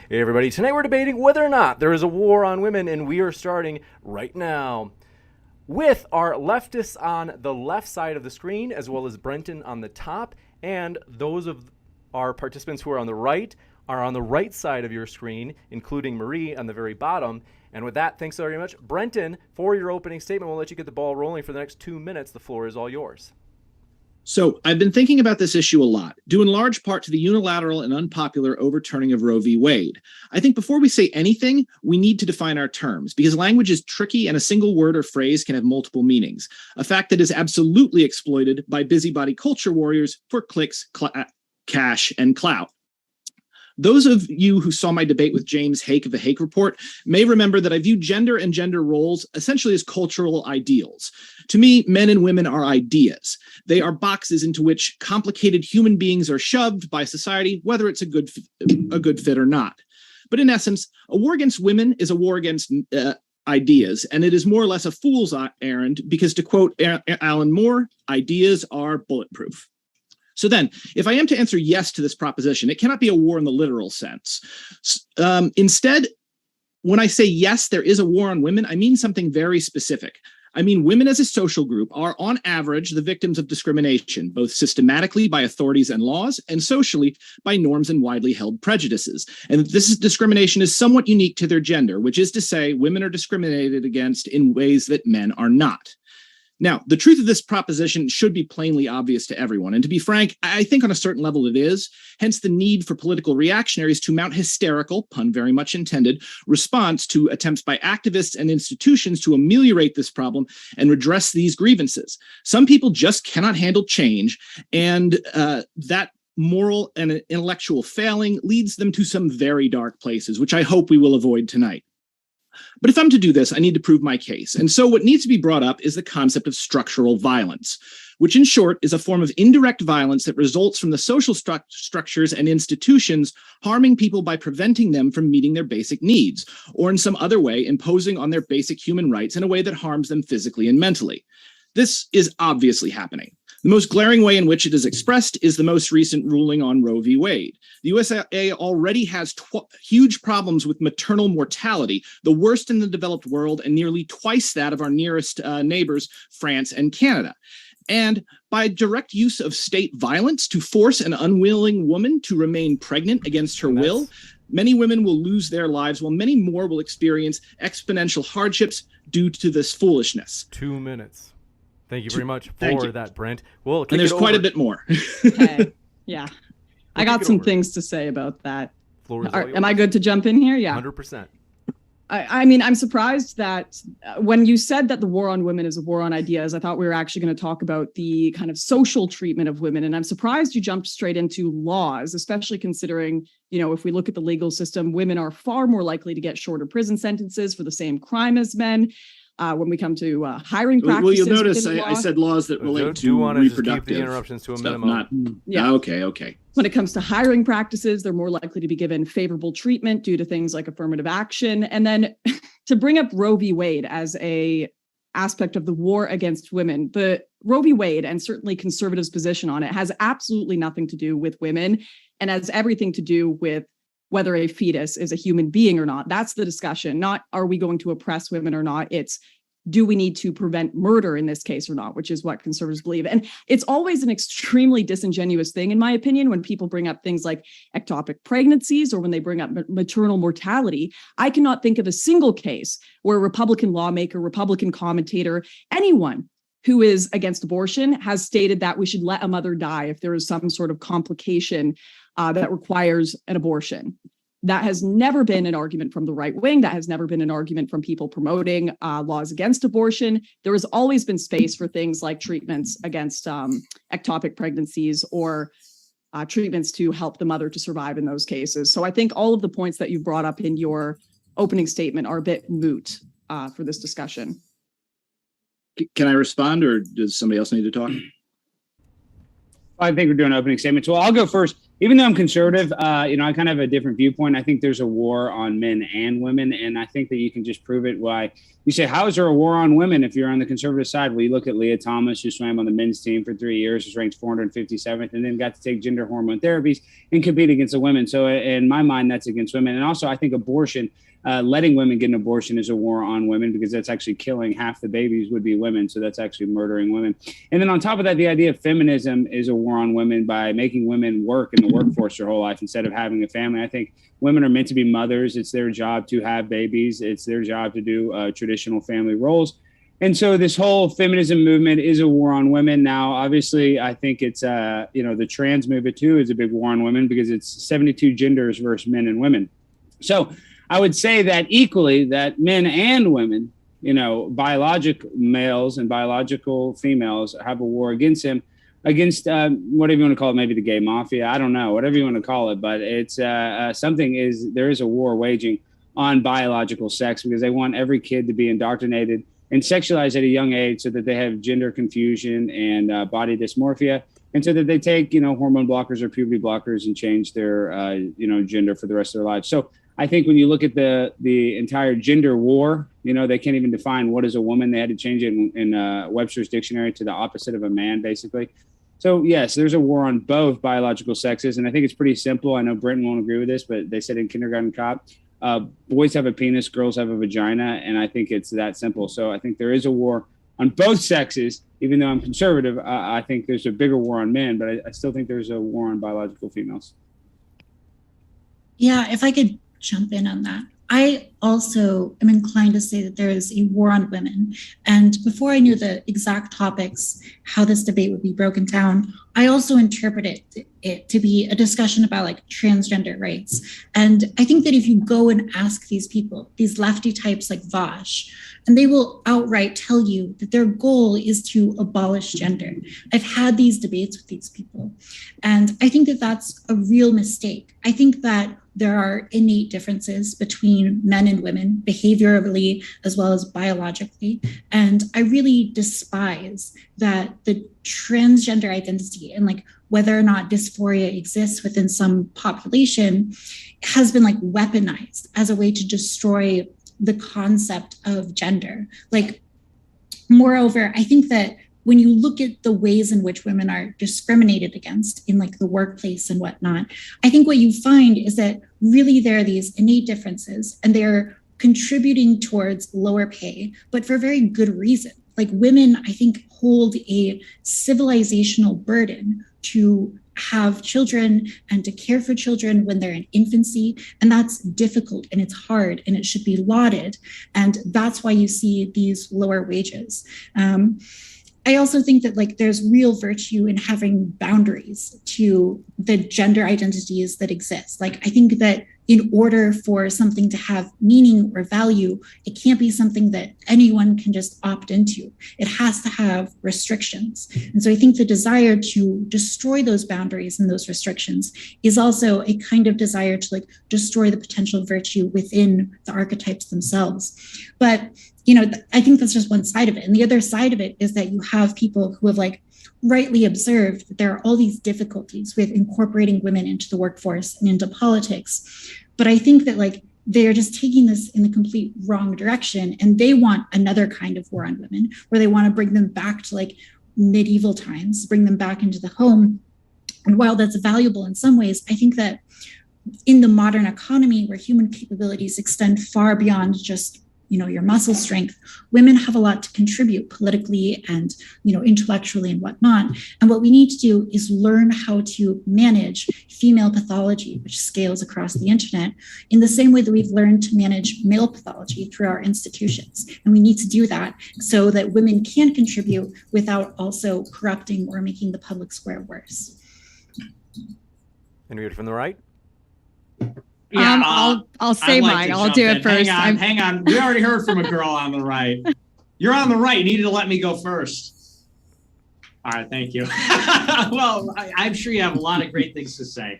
Hey everybody, tonight we're debating whether or not there is a war on women, and we are starting right now with our leftists on the left side of the screen, as well as Brenton on the top, and those of our participants who are on the right side of your screen, including Marie on the very bottom. And with that, thanks very much. Brenton, for your opening statement, we'll let you get the ball rolling for the next 2 minutes. The floor is all yours. So I've been thinking about this issue a lot, due in large part to the unilateral and unpopular overturning of Roe v. Wade. I think before we say anything, we need to define our terms, because language is tricky and a single word or phrase can have multiple meanings, a fact that is absolutely exploited by busybody culture warriors for clicks, cash, and clout. Those of you who saw my debate with James Hake of the Hake Report may remember that I view gender and gender roles essentially as cultural ideals. To me, men and women are ideas. They are boxes into which complicated human beings are shoved by society, whether it's a good fit or not. But in essence, a war against women is a war against ideas, and it is more or less a fool's errand because, to quote Alan Moore, ideas are bulletproof. So then, if I am to answer yes to this proposition, it cannot be a war in the literal sense. Instead, when I say yes, there is a war on women, I mean something very specific. I mean, women as a social group are, on average, the victims of discrimination, both systematically by authorities and laws, and socially by norms and widely held prejudices. And this discrimination is somewhat unique to their gender, which is to say, women are discriminated against in ways that men are not. Now, the truth of this proposition should be plainly obvious to everyone. And to be frank, I think on a certain level it is, hence the need for political reactionaries to mount hysterical, pun very much intended, response to attempts by activists and institutions to ameliorate this problem and redress these grievances. Some people just cannot handle change, and that moral and intellectual failing leads them to some very dark places, which I hope we will avoid tonight. But if I'm to do this, I need to prove my case. And so what needs to be brought up is the concept of structural violence, which in short is a form of indirect violence that results from the social structures and institutions harming people by preventing them from meeting their basic needs, or in some other way imposing on their basic human rights in a way that harms them physically and mentally. This is obviously happening. The most glaring way in which it is expressed is the most recent ruling on Roe v. Wade. The USA already has huge problems with maternal mortality, the worst in the developed world and nearly twice that of our nearest neighbors, France and Canada. And by direct use of state violence to force an unwilling woman to remain pregnant against her will, many women will lose their lives, while many more will experience exponential hardships due to this foolishness. 2 minutes. Thank you very much for that, Brent. Well, and there's quite a bit more. Okay. Yeah. I got some things to say about that. Am I good to jump in here? Yeah. 100%. I mean, I'm surprised that when you said that the war on women is a war on ideas, I thought we were actually going to talk about the kind of social treatment of women. And I'm surprised you jumped straight into laws, especially considering, if we look at the legal system, women are far more likely to get shorter prison sentences for the same crime as men. When we come to hiring practices. Well, you'll notice I said laws that relate to reproductive. Keep the interruptions to a minimum. Okay. When it comes to hiring practices, they're more likely to be given favorable treatment due to things like affirmative action. And then to bring up Roe v. Wade as a aspect of the war against women, the Roe v. Wade and certainly conservatives' position on it has absolutely nothing to do with women and has everything to do with whether a fetus is a human being or not. That's the discussion. Not are we going to oppress women or not? It's do we need to prevent murder in this case or not, which is what conservatives believe. And it's always an extremely disingenuous thing, in my opinion, when people bring up things like ectopic pregnancies or when they bring up maternal mortality. I cannot think of a single case where a Republican lawmaker, Republican commentator, anyone who is against abortion has stated that we should let a mother die if there is some sort of complication that requires an abortion. That has never been an argument from the right wing. That has never been an argument from people promoting laws against abortion. There has always been space for things like treatments against ectopic pregnancies or treatments to help the mother to survive in those cases. So I think all of the points that you brought up in your opening statement are a bit moot for this discussion. Can I respond, or does somebody else need to talk? I think we're doing opening statements. Well, I'll go first. even though I'm conservative, I kind of have a different viewpoint. I think there's a war on men and women, and I think that you can just prove it. Why you say, how is there a war on women if you're on the conservative side? Well, you look at Leah Thomas, who swam on the men's team for 3 years, was ranked 457th, and then got to take gender hormone therapies and compete against the women. So in my mind, that's against women. And also, I think abortion, letting women get an abortion is a war on women, because that's actually killing half the babies would be women. So that's actually murdering women. And then on top of that, the idea of feminism is a war on women by making women work in the workforce their whole life instead of having a family. I think women are meant to be mothers. It's their job to have babies. It's their job to do traditional family roles. And so this whole feminism movement is a war on women. Now, obviously, I think it's, the trans movement too is a big war on women, because it's 72 genders versus men and women. So I would say that equally, that men and women, biologic males and biological females have a war against him, against whatever you want to call it, maybe the gay mafia. I don't know, whatever you want to call it. But it's there is a war waging on biological sex, because they want every kid to be indoctrinated and sexualized at a young age so that they have gender confusion and body dysmorphia. And so that they take, hormone blockers or puberty blockers and change their, gender for the rest of their lives. So I think when you look at the entire gender war, they can't even define what is a woman. They had to change it in Webster's dictionary to the opposite of a man, basically. So yes, there's a war on both biological sexes. And I think it's pretty simple. I know Brent won't agree with this, but they said in Kindergarten Cop, boys have a penis, girls have a vagina. And I think it's that simple. So I think there is a war on both sexes. Even though I'm conservative, I think there's a bigger war on men, but I still think there's a war on biological females. Yeah, if I could jump in on that. I also am inclined to say that there is a war on women. And before I knew the exact topics, how this debate would be broken down, I also interpreted it to be a discussion about like transgender rights. And I think that if you go and ask these people, these lefty types like Vosh, and they will outright tell you that their goal is to abolish gender. I've had these debates with these people, and I think that that's a real mistake. I think that there are innate differences between men and women, behaviorally as well as biologically. And I really despise that the transgender identity and like whether or not dysphoria exists within some population has been like weaponized as a way to destroy the concept of gender. Like, moreover, I think that when you look at the ways in which women are discriminated against in like the workplace and whatnot, I think what you find is that really there are these innate differences and they're contributing towards lower pay, but for very good reason. Like women, I think, hold a civilizational burden to have children and to care for children when they're in infancy. And that's difficult and it's hard and it should be lauded. And that's why you see these lower wages. I also think that like there's real virtue in having boundaries to the gender identities that exist. Like I think that in order for something to have meaning or value, it can't be something that anyone can just opt into. It has to have restrictions. And so I think the desire to destroy those boundaries and those restrictions is also a kind of desire to like destroy the potential virtue within the archetypes themselves. But I think that's just one side of it. And the other side of it is that you have people who have like rightly observed that there are all these difficulties with incorporating women into the workforce and into politics. But I think that like they're just taking this in the complete wrong direction. And they want another kind of war on women where they want to bring them back to like medieval times, bring them back into the home. And while that's valuable in some ways, I think that in the modern economy where human capabilities extend far beyond just your muscle strength, women have a lot to contribute politically and, intellectually and whatnot. And what we need to do is learn how to manage female pathology, which scales across the internet, in the same way that we've learned to manage male pathology through our institutions. And we need to do that so that women can contribute without also corrupting or making the public square worse. Anybody from the right? Yeah, I'll say mine. I'll do it first. Hang on. We already heard from a girl on the right. You're on the right. You needed to let me go first. All right, thank you. Well, I'm sure you have a lot of great things to say.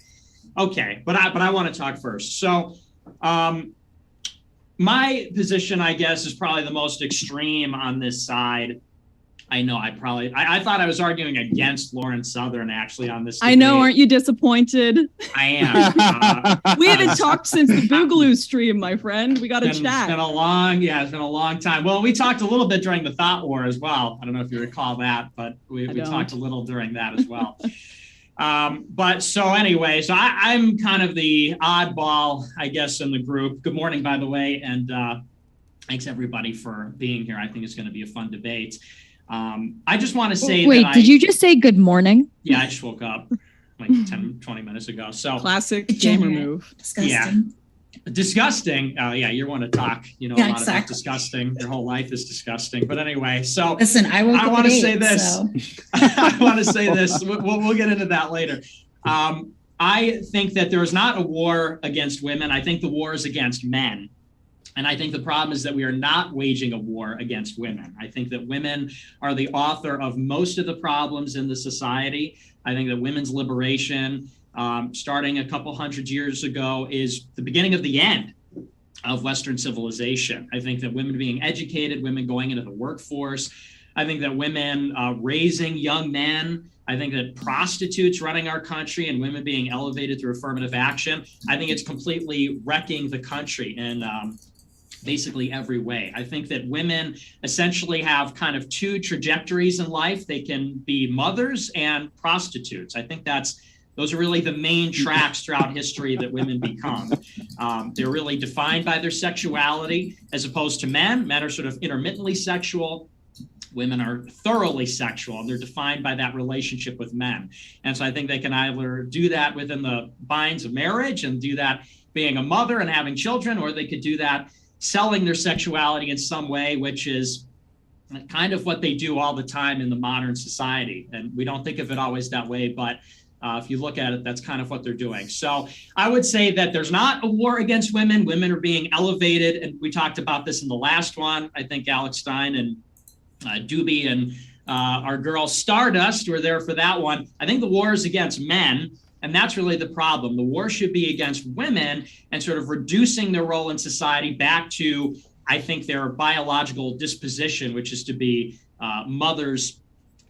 Okay, but I want to talk first. So, my position, I guess, is probably the most extreme on this side. I know. I thought I was arguing against Lauren Southern actually on this debate. I know. Aren't you disappointed? I am. We haven't talked since the Boogaloo stream, my friend. We got to chat. It's been a long time. Well, we talked a little bit during the Thought War as well. I don't know if you recall that, but we talked a little during that as well. But so anyway, so I'm kind of the oddball, I guess, in the group. Good morning, by the way. And thanks everybody for being here. I think it's going to be a fun debate. I just want to say did you just say good morning? Yeah, I just woke up like 10, 20 minutes ago. So classic gamer move. Disgusting. Yeah. Disgusting. Yeah, you want to talk, a lot about disgusting. Your whole life is disgusting. But anyway, so listen, I want to say this. So. I want to say this. We'll get into that later. I think that there is not a war against women. I think the war is against men. And I think the problem is that we are not waging a war against women. I think that women are the author of most of the problems in the society. I think that women's liberation, starting a couple hundred years ago, is the beginning of the end of Western civilization. I think that women being educated, women going into the workforce, I think that women raising young men, I think that prostitutes running our country and women being elevated through affirmative action, I think it's completely wrecking the country in basically every way. I think that women essentially have kind of two trajectories in life. They can be mothers and prostitutes. I think those are really the main tracks throughout history that women become. They're really defined by their sexuality as opposed to men. Men are sort of intermittently sexual. Women are thoroughly sexual, and they're defined by that relationship with men. And so I think they can either do that within the binds of marriage and do that being a mother and having children, or they could do that selling their sexuality in some way, which is kind of what they do all the time in the modern society. And we don't think of it always that way, but if you look at it, that's kind of what they're doing. So I would say that there's not a war against women. Women are being elevated. And we talked about this in the last one. I think Alex Stein and Dooby and our girl Stardust were there for that one. I think the war is against men. And that's really the problem. The war should be against women and sort of reducing their role in society back to, I think, their biological disposition, which is to be mothers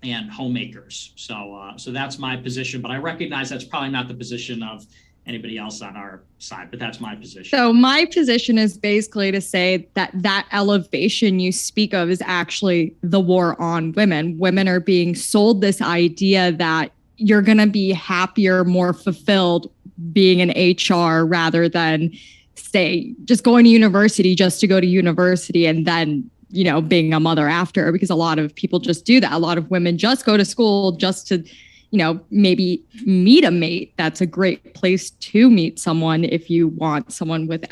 and homemakers. So that's my position. But I recognize that's probably not the position of anybody else on our side, but that's my position. So my position is basically to say that elevation you speak of is actually the war on women. Women are being sold this idea that you're going to be happier, more fulfilled being an HR rather than, say, just going to university just to go to university and then, being a mother after, because a lot of people just do that. A lot of women just go to school just to, maybe meet a mate. That's a great place to meet someone if you want someone with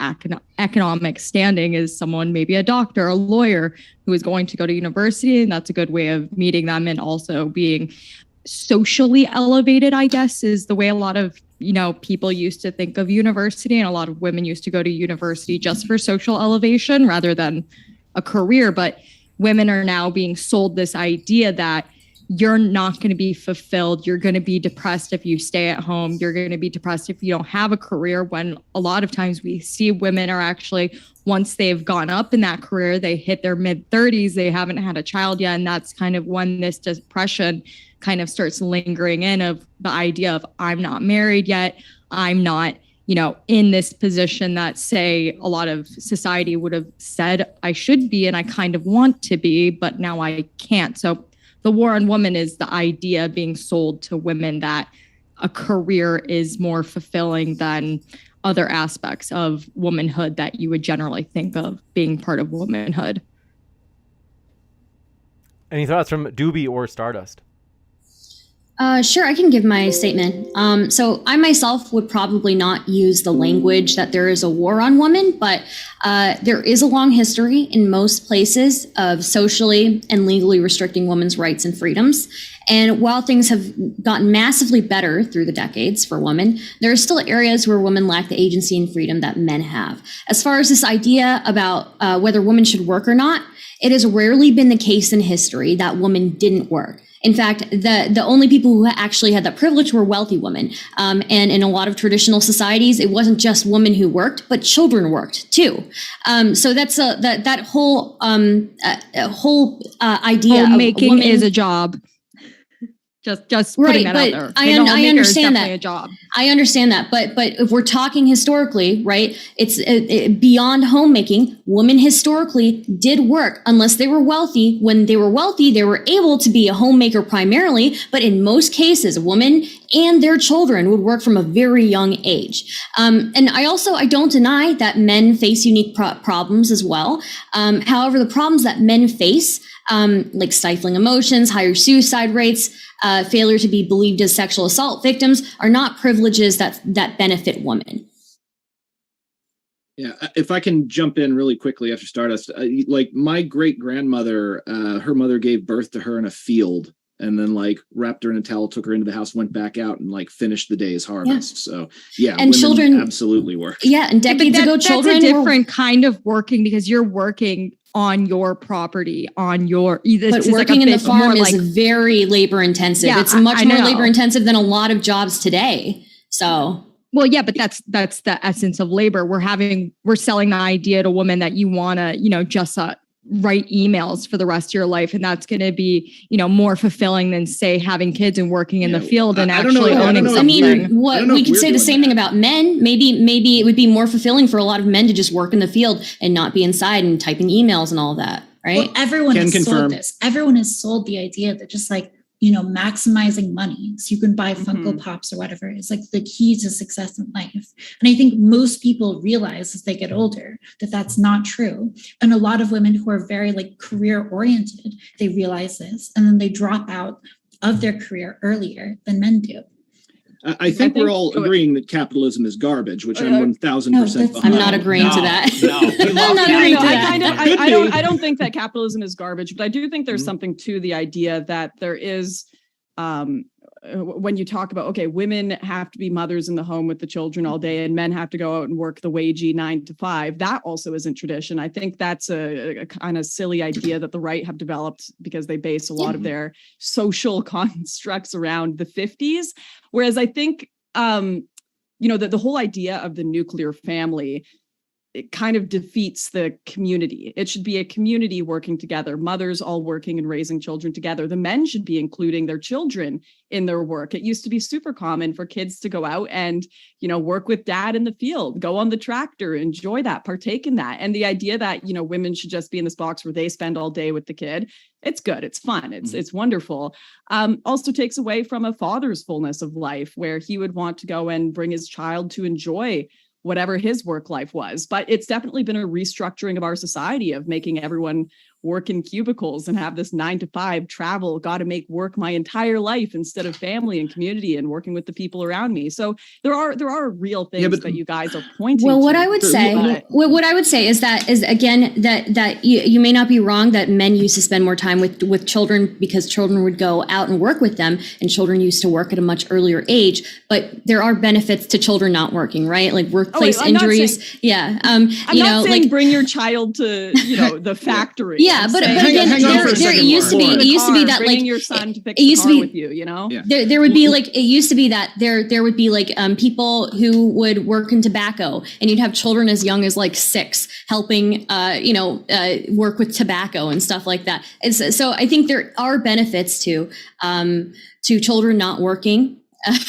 economic standing, is someone, maybe a doctor, a lawyer who is going to go to university. And that's a good way of meeting them and also being socially elevated, I guess, is the way a lot of, people used to think of university. And a lot of women used to go to university just for social elevation rather than a career. But women are now being sold this idea that you're not going to be fulfilled. You're going to be depressed if you stay at home. You're going to be depressed if you don't have a career, when a lot of times we see women are actually, once they've gone up in that career, they hit their mid-30s, they haven't had a child yet. And that's kind of when this depression kind of starts lingering in, of the idea of, I'm not married yet. I'm not, in this position that, say, a lot of society would have said I should be, and I kind of want to be, but now I can't. So the war on women is the idea being sold to women that a career is more fulfilling than other aspects of womanhood that you would generally think of being part of womanhood. Any thoughts from Dooby or Stardust? Sure, I can give my statement. So I myself would probably not use the language that there is a war on women, but there is a long history in most places of socially and legally restricting women's rights and freedoms. And while things have gotten massively better through the decades for women, there are still areas where women lack the agency and freedom that men have. As far as this idea about whether women should work or not, it has rarely been the case in history that women didn't work. In fact, the only people who actually had that privilege were wealthy women. And in a lot of traditional societies, it wasn't just women who worked, but children worked too. So that's that whole idea Homemaking of women is a job. Just putting that out there. I understand that. A job. I understand that, but if we're talking historically, right, it's beyond homemaking. Women historically did work unless they were wealthy. When they were wealthy, they were able to be a homemaker primarily, but in most cases, women and their children would work from a very young age. And I don't deny that men face unique problems as well. However, the problems that men face, like stifling emotions, higher suicide rates, failure to be believed as sexual assault victims, are not privileges that benefit women. Yeah, if I can jump in really quickly after Stardust, like my great grandmother, her mother gave birth to her in a field, and then like wrapped her in a towel, took her into the house, went back out, and like finished the day's harvest. Yeah. So yeah, and children absolutely work. Yeah, and decades ago, children that's a different kind of working, because you're working on your property, on your. But working in the farm is very labor intensive. Yeah, it's much more know. labor intensive than a lot of jobs today. So. Well, yeah, but that's the essence of labor. We're selling the idea to women that you want to, just write emails for the rest of your life, and that's going to be, more fulfilling than say having kids and working in the field and actually owning something. I mean, we could say the same thing about men. Maybe it would be more fulfilling for a lot of men to just work in the field and not be inside and typing emails and all that, right? Well, everyone has sold this. Everyone has sold the idea that just like, maximizing money so you can buy Funko Pops or whatever is like the key to success in life. And I think most people realize as they get older that that's not true. And a lot of women who are very like career oriented, they realize this and then they drop out of their career earlier than men do. I think we're all agreeing that capitalism is garbage, which I'm 1,000% behind. I'm not agreeing to that. I don't think that capitalism is garbage, but I do think there's something to the idea that there is, when you talk about, okay, women have to be mothers in the home with the children all day and men have to go out and work the wagey 9 to 5. That also isn't tradition. I think that's a kind of silly idea that the right have developed because they base a lot of their social constructs around the 50s. Whereas I think, the whole idea of the nuclear family, it kind of defeats the community. It should be a community working together, mothers all working and raising children together. The men should be including their children in their work. It used to be super common for kids to go out and, work with dad in the field, go on the tractor, enjoy that, partake in that. And the idea that, women should just be in this box where they spend all day with the kid, it's good. It's fun. It's wonderful. Also takes away from a father's fullness of life where he would want to go and bring his child to enjoy whatever his work life was. But it's definitely been a restructuring of our society of making everyone work in cubicles and have this 9 to 5 travel, got to make work my entire life instead of family and community and working with the people around me. So there are real things that you guys are pointing to. Well, what I would say is that you may not be wrong that men used to spend more time with children because children would go out and work with them and children used to work at a much earlier age, but there are benefits to children not working, right? Like workplace injuries. I'm not saying bring your child to, the factory. Yeah, but again, there used to be that bringing like your son to pick the car with you, There would be like, it used to be that there would be like people who would work in tobacco and you'd have children as young as like 6 helping work with tobacco and stuff like that. And so I think there are benefits to children not working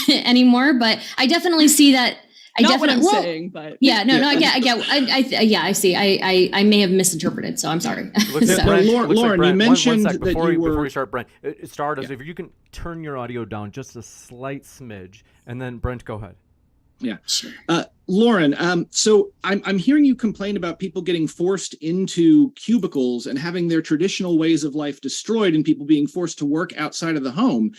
anymore, but I definitely see that. Saying, but I see. I may have misinterpreted, so I'm sorry. Lauren, you mentioned that before we start, Brent, Stardust, if you can turn your audio down just a slight smidge, and then Brent, go ahead. Yeah, sure. Lauren, so I'm hearing you complain about people getting forced into cubicles and having their traditional ways of life destroyed, and people being forced to work outside of the home.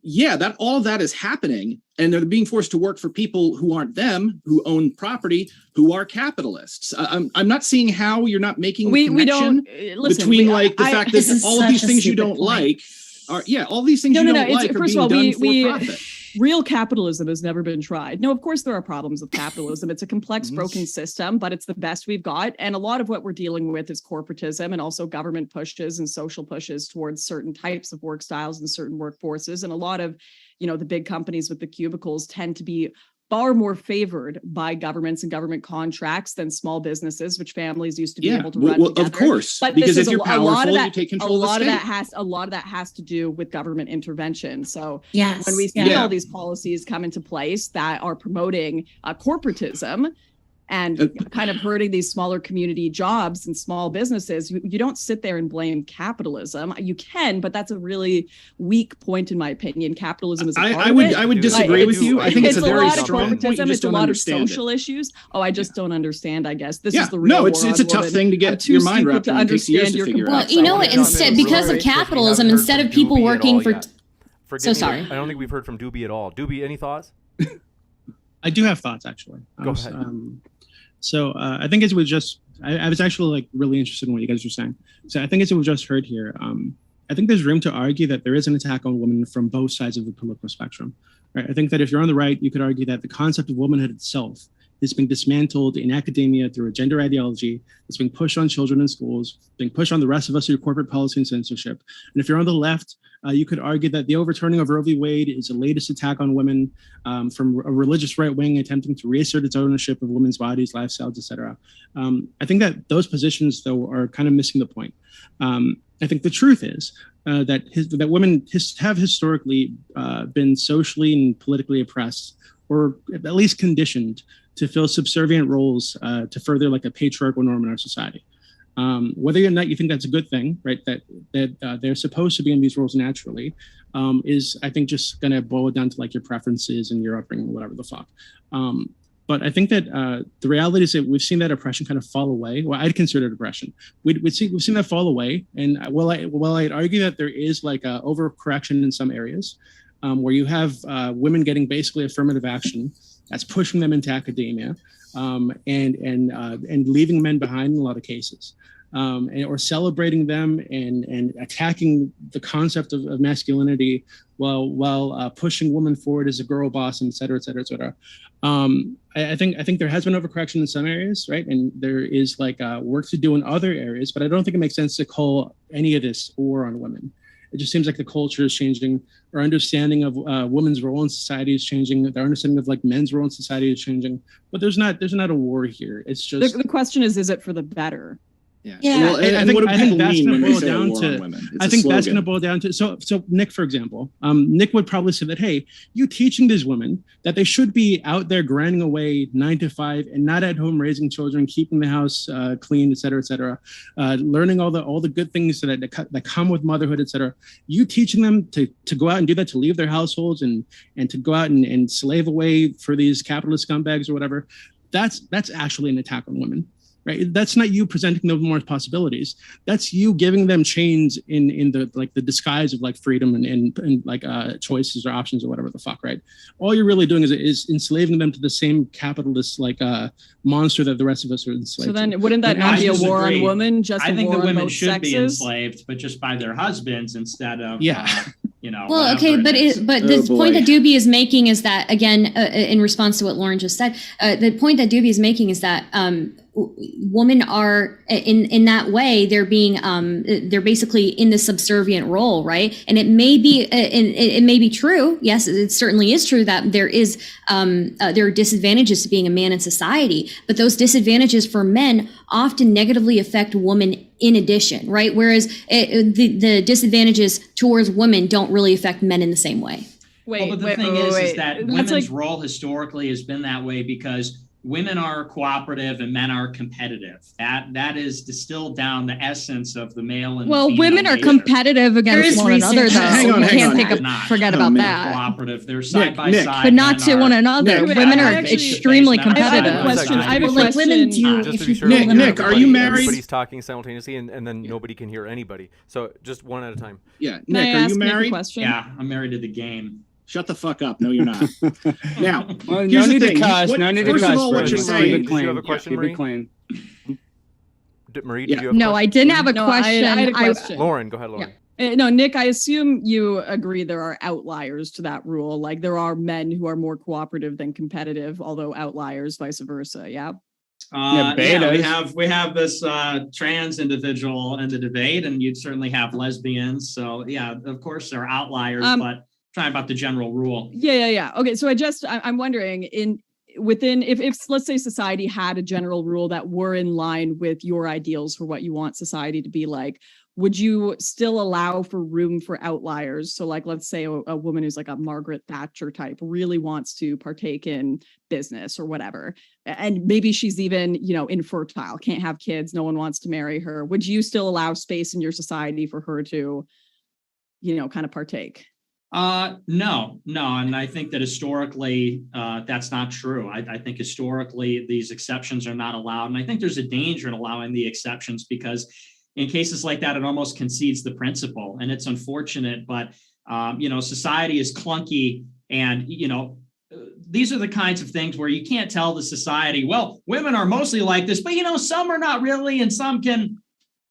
Yeah, all of that is happening, and they're being forced to work for people who aren't them, who own property, who are capitalists. I'm not seeing how you're not making the connection between the fact that all of these things you don't like are all these things you don't like are being done for profit. real capitalism has never been tried. No, of course there are problems with capitalism. It's a complex, broken system, but it's the best we've got. And a lot of what we're dealing with is corporatism and also government pushes and social pushes towards certain types of work styles and certain workforces. And a lot of, the big companies with the cubicles tend to be far more favored by governments and government contracts than small businesses, which families used to be able to run together. Of course, but because this if is you're powerful, you take control of the state. a lot of that has to do with government intervention. So Yes. when we see all these policies come into place that are promoting corporatism and kind of hurting these smaller community jobs and small businesses, you don't sit there and blame capitalism. You can, but that's a really weak point in my opinion. Capitalism is a part I of it. would disagree with you. I think it's a very strong point. You It's just a don't lot of understand social issues. Oh, I just don't understand, I guess. This Yeah. is the real No, it's war a on tough women. thing to get I'm too your mind stupid wrapped to around. It takes years understand to your figure Well, out. you know I what? wanna jump Instead, in because real of quick. We capitalism, haven't heard instead from of people Dooby at working all for yet. Forgive So me, sorry. I don't think we've heard from Dooby at all. Dooby, any thoughts? I do have thoughts actually. Go ahead. I think as we just, I was actually like really interested in what you guys were saying. So I think as we just heard here, I think there's room to argue that there is an attack on women from both sides of the political spectrum. Right? I think that if you're on the right, you could argue that the concept of womanhood itself is being dismantled in academia through a gender ideology that's being pushed on children in schools, being pushed on the rest of us through corporate policy and censorship. And if you're on the left, you could argue that the overturning of Roe v. Wade is the latest attack on women from a religious right wing attempting to reassert its ownership of women's bodies, lifestyles, etc. I think that those positions, though, are kind of missing the point. I think the truth is that women have historically been socially and politically oppressed, or at least conditioned to fill subservient roles to further like a patriarchal norm in our society. Whether or not you think that's a good thing, right? That they're supposed to be in these roles naturally, is I think just going to boil down to like your preferences and your upbringing, whatever the fuck. But I think that the reality is that we've seen that oppression kind of fall away. Well, I'd consider it oppression. We've seen that fall away, and while I'd argue that there is like a overcorrection in some areas, where you have women getting basically affirmative action that's pushing them into academia, and leaving men behind in a lot of cases, or celebrating them and attacking the concept of masculinity while pushing women forward as a girl boss, and et cetera, et cetera, et cetera. I think there has been overcorrection in some areas, right? And there is like work to do in other areas, but I don't think it makes sense to call any of this a war on women. It just seems like the culture is changing. Our understanding of women's role in society is changing. Our understanding of like men's role in society is changing. But there's not a war here. It's just the question is it for the better? Yeah. Yeah. Well, and what do people mean when they say war on women? I think that's going to boil down to so Nick, for example, Nick would probably say that, hey, you teaching these women that they should be out there grinding away 9 to 5 and not at home raising children, keeping the house clean, et cetera, learning all the good things that come with motherhood, et cetera. You teaching them to go out and do that, to leave their households and to go out and slave away for these capitalist scumbags or whatever. That's actually an attack on women. Right? That's not you presenting them more possibilities. That's you giving them chains in the disguise of like freedom and like choices or options or whatever the fuck, right? All you're really doing is enslaving them to the same capitalist like monster that the rest of us are enslaved. So then, wouldn't that not be a war on women? Just I a think war the on women both should be sexes? enslaved, but just by their husbands instead of Well, okay, but the point that Dooby is making is that, again, in response to what Lauren just said, the point that Dooby is making is that women are in that way, they're basically in the subservient role, right? And it may be true. Yes, it certainly is true that there are disadvantages to being a man in society, but those disadvantages for men often negatively affect women in addition, right? Whereas the disadvantages towards women don't really affect men in the same way. But the thing is that women's role historically has been that way because women are cooperative and men are competitive. That is distilled down the essence of the male and female women are nature. competitive against one another, though. Hang on, you hang can't on. forget about that. Cooperative. They're side by Nick. side. But not to one another. Nick, Women are actually- extremely I have a competitive. question. I have a Well, like women question. do. Just If to be you sure, pull Nick, them Nick, out. are you married? Everybody's talking simultaneously, and then nobody can hear anybody. So just one at a time. Yeah, Can I Nick, are ask you Nick a married? question? Yeah, I'm married to the game. Shut the fuck up. No, you're not. Now, Well, here's no the need thing. to cuss. No need to First cuss. of all, what Brent. you're Keep saying. it Did you have a clean. question, Keep Marie? it clean. Marie, did Yeah. you have a No, I question? didn't have a No, question. I had a question. Lauren, go ahead, Lauren. No, Nick, I assume you agree there are outliers to that rule. Like there are men who are more cooperative than competitive, although outliers, vice versa. Yeah. We have this trans individual in the debate, and you'd certainly have lesbians. So yeah, of course there are outliers, but trying about the general rule. Yeah. Okay, so I'm wondering if let's say society had a general rule that were in line with your ideals for what you want society to be like, would you still allow for room for outliers? So like, let's say a woman who's like a Margaret Thatcher type really wants to partake in business or whatever. And maybe she's even, infertile, can't have kids. No one wants to marry her. Would you still allow space in your society for her to, kind of partake? No. And I think that historically, that's not true. I think historically these exceptions are not allowed. And I think there's a danger in allowing the exceptions because in cases like that, it almost concedes the principle, and it's unfortunate, but, society is clunky and, these are the kinds of things where you can't tell the society, well, women are mostly like this, but, some are not really, and some can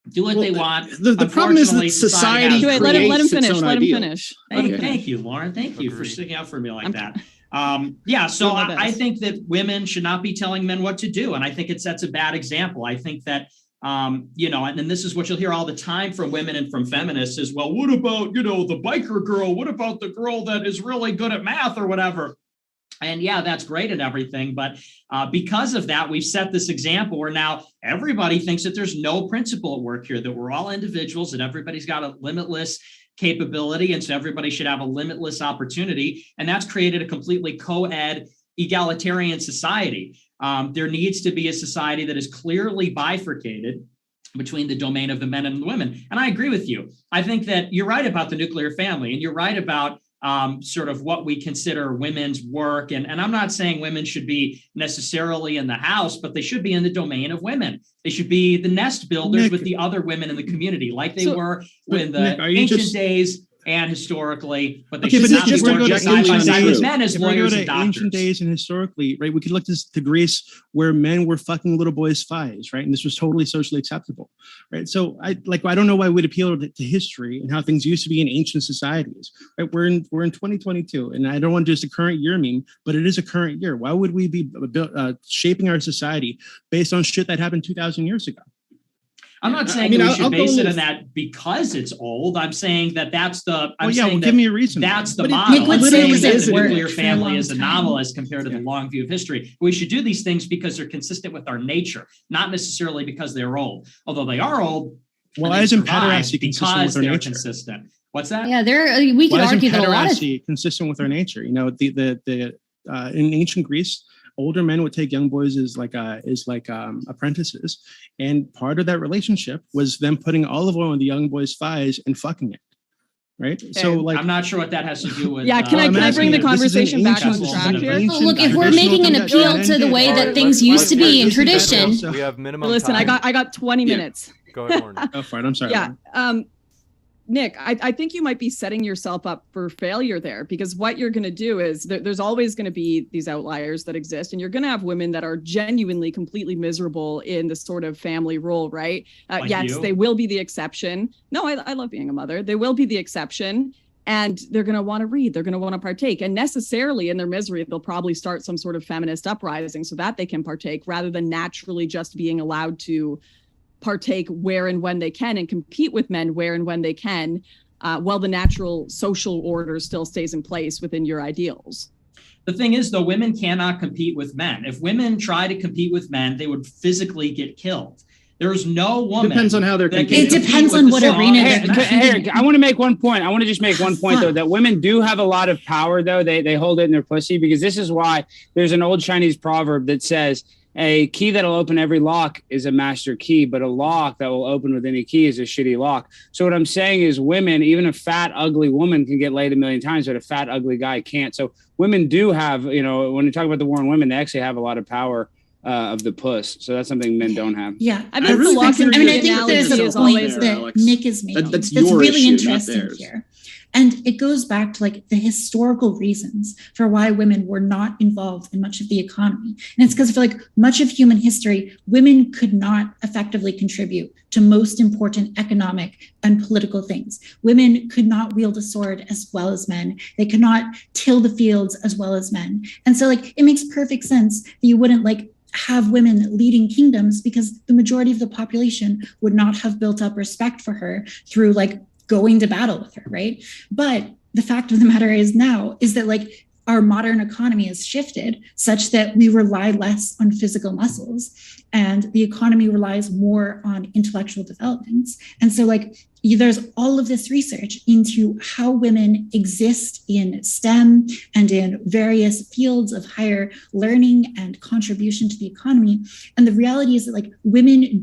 do what they want. The problem is that society creates let him its finish. own Let him ideal. finish. Thank you, Lauren. Thank you for sticking up for me like that. So I think that women should not be telling men what to do. And I think it sets a bad example. I think that, and this is what you'll hear all the time from women and from feminists is, well, what about, the biker girl? What about the girl that is really good at math or whatever? And yeah, that's great and everything. But because of that, we've set this example where now everybody thinks that there's no principle at work here, that we're all individuals, that everybody's got a limitless capability. And so everybody should have a limitless opportunity. And that's created a completely co-ed egalitarian society. There needs to be a society that is clearly bifurcated between the domain of the men and the women. And I agree with you. I think that you're right about the nuclear family, and you're right about sort of what we consider women's work. And I'm not saying women should be necessarily in the house, but they should be in the domain of women. They should be the nest builders with the other women in the community, like they were in the ancient days and historically, but they should not be working side by side with men as lawyers and doctors. Ancient days and historically, right? We could look to Greece where men were fucking little boys' thighs, right? And this was totally socially acceptable, right? So I don't know why we'd appeal to history and how things used to be in ancient societies, right? We're in 2022, and I don't want just a current year meme, but it is a current year. Why would we be shaping our society based on shit that happened 2,000 years ago? I'm not saying we should base it on that because it's old. I'm saying that that's the. Give me a reason. That's the model. I'm saying that the nuclear family is anomalous compared to the long view of history. We should do these things because they're consistent with our nature, not necessarily because they're old. Although they are old. Why isn't pederasty consistent with our nature? Consistent. What's that? Yeah, we could argue that a lot of consistent with our nature. In ancient Greece, older men would take young boys as apprentices, and part of that relationship was them putting olive oil on the young boy's thighs and fucking it. Right. Okay. So I'm not sure what that has to do with. Yeah. Can I bring the conversation back on track here? Well, look, if we're making an appeal to the way that things used to be in tradition. We have minimum. Listen, time. I got 20 minutes. Go ahead, Lauren. Go for it. I'm sorry. Yeah. Nick, I think you might be setting yourself up for failure there, because what you're going to do is there's always going to be these outliers that exist, and you're going to have women that are genuinely completely miserable in the sort of family role, right? Yes, they will be the exception. No, I love being a mother. They will be the exception, and they're going to want to read. They're going to want to partake, and necessarily in their misery, they'll probably start some sort of feminist uprising so that they can partake, rather than naturally just being allowed to partake where and when they can and compete with men where and when they can, while the natural social order still stays in place within your ideals. The thing is, though, women cannot compete with men. If women try to compete with men, they would physically get killed. There's no woman. Depends on how they're competing. It depends on what arena. I want to make one point. I want to just make one point, though, that women do have a lot of power, though. They hold it in their pussy, because this is why there's an old Chinese proverb that says, a key that'll open every lock is a master key, but a lock that will open with any key is a shitty lock. So what I'm saying is women, even a fat, ugly woman can get laid a million times, but a fat, ugly guy can't. So women do have, when you talk about the war on women, they actually have a lot of power of the puss. So that's something men don't have. Yeah, I think the I think there's a is point always that Nick is making That's that's your really issue, not interesting theirs. here. And it goes back to like the historical reasons for why women were not involved in much of the economy. And it's because for like much of human history, women could not effectively contribute to most important economic and political things. Women could not wield a sword as well as men. They could not till the fields as well as men. And so like it makes perfect sense that you wouldn't like have women leading kingdoms because the majority of the population would not have built up respect for her through like going to battle with her, right? But the fact of the matter is now is that like our modern economy has shifted such that we rely less on physical muscles and the economy relies more on intellectual developments. And so like there's all of this research into how women exist in STEM and in various fields of higher learning and contribution to the economy. And the reality is that like women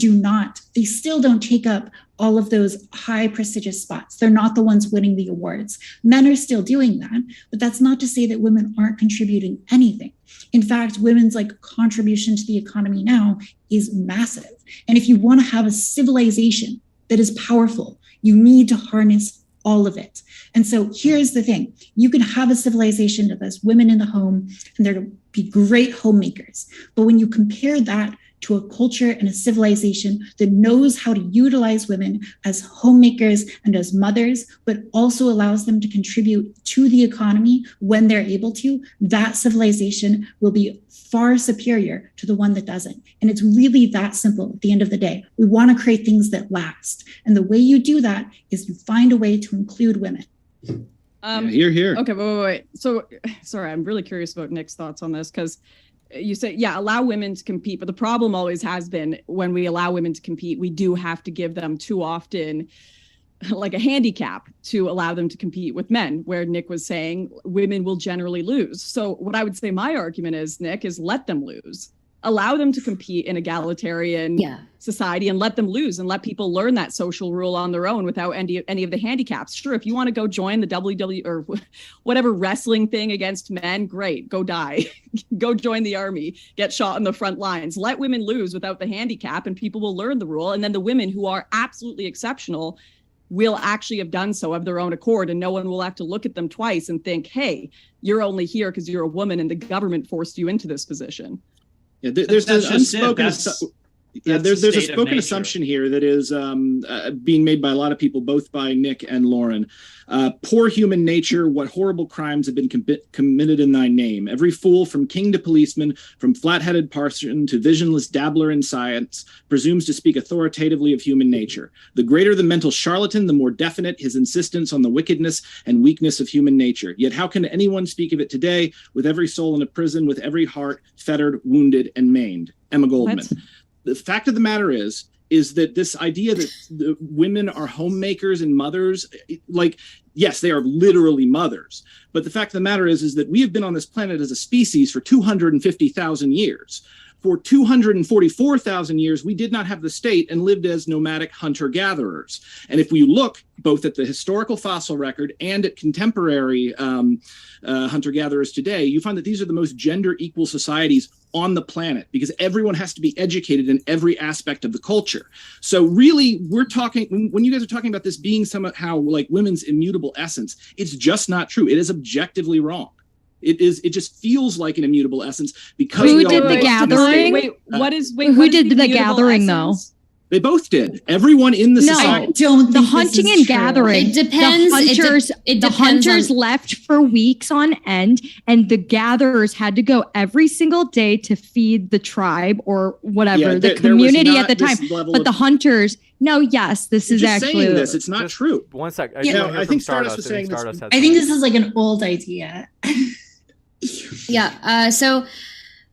they still don't take up all of those high prestigious spots. They're not the ones winning the awards. Men are still doing that, but that's not to say that women aren't contributing anything. In fact, women's like contribution to the economy now is massive. And if you want to have a civilization that is powerful, you need to harness all of it. And so here's the thing. You can have a civilization that has women in the home and they're be great homemakers. But when you compare that to a culture and a civilization that knows how to utilize women as homemakers and as mothers, but also allows them to contribute to the economy when they're able to, that civilization will be far superior to the one that doesn't. And it's really that simple at the end of the day. We want to create things that last. And the way you do that is you find a way to include women. Here. Okay, wait. So, sorry, I'm really curious about Nick's thoughts on this because you say, yeah, allow women to compete. But the problem always has been when we allow women to compete, we do have to give them too often like a handicap to allow them to compete with men, where Nick was saying women will generally lose. So what I would say my argument is, Nick, is let them lose. Allow them to compete in egalitarian society and let them lose and let people learn that social rule on their own without any of the handicaps. Sure, if you want to go join the WWE or whatever wrestling thing against men, great, go die. Go join the army, get shot in the front lines. Let women lose without the handicap and people will learn the rule. And then the women who are absolutely exceptional will actually have done so of their own accord, and no one will have to look at them twice and think, hey, you're only here because you're a woman and the government forced you into this position. Yeah, there's an unspoken. There's a spoken assumption here that is being made by a lot of people, both by Nick and Lauren. Poor human nature, what horrible crimes have been committed in thy name. Every fool from king to policeman, from flat-headed parson to visionless dabbler in science, presumes to speak authoritatively of human nature. The greater the mental charlatan, the more definite his insistence on the wickedness and weakness of human nature. Yet how can anyone speak of it today, with every soul in a prison, with every heart fettered, wounded, and maimed? Emma Goldman. The fact of the matter is that this idea that the women are homemakers and mothers, like, yes, they are literally mothers. But the fact of the matter is that we have been on this planet as a species for 250,000 years. For 244,000 years, we did not have the state and lived as nomadic hunter-gatherers. And if we look both at the historical fossil record and at contemporary hunter-gatherers today, you find that these are the most gender-equal societies on the planet because everyone has to be educated in every aspect of the culture. So really, we're talking, when you guys are talking about this being somehow like women's immutable essence, it's just not true. It is objectively wrong. It just feels like an immutable essence because who did the gathering? Who did the gathering though? They both did. Everyone in the society. The hunting and gathering. It depends. The hunters left for weeks on end, and the gatherers had to go every single day to feed the tribe or whatever, the community at the time. But the hunters, this is actually saying this. It's not true. 1 sec. I think Stardust was saying this. I think this is like an old idea. So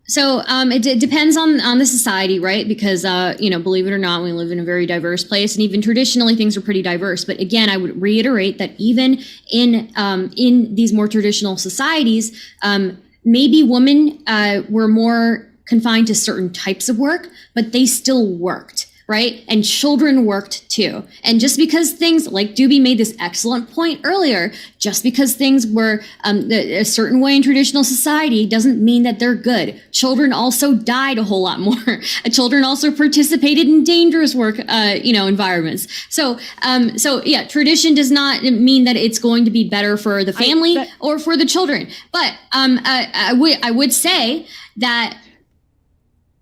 it depends on the society, right? Because, believe it or not, we live in a very diverse place, and even traditionally things are pretty diverse. But again, I would reiterate that even in these more traditional societies, maybe women were more confined to certain types of work, but they still worked. right? And children worked too. And just because things, like Dooby made this excellent point earlier, just because things were a certain way in traditional society doesn't mean that they're good. Children also died a whole lot more. Children also participated in dangerous work, environments. So yeah, tradition does not mean that it's going to be better for the family or for the children. But I would say that.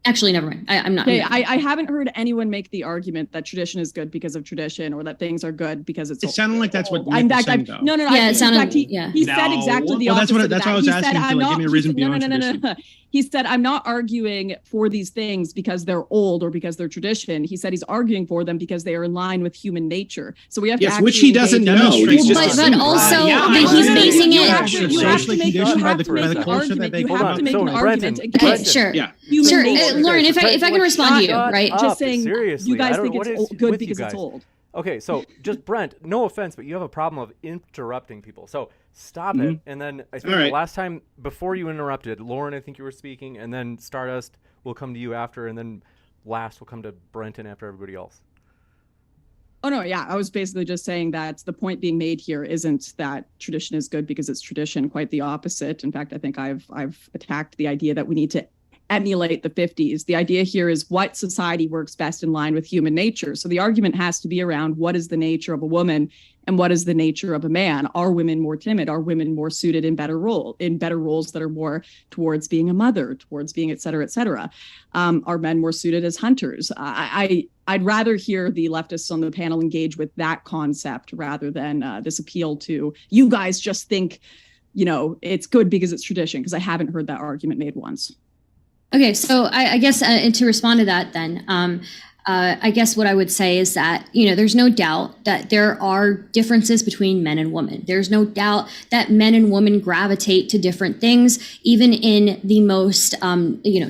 Actually, never mind. I'm not. Okay, I haven't heard anyone make the argument that tradition is good because of tradition, or that things are good because it's. It sounded like that's what. In fact, no. Yeah, it sounded. He said exactly the opposite. That's what I was asking. Give me a reason beyond tradition. No. He said, I'm not arguing for these things because they're old or because they're tradition. He said he's arguing for them because they are in line with human nature. So we have to actually which he doesn't know. But also, he's basing it. You have to make the argument. You have to make an argument against. Sure. Lauren, if I can respond to you, right? Just saying, seriously, you guys think it's good because it's old. Okay, so just Brent, no offense, but you have a problem of interrupting people. So stop it. And then I think the last time before you interrupted, Lauren, I think you were speaking, and then Stardust will come to you after, and then last will come to Brenton after everybody else. Oh, no, yeah. I was basically just saying that the point being made here isn't that tradition is good because it's tradition, quite the opposite. In fact, I think I've attacked the idea that we need to emulate the 50s. The idea here is what society works best in line with human nature. So the argument has to be around what is the nature of a woman and what is the nature of a man. Are women more timid? Are women more suited in better roles that are more towards being a mother, towards being et cetera, are men more suited as hunters? I'd rather hear the leftists on the panel engage with that concept rather than this appeal to you guys just think, it's good because it's tradition, because I haven't heard that argument made once. Okay, so I guess to respond to that then, I guess what I would say is that, there's no doubt that there are differences between men and women. There's no doubt that men and women gravitate to different things, even in the most,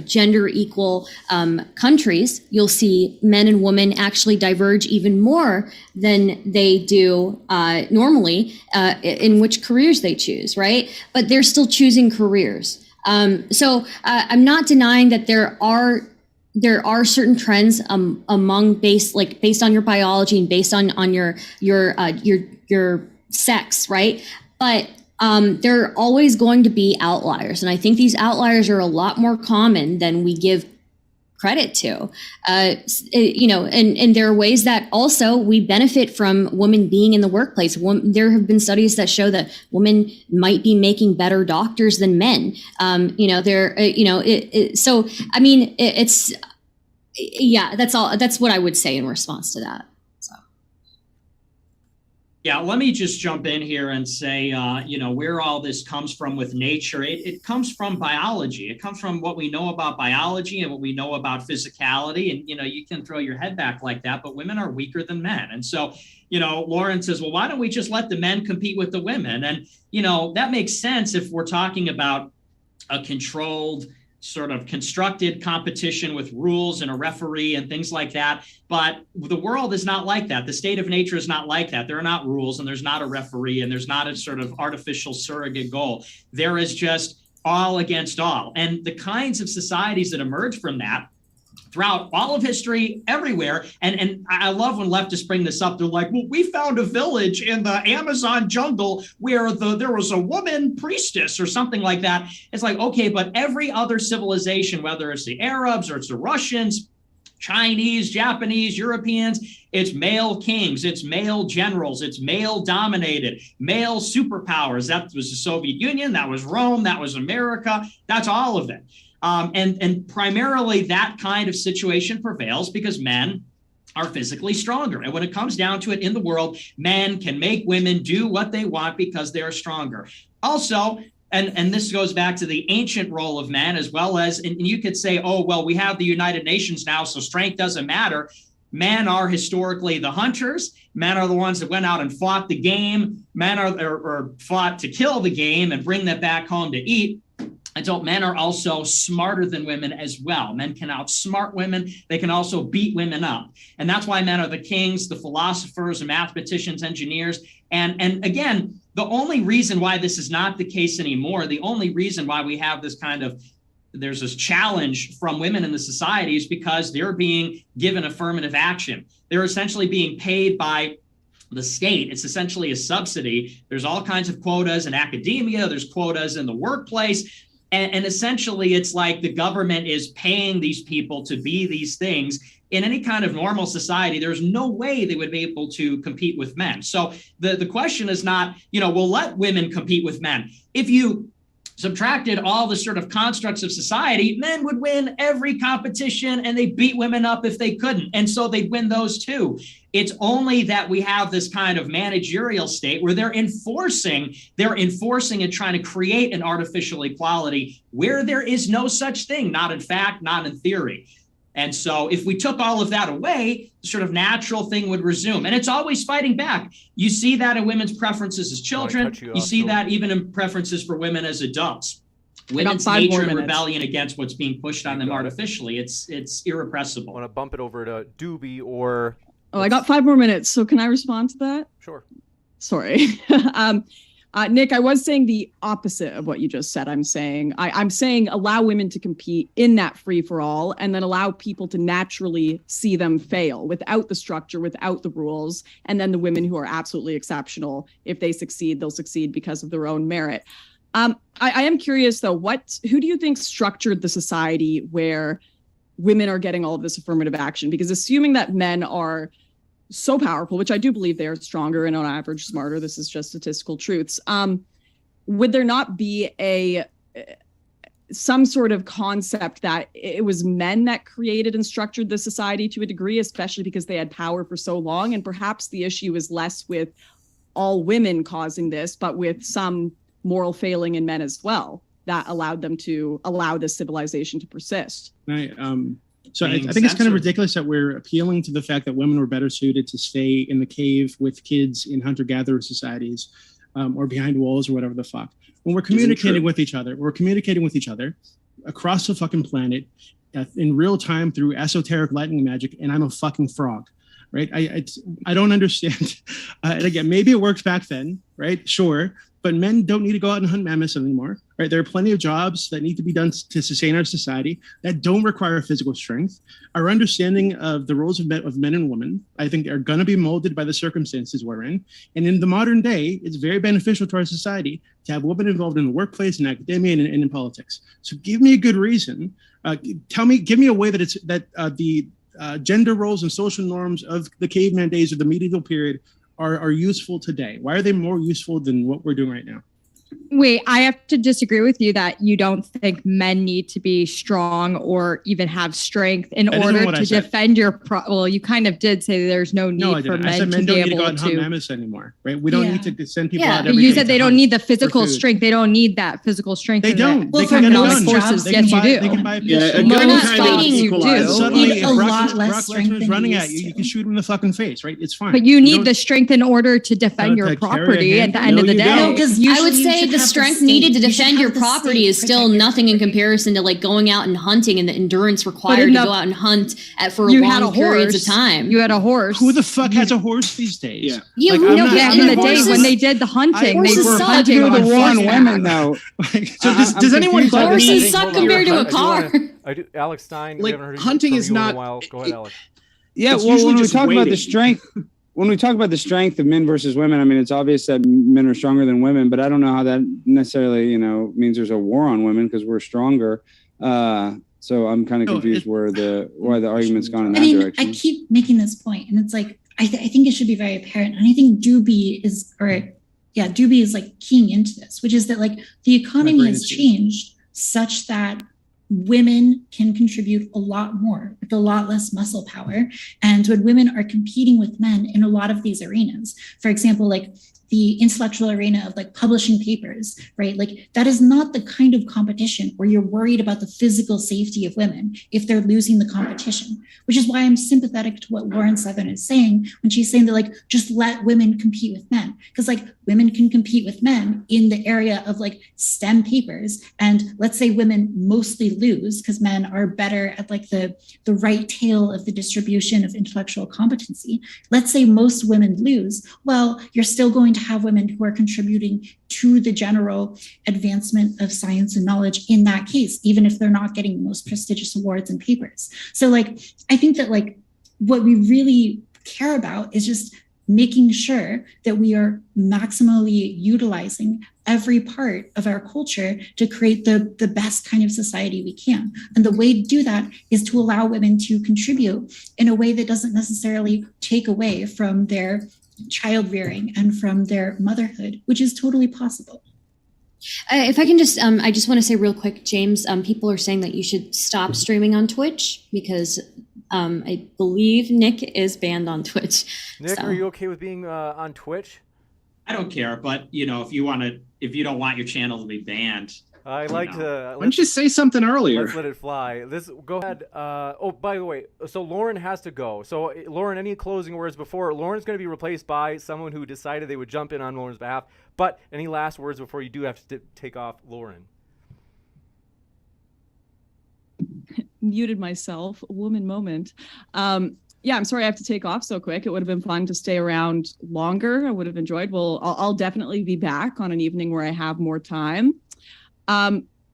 gender equal countries. You'll see men and women actually diverge even more than they do normally in which careers they choose, right? But they're still choosing careers. So I'm not denying that there are certain trends among based on your biology and based on your sex, right? But there are always going to be outliers, and I think these outliers are a lot more common than we give credit to. And there are ways that also we benefit from women being in the workplace. There have been studies that show that women might be making better doctors than men. That's all. That's what I would say in response to that. Yeah, let me just jump in here and say, where all this comes from with nature. It comes from biology. It comes from what we know about biology and what we know about physicality. And, you can throw your head back like that, but women are weaker than men. And so, Lauren says, well, why don't we just let the men compete with the women? And, that makes sense if we're talking about a controlled, sort of constructed competition with rules and a referee and things like that. But the world is not like that. The state of nature is not like that. There are not rules, and there's not a referee, and there's not a sort of artificial surrogate goal. There is just all against all. And the kinds of societies that emerge from that throughout all of history, everywhere. And I love when leftists bring this up. They're like, well, we found a village in the Amazon jungle where there was a woman priestess or something like that. It's like, okay, but every other civilization, whether it's the Arabs or it's the Russians, Chinese, Japanese, Europeans, it's male kings, it's male generals, it's male dominated, male superpowers. That was the Soviet Union, that was Rome, that was America, that's all of it. And primarily that kind of situation prevails because men are physically stronger. And when it comes down to it in the world, men can make women do what they want because they're stronger. Also, and this goes back to the ancient role of men as well as, and you could say, oh, well, we have the United Nations now, so strength doesn't matter. Men are historically the hunters. Men are the ones that went out and fought the game. Men are fought to kill the game and bring them back home to eat. And so men are also smarter than women as well. Men can outsmart women. They can also beat women up. And that's why men are the kings, the philosophers, the mathematicians, engineers. And again, the only reason why this is not the case anymore, the only reason why we have this kind of there's this challenge from women in the society is because they're being given affirmative action. They're essentially being paid by the state. It's essentially a subsidy. There's all kinds of quotas in academia. There's quotas in the workplace. And essentially, it's like the government is paying these people to be these things. In any kind of normal society, there's no way they would be able to compete with men. So the question is not, we'll let women compete with men. If you subtracted all the sort of constructs of society, men would win every competition and they beat women up if they couldn't. And so they'd win those too. It's only that we have this kind of managerial state where they're enforcing and trying to create an artificial equality where there is no such thing, not in fact, not in theory. And so if we took all of that away, the sort of natural thing would resume. And it's always fighting back. You see that in women's preferences as children. You see that even in preferences for women as adults. Women's nature and rebellion against what's being pushed on them artificially. It's irrepressible. I want to bump it over to Dooby or... Oh, I got 5 more minutes. So can I respond to that? Sure. Sorry. Nick, I was saying the opposite of what you just said. I'm saying allow women to compete in that free for all, and then allow people to naturally see them fail without the structure, without the rules. And then the women who are absolutely exceptional, if they succeed, they'll succeed because of their own merit. I am curious though, who do you think structured the society where women are getting all of this affirmative action? Because assuming that men are so powerful, which I do believe they are stronger and on average smarter, this is just statistical truths. Would there not be some sort of concept that it was men that created and structured the society to a degree, especially because they had power for so long? And perhaps the issue is less with all women causing this, but with some moral failing in men as well that allowed them to allow this civilization to persist. Right. So I think it's kind of ridiculous that we're appealing to the fact that women were better suited to stay in the cave with kids in hunter-gatherer societies or behind walls or whatever the fuck. When we're communicating with each other, across the fucking planet in real time through esoteric lightning magic, and I'm a fucking frog, right? I don't understand. And again, maybe it works back then, right? Sure. But men don't need to go out and hunt mammoths anymore, right? There are plenty of jobs that need to be done to sustain our society that don't require physical strength. Our understanding of the roles of men and women, I think, are going to be molded by the circumstances we're in. And in the modern day, it's very beneficial to our society to have women involved in the workplace, in academia, and in politics. So give me a good reason. Give me a way that the gender roles and social norms of the caveman days or the medieval period are useful today. Why are they more useful than what we're doing right now? Wait, I have to disagree with you that you don't think men need to be strong or even have strength in order to defend your well, you kind of did say there's no need for men to be able to. I said men don't need to go out and hunt mammoths anymore, right? We don't need to send people out every day. You said they don't need the physical strength. They don't need that physical strength. They don't. They can get guns. Forces. Yes, you do. They can buy a pistol. We're not fighting you do. Suddenly, if Brock Lesnar's running at you, you can shoot him in the fucking face, right? It's fine. But you need the strength in order to defend your property at the end of the day. No, because I would say the strength needed to defend your property is still nothing in comparison to like going out and hunting and the endurance required to go out and hunt for long periods of time. You had a horse. Who the fuck has a horse these days? Yeah. Back in the day when they did the hunting, they were hunting on the war on women though. So does anyone? Horses suck compared to a car. I do. Alex Stein. Like hunting is not. Go ahead, Alex. Yeah. Well, when we talk about the strength. When we talk about the strength of men versus women, I mean, it's obvious that men are stronger than women, but I don't know how that necessarily, means there's a war on women because we're stronger. So I'm kind of confused why the argument's gone in that direction. I keep making this point, and it's like, I think it should be very apparent. And I think Dooby is like keying into this, which is that like the economy has changed such that women can contribute a lot more with a lot less muscle power. And when women are competing with men in a lot of these arenas, for example, like the intellectual arena of like publishing papers, right? Like that is not the kind of competition where you're worried about the physical safety of women if they're losing the competition, which is why I'm sympathetic to what Lauren Severn is saying when she's saying that like, just let women compete with men. Because like women can compete with men in the area of like STEM papers. And let's say women mostly lose because men are better at like the right tail of the distribution of intellectual competency. Let's say most women lose. Well, you're still going to have women who are contributing to the general advancement of science and knowledge in that case, even if they're not getting the most prestigious awards and papers. So like, I think that like what we really care about is just making sure that we are maximally utilizing every part of our culture to create the best kind of society we can. And the way to do that is to allow women to contribute in a way that doesn't necessarily take away from their child rearing and from their motherhood, which is totally possible. If I can just, I just want to say real quick, James, people are saying that you should stop streaming on Twitch because I believe Nick is banned on Twitch. Nick, are you okay with being on Twitch? I don't care, but you know, if you don't want your channel to be banned, I like to. Why don't you say something earlier? Let's let it fly. Go ahead. Oh, by the way, so Lauren has to go. So Lauren, any closing words before? Lauren's going to be replaced by someone who decided they would jump in on Lauren's behalf. But any last words before you do have to take off, Lauren? Muted myself. Woman moment. Yeah, I'm sorry I have to take off so quick. It would have been fun to stay around longer. I would have enjoyed. Well, I'll definitely be back on an evening where I have more time.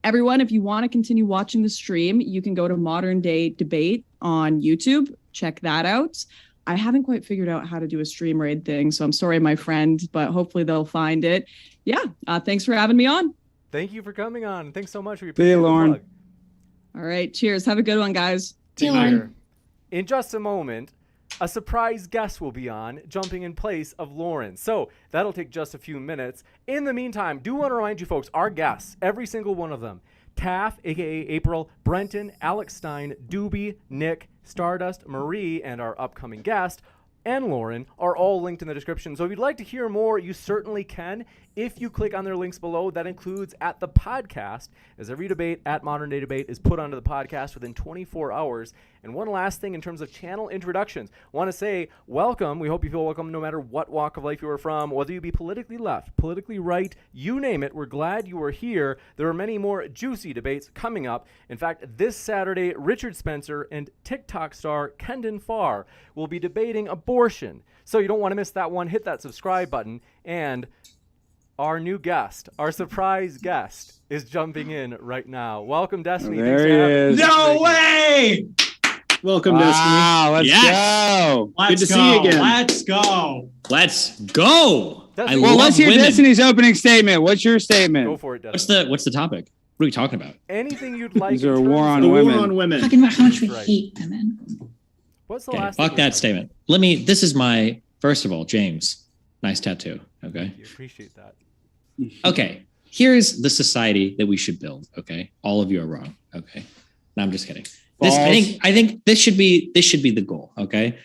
Everyone, if you want to continue watching the stream, you can go to Modern Day Debate on YouTube. Check that out. I haven't quite figured out how to do a stream raid thing, so I'm sorry, my friend, but hopefully they'll find it. Yeah, thanks for having me on. Thank you for coming on. Thanks so much. See you, Lauren. All right, cheers. Have a good one, guys. See you, Lauren. In just a moment, a surprise guest will be on, jumping in place of Lauren. So that'll take just a few minutes. In the meantime, do want to remind you folks, our guests, every single one of them, Taf, aka April, Brenton, Alex Stein, Dooby, Nick, Stardust, Marie, and our upcoming guest, and Lauren, are all linked in the description. So if you'd like to hear more, you certainly can if you click on their links below. That includes at the podcast, as every debate at Modern Day Debate is put onto the podcast within 24 hours. And one last thing in terms of channel introductions, want to say welcome. We hope you feel welcome no matter what walk of life you are from, whether you be politically left, politically right, you name it. We're glad you are here. There are many more juicy debates coming up. In fact, this Saturday, Richard Spencer and TikTok star Kendon Farr will be debating abortion. So you don't want to miss that one. Hit that subscribe button. And our new guest, our surprise guest, is jumping in right now. Welcome, Destiny. There he is. No way! Welcome, Wow, let's Yes. go. Good to see you again. Let's go. Let's go. Destiny, Well, love let's hear women. Destiny's opening statement. What's your statement? Go for it, Destiny. What's the topic? What are we talking about? Anything you'd like. Is there in a terms war on of- The women? war on women. Talking about how much we Right. hate women. What's the Okay, last fuck thing that you said? statement. This is my, first of all, James, nice tattoo. Okay. Thank you. Appreciate that. Okay. Here's the society that we should build. Okay. All of you are wrong. Okay. No, I'm just kidding. I think this should be the goal. Okay.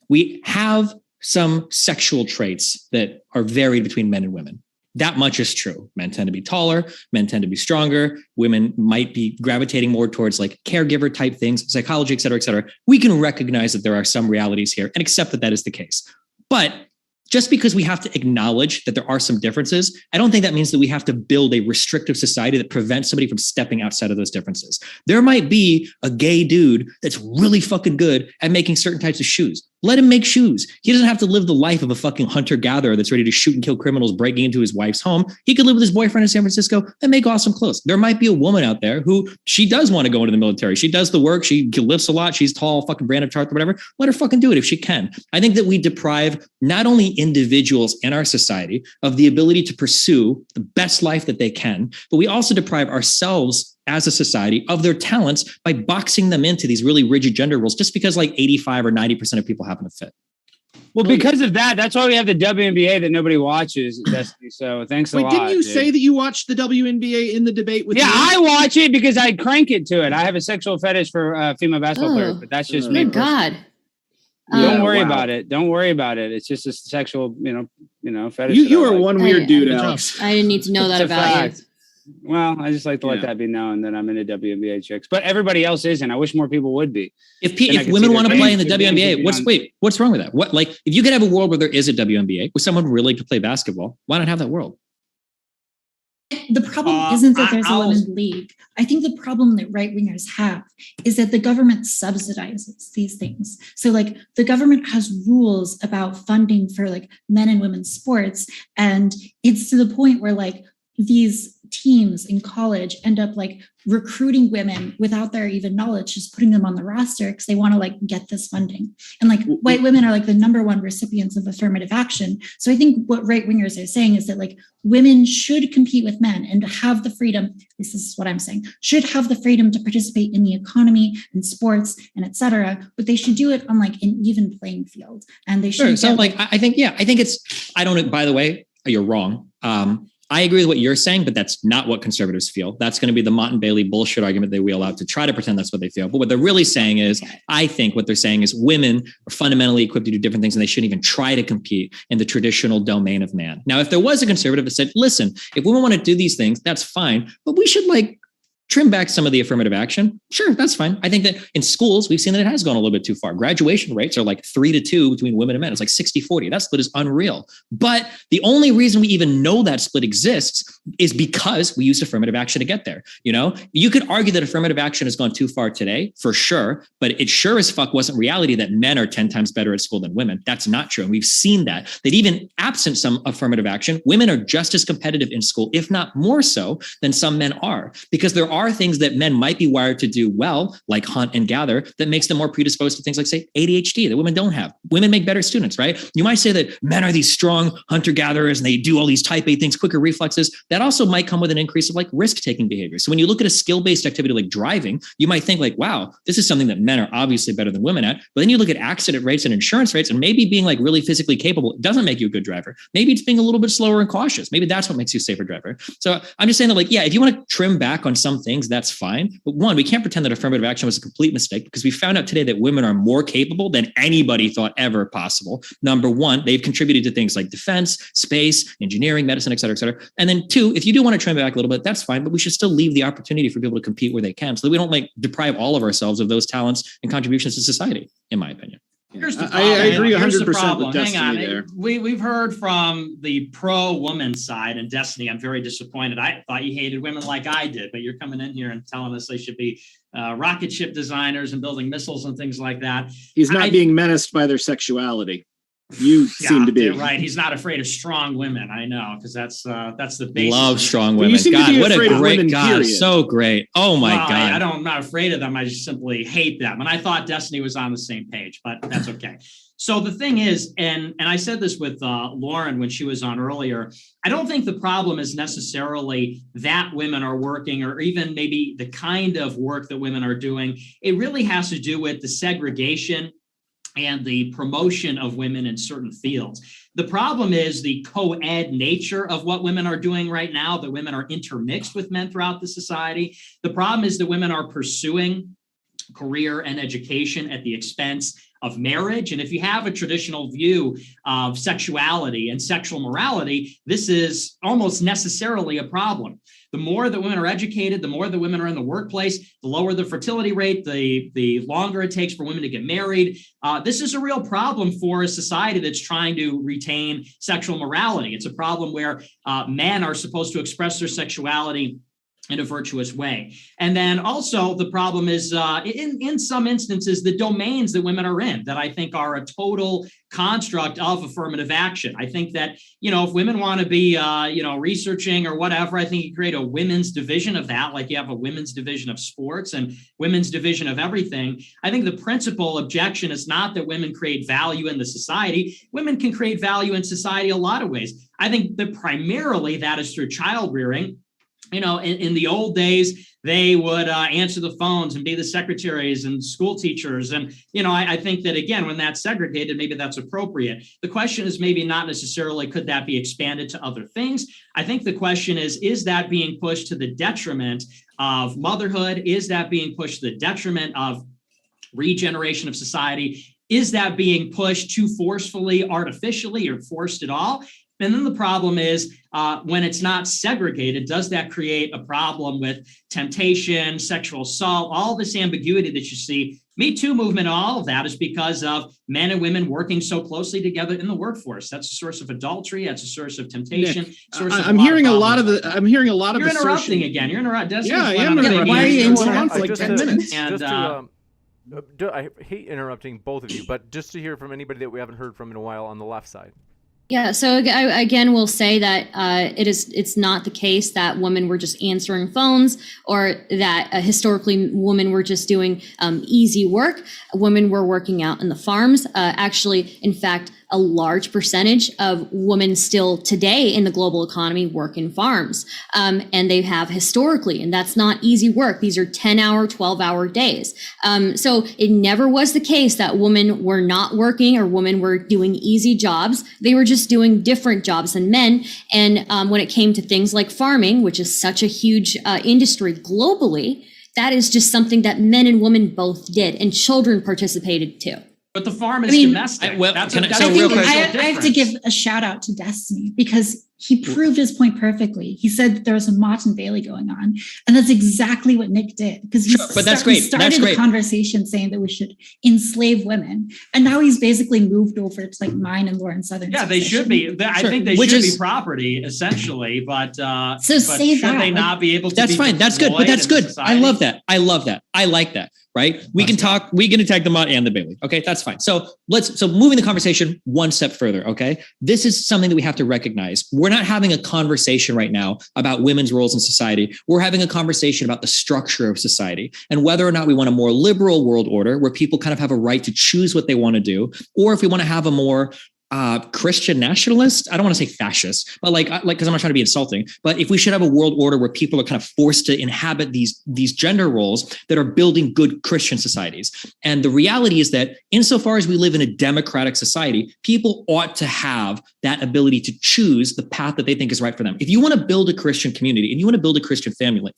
We have some sexual traits that are varied between men and women. That much is true. Men tend to be taller, men tend to be stronger, women might be gravitating more towards like caregiver type things, psychology, et cetera, et cetera. We can recognize that there are some realities here and accept that that is the case. But just because we have to acknowledge that there are some differences, I don't think that means that we have to build a restrictive society that prevents somebody from stepping outside of those differences. There might be a gay dude that's really fucking good at making certain types of shoes. Let him make shoes. He doesn't have to live the life of a fucking hunter-gatherer that's ready to shoot and kill criminals breaking into his wife's home. He could live with his boyfriend in San Francisco and make awesome clothes. There might be a woman out there who she does want to go into the military. She does the work. She lifts a lot. She's tall, fucking Brent of Charth or whatever. Let her fucking do it if she can. I think that we deprive not only individuals in our society of the ability to pursue the best life that they can, but we also deprive ourselves as a society of their talents by boxing them into these really rigid gender roles just because like 85 or 90% of people happen to fit. Well, because of that, that's why we have the WNBA that nobody watches, Destiny. So thanks a lot. Wait, didn't you dude. say that you watched the WNBA in the debate with Yeah, me? I watch it because I crank it to it. I have a sexual fetish for female basketball players, but that's just me. Good God. Don't worry wow. about it. Don't worry about it. It's just a sexual, fetish. You that I are like. one weird dude, I- Alex. I didn't need to know that It's a about you. fact. Well, I just like to let that be known that I'm into WNBA chicks, but everybody else isn't. I wish more people would be. If Then I if can see women their want to play in the games, their games WNBA, would be on- what's wrong with that? What, like, if you could have a world where there is a WNBA with someone willing to play basketball, why not have that world? The problem isn't that there's a women's league. I think the problem that right-wingers have is that the government subsidizes these things. So like the government has rules about funding for like men and women's sports. And it's to the point where like these teams in college end up like recruiting women without their even knowledge, just putting them on the roster because they want to like get this funding. And like white women are like the number one recipients of affirmative action. So I think what right wingers are saying is that like women should compete with men and have the freedom, this is what I'm saying, should have the freedom to participate in the economy and sports and etc. But they should do it on like an even playing field. And they should. Sure. So like, I think it's, I don't, by the way, you're wrong. I agree with what you're saying, but that's not what conservatives feel. That's going to be the Mott and Bailey bullshit argument they wheel out to try to pretend that's what they feel. But what they're really saying is, I think what they're saying is women are fundamentally equipped to do different things and they shouldn't even try to compete in the traditional domain of man. Now, if there was a conservative that said, listen, if women want to do these things, that's fine, but we should like trim back some of the affirmative action. Sure, that's fine. I think that in schools, we've seen that it has gone a little bit too far. Graduation rates are like 3-2 between women and men. It's like 60-40. That split is unreal. But the only reason we even know that split exists is because we used affirmative action to get there. You know, you could argue that affirmative action has gone too far today, for sure, but it sure as fuck wasn't reality that men are 10 times better at school than women. That's not true. And we've seen that even absent some affirmative action, women are just as competitive in school, if not more so than some men are, because there are things that men might be wired to do well, like hunt and gather, that makes them more predisposed to things like, say, ADHD that women don't have. Women make better students, right? You might say that men are these strong hunter-gatherers and they do all these type A things, quicker reflexes. That also might come with an increase of like risk-taking behavior. So when you look at a skill-based activity like driving, you might think like, wow, this is something that men are obviously better than women at. But then you look at accident rates and insurance rates, and maybe being like really physically capable doesn't make you a good driver. Maybe it's being a little bit slower and cautious. Maybe that's what makes you a safer driver. So I'm just saying that like, yeah, if you want to trim back on some things, that's fine. But one, we can't pretend that affirmative action was a complete mistake because we found out today that women are more capable than anybody thought ever possible. Number one, they've contributed to things like defense, space, engineering, medicine, et cetera, et cetera. And then two, if you do want to trim back a little bit, that's fine, but we should still leave the opportunity for people to compete where they can so that we don't like deprive all of ourselves of those talents and contributions to society, in my opinion. Here's the I agree 100% with Hang Destiny on. there. We've heard from the pro-woman side, and Destiny, I'm very disappointed. I thought you hated women like I did, but you're coming in here and telling us they should be rocket ship designers and building missiles and things like that. He's not being menaced by their sexuality. You seem to be. Right. He's not afraid of strong women. I know, because that's the basis. Love strong women. God, what a great God. So great. Oh my God. I'm not afraid of them. I just simply hate them. And I thought Destiny was on the same page, but that's okay. So the thing is, and I said this with Lauren when she was on earlier, I don't think the problem is necessarily that women are working or even maybe the kind of work that women are doing. It really has to do with the segregation and the promotion of women in certain fields. The problem is the co-ed nature of what women are doing right now, that women are intermixed with men throughout the society. The problem is that women are pursuing career and education at the expense of marriage. And if you have a traditional view of sexuality and sexual morality, this is almost necessarily a problem. The more that women are educated, the more that women are in the workplace, the lower the fertility rate, the longer it takes for women to get married. This is a real problem for a society that's trying to retain sexual morality. It's a problem where men are supposed to express their sexuality in a virtuous way. And then also the problem is in some instances, the domains that women are in that I think are a total construct of affirmative action. I think that, if women want to be, researching or whatever, I think you create a women's division of that, like you have a women's division of sports and women's division of everything. I think the principal objection is not that women create value in the society. Women can create value in society a lot of ways. I think that primarily that is through child rearing. In the old days, they would answer the phones and be the secretaries and school teachers. And, I think that, again, when that's segregated, maybe that's appropriate. The question is maybe not necessarily could that be expanded to other things? I think the question is that being pushed to the detriment of motherhood? Is that being pushed to the detriment of regeneration of society? Is that being pushed too forcefully, artificially, or forced at all? And then the problem is when it's not segregated, does that create a problem with temptation, sexual assault, all this ambiguity that you see Me Too movement, all of that is because of men and women working so closely together in the workforce. That's a source of adultery. That's a source of temptation. Nick, Source of I'm hearing a lot of the. I'm hearing a lot of. You're interrupting assertion. again. You're interrupting. Yeah, I am interrupting. Why are you interrupting for like 10 minutes? And I hate interrupting both of you, but just to hear from anybody that we haven't heard from in a while on the left side. Yeah, so I again will say that it's not the case that women were just answering phones or that historically women were just doing easy work. Women were working out in the farms. Actually, in fact, a large percentage of women still today in the global economy work in farms. And they have historically, and that's not easy work. These are 10-hour, 12-hour days. So it never was the case that women were not working or women were doing easy jobs. They were just doing different jobs than men. And when it came to things like farming, which is such a huge industry globally, that is just something that men and women both did, and children participated too. But the farm is domestic. I have to give a shout out to Destiny because he proved his point perfectly. He said that there was a Mott and Bailey going on, and that's exactly what Nick did. Because he started the conversation saying that we should enslave women, and now he's basically moved over to like mine and Lauren Southern. Yeah, they should be. I think they should be property essentially, but so say should that they not be able to? That's fine. That's good. But that's good. I love that. I love that. I like that. Right? We can talk. We can attack the Mott and the Bailey. Okay, that's fine. So moving the conversation one step further. Okay, this is something that we have to recognize. We're not having a conversation right now about women's roles in society. We're having a conversation about the structure of society and whether or not we want a more liberal world order where people kind of have a right to choose what they want to do, or if we want to have a more Christian nationalist, I don't want to say fascist, but like, because I'm not trying to be insulting, but if we should have a world order where people are kind of forced to inhabit these gender roles that are building good Christian societies. And the reality is that insofar as we live in a democratic society, people ought to have that ability to choose the path that they think is right for them. If you want to build a Christian community and you want to build a Christian family,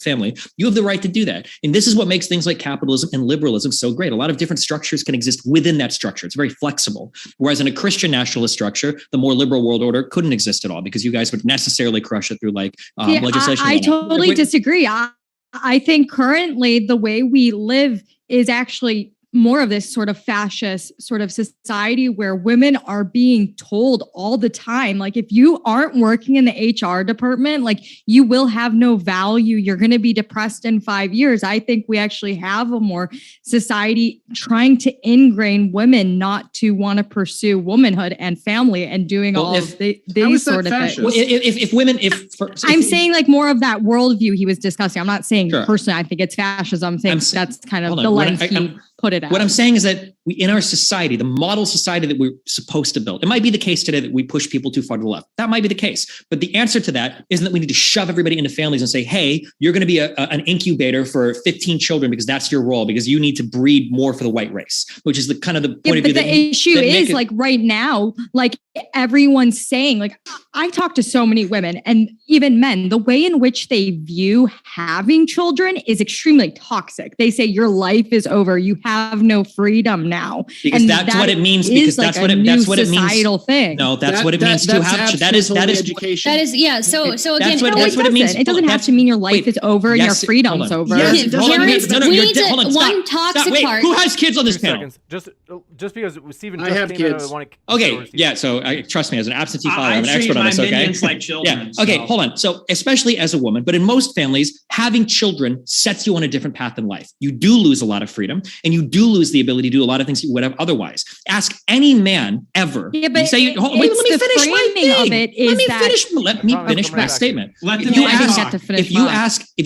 you have the right to do that. And this is what makes things like capitalism and liberalism so great. A lot of different structures can exist within that structure. It's very flexible. Whereas in a Christian nationalist structure, the more liberal world order couldn't exist at all because you guys would necessarily crush it through like legislation. I totally disagree. I think currently the way we live is actually more of this sort of fascist sort of society where women are being told all the time, like, if you aren't working in the HR department, like, you will have no value. You're going to be depressed in 5 years. I think we actually have a more society trying to ingrain women not to want to pursue womanhood and family and doing these sort of things. Well, if women, I'm saying like more of that worldview he was discussing. I'm not saying personally I think it's fascism. I'm saying that's kind of the lens he put it out. What I'm saying is that we, in our society, the model society that we're supposed to build, it might be the case today that we push people too far to the left. That might be the case. But the answer to that isn't that we need to shove everybody into families and say, hey, you're going to be an incubator for 15 children because that's your role, because you need to breed more for the white race, which is the kind of the point of view. But the issue is like right now, like everyone's saying, like, I talk to so many women and even men, the way in which they view having children is extremely toxic. They say your life is over. You have no freedom now. Because and that's what it means. Because that's what it means. Societal thing. No, that's what it means to have. That is education. That is, yeah. So again, that's what it means. It doesn't have to mean your life is over and your freedom's over. Parents, we need to one toxic part. Who has kids on this panel? Just because Stephen, I have kids. Okay, yeah. So trust me, as an absentee father, I'm an expert on this. Okay. Like children, yeah. Okay. Hold on. So especially as a woman, but in most families, having children sets you on a different path in life. You do lose a lot of freedom, and you do lose the ability to do a lot of things you would have otherwise. Ask any man ever. Yeah, but let me finish my thing. Let me finish my statement. If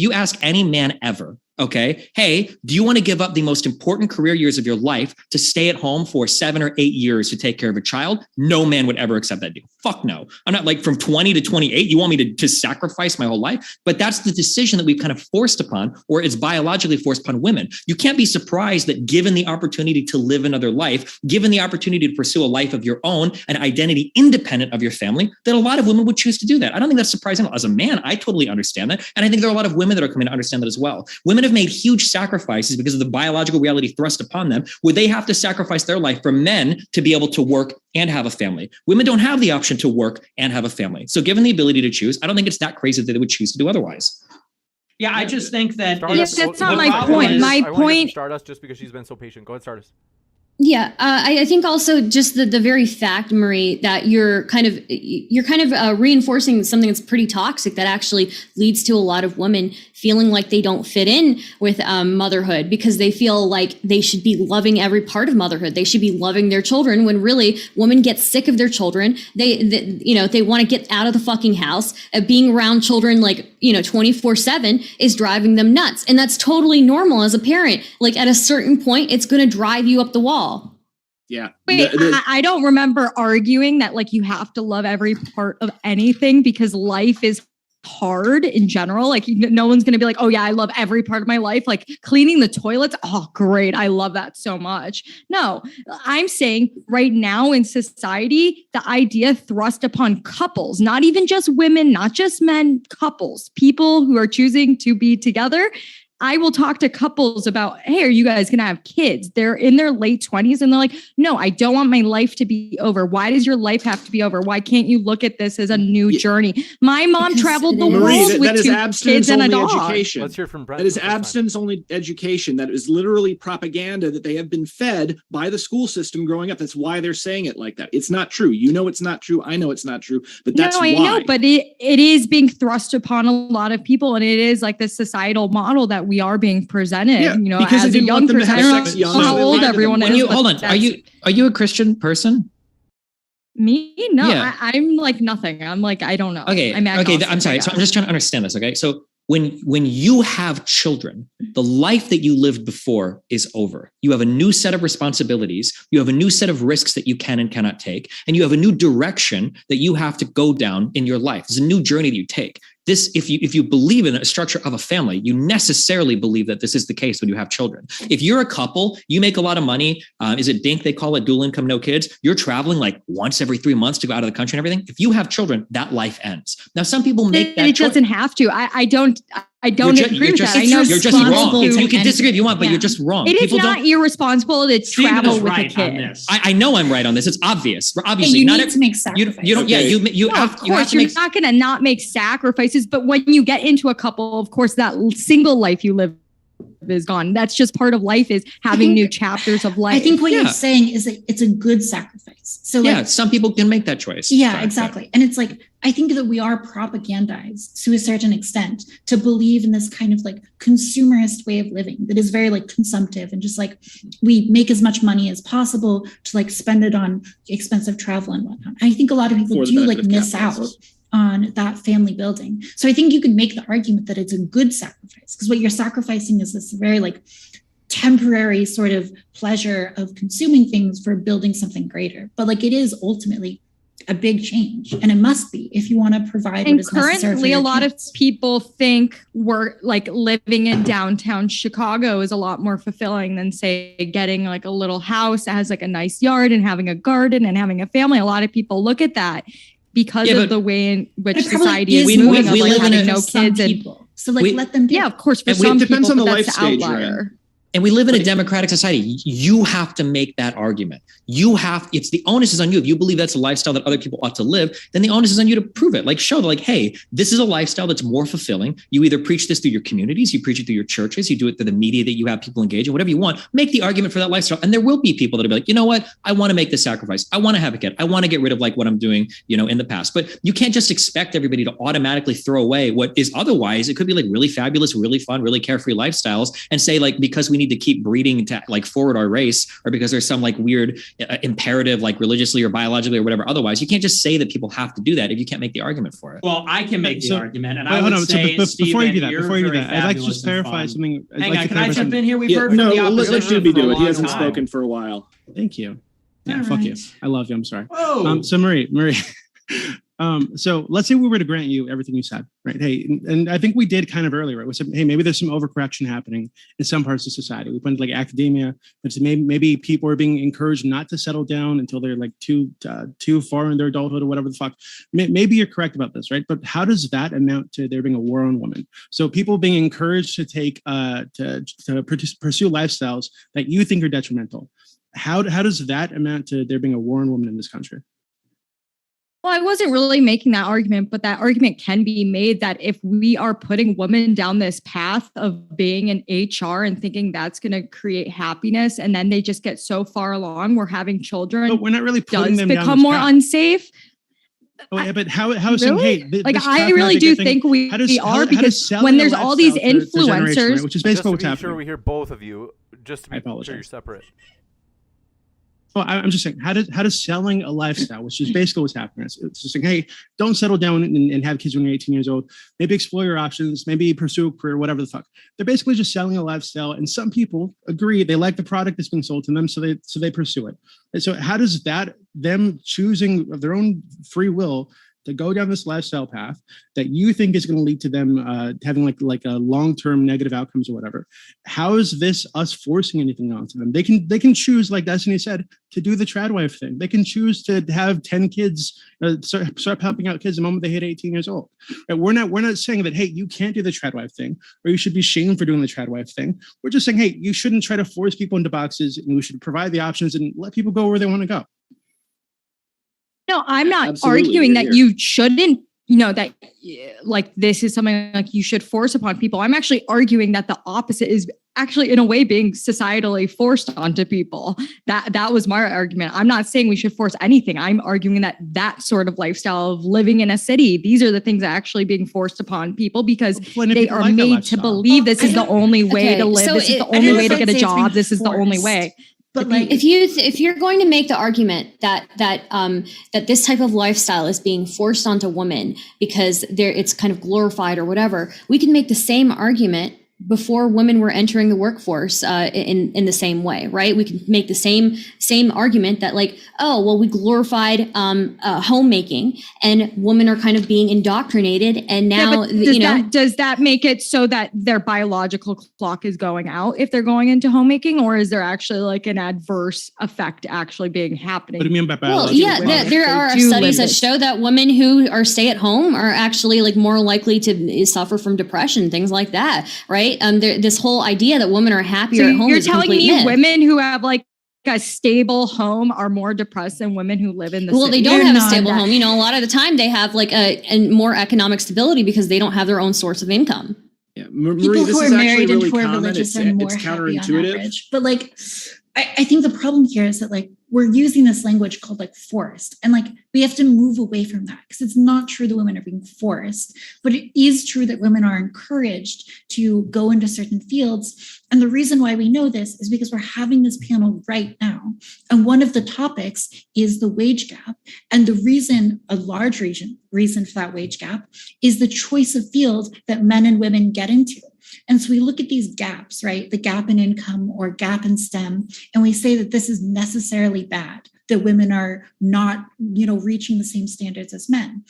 you ask any man ever, okay, hey, do you want to give up the most important career years of your life to stay at home for 7 or 8 years to take care of a child? No man would ever accept that deal. Fuck no. I'm not like from 20 to 28. You want me to sacrifice my whole life? But that's the decision that we've kind of forced upon, or it's biologically forced upon women. You can't be surprised that given the opportunity to live another life, given the opportunity to pursue a life of your own, an identity independent of your family, that a lot of women would choose to do that. I don't think that's surprising. As a man, I totally understand that. And I think there are a lot of women that are coming to understand that as well. Women have made huge sacrifices because of the biological reality thrust upon them, where they have to sacrifice their life for men to be able to work and have a family. Women don't have the option to work and have a family. So given the ability to choose, I don't think it's that crazy that they would choose to do otherwise. Yeah, I just think that Stardust, that's not the my problem point. is- My I wanna hear from point- Stardust, just because she's been so patient. Go ahead, Stardust. Yeah, I think also just the very fact, Marie, that you're kind of reinforcing something that's pretty toxic that actually leads to a lot of women feeling like they don't fit in with motherhood because they feel like they should be loving every part of motherhood. They should be loving their children when really women get sick of their children. They want to get out of the fucking house. Being around children 24/7 is driving them nuts, and that's totally normal as a parent. Like at a certain point, it's going to drive you up the wall. Yeah. Wait, I don't remember arguing that like you have to love every part of anything because life is hard in general. Like no one's going to be like, oh yeah, I love every part of my life. Like cleaning the toilets. Oh, great. I love that so much. No, I'm saying right now in society, the idea thrust upon couples, not even just women, not just men, couples, people who are choosing to be together. I will talk to couples about, hey, are you guys going to have kids? They're in their late 20s and they're like, no, I don't want my life to be over. Why does your life have to be over? Why can't you look at this as a new journey? My mom traveled the world with two kids and a dog. Education. Let's hear from Brent. That is abstinence only education. That is literally propaganda that they have been fed by the school system growing up. That's why they're saying it like that. It's not true. You know it's not true. I know it's not true. But that's why. I know, but it is being thrust upon a lot of people, and it is like the societal model that we are being presented. Yeah, because as a young person. I don't know how old everyone is. Hold on. Are you a Christian person? Me? No, Yeah. I'm like nothing. I'm like, I don't know. Okay. I'm agnostic, I'm sorry. So I'm just trying to understand this. Okay. So when you have children, the life that you lived before is over. You have a new set of responsibilities. You have a new set of risks that you can and cannot take. And you have a new direction that you have to go down in your life. There's a new journey that you take. This, if you believe in a structure of a family, you necessarily believe that this is the case when you have children. If you're a couple, you make a lot of money. Is it DINK? They call it dual income, no kids. You're traveling like once every 3 months to go out of the country and everything. If you have children, that life ends. Now, some people make that choice. It doesn't have to. I don't agree with that. I know you're just wrong. You can disagree if you want, but you're just wrong. It is not irresponsible to travel with a kid. I know I'm right on this. It's obvious. Obviously, you need to make sacrifices. You don't. Yeah, you have. Of course, you're not going to not make sacrifices. But when you get into a couple, of course, that single life you live is gone. That's just part of life, is having new chapters of life. I think what you're saying is that it's a good sacrifice. So like, some people can make that choice. Yeah, exactly. And it's like, I think that we are propagandized to a certain extent to believe in this kind of like consumerist way of living that is very like consumptive and just like we make as much money as possible to like spend it on expensive travel and whatnot. I think a lot of people do like miss out on that family building. So I think you could make the argument that it's a good sacrifice because what you're sacrificing is this very like temporary sort of pleasure of consuming things for building something greater. But like it is ultimately a big change, and it must be if you want to provide. And what is necessary for currently, your a lot kids. of people think we're like living in downtown Chicago is a lot more fulfilling than say getting like a little house that has like a nice yard and having a garden and having a family. A lot of people look at that because of the way in which society is moving, of like having no kids and so like let them. Yeah, of course, for some depends people, on the but life that's the stage outlier. And we live in a democratic society. You have to make that argument. It's the onus is on you. If you believe that's a lifestyle that other people ought to live, then the onus is on you to prove it. Like show like, hey, this is a lifestyle that's more fulfilling. You either preach this through your communities, you preach it through your churches, you do it through the media that you have people engage in, whatever you want. Make the argument for that lifestyle. And there will be people that'll be like, you know what? I want to make this sacrifice. I want to have a kid. I want to get rid of like what I'm doing, in the past. But you can't just expect everybody to automatically throw away what is otherwise. It could be like really fabulous, really fun, really carefree lifestyles and say like, because we need to keep breeding to like forward our race, or because there's some like weird imperative, like religiously or biologically or whatever. Otherwise, you can't just say that people have to do that if you can't make the argument for it. Well, I can make the argument, and I would say, before you do Steven, that, I'd like to just clarify something. Hang on, can I jump in here? We've heard from the opposition. Let Dooby do it. He hasn't time. spoken for a while. Thank you. Yeah, All fuck right. you. I love you. I'm sorry. Whoa. So Marie. So let's say we were to grant you everything you said, right? Hey, and I think we did kind of earlier, right? We said, hey, maybe there's some overcorrection happening in some parts of society. We went to like academia, but maybe people are being encouraged not to settle down until they're like too far in their adulthood or whatever the fuck. Maybe you're correct about this, right? But how does that amount to there being a war on women? So people being encouraged to take to pursue lifestyles that you think are detrimental. How does that amount to there being a war on women in this country? Well, I wasn't really making that argument, but that argument can be made that if we are putting women down this path of being in HR and thinking that's going to create happiness, and then they just get so far along, we're having children. But we're not really putting them become down this more path. unsafe. Oh, yeah, but how is Really? I really do think we are, because when there's all these influencers, right, which is basically what's Just to be happening. sure we hear both of you, just to be sure you're separate. Oh, I'm just saying, how does selling a lifestyle, which is basically what's happening, it's just saying, hey, don't settle down and have kids when you're 18 years old. Maybe explore your options, maybe pursue a career, whatever the fuck. They're basically just selling a lifestyle, and some people agree they like the product that's being sold to them, so they pursue it. And so how does that, them choosing of their own free will to go down this lifestyle path that you think is going to lead to them having like a long-term negative outcomes or whatever? How is this us forcing anything onto them? They can choose, like Destiny said, to do the trad wife thing. They can choose to have 10 kids, start helping out kids the moment they hit 18 years old. Right? We're not saying that, hey, you can't do the trad wife thing, or you should be shamed for doing the trad wife thing. We're just saying, hey, you shouldn't try to force people into boxes, and we should provide the options and let people go where they want to go. No, I'm not Absolutely, arguing that here. you shouldn't, that like this is something like you should force upon people. I'm actually arguing that the opposite is actually in a way being societally forced onto people. That was my argument. I'm not saying we should force anything. I'm arguing that sort of lifestyle of living in a city, these are the things actually being forced upon people because they are made to believe this is the only way to live. This is the only way to get a job. This is the only way. But like, if you're going to make the argument that this type of lifestyle is being forced onto women because it's kind of glorified or whatever, we can make the same argument before women were entering the workforce in the same way, right? We can make the same argument that like, oh, well, we glorified homemaking and women are kind of being indoctrinated, and now does that make it so that their biological clock is going out if they're going into homemaking, or is there actually like an adverse effect actually being happening? What do you mean by biological? Well, yeah, there are do studies live that show that women who are stay at home are actually like more likely to suffer from depression, things like that, right? This whole idea that women are happier at home. You're is a telling complete me myth. women who have like a stable home are more depressed than women who live in the well, city? they don't have a stable home. A lot of the time they have like a more economic stability because they don't have their own source of income. Yeah, Marie, People this who is are actually married really and who are common. religious It's are more happy on average. But like, I think the problem here is that like we're using this language called like forced, and like we have to move away from that because it's not true that women are being forced, but it is true that women are encouraged to go into certain fields. And the reason why we know this is because we're having this panel right now, and one of the topics is the wage gap. And the reason, a large reason for that wage gap, is the choice of field that men and women get into. And so we look at these gaps, right? The gap in income or gap in STEM, and we say that this is necessarily bad, that women are not, reaching the same standards as men.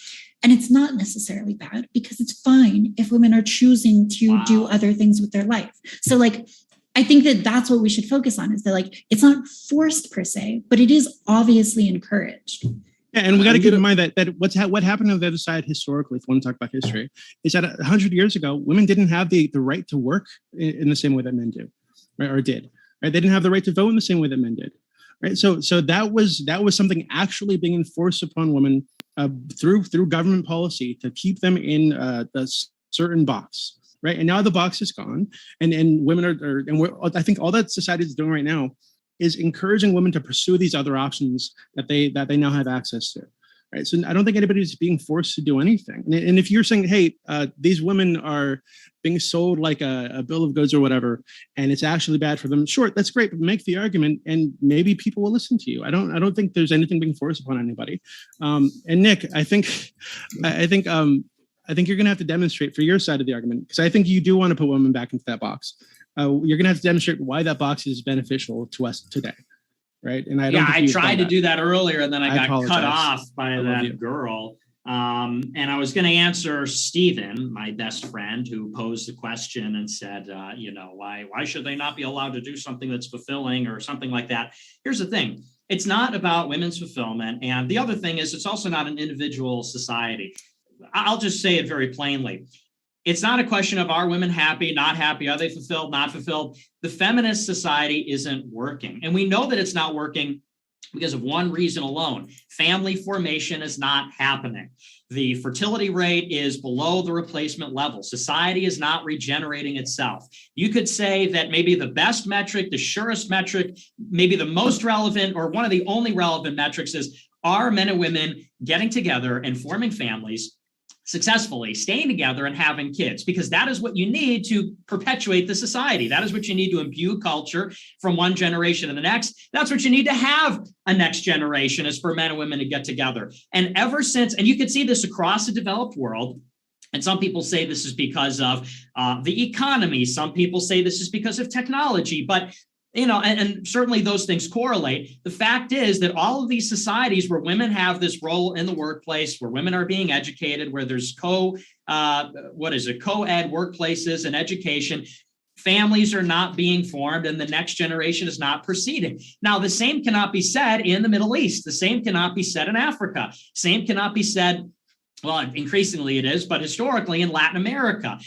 And it's not necessarily bad because it's fine if women are choosing to do other things with their life. So like, I think that that's what we should focus on, is that like, it's not forced per se, but it is obviously encouraged. Yeah, and we got to keep in mind that what happened on the other side historically, if we want to talk about history, is that 100 years ago, women didn't have the right to work in the same way that men do, right? Or did, right? They didn't have the right to vote in the same way that men did, right? So that was something actually being enforced upon women through government policy to keep them in a certain box, right? And now the box is gone, and women I think all that society is doing right now is encouraging women to pursue these other options that they now have access to, right? So I don't think anybody's being forced to do anything. And if you're saying, hey, these women are being sold like a bill of goods or whatever, and it's actually bad for them, sure, that's great, but make the argument, and maybe people will listen to you. I don't think there's anything being forced upon anybody. And Nick, I think you're going to have to demonstrate for your side of the argument, because I think you do want to put women back into that box. You're going to have to demonstrate why that box is beneficial to us today, right? And I tried to do that earlier, and then I got cut off by that girl. And I was going to answer Stephen, my best friend, who posed the question and said, why should they not be allowed to do something that's fulfilling or something like that? Here's the thing. It's not about women's fulfillment. And the other thing is, it's also not an individual society. I'll just say it very plainly. It's not a question of, are women happy, not happy? Are they fulfilled, not fulfilled? The feminist society isn't working. And we know that it's not working because of one reason alone. Family formation is not happening. The fertility rate is below the replacement level. Society is not regenerating itself. You could say that maybe the best metric, the surest metric, maybe the most relevant or one of the only relevant metrics is, are men and women getting together and forming families successfully, staying together and having kids, because that is what you need to perpetuate the society. That is what you need to imbue culture from one generation to the next. That's what you need to have a next generation, is for men and women to get together. And ever since, and you can see this across the developed world, and some people say this is because of the economy. Some people say this is because of technology, but and certainly those things correlate. The fact is that all of these societies where women have this role in the workplace, where women are being educated, where there's co-ed workplaces and education, families are not being formed and the next generation is not proceeding. Now, the same cannot be said in the Middle East. The same cannot be said in Africa. Same cannot be said, well, increasingly it is, but historically in Latin America.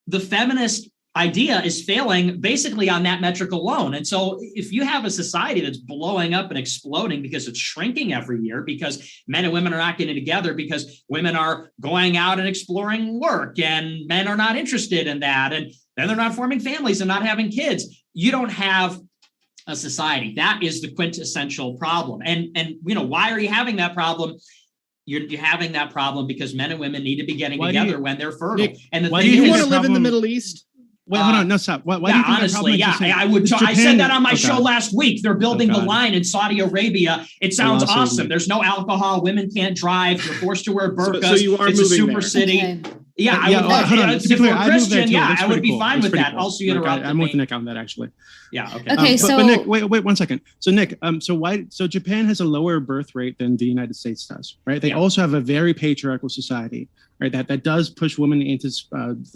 The feminist idea is failing basically on that metric alone. And so if you have a society that's blowing up and exploding because it's shrinking every year, because men and women are not getting together, because women are going out and exploring work and men are not interested in that, and then they're not forming families and not having kids, you don't have a society. That is the quintessential problem. And why are you having that problem? You're having that problem because men and women need to be getting together when they're fertile. Nick, and why do you want to live in the Middle East? Wait, hold on. No, stop. Why do you think honestly, I would. I said that on my show last week. They're building the line in Saudi Arabia. It sounds awesome. There's no alcohol. Women can't drive. You're forced to wear burqas. So you are it's moving a super there. City. Okay. Yeah, if you're a Christian, I would be fine with that. Cool. Also, you interrupted me. I'm with Nick on that, actually. Yeah. Okay. Okay. But Nick, wait 1 second. So Nick, so Japan has a lower birth rate than the United States does, right? They also have a very patriarchal society, right? That does push women into,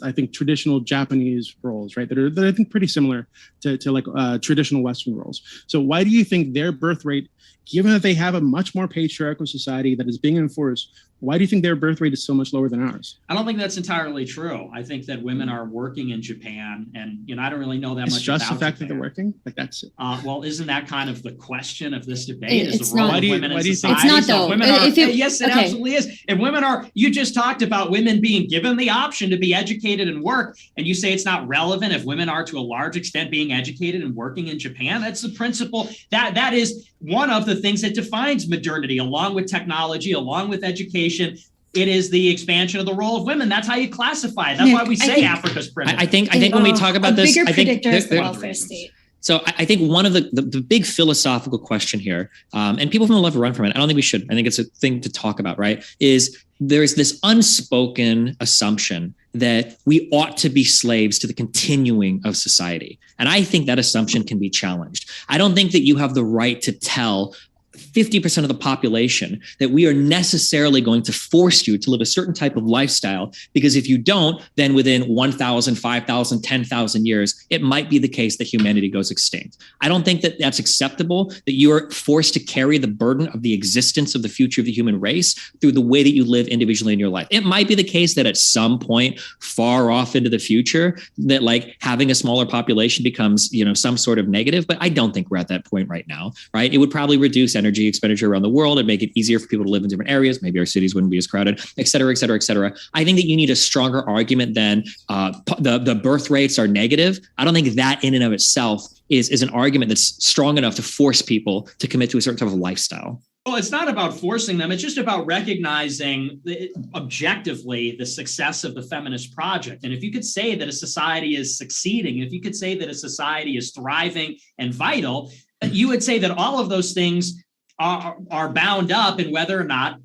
I think, traditional Japanese roles, right? That are I think pretty similar to like traditional Western roles. So why do you think their birth rate, given that they have a much more patriarchal society that is being enforced, why do you think their birth rate is so much lower than ours? I don't think that's entirely true. I think that women are working in Japan, and I don't really know that much about just the fact that they're working. Like that's it. Well, isn't that kind of the question of this debate? It's the role of women in society? It's not though. Yes, it absolutely is. If women are, you just talked about women being given the option to be educated and work, and you say it's not relevant if women are to a large extent being educated and working in Japan. That's the principle. That is one of the things that defines modernity, along with technology, along with education. It is the expansion of the role of women. That's how you classify it. That's why we say Africa's primitive. I think when we talk about this, bigger I think predictor is the welfare state. So I think one of the big philosophical question here, and people from the left run from it, I don't think we should. I think it's a thing to talk about, right? Is there's this unspoken assumption that we ought to be slaves to the continuing of society. And I think that assumption can be challenged. I don't think that you have the right to tell 50% of the population that we are necessarily going to force you to live a certain type of lifestyle, because if you don't, then within 1,000, 5,000, 10,000 years, it might be the case that humanity goes extinct. I don't think that that's acceptable, that you are forced to carry the burden of the existence of the future of the human race through the way that you live individually in your life. It might be the case that at some point far off into the future that like having a smaller population becomes, some sort of negative, but I don't think we're at that point right now, right? It would probably reduce energy expenditure around the world and make it easier for people to live in different areas. Maybe our cities wouldn't be as crowded, et cetera, et cetera, et cetera. I think that you need a stronger argument than the birth rates are negative. I don't think that in and of itself is an argument that's strong enough to force people to commit to a certain type of lifestyle. Well, it's not about forcing them. It's just about recognizing objectively the success of the feminist project. And if you could say that a society is succeeding, if you could say that a society is thriving and vital, you would say that all of those things are bound up in whether or not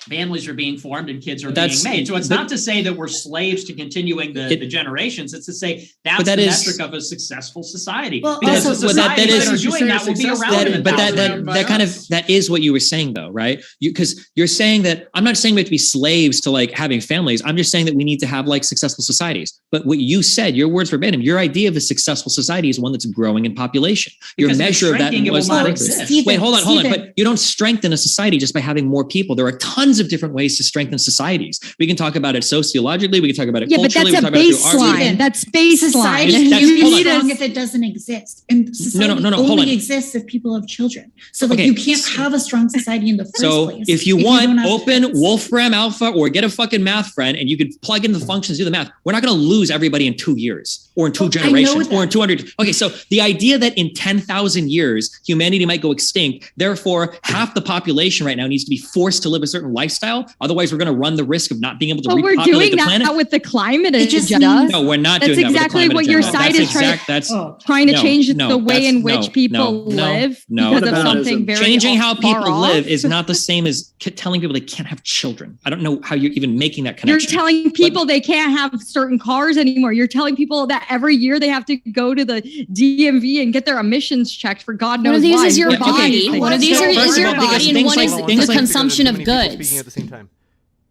families are being formed and kids are being made. So it's not to say that we're slaves to continuing the generations. It's to say that's the metric of a successful society. Well, because the societies that are doing that will be around. That is what you were saying though, right? Because you're saying that, I'm not saying we have to be slaves to like having families. I'm just saying that we need to have like successful societies. But what you said, your words verbatim, your idea of a successful society is one that's growing in population. Your measure of that was not exist. Wait, hold on. But you don't strengthen a society just by having more people. There are tons tons of different ways to strengthen societies. We can talk about it sociologically. We can talk about it culturally. But that's a baseline. That's baseline. Society can't be strong if it doesn't exist. And society only exists if people have children. So like you can't have a strong society in the first place. So if you want, open Wolfram Alpha or get a fucking math friend and you can plug in the functions, do the math. We're not going to lose everybody in 2 years or in two generations or in 200. Okay, so the idea that in 10,000 years, humanity might go extinct, therefore half the population right now needs to be forced to live a certain lifestyle. Otherwise, we're going to run the risk of not being able to repopulate the planet. We're doing that with the climate agenda. No, we're not doing that with the climate agenda. That's exactly what your side is trying to change the way in which people live because of something very changing how people off. live is not the same as telling people they can't have children. I don't know how you're even making that connection. You're telling people they can't have certain cars anymore. You're telling people that every year they have to go to the DMV and get their emissions checked for God knows why. One of these is your body. One of these is your body, and one is the consumption of goods. Speaking at the same time.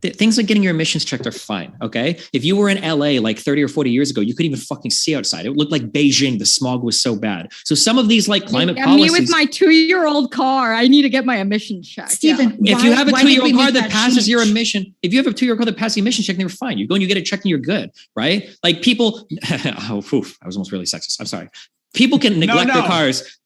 Things like getting your emissions checked are fine, okay? If you were in LA like 30 or 40 years ago, you couldn't even fucking see outside. It looked like Beijing. The smog was so bad. So some of these like climate policies. Me with my 2-year-old car, I need to get my emissions checked. Stephen, if you have a 2-year-old car that passes your emission, if you have a 2-year-old car that passes the emission check, then you're fine. You go and you get it checked and you're good, right? Like people, I was almost really sexist. I'm sorry. People can neglect their cars.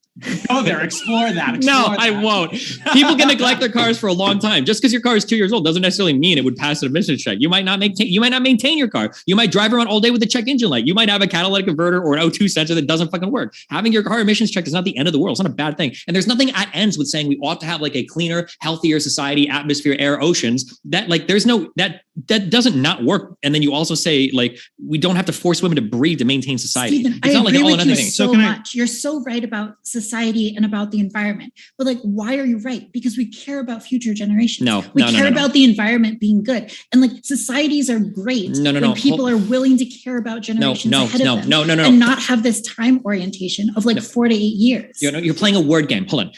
Go there, explore that. I won't. People can neglect their cars for a long time. Just because your car is 2 years old doesn't necessarily mean it would pass an emissions check. You might not maintain your car. You might drive around all day with a check engine light. You might have a catalytic converter or an O2 sensor that doesn't fucking work. Having your car emissions checked is not the end of the world. It's not a bad thing. And there's nothing at ends with saying we ought to have like a cleaner, healthier society, atmosphere, air, oceans. That like there's no that doesn't not work. And then you also say like we don't have to force women to breed to maintain society. Stephen, it's not like all or nothing. So much. You're so right about society and about the environment. But like, why are you right? Because we care about future generations. We care about the environment being good. And like societies are great when people are willing to care about generations ahead of them. And not have this time orientation of like 4 to 8 years. You're playing a word game. Hold on.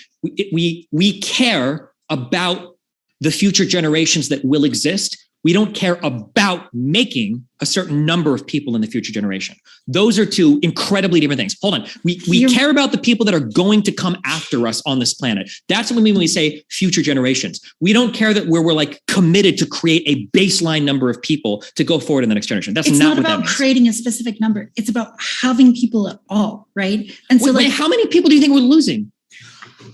We care about the future generations that will exist. We don't care about making a certain number of people in the future generation. Those are two incredibly different things. Hold on. We care about the people that are going to come after us on this planet. That's what we mean when we say future generations. We don't care that we're like committed to create a baseline number of people to go forward in the next generation. That's not what that means. It's not about creating a specific number. It's about having people at all, right? And so how many people do you think we're losing?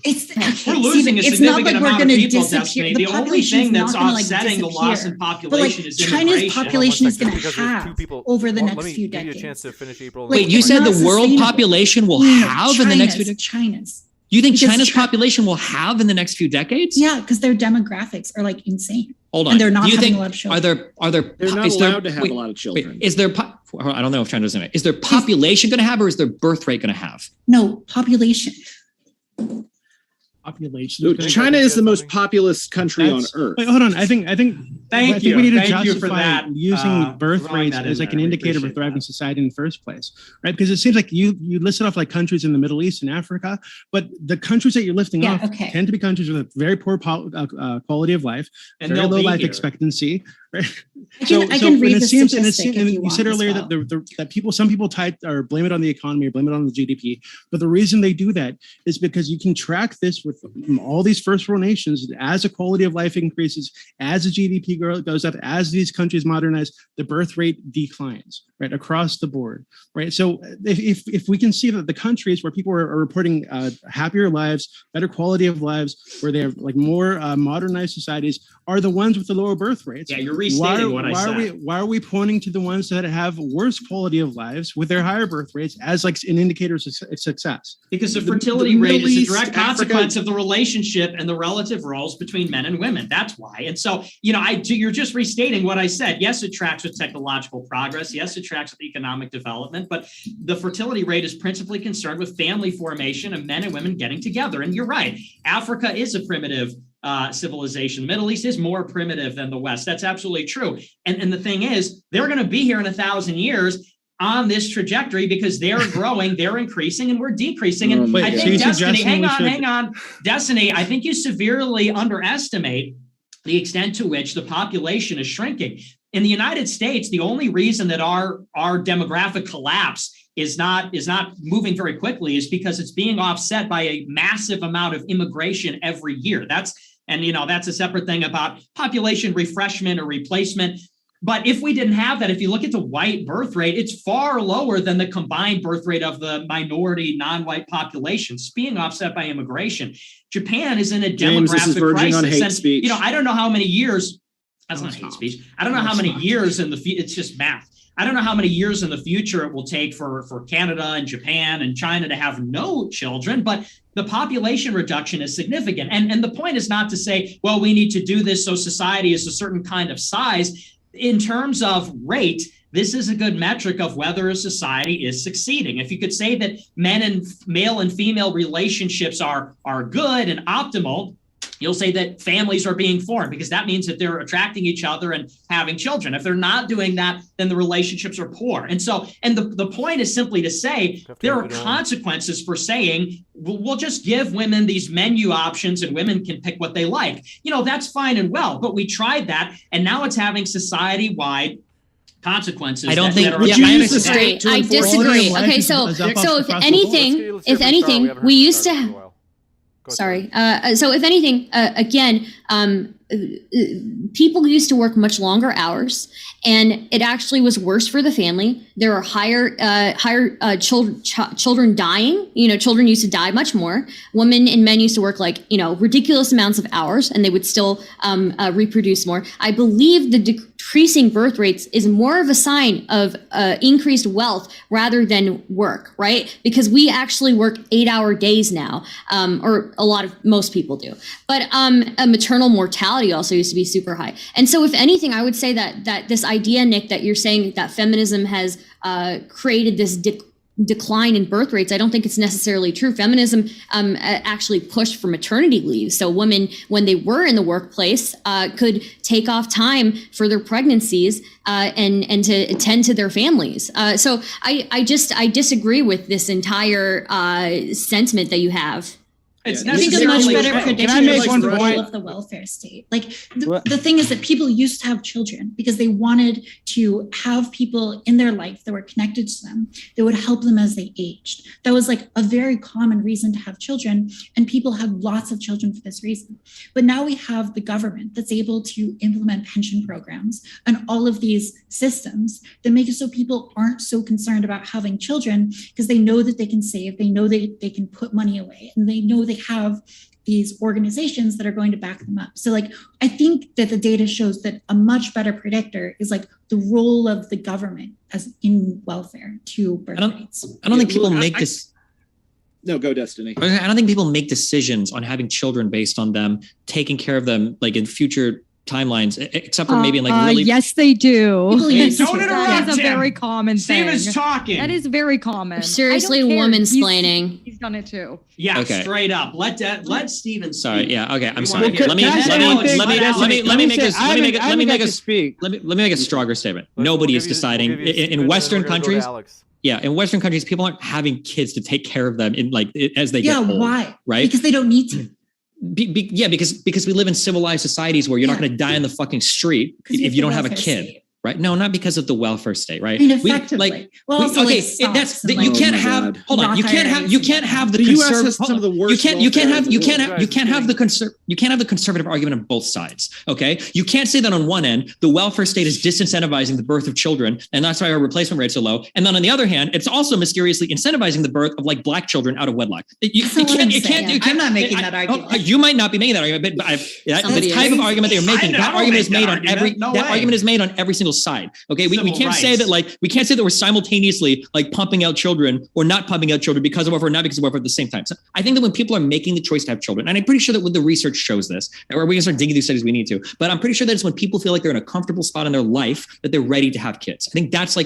We're losing a significant amount of people, Destiny. The only thing that's offsetting the loss in population is China's population is going to halve over the next few decades. Give you a chance to finish, April. Wait, you said the world population will halve in the next few decades? China's. You think China's population will halve in the next few decades? Yeah, because their demographics are like insane. Hold on. And they're not having a lot of children. They're not allowed to have a lot of children. Is there I don't know if China doesn't know. Is their population going to have or is their birth rate going to have? No, population. China is the most populous country on earth. Wait, hold on. I think Thank you. we need to Thank you justify for that, using birth rates as like an indicator of a thriving society in the first place, right? Because it seems like you listed off like countries in the Middle East and Africa, but the countries that you're lifting off tend to be countries with a very poor quality of life, and very low life expectancy. Right? I can read the statistic if you said earlier that that some people blame it on the economy or blame it on the GDP, but the reason they do that is because you can track this with all these first world nations. As the quality of life increases, as the GDP goes up, as these countries modernize, the birth rate declines, right, across the board, right? So if we can see that the countries where people are reporting happier lives, better quality of lives, where they have like more modernized societies, are the ones with the lower birth rates. Yeah, you're restating what I said. Why are we pointing to the ones that have worse quality of lives with their higher birth rates as like an indicator of success? Because the fertility rate is a direct consequence of the relationship and the relative roles between men and women. That's why. And so, you're just restating what I said. Yes, it tracks with technological progress. Yes, it tracks with economic development. But the fertility rate is principally concerned with family formation and men and women getting together. And you're right. Africa is a primitive civilization. The Middle East is more primitive than the West. That's absolutely true. And the thing is, they're going to be here in 1,000 years on this trajectory because they're growing, they're increasing, and we're decreasing. And I think Destiny, hang on. Destiny, I think you severely underestimate the extent to which the population is shrinking. In the United States, the only reason that our demographic collapse is not moving very quickly is because it's being offset by a massive amount of immigration every year. And, that's a separate thing about population refreshment or replacement. But if we didn't have that, if you look at the white birth rate, it's far lower than the combined birth rate of the minority non-white populations being offset by immigration. Japan is in a James, this is demographic verging crisis. on hate And, speech. I don't know how many years, that's not hate speech. I don't know how many years in the future, it's just math. I don't know how many years in the future it will take for Canada and Japan and China to have no children, but the population reduction is significant. And the point is not to say, well, we need to do this so society is a certain kind of size. In terms of rate, this is a good metric of whether a society is succeeding. If you could say that male and female relationships are good and optimal, you'll say that families are being formed because that means that they're attracting each other and having children. If they're not doing that, then the relationships are poor. And the point is simply to say there are consequences for saying we'll just give women these menu options and women can pick what they like. That's fine and well, but we tried that and now it's having society-wide consequences. I don't think. I disagree. Okay, so if anything, we used to. Sorry. So if anything, again, people used to work much longer hours, and it actually was worse for the family. There are higher children dying. Children used to die much more. Women and men used to work ridiculous amounts of hours, and they would still reproduce more. I believe the decreasing birth rates is more of a sign of increased wealth rather than work, right? Because we actually work 8-hour days now, or most people do. But maternal mortality also used to be super high. And so if anything, I would say that this idea, Nick, that you're saying that feminism has created this decline in birth rates, I don't think it's necessarily true. Feminism actually pushed for maternity leave. So women, when they were in the workplace, could take off time for their pregnancies and to attend to their families. So I disagree with this entire sentiment that you have. I think a much better predictor is the role of the welfare state. The thing is that people used to have children because they wanted to have people in their life that were connected to them that would help them as they aged. That was a very common reason to have children, and people had lots of children for this reason. But now we have the government that's able to implement pension programs and all of these systems that make it so people aren't so concerned about having children because they know that they can save, they know they can put money away, and they know they have these organizations that are going to back them up. So I think that the data shows that a much better predictor is the role of the government as in welfare to birth rates. I don't think people make this. No, go Destiny. I don't think people make decisions on having children based on them taking care of them in future timelines, except for maybe really. Yes, they do. Hey, don't interrupt That is a him. very common Steve thing. is talking. That is very common. Seriously, I don't care. woman-splaining. He's done it too. Yeah, Okay. Straight up. Let Steven speak. Sorry. Yeah. Okay. I'm We sorry. wanna hear- Let me make a stronger statement. Nobody is deciding in Western countries. Yeah, in Western countries, people aren't having kids to take care of them as they get old. Why? Right? Because they don't need to. Because we live in civilized societies where you're not going to die in the fucking street if you don't have a kid. State. Right? No, not because of the welfare state, right? I mean, effectively. You can't have. Hold on. You can't have the US has some of the worst. You can't have the conservative argument on both sides. Okay, you can't say that on one end the welfare state is disincentivizing the birth of children, and that's why our replacement rates are low. And then on the other hand, it's also mysteriously incentivizing the birth of black children out of wedlock. You can't. I'm not making that argument. You might not be making that argument, but the type of argument that you're making, that argument is made on every. That argument is made on every single side. Okay, we can't say that we're simultaneously pumping out children or not pumping out children because of welfare, not because of welfare at the same time. So I think that when people are making the choice to have children, and I'm pretty sure that when the research shows this, or we can start digging these studies we need to, but I'm pretty sure that it's when people feel like they're in a comfortable spot in their life that they're ready to have kids. I think that's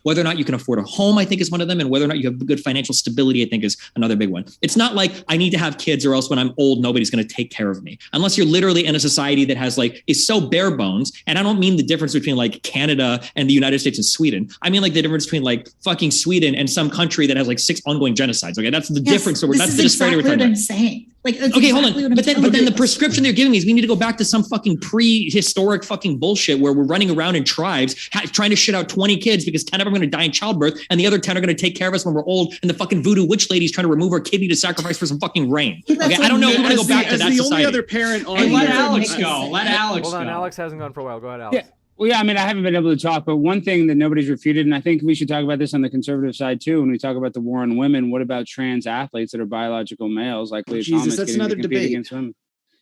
whether or not you can afford a home, I think is one of them, and whether or not you have good financial stability, I think is another big one. It's not I need to have kids or else when I'm old, nobody's going to take care of me. Unless you're literally in a society that has is so bare bones, and I don't mean the difference between Canada and the United States and Sweden. I mean like the difference between like fucking Sweden and some country that has like 6 ongoing genocides. Okay, that's the difference. So that's the disparity we're talking about. Saying. Like, okay, hold on. But then the prescription they're giving me is we need to go back to some fucking prehistoric fucking bullshit where we're running around in tribes trying to shit out 20 kids because 10 of them are going to die in childbirth and the other 10 are going to take care of us when we're old and the fucking voodoo witch lady's trying to remove our kidney to sacrifice for some fucking rain. Okay, I don't know if we're going to go back to that the society. Only other parent on let Alex go. Let Alex go. Hold on, Alex hasn't gone for a while. Go ahead, Alex. Yeah. Well, yeah, I mean, I haven't been able to talk, but one thing that nobody's refuted, and I think we should talk about this on the conservative side too, when we talk about the war on women, what about trans athletes that are biological males like Leah Thomas that's getting another to compete debate against women?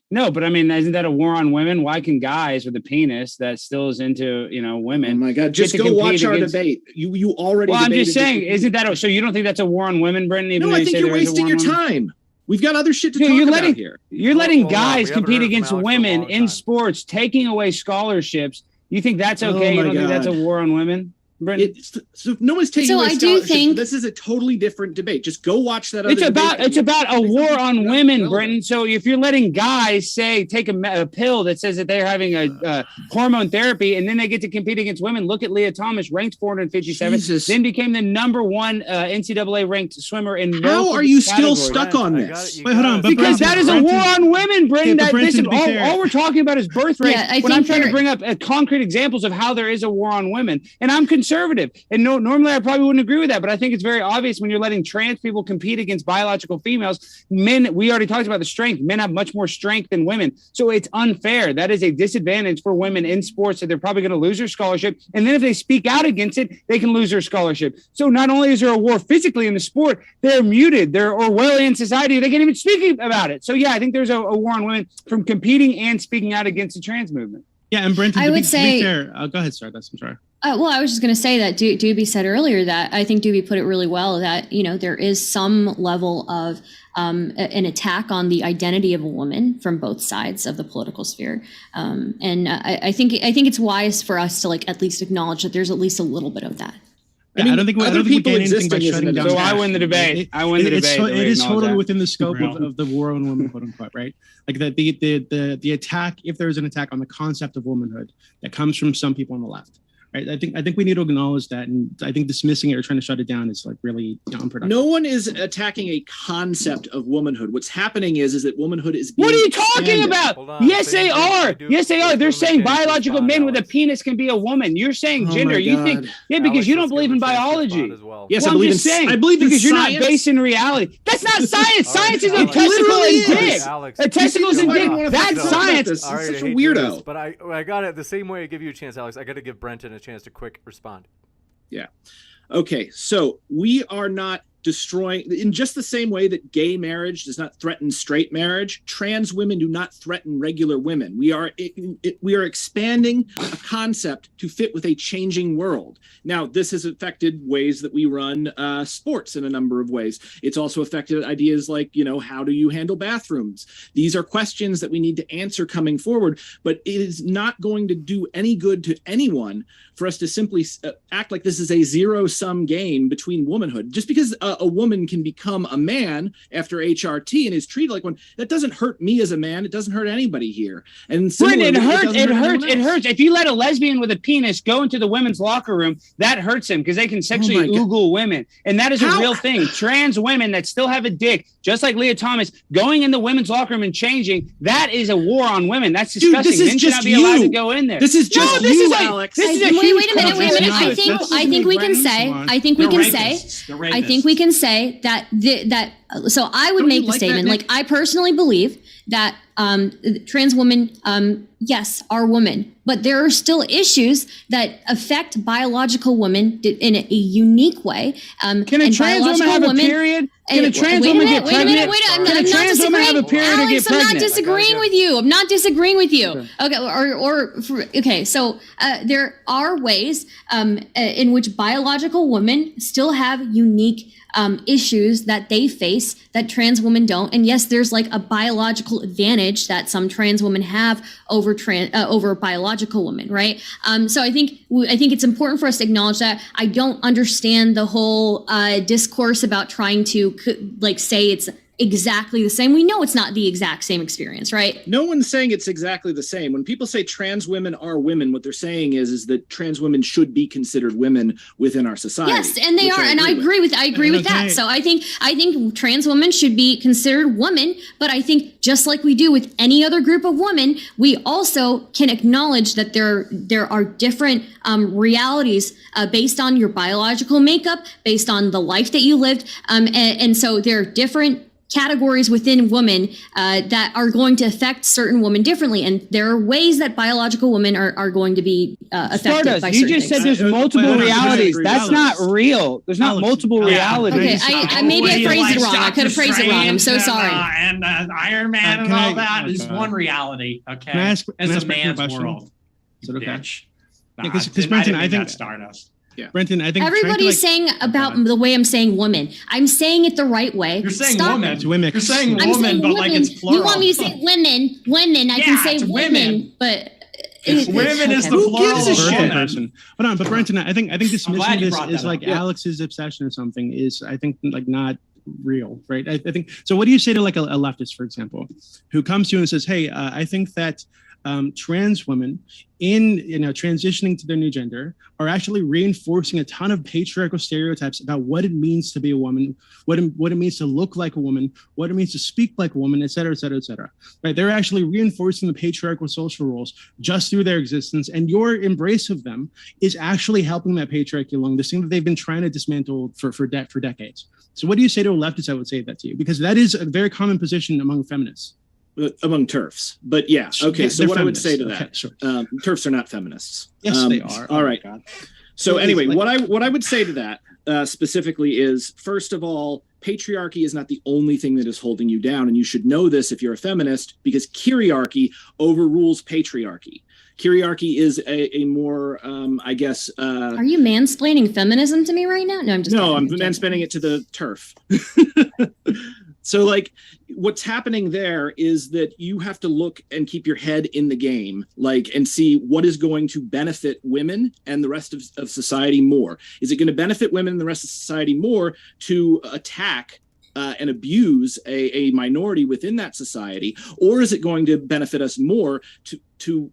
No, but I mean, isn't that a war on women? Why can guys with a penis that still is into, women? Oh my God, just go watch our debate. You already Well, I'm just saying, isn't that, so you don't think that's a war on women, Brent? No, I think you're wasting your time. We've got other shit to talk about here. You're letting guys compete against women in sports, taking away scholarships. You think that's okay? You don't think that's a war on women? So no one's taking away scholarships. This is a totally different debate. Just go watch that other debate. It's about a war on women, Brenton. So if you're letting guys take a pill that says that they're having a hormone therapy and then they get to compete against women, look at Leah Thomas, ranked 457, then became the #1 NCAA ranked swimmer in. How are you still stuck on this? Wait, hold on. Because that is a war on women, Brenton. All we're talking about is birth rate. When I'm trying to bring up concrete examples of how there is a war on women, and I'm conservative. And normally I probably wouldn't agree with that, but I think it's very obvious when you're letting trans people compete against biological females. Men, we already talked about the strength. Men have much more strength than women. So it's unfair. That is a disadvantage for women in sports that they're probably going to lose their scholarship. And then if they speak out against it, they can lose their scholarship. So not only is there a war physically in the sport, they're muted. They're Orwellian society. They can't even speak about it. So yeah, I think there's a war on women from competing and speaking out against the trans movement. Yeah, and Brent, I would say, to be fair, go ahead, Stardust. I'm sorry. Well, I was just going to say that Dooby said earlier that I think Dooby put it really well that, there is some level of an attack on the identity of a woman from both sides of the political sphere. And I think it's wise for us to at least acknowledge that there's at least a little bit of that. Yeah, I don't think we gain anything by shutting down. So I win the debate. It is totally within the scope of the war on women, quote unquote, right? Like the attack, if there is an attack on the concept of womanhood that comes from some people on the left. Right. I think we need to acknowledge that, and I think dismissing it or trying to shut it down is really unproductive. No one is attacking a concept of womanhood. What's happening is that womanhood is being What are you talking about? Yes, they are. Yes, they are. They're saying biological men with a penis can be a woman. You're saying gender. You think because you don't believe in biology. Yes, I believe in science. I believe in because science. You're not based in reality. That's not science. Science is a testicle and dick. A testicles and dick. That's science. Such a weirdo. But I got it the same way I give you a chance, Alex. I got to give Brenton a chance to quick respond. Yeah. Okay. So we are not destroying, in just the same way that gay marriage does not threaten straight marriage, trans women do not threaten regular women. We are expanding a concept to fit with a changing world. Now, this has affected ways that we run sports in a number of ways. It's also affected ideas like, how do you handle bathrooms? These are questions that we need to answer coming forward, but it is not going to do any good to anyone for us to simply act like this is a zero-sum game between womanhood. Just because a woman can become a man after HRT and is treated like one, that doesn't hurt me as a man. It doesn't hurt anybody here. And it hurts. If you let a lesbian with a penis go into the women's locker room, that hurts them because they can sexually oogle women. And that is a real thing. Trans women that still have a dick, just like Leah Thomas, going in the women's locker room and changing, that is a war on women. That's disgusting. Men should not be allowed to go in there. This is just Alex. Wait a minute. I think we can say that so I would make the statement, I personally believe that trans women, yes, are women, but there are still issues that affect biological women in a unique way. Can a trans woman have a period? Can a trans woman get pregnant? I'm not disagreeing. Alex, I'm not disagreeing with you. Okay. So there are ways in which biological women still have unique issues that they face that trans women don't. And yes, there's a biological advantage that some trans women have over biological women, right? So I think it's important for us to acknowledge that. I don't understand the whole discourse about trying to say it's exactly the same. We know it's not the exact same experience, right? No one's saying it's exactly the same. When people say trans women are women, what they're saying is that trans women should be considered women within our society. Yes, and they are, and I agree with that. So I think trans women should be considered women, but I think just like we do with any other group of women, we also can acknowledge that there are different realities based on your biological makeup, based on the life that you lived, and so there are different categories within women that are going to affect certain women differently, and there are ways that biological women are going to be affected by certain you just things. said there's multiple realities. That's not real. There's not multiple realities. Okay, maybe I phrased it wrong. I could have phrased it wrong. I'm so sorry. And Iron Man and all that is one reality. Okay, as a man's world. Is it okay? Bitch. Because Brenton, I think Stardust. Yeah. Brenton, I think everybody's saying about the way I'm saying woman. I'm saying it the right way. You're saying Stop woman. It. You're saying woman, but like it's plural. You want me to say women? I can say women, but women is the plural. Who gives a shit? Person. Hold on, but Brenton, I think dismissing this is like Alex's obsession or something is, I think, like not real, right? I think so. What do you say to like a leftist, for example, who comes to you and says, "Hey, I think that trans women in transitioning to their new gender are actually reinforcing a ton of patriarchal stereotypes about what it means to be a woman, what it means to look like a woman, what it means to speak like a woman, et cetera, et cetera, et cetera." Right? They're actually reinforcing the patriarchal social roles just through their existence, and your embrace of them is actually helping that patriarchy along, this thing that they've been trying to dismantle for decades. So what do you say to a leftist that would say that to you? Because that is a very common position among feminists. Among TERFs, but yeah, okay. So what feminists. I would say to that, okay, sure. TERFs are not feminists. Yes, they are. All right. So anyway, what I would say to that specifically is, first of all, patriarchy is not the only thing that is holding you down, and you should know this if you're a feminist, because kyriarchy overrules patriarchy. Kyriarchy is a more, I guess. Are you mansplaining feminism to me right now? No, I'm just. No, I'm mansplaining it to the TERF. So like what's happening there is that you have to look and keep your head in the game, like, and see what is going to benefit women and the rest of society more. Is it going to benefit women and the rest of society more to attack and abuse a minority within that society? Or is it going to benefit us more to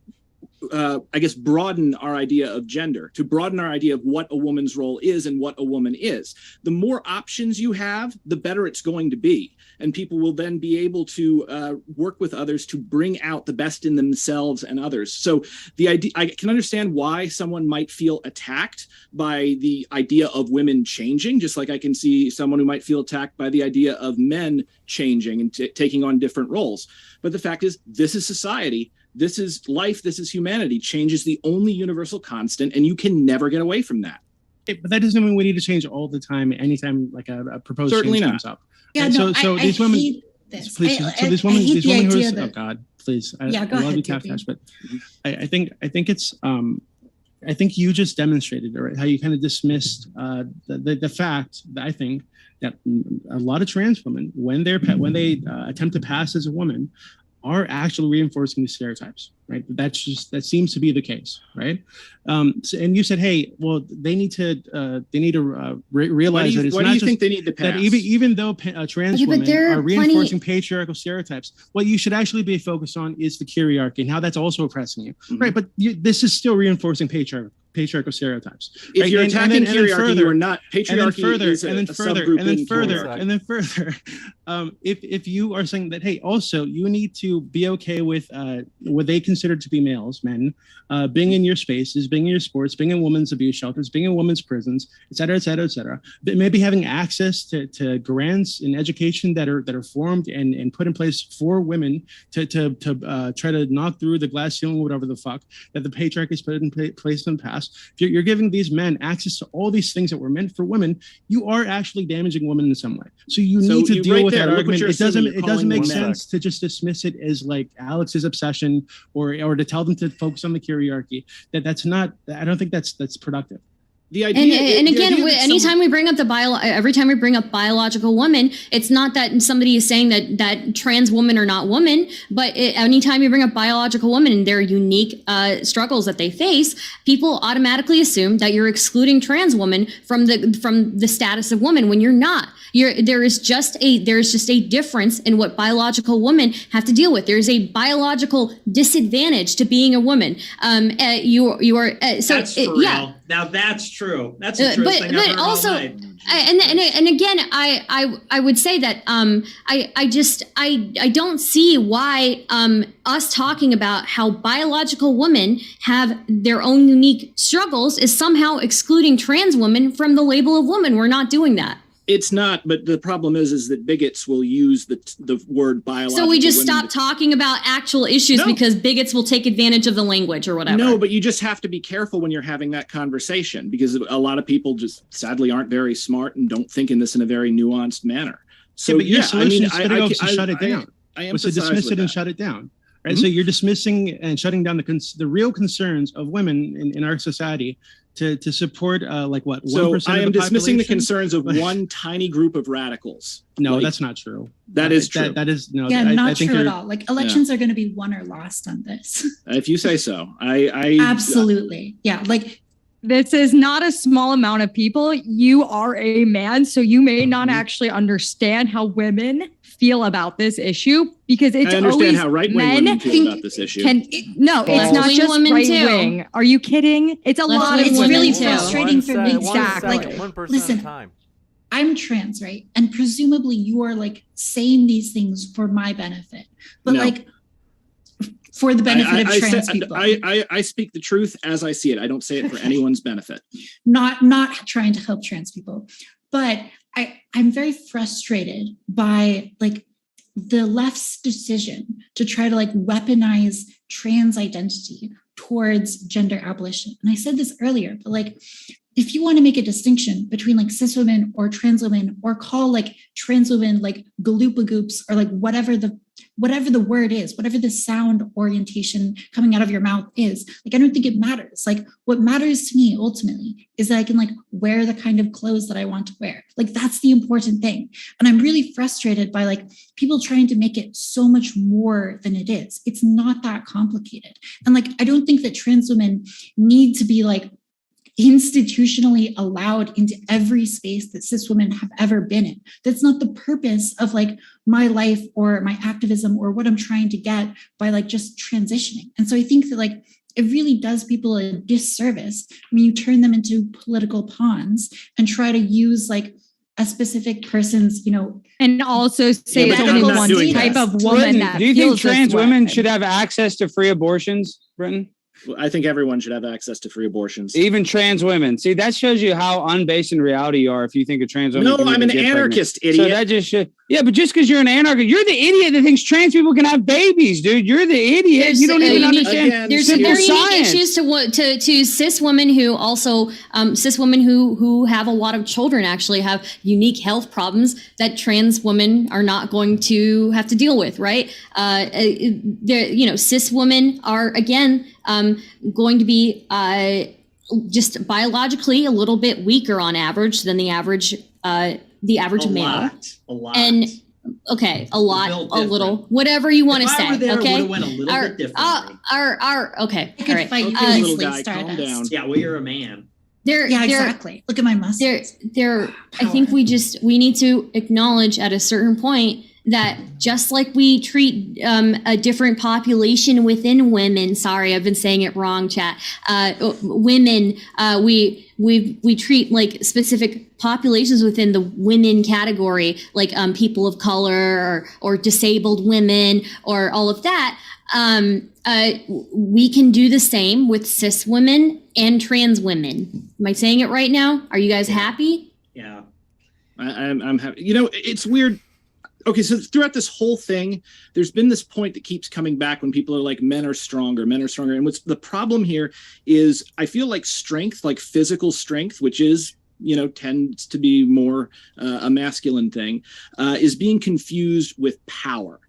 I guess, broaden our idea of gender, to broaden our idea of what a woman's role is and what a woman is? The more options you have, the better it's going to be. And people will then be able to work with others to bring out the best in themselves and others. So the idea, I can understand why someone might feel attacked by the idea of women changing, just like I can see someone who might feel attacked by the idea of men changing and taking on different roles. But the fact is, this is society. This is life. This is humanity. Change is the only universal constant, and you can never get away from that. But that doesn't mean we need to change all the time. Anytime like a proposed Certainly change not. comes up. Yeah, and no, so I these women, hate this. please. I These women who are, that, oh God, please. I go love ahead, you, Dooby. Taftaj, but I think it's I think you just demonstrated, right, how you kind of dismissed the fact that I think that a lot of trans women, when they attempt to pass as a woman, are actually reinforcing the stereotypes, right? That seems to be the case, right? And you said, hey, well, they need to realize that it's not just. Why do you think they need to pass? That even though trans women are reinforcing patriarchal stereotypes, what you should actually be focused on is the kyriarchy and how that's also oppressing you, right? But this is still reinforcing patriarchal stereotypes. If right? you're attacking kyriarchy, you're not. Patriarchy is a subgroup in kyriarchy. And then further, if you are saying that, hey, also you need to be okay with what they consider to be males, men, being in your spaces, being in your sports, being in women's abuse shelters, being in women's prisons, et cetera, et cetera, et cetera. But maybe having access to grants in education that are formed and put in place for women to try to knock through the glass ceiling, whatever the fuck that the patriarchy has put in place in the past. If you're giving these men access to all these things that were meant for women, you are actually damaging women in some way. So you need to deal with that argument. It doesn't make sense to just dismiss it as like Alex's obsession or to tell them to focus on the kyriarchy. That's not. I don't think that's productive. The idea, and again, anytime we bring up every time we bring up biological woman, it's not that somebody is saying that trans women are not women, but anytime you bring up biological women and their unique struggles that they face, people automatically assume that you're excluding trans women from the status of woman when you're not. There is just a difference in what biological women have to deal with. There is a biological disadvantage to being a woman. You are that's for real. yeah. Now that's true. That's the truest thing I've heard also, all night. And again, I would say that I don't see why us talking about how biological women have their own unique struggles is somehow excluding trans women from the label of woman. We're not doing that. It's not, but the problem is that bigots will use the word biological. So we just stop talking about actual issues because bigots will take advantage of the language or whatever. No, but you just have to be careful when you're having that conversation, because a lot of people just sadly aren't very smart and don't think in this in a very nuanced manner. So but your solution is to shut it down. I was to dismiss it and shut it down. Right. So you're dismissing and shutting down the real concerns of women in our society to support like what? 1% So I am dismissing the population? concerns of one tiny group of radicals. No, that's not true. That is true. That is no. Yeah, I not think true at all. Like elections are going to be won or lost on this. If you say so. I Absolutely. Yeah. Like this is not a small amount of people. You are a man, so you may not actually understand how women feel about this issue, because it's I understand always how right-wing men women feel about this issue. it's not Left-wing just women right too. wing. Are you kidding? It's a lot of it's women really too. frustrating for me. Exactly. Like, 1% listen, of the time. I'm trans, right? And presumably you are like saying these things for my benefit, but No. like for the benefit of trans people. I speak the truth as I see it. I don't say it for anyone's benefit. Not trying to help trans people, but I'm very frustrated by like the left's decision to try to like weaponize trans identity towards gender abolition. And I said this earlier, but like if you want to make a distinction between like cis women or trans women, or call like trans women like galoopa-goops, or like whatever the word is, whatever the sound orientation coming out of your mouth is, like I don't think it matters. Like what matters to me ultimately is that I can like wear the kind of clothes that I want to wear. Like that's the important thing. And I'm really frustrated by like people trying to make it so much more than it is. It's not that complicated. And like I don't think that trans women need to be like institutionally allowed into every space that cis women have ever been in. That's not the purpose of like my life or my activism or what I'm trying to get by like just transitioning. And so I think that like it really does people a disservice when you turn them into political pawns and try to use like a specific person's, and also say Yeah, but it's I'm only not one doing type this. of woman Brenton, that do you think feels this trans way. women should have access to free abortions, Brenton? I think everyone should have access to free abortions. Even trans women. See, that shows you how unbased in reality you are if you think a trans woman. No, can I'm an get pregnant. anarchist, So idiot. that just should. Yeah, but just because you're an anarchist, you're the idiot that thinks trans people can have babies, dude. You're the idiot. You don't even understand. again, There's simple very unique science. issues to cis women who also cis women who have a lot of children actually have unique health problems that trans women are not going to have to deal with, right? Cis women are again going to be just biologically a little bit weaker on average than the average male. A lot. And okay, a lot, a little, whatever you want to say. If I were there, Okay, it would have went a little bit differently. okay, I all could right. fight you Okay, really little easily, guy, calm Stardust. down. Yeah, well, you're a man. Yeah, exactly. Look at my muscles. I think we need to acknowledge at a certain point that just like we treat a different population within women, sorry, I've been saying it wrong, chat. Women, we treat like specific populations within the women category, like people of color or disabled women or all of that. We can do the same with cis women and trans women. Am I saying it right now? Are you guys happy? Yeah. I'm happy. It's weird. Okay, so throughout this whole thing, there's been this point that keeps coming back when people are like, men are stronger. And what's the problem here is I feel like strength, like physical strength, which is, tends to be more a masculine thing, is being confused with power.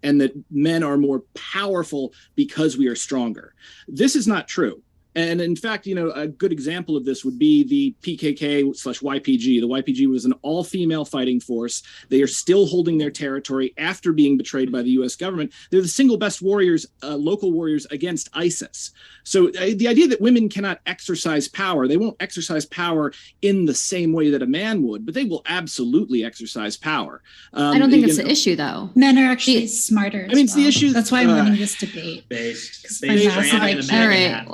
And that men are more powerful because we are stronger. This is not true. And in fact, a good example of this would be the PKK/YPG. The YPG was an all-female fighting force. They are still holding their territory after being betrayed by the U.S. government. They're the single best warriors, local warriors against ISIS. So the idea that women cannot exercise power, they won't exercise power in the same way that a man would, but they will absolutely exercise power. I don't think that's the issue, though. Men are actually smarter. It's the issue. That's why I'm winning this debate. All right.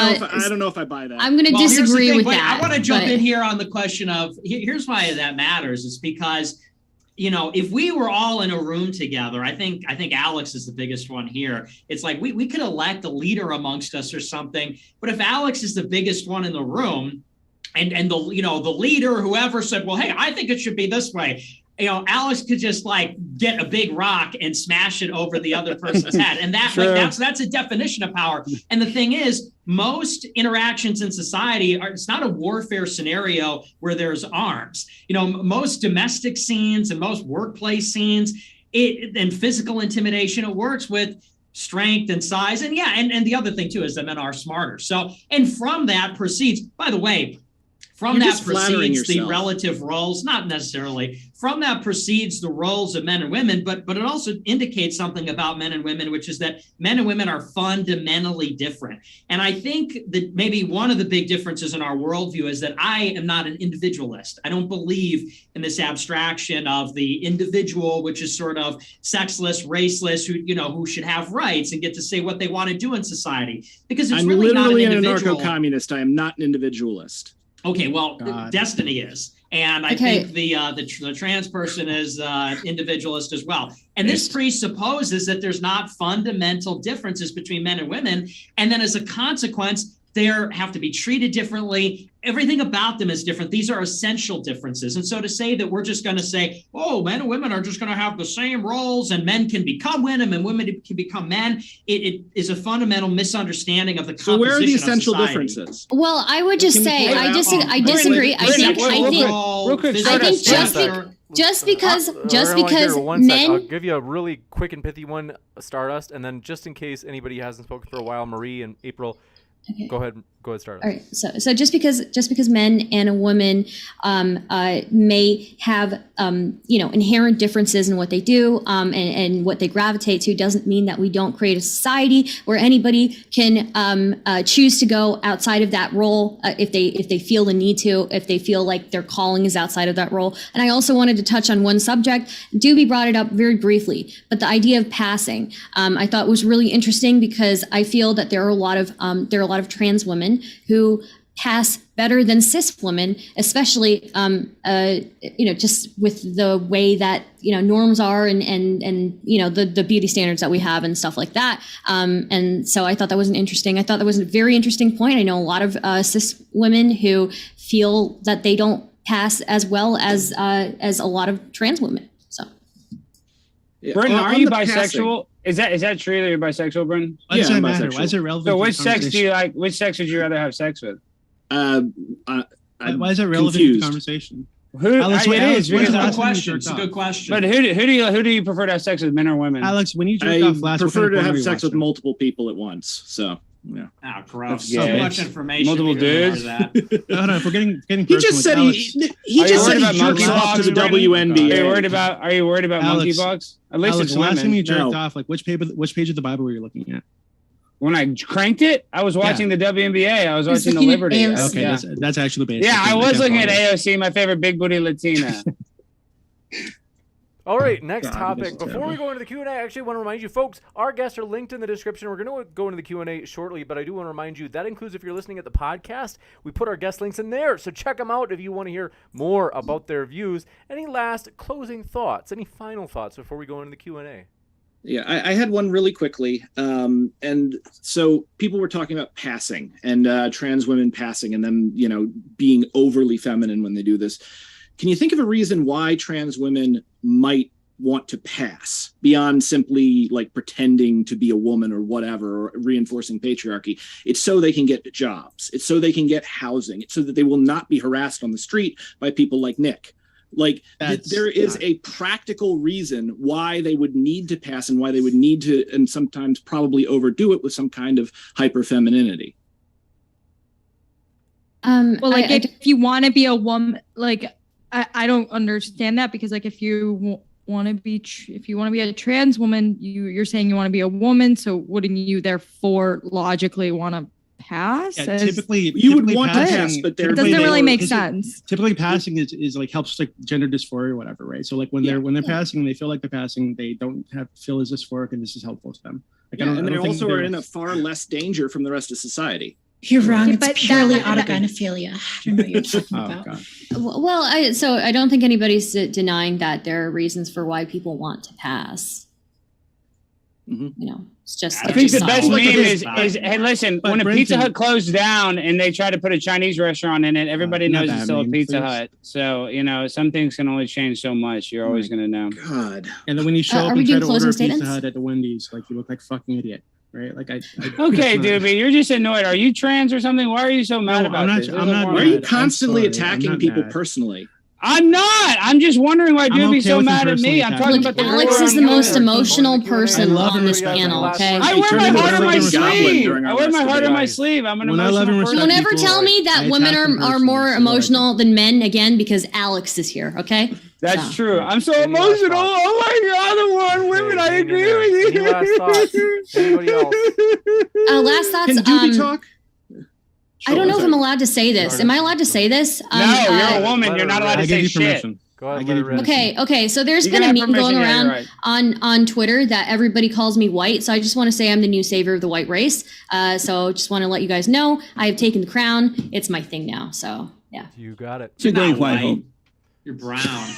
I don't know if I buy that. I'm going to disagree with Wait, that. I want to jump in here on the question of here's why that matters. It's because, if we were all in a room together, I think Alex is the biggest one here. It's like we could elect a leader amongst us or something. But if Alex is the biggest one in the room and the leader, whoever said, well, hey, I think it should be this way. Alex could just get a big rock and smash it over the other person's head. And that's a definition of power. And the thing is, most interactions in society it's not a warfare scenario where there's arms. Most domestic scenes and most workplace scenes and physical intimidation, it works with strength and size. And and the other thing too is that men are smarter. So, and from that proceeds, by the way, the relative roles, not necessarily. From that proceeds the roles of men and women, but it also indicates something about men and women, which is that men and women are fundamentally different. And I think that maybe one of the big differences in our worldview is that I am not an individualist. I don't believe in this abstraction of the individual, which is sort of sexless, raceless, who should have rights and get to say what they want to do in society. Because it's really not an individual. I'm literally an anarcho-communist. I am not an individualist. Okay, well, Destiny is. And I think the trans person is individualist as well. And this presupposes that there's not fundamental differences between men and women. And then as a consequence, they have to be treated differently. Everything about them is different. These are essential differences. And so to say that we're just going to say, oh, men and women are just going to have the same roles and men can become women and women can become men, it is a fundamental misunderstanding of the composition of society. So where are the essential differences? Well, I would just say, I disagree. I think just because men. I'll give you a really quick and pithy one, Stardust, and then just in case anybody hasn't spoken for a while, Marie and April. Okay. Go ahead, Stardust. All right. So just because men and a woman may have inherent differences in what they do and what they gravitate to doesn't mean that we don't create a society where anybody can choose to go outside of that role if they feel the need to, if they feel like their calling is outside of that role. And I also wanted to touch on one subject. Dooby brought it up very briefly, but the idea of passing I thought was really interesting because I feel that there are a lot of trans women who pass better than cis women, especially just with the way that norms are and the beauty standards that we have and stuff like that. And so I thought that was a very interesting point. I know a lot of cis women who feel that they don't pass as well as a lot of trans women. So, Brent, are you bisexual? Is that true that you're bisexual, Brent? Why does that matter? Why is it relevant? So which sex do you like? Which sex would you rather have sex with? Why is it relevant to the conversation? It's a good question. But who do you prefer to have sex with, men or women? Alex, when you jerked off last, I prefer to have sex with multiple people at once. So. Yeah. Oh, gross. So much information. Multiple dudes. Hold on, if we're getting he just said he jerks off to the WNBA. Are you worried about monkeypox? At least Alex, it's women. Last time you jerked off, which page of the Bible were you looking at? When I cranked it, I was watching the WNBA. I was watching the Liberty. Okay, that's actually the basic. Yeah, I was looking at AOC, my favorite big booty Latina. All right, next topic. Before we go into the Q&A, I actually want to remind you, folks, our guests are linked in the description. We're going to go into the Q&A shortly, but I do want to remind you that includes if you're listening at the podcast, we put our guest links in there. So check them out if you want to hear more about their views. Any last closing thoughts, any final thoughts before we go into the Q&A? Yeah, I had one really quickly. And so people were talking about passing and trans women passing and them, being overly feminine when they do this. Can you think of a reason why trans women might want to pass beyond simply like pretending to be a woman or whatever, or reinforcing patriarchy? It's so they can get jobs. It's so they can get housing. It's so that they will not be harassed on the street by people like Nick. Like there is a practical reason why they would need to pass and why they would need to, and sometimes probably overdo it with some kind of hyper femininity. Well, like if you want to be a woman, like I don't understand that, because like if you want to be if you want to be a trans woman, you're saying you want to be a woman, so wouldn't you therefore logically want to pass? Yeah, typically you would want to passing, pass, but it doesn't really make sense. Typically, passing is like helps like gender dysphoria or whatever, right? So like when they're passing, they feel like they're passing, they don't feel as dysphoric, and this is helpful to them. Like, and they also are in a far less danger from the rest of society. You're wrong. Yeah, it's purely autogynephilia. I don't know what you're talking about. God. Well, I don't think anybody's denying that there are reasons for why people want to pass. You know, it's just. I think the best meme is hey, listen, when a Pizza Hut closed down and they tried to put a Chinese restaurant in it, everybody knows it's still a Pizza Hut. So, you know, some things can only change so much. You're always going to know. God. And then when you show up and try to order a Pizza Hut at the Wendy's, like you look like a fucking idiot. Right? Like okay, Dooby, you're just annoyed. Are you trans or something? Why are you so mad about this? I'm not. Why are you constantly attacking people personally? I'm not. I'm just wondering why Dooby's so mad at me. I'm talking about the Alex is the most emotional person on this panel. Okay. I wear my heart on my sleeve. I wear my heart on my sleeve. I'm an emotional person. Don't ever tell me that women are more emotional than men again, because Alex is here. Okay. That's true. I'm so emotional. Oh my God, the one women. I agree with you. Any last thoughts? Anybody else? Last thoughts. Can Dooby talk? I don't know if I'm allowed to say this. Am I allowed to say this? No, you're a woman. You're not allowed to say shit. Go ahead. Okay. So there's been a meme going around on Twitter that everybody calls me white. So I just want to say I'm the new savior of the white race. So just want to let you guys know I have taken the crown. It's my thing now. So yeah. You got it. You're not white. You're brown.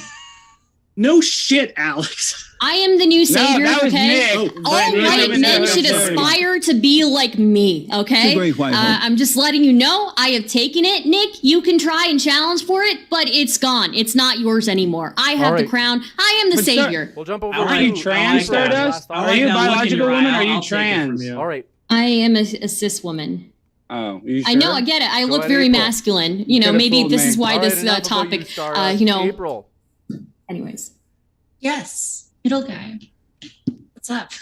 No shit, Alex. I am the new savior, that was okay? Nick. All white men should aspire to be like me, okay? I'm just letting you know I have taken it. Nick, you can try and challenge for it, but it's gone. It's not yours anymore. I have the crown. I am the savior. We'll jump over. Are you trans, Stardust? Are you a biological woman or are you trans? All right. I am a cis woman. Oh, you sure? I know, I get it. I look very masculine. You know, maybe this is why this topic, you know. April. Anyways. Yes. Middle guy. What's up?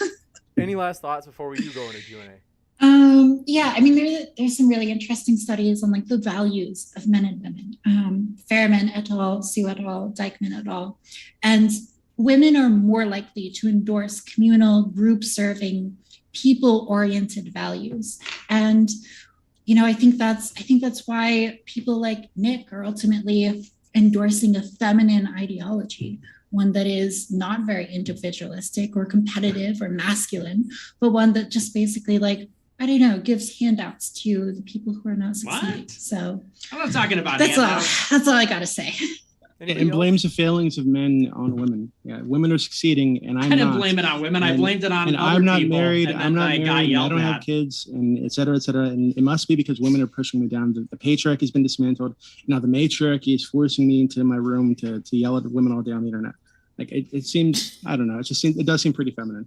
Any last thoughts before we do go into Q&A? Yeah, I mean, there's some really interesting studies on like the values of men and women. Fairman et al., Sue et al., Dykeman et al. And women are more likely to endorse communal, group-serving, people-oriented values. And, you know, I think that's why people like Nick are ultimately endorsing a feminine ideology, one that is not very individualistic or competitive or masculine, but one that just basically, like, I don't know, gives handouts to the people who are not succeeding. What? So I'm not talking about handouts. That's all I gotta say. And blames the failings of men on women. Yeah, women are succeeding, and I'm not. I didn't blame it on women. I blamed it on and other I'm not people, married. And I'm not married. I don't have at. kids, and et cetera, et cetera. And it must be because women are pushing me down. The patriarchy has been dismantled. Now the matriarchy is forcing me into my room to yell at women all day on the internet. Like it seems, I don't know. It does seem pretty feminine.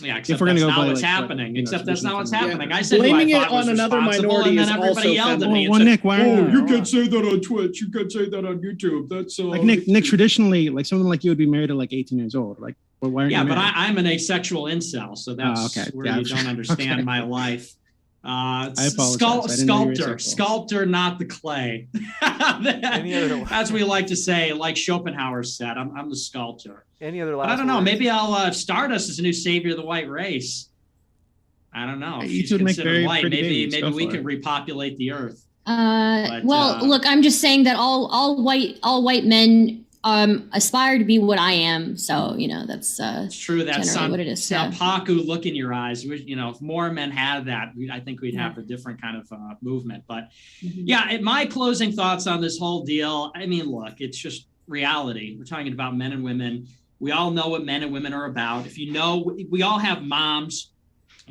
Yeah, except that's not what's happening. Except that's not what's happening. I said blaming it on another minority and is then also everybody yelled at me. Well, Nick, why? You can say that on Twitch. You can say that on YouTube. That's like Nick. Traditionally, like someone like you would be married at like 18 years old. Like, well, why? Yeah, but I'm an asexual incel, so that's where you don't understand my life. I apologize. Sculptor, not the clay. As we like to say, like Schopenhauer said, I'm the sculptor. Any other last but I don't know. words? Maybe I'll Stardust as a new savior of the white race. I don't know. You She's make considered white. Maybe we can repopulate the earth. Look, I'm just saying that all white men aspire to be what I am. So, you know, that's it's true. That's what it is. Sanpaku look in your eyes. You know, if more men had that, I think we'd have a different kind of movement. But my closing thoughts on this whole deal. I mean, look, it's just reality. We're talking about men and women. We all know what men and women are about. If you know, we all have moms.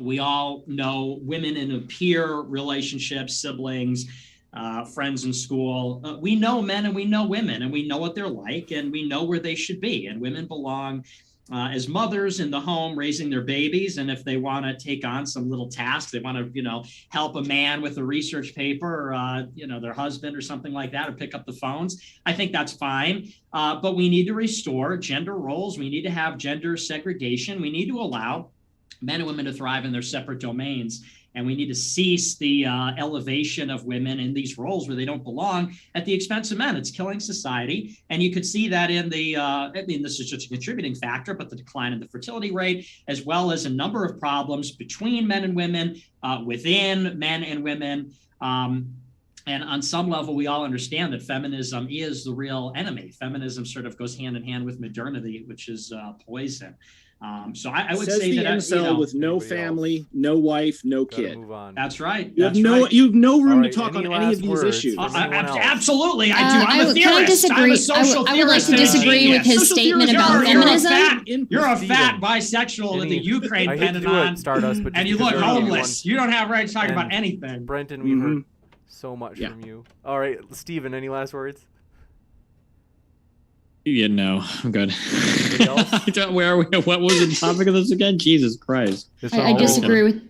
We all know women in a peer relationship, siblings, friends in school. We know men and we know women, and we know what they're like, and we know where they should be. And women belong as mothers in the home raising their babies. And if they want to take on some little task, they want to, help a man with a research paper or, their husband or something like that, or pick up the phones, I think that's fine. But we need to restore gender roles. We need to have gender segregation. We need to allow men and women to thrive in their separate domains. And we need to cease the elevation of women in these roles where they don't belong at the expense of men. It's killing society. And you could see that in this is just a contributing factor, but the decline in the fertility rate, as well as a number of problems between men and women, within men and women. And on some level, we all understand that feminism is the real enemy. Feminism sort of goes hand in hand with modernity, which is poison. So I would say that incel with no family, no wife, no kid. That's right. You have no room to talk on any of these issues. Absolutely, I do. I'm a theorist. Can I disagree? I would like to disagree with his statement about feminism. You're a fat bisexual in the Ukraine Pentagon, and you look homeless. You don't have right to talk about anything. Brenton, we've heard so much from you. All right, Stephen, any last words? Yeah, no, I'm good. Where are we? What was the topic of this again? Jesus Christ! I disagree with.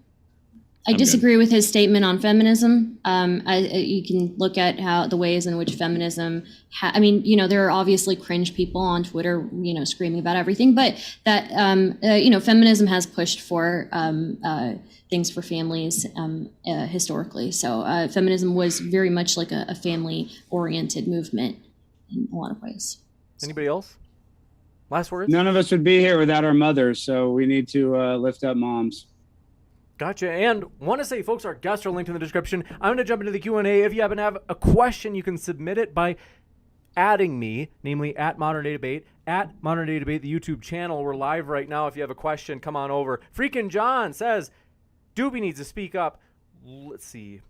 I disagree with his statement on feminism. You can look at how the ways in which feminism. There are obviously cringe people on Twitter, screaming about everything, but that feminism has pushed for things for families historically. So feminism was very much like a family-oriented movement in a lot of ways. Anybody else? Last words? None of us would be here without our mothers, so we need to lift up moms. Gotcha. And want to say, folks, our guests are linked in the description. I'm going to jump into the Q&A. If you happen to have a question, you can submit it by adding me, namely at Modern Day Debate, the YouTube channel. We're live right now. If you have a question, come on over. Freaking John says, Dooby needs to speak up. Let's see.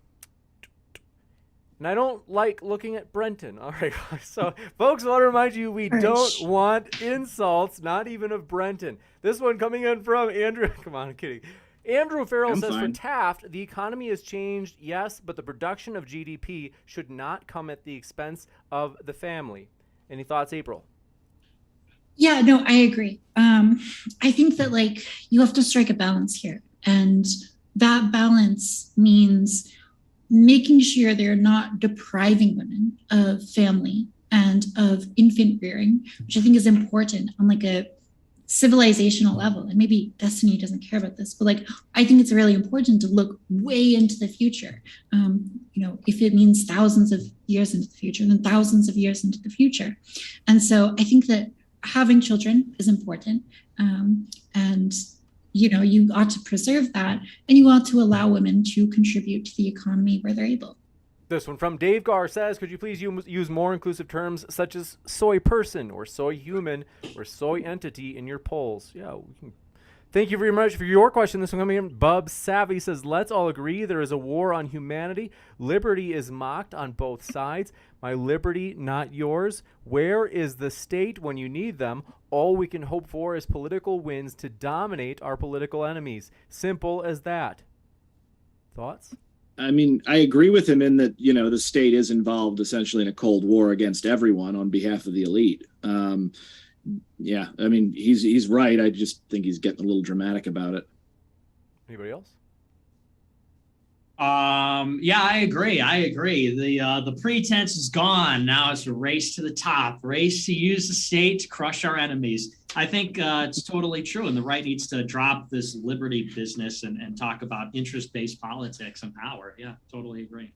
And I don't like looking at Brenton. All right. So, folks, I want to remind you, we don't want insults, not even of Brenton. This one coming in from Andrew. Come on, I'm kidding. Andrew Farrell says, for Taft, the economy has changed, yes, but the production of GDP should not come at the expense of the family. Any thoughts, April? Yeah, no, I agree. I think that you have to strike a balance here. And that balance means making sure they're not depriving women of family and of infant rearing, which I think is important on a civilizational level. And maybe Destiny doesn't care about this, but I think it's really important to look way into the future. If it means thousands of years into the future, then thousands of years into the future. And so I think that having children is important. And you ought to preserve that, and you ought to allow women to contribute to the economy where they're able. This one from Dave Gar says, could you please use more inclusive terms such as soy person or soy human or soy entity in your polls? Yeah, we can. Thank you very much for your question. This one coming in. Bub Savvy says, let's all agree there is a war on humanity. Liberty is mocked on both sides. My liberty, not yours. Where is the state when you need them? All we can hope for is political wins to dominate our political enemies. Simple as that. Thoughts? I mean, I agree with him in that, the state is involved essentially in a Cold War against everyone on behalf of the elite. Yeah, I mean, he's right. I just think he's getting a little dramatic about it. Anybody else? Yeah, I agree. The pretense is gone. Now it's a race to the top, race to use the state to crush our enemies. I think it's totally true. And the right needs to drop this liberty business and talk about interest-based politics and power. Yeah, totally agree.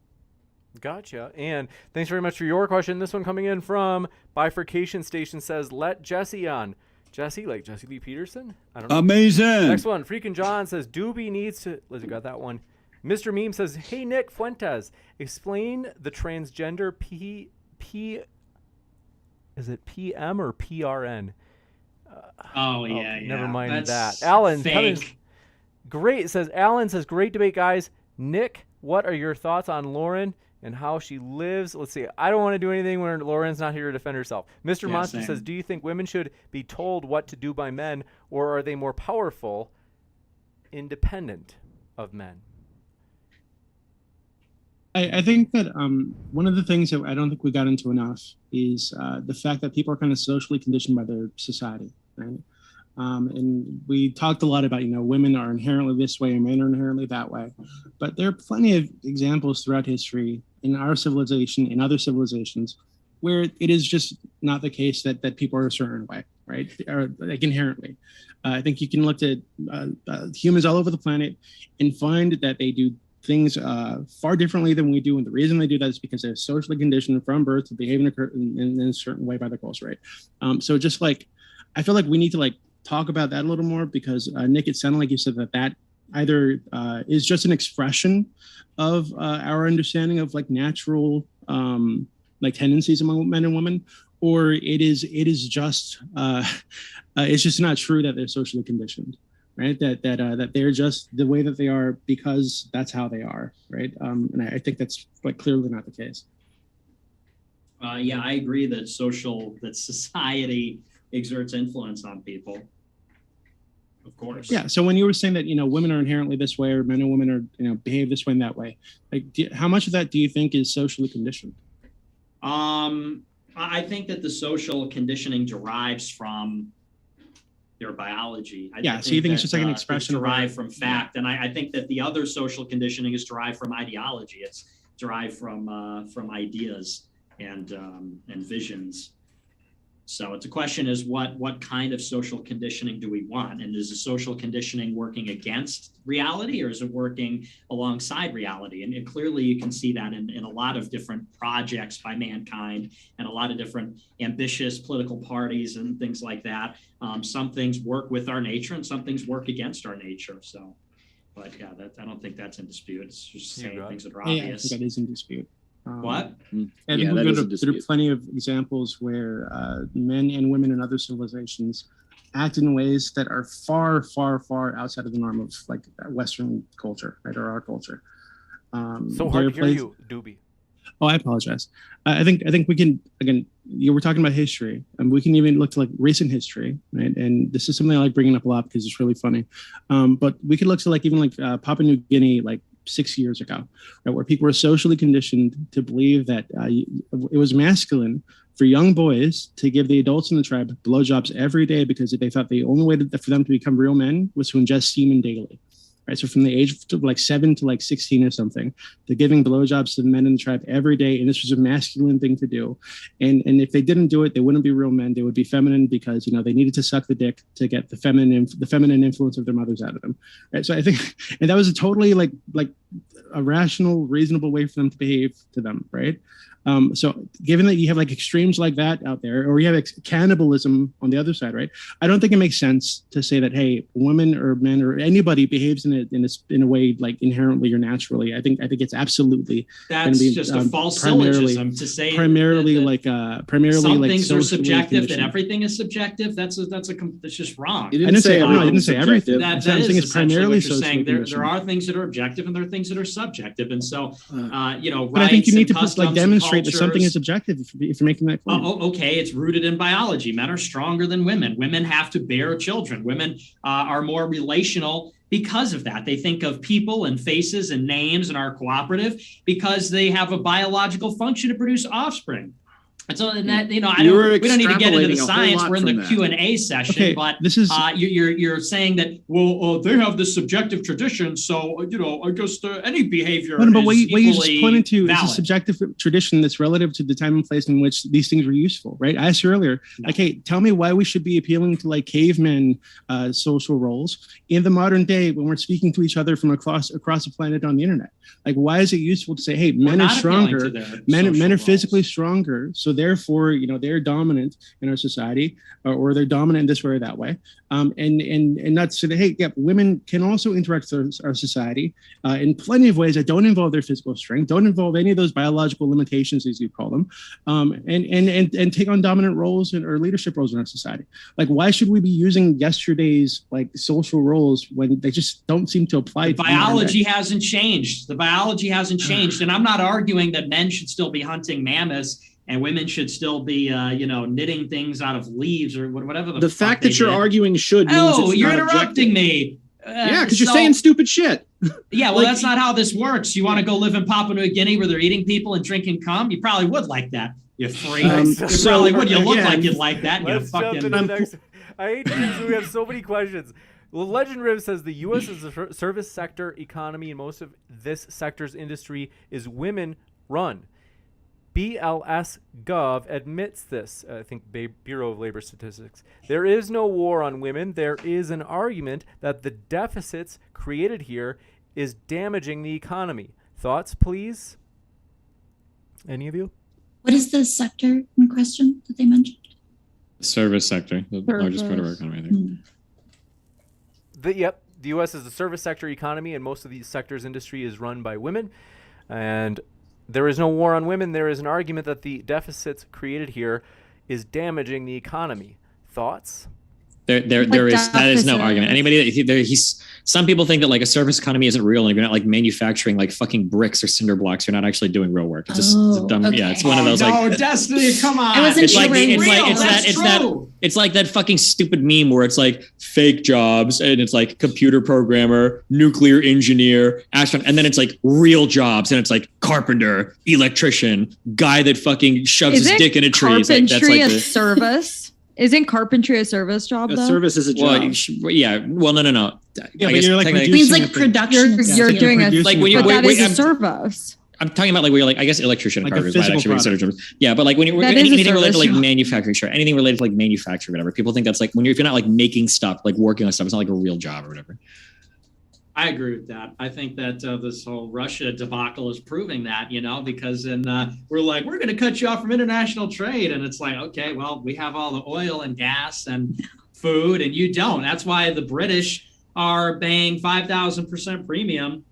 Gotcha. And thanks very much for your question. This one coming in from Bifurcation Station says, let Jesse on. Jesse, like Jesse Lee Peterson? I don't know. Amazing. Next one. Freaking John says, Dooby needs to... Let's got that one. Mr. Meme says, hey, Nick Fuentes, explain the transgender is it PM or PRN? Never mind that. Alan, great. Says, Alan says, great debate, guys. Nick, what are your thoughts on Lauren and how she lives? Let's see. I don't want to do anything when Lauren's not here to defend herself. Mr. Monster says, do you think women should be told what to do by men, or are they more powerful, independent of men? I think that one of the things that I don't think we got into enough is the fact that people are kind of socially conditioned by their society, right? And we talked a lot about, women are inherently this way and men are inherently that way. But there are plenty of examples throughout history in our civilization, in other civilizations, where it is just not the case that people are a certain way, right? right? Or like inherently. I think you can look at humans all over the planet and find that they do things far differently than we do. And the reason they do that is because they're socially conditioned from birth to behave in a certain way by the culture, right? So just like, I feel like we need to like talk about that a little more, because Nick, it sounded like you said that either is just an expression of our understanding of like natural like tendencies among men and women, or it is just it's just not true that they're socially conditioned, right? That they're just the way that they are because that's how they are, right? And I think that's like clearly not the case. Yeah, I agree that society exerts influence on people. Of course. Yeah. So when you were saying that, women are inherently this way, or men and women are, behave this way and that way, like, how much of that do you think is socially conditioned? I think that the social conditioning derives from their biology. So you think it's just like an expression derived from fact, and I think that the other social conditioning is derived from ideology. It's derived from ideas and visions. So it's a question is what kind of social conditioning do we want? And is the social conditioning working against reality, or is it working alongside reality? And clearly you can see that in a lot of different projects by mankind and a lot of different ambitious political parties and things like that. Some things work with our nature and some things work against our nature. So, but yeah, I don't think that's in dispute. It's just saying things that are obvious. I think that is in dispute. What? I think there are plenty of examples where men and women in other civilizations act in ways that are far, far, far outside of the norm of like Western culture, right, or our culture. So hard to hear you, Dooby. Oh, I apologize. I think we can, again, you were talking about history, and we can even look to like recent history, right? And this is something I like bringing up a lot because it's really funny. But we could look to like even like Papua New Guinea, like 6 years ago, right, where people were socially conditioned to believe that it was masculine for young boys to give the adults in the tribe blowjobs every day, because they thought the only way for them to become real men was to ingest semen daily. Right, so from the age of like 7 to like 16 or something, they're giving blowjobs to the men in the tribe every day, and this was a masculine thing to do. And if they didn't do it, they wouldn't be real men. They would be feminine because they needed to suck the dick to get the feminine influence of their mothers out of them. Right, so I think, and that was a totally like a rational, reasonable way for them to behave to them. Right. So given that you have like extremes like that out there, or you have cannibalism on the other side, right? I don't think it makes sense to say that, hey, women or men or anybody behaves in a way like inherently or naturally. I think it's absolutely that's just a false syllogism to say primarily some like things are subjective and everything is subjective. That's just wrong. I didn't say everything. That is essentially primarily what you're saying. There are things that are objective and there are things that are subjective, and so but I think you need to demonstrate that something is objective if you're making that claim. Okay, it's rooted in biology. Men are stronger than women. Women have to bear children. Women are more relational because of that. They think of people and faces and names and are cooperative because they have a biological function to produce offspring. And so that we don't need to get into the science. We're in the Q&A session, okay, but this is you're saying that they have this subjective tradition, so I just any behavior. But what you just pointed to valid. is a subjective tradition that's relative to the time and place in which these things were useful, right? I asked you earlier, okay, tell me why we should be appealing to like cavemen social roles in the modern day when we're speaking to each other from across the planet on the internet. Like, why is it useful to say, hey, men are stronger, men are physically stronger, so therefore, they're dominant in our society, or they're dominant in this way or that way. And not to say that, hey, yeah, women can also interact with our society in plenty of ways that don't involve their physical strength, don't involve any of those biological limitations, as you call them, and take on dominant roles or leadership roles in our society. Like, why should we be using yesterday's like social roles when they just don't seem to apply? The biology hasn't changed. The biology hasn't changed, and I'm not arguing that men should still be hunting mammoths and women should still be, knitting things out of leaves or whatever. The fact that you're arguing should means it's you're not interrupting objective. me. Yeah, because you're saying stupid shit. Yeah, well, that's not how this works. You want to go live in Papua New Guinea where they're eating people and drinking cum? You probably would like that. You freak. You probably would. You look like you'd like that. Let's jump into the next. I hate to do this, we have so many questions. Well, Legend Riv says the U.S. is a service sector economy, and most of this sector's industry is women run. BLS Gov admits this. I think Bureau of Labor Statistics. There is no war on women. There is an argument that the deficits created here is damaging the economy. Thoughts, please? Any of you? What is the sector in question that they mentioned? Service sector, the largest part of our economy, I think. The U.S. is a service sector economy, and most of the sector's industry is run by women. And there is no war on women. There is an argument that the deficits created here is damaging the economy. Thoughts? That is no argument. Anybody some people think that like a service economy isn't real, and if you're not like manufacturing like fucking bricks or cinder blocks, you're not actually doing real work. It's just it's a dumb. Okay. Yeah, it's one of those like. Destiny, come on! I wasn't it's sure. It's like that fucking stupid meme where it's like fake jobs and it's like computer programmer, nuclear engineer, astronaut, and then it's like real jobs and it's like carpenter, electrician, guy that fucking shoves his dick in a tree. Carpentry that's like a service? Isn't carpentry a service job though? A service is a job. Well, yeah. Well, no. Yeah, but you're like It means like production. You're doing a like when you're that is a service. I'm talking about like where you're like, I guess electrician Like a carpenters might physical actually be considered service. Yeah, but like when you're That is a anything related to service like job. manufacturing, sure. Anything related to like manufacturing, whatever. People think that's like if you're not like making stuff, like working on stuff, it's not like a real job or whatever. I agree with that. I think that this whole Russia debacle is proving that, because we're like, we're going to cut you off from international trade. And it's like, okay, well, we have all the oil and gas and food and you don't. That's why the British are paying 5,000% premium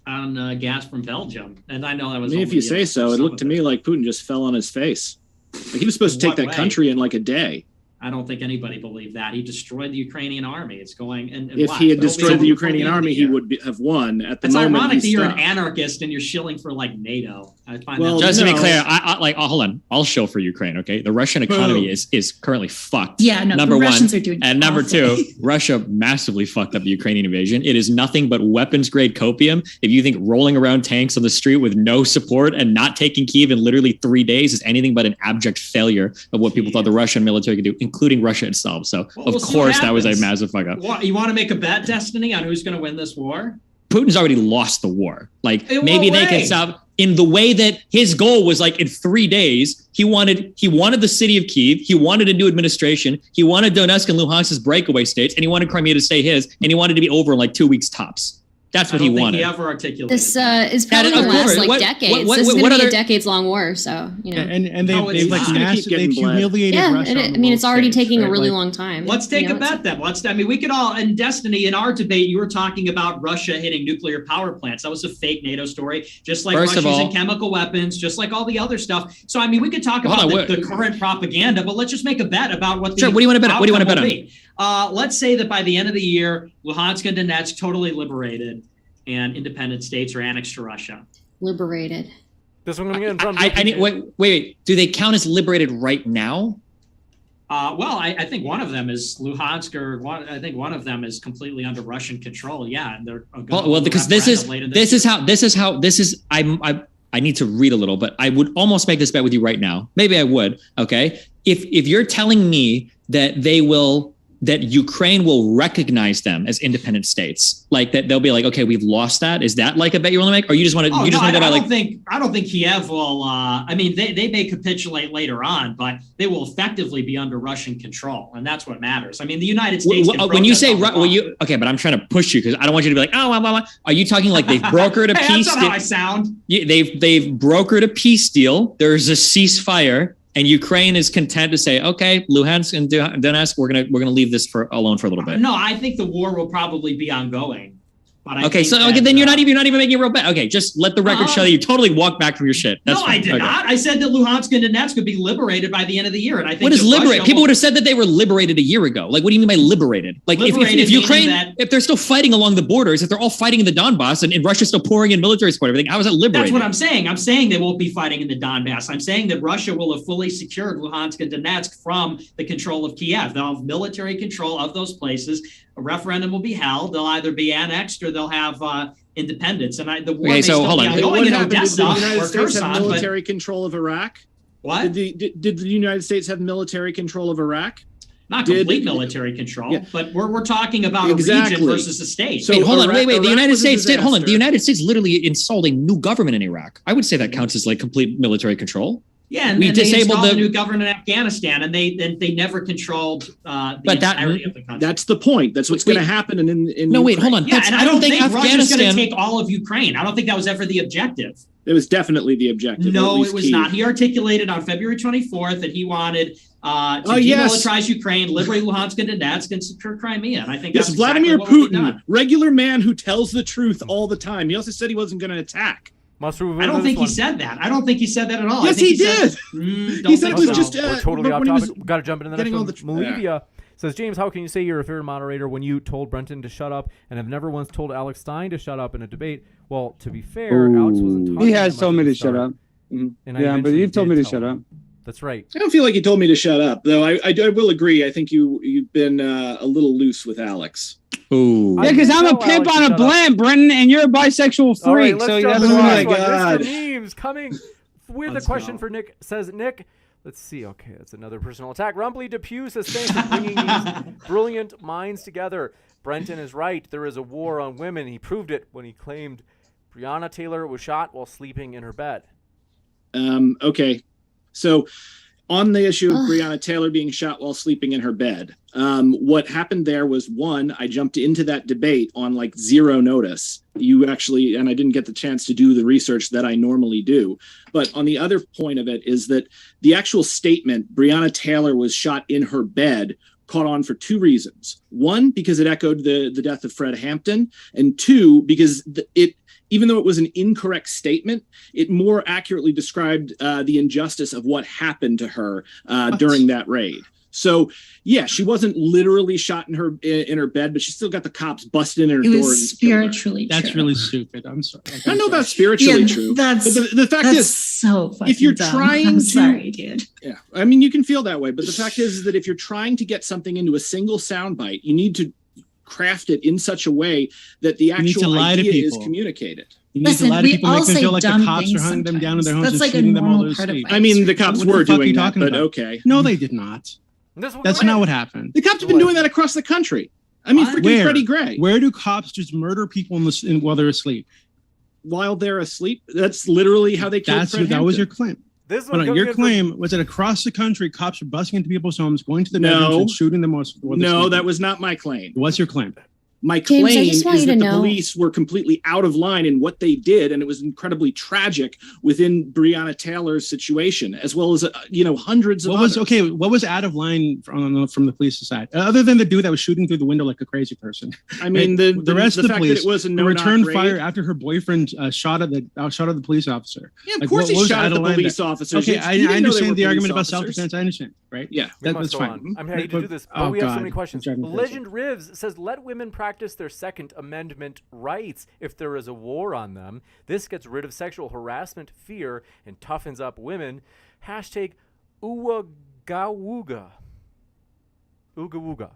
on gas from Belgium. And I know that was. If you say so, it looked to me like Putin just fell on his face. Like he was supposed to take that country in like a day. I don't think anybody believed that. He destroyed the Ukrainian army. It's going and if he had destroyed the Ukrainian army, he would have won. At the moment, it's ironic that you're an anarchist and you're shilling for like NATO. I find that just to be clear, hold on. I'll shill for Ukraine. Okay, the Russian economy is currently fucked. Yeah, no, number the Russians one, are doing and number two, Russia massively fucked up the Ukrainian invasion. It is nothing but weapons grade copium. If you think rolling around tanks on the street with no support and not taking Kyiv in literally 3 days is anything but an abject failure of what people thought the Russian military could do, including Russia itself. So of course that was a massive fuck up. You want to make a bet, Destiny, on who's going to win this war? Putin's already lost the war. Like in maybe they can stop in the way that his goal was like in 3 days. He wanted the city of Kyiv. He wanted a new administration. He wanted Donetsk and Luhansk as breakaway states, and he wanted Crimea to stay his, and he wanted to be over in like 2 weeks tops. That's what he wanted. He ever articulated. This is probably going to last like decades. This is going to be a decades-long war. So and they've humiliated Russia. I mean, it's already taking a really long time. Let's take a bet then. We could all in Destiny in our debate. You were talking about Russia hitting nuclear power plants. That was a fake NATO story, just like Russia using chemical weapons, just like all the other stuff. So I mean, we could talk about the current propaganda, but let's just make a bet about what the What do you want to bet on? What do you want to bet on? Let's say that by the end of the year, Luhansk and Donetsk totally liberated and independent states are annexed to Russia. Liberated. This one coming in from. I need wait. Do they count as liberated right now? Well, I think one of them is Luhansk, I think one of them is completely under Russian control. Yeah, and they're because I need to read a little, but I would almost make this bet with you right now. Maybe I would. Okay, if you're telling me that Ukraine will recognize them as independent states, like that they'll be like, okay, we've lost that. Is that like a bet you want to make, or you just want to? I don't think Kiev will. I mean, they may capitulate later on, but they will effectively be under Russian control, and that's what matters. I mean, the United States. When you say, okay, but I'm trying to push you because I don't want you to be like, are you talking like they've brokered a peace? That's not how I sound. They've brokered a peace deal. There's a ceasefire. And Ukraine is content to say, okay, Luhansk and Donetsk, we're gonna leave this alone for a little bit. No, I think the war will probably be ongoing. But then you're not even making a real bet. Okay, just let the record show that you totally walked back from your shit. That's I did not. I said that Luhansk and Donetsk could be liberated by the end of the year, and I think what is liberate? People would have said that they were liberated a year ago. Like, what do you mean by liberated? Like, if Ukraine, if they're still fighting along the borders, if they're all fighting in the Donbass, and Russia's still pouring in military support, everything, how is that liberated? That's what I'm saying. I'm saying they won't be fighting in the Donbass. I'm saying that Russia will have fully secured Luhansk and Donetsk from the control of Kiev. They'll have military control of those places. A referendum will be held. They'll either be annexed or they'll have independence. And the war may still be ongoing in Odessa or Kherson. Did the United States have military control of Iraq? What? Did the United States have military control of Iraq? Not complete military control, but we're talking about a region versus a state. So hold on, wait. The United States did. Hold on, the United States literally installed a new government in Iraq. I would say that counts as like complete military control. Yeah, and we disabled the new government in Afghanistan, and they never controlled the entirety of the country. That's the point. That's what's going to happen in no, wait, hold on. Yeah, and I don't think Russia's going to take all of Ukraine. I don't think that was ever the objective. It was definitely the objective. No, it was not. He articulated on February 24th that he wanted to demilitarize Ukraine, liberate Luhansk and Donetsk, and secure Crimea. And I think that's Vladimir exactly Putin, regular man who tells the truth all the time. He also said he wasn't going to attack. I don't think he said that. I don't think he said that at all. Yes, he did. He said it was just we're totally off topic. Got to jump into the next one. Malivia says, James, how can you say you're a fair moderator when you told Brenton to shut up and have never once told Alex Stein to shut up in a debate? Well, to be fair, Alex wasn't talking. He has told me to shut up. Yeah, but you've told me to shut up. That's right. I don't feel like you told me to shut up, though. I will agree. I think you've been a little loose with Alex. Ooh. Yeah, because I'm a pimp on a blimp, Brenton, and you're a bisexual freak. Right, so that's why. Mr. Memes coming with a question for Nick. Says Nick. Let's see. Okay, that's another personal attack. Rumbly Depew says, thanks for bringing these brilliant minds together. Brenton is right. There is a war on women. He proved it when he claimed Breonna Taylor was shot while sleeping in her bed. Okay. So on the issue of Breonna Taylor being shot while sleeping in her bed, what happened there was, one, I jumped into that debate on like zero notice. And I didn't get the chance to do the research that I normally do. But on the other point of it is that the actual statement, Breonna Taylor was shot in her bed, caught on for two reasons. One, because it echoed the death of Fred Hampton, and two, because even though it was an incorrect statement, it more accurately described the injustice of what happened to her during that raid. So, yeah, she wasn't literally shot in her bed, but she still got the cops busted in her door. It was spiritually true. That's really stupid. I'm sorry. I know about spiritually true. But the fact is, so fucking if you're dumb. trying sorry, dude. Yeah, I mean, you can feel that way, but the fact is that if you're trying to get something into a single soundbite, you need to craft it in such a way that the actual idea is communicated. You need to lie to people, make them feel like the cops are hunting them down in their homes and shooting them while they're asleep. I mean, the cops were doing that, but okay. No, they did not. That's not what happened. The cops have been doing that across the country. I mean, freaking Freddie Gray. Where do cops just murder people while they're asleep? While they're asleep? That's literally how they killed Fred Hampton. That was your claim. Your claim was that across the country, cops are busting into people's homes, going to the bedrooms and shooting them. No, that was not my claim. What's your claim? My claim is that the police were completely out of line in what they did, and it was incredibly tragic within Breonna Taylor's situation, as well as hundreds of others. What was out of line from the police side, other than the dude that was shooting through the window like a crazy person? I mean, the rest of the police returned fire after her boyfriend shot at the police officer. Yeah, of course he shot at the police officers. Okay, I understand the argument about self-defense. I understand, right? Yeah, that's fine. I'm happy to do this, but we have so many questions. Legend Rivs says, let women practice their Second Amendment rights if there is a war on them. This gets rid of sexual harassment, fear, and toughens up women. Hashtag Uwagawuga. Ooga wooga.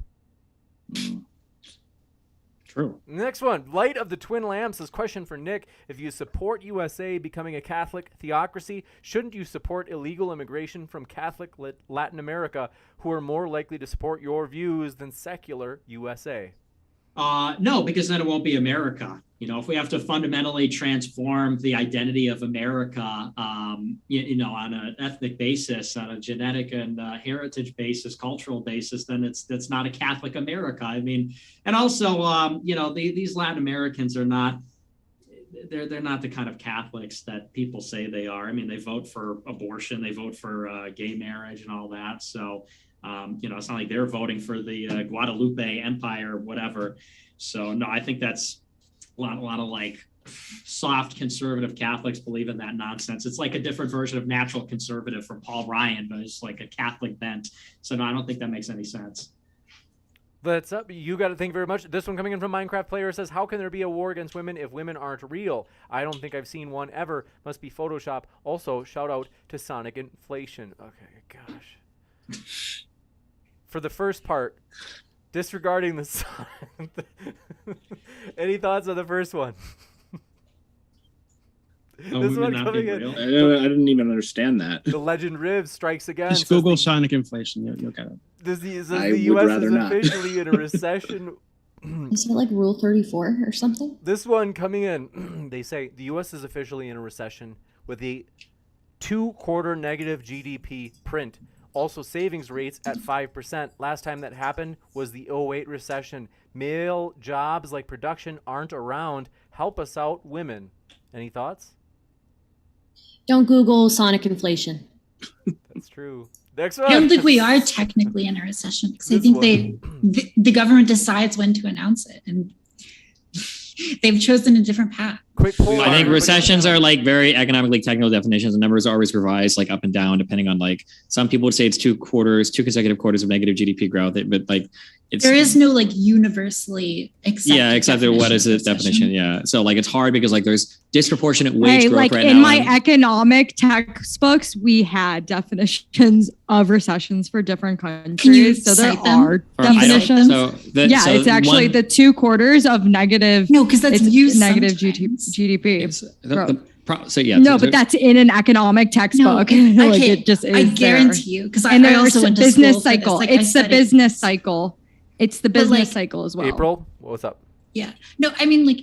True. Next one. Light of the Twin Lamps says, question for Nick. If you support USA becoming a Catholic theocracy, shouldn't you support illegal immigration from Catholic Latin America, who are more likely to support your views than secular USA? No, because then it won't be America. If we have to fundamentally transform the identity of America, on an ethnic basis, on a genetic and heritage basis, cultural basis, then that's not a Catholic America. I mean, and also, these Latin Americans are not. They're not the kind of Catholics that people say they are. I mean, they vote for abortion, they vote for gay marriage and all that. So. It's not like they're voting for the Guadalupe Empire or whatever. So, no, I think that's a lot of like soft conservative Catholics believe in that nonsense. It's like a different version of natural conservative from Paul Ryan, but it's like a Catholic bent. So, no, I don't think that makes any sense. That's up. You got to thank very much. This one coming in from Minecraft Player says, how can there be a war against women if women aren't real? I don't think I've seen one ever. Must be Photoshop. Also, shout out to Sonic Inflation. Okay, gosh. For the first part, disregarding the sun. Any thoughts on the first one? This one coming in. I didn't even understand that. The Legend Riv strikes again. Just Google Sonic Inflation. You'll get it. I the would U.S. rather is not. officially in a recession. Is it like Rule 34 or something? This one coming in, they say the U.S. is officially in a recession with a 2-quarter negative GDP print. Also, savings rates at 5%. Last time that happened was the 2008 recession. Male jobs like production aren't around. Help us out, women. Any thoughts? Don't Google sonic inflation. That's true. Next one. I don't think we are technically in a recession because I This think one. the government decides when to announce it, and they've chosen a different path. Quick poll. I think recessions are like very economically technical definitions, and numbers are always revised like up and down depending on like some people would say it's 2 consecutive quarters of negative GDP growth, but like There is no like universally accepted. Yeah, accepted. What is the definition? Yeah, so like it's hard because like there's disproportionate wage growth like right in now. my economic textbooks, we had definitions of recessions for different countries. So there cite them? are definitions. It's actually the 2 quarters of negative. No, because that's used negative sometimes. GDP. No, but that's in an economic textbook. No, Like, okay, it just is I guarantee there. you, because And I there's also went to business school for this. cycle. Like, I It's the studied- business cycle. It's the But, business like, cycle as well. April, what's up? Yeah. No, I mean, like,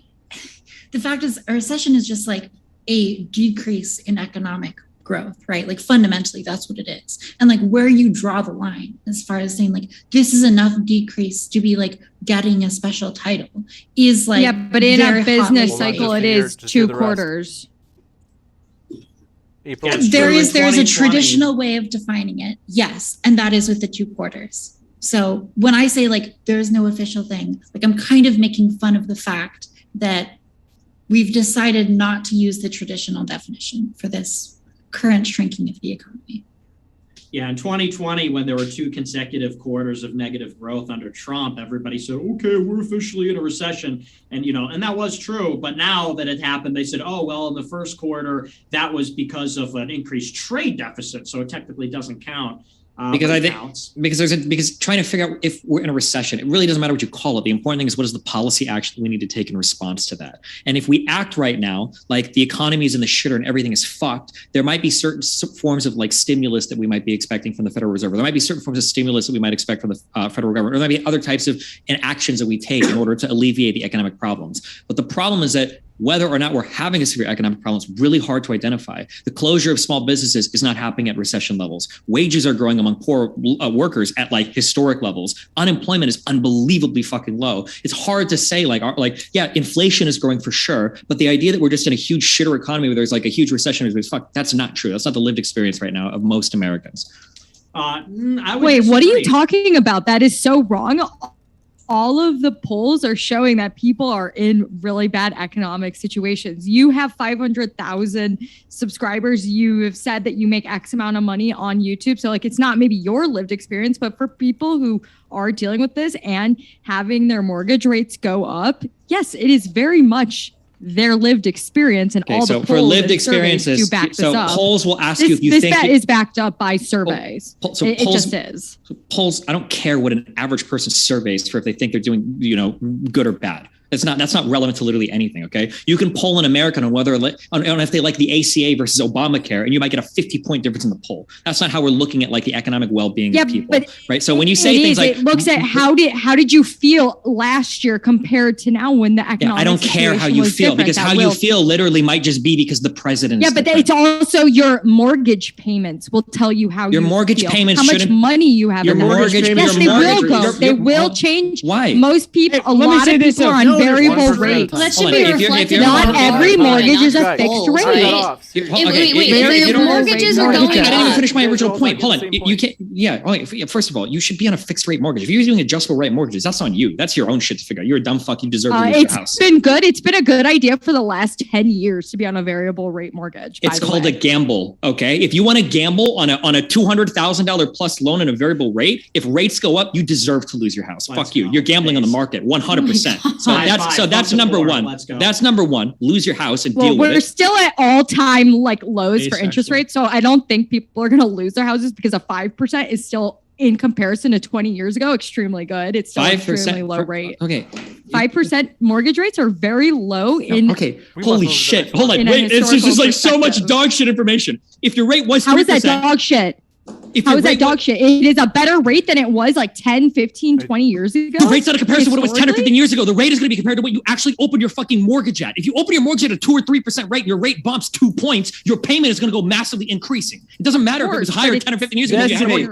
the fact is, a recession is just like a decrease in economic growth, right? Like, fundamentally, that's what it is. And like, where you draw the line as far as saying, like, this is enough decrease to be like getting a special title is like, yeah, but in very a business hotly cycle, it debated. is 2 quarters. April, There's a traditional way of defining it, yes, and that is with the 2 quarters. So when I say like there's no official thing, like I'm kind of making fun of the fact that we've decided not to use the traditional definition for this current shrinking of the economy. Yeah, in 2020, when there were 2 consecutive quarters of negative growth under Trump, everybody said, okay, we're officially in a recession. And, and that was true. But now that it happened, they said, oh, well, in the first quarter, that was because of an increased trade deficit. So it technically doesn't count. Because I think because trying to figure out if we're in a recession, it really doesn't matter what you call it. The important thing is what is the policy action we need to take in response to that. And if we act right now like the economy is in the shitter and everything is fucked, there might be certain forms of like stimulus that we might be expecting from the Federal Reserve. Or there might be certain forms of stimulus that we might expect from the federal government. Or there might be other types of actions that we take in order to alleviate the economic problems. But the problem is that whether or not we're having a severe economic problem is really hard to identify. The closure of small businesses is not happening at recession levels. Wages are growing among poor workers at like historic levels. Unemployment is unbelievably fucking low. It's hard to say inflation is growing for sure, but the idea that we're just in a huge shitter economy where there's like a huge recession is fuck. That's not true. That's not the lived experience right now of most Americans. Wait, what are you talking about? That is so wrong. All of the polls are showing that people are in really bad economic situations. You have 500,000 subscribers. You have said that you make X amount of money on YouTube. So like, it's not maybe your lived experience, but for people who are dealing with this and having their mortgage rates go up, yes, it is very much their lived experience, and all the polls for lived and experiences, to back this up. Polls will ask you if you think this is backed up by surveys. It just is. Polls, I don't care what an average person surveys for if they think they're doing, good or bad. That's not relevant to literally anything. Okay, you can poll an American on whether on if they like the ACA versus Obamacare, and you might get a 50-point difference in the poll. That's not how we're looking at like the economic well-being of people, right? So when you say things like, it looks at how did you feel last year compared to now when the economic I don't care how you feel because how you feel literally might just be because the president. Yeah, but it's also your mortgage payments will tell you how your mortgage payments how much money you have. Your mortgage payments. Yes, they will go. They will change. Why? Most people, a lot of people are on variable rates. That should be reflected. Not every mortgage is a fixed rate. Wait, your mortgages are going I didn't even up. finish my original point. Hold on. You can't. Yeah. First of all, you should be on a fixed rate mortgage. If you're doing adjustable rate mortgages, that's on you. That's your own shit to figure out. You're a dumb fuck. You deserve to lose your house. It's been good. It's been a good idea for the last 10 years to be on a variable rate mortgage. It's called a gamble. Okay. If you want to gamble on a $200,000 plus loan and a variable rate, if rates go up, you deserve to lose your house. Fuck you. You're gambling on the market 100%. So that's number one. That's number one. Lose your house and deal with it. We're still at all-time lows for interest rates, so I don't think people are going to lose their houses because a 5% is still, in comparison to 20 years ago, extremely good. it's still extremely low rate. Okay, 5% mortgage rates are very low holy shit, hold on, wait, it's just like so much dog shit information. If your rate was 3%, how is that dog shit? How is that dog shit? It is a better rate than it was like 10, 15, 20 years ago. The rate's not a comparison to what it was 10 or 15 years ago. The rate is going to be compared to what you actually open your fucking mortgage at. If you open your mortgage at a 2 or 3% rate, your rate bumps 2 points, your payment is going to go massively increasing. It doesn't matter if it was higher 10 or 15 years ago. Destiny.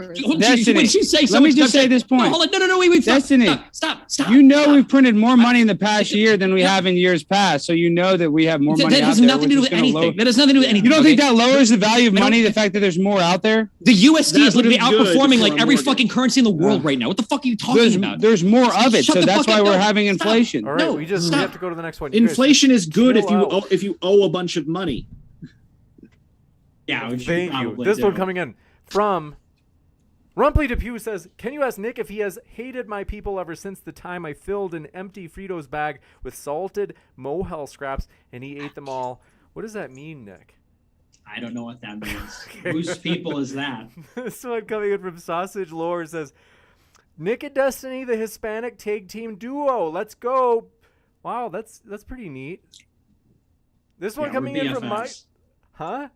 Let me just say this point. No, hold on. No, wait. Destiny. Stop. You know we've printed more money in the past year than we have in years past. So you know that we have more money that out has there. Nothing to do with anything. That has nothing to do with anything. You don't think that lowers the value of money, the fact that there's more out there? The USD is literally outperforming like every fucking currency in the world right now. What the fuck are you talking about? There's more of it, so that's why we're having inflation. All right, we have to go to the next one. Inflation is good if you owe a bunch of money. Yeah, thank you. This one coming in from Rumply Depew says, can you ask Nick if he has hated my people ever since the time I filled an empty Fritos bag with salted Mohel scraps and he ate them all? What does that mean, Nick? I don't know what that means. Whose people is that? This one coming in from Sausage Lore says, Nick and Destiny, the Hispanic tag team duo. Let's go. Wow, that's pretty neat. This one coming in from Mike. Huh?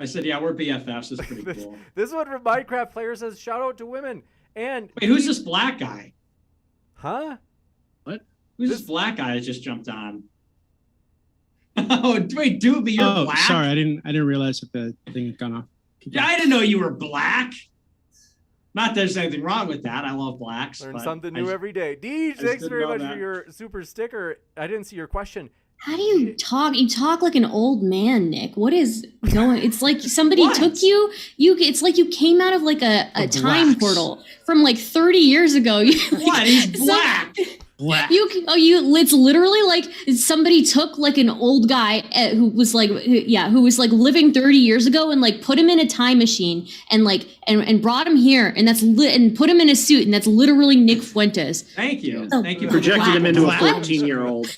I said, yeah, we're BFFs. It's pretty cool. This one from Minecraft Player says, shout out to women. And wait, who's this black guy? Huh? What? Who's this black guy that just jumped on? Oh, wait, Dooby, you're black? Sorry, I didn't realize that the thing had gone off. Yeah, I didn't know you were black. Not that there's anything wrong with that. I love blacks. Learn something new every day. Deej, thanks very much for your super sticker. I didn't see your question. How do you talk? You talk like an old man, Nick. What is going? It's like somebody took you. It's like you came out of like a time portal from like 30 years ago. What? He's black. Black. It's literally like somebody took like an old guy who was like living 30 years ago and like put him in a time machine and like and brought him here and and put him in a suit and that's literally Nick Fuentes. Thank you. So Thank you. Projected him into a 14-year-old.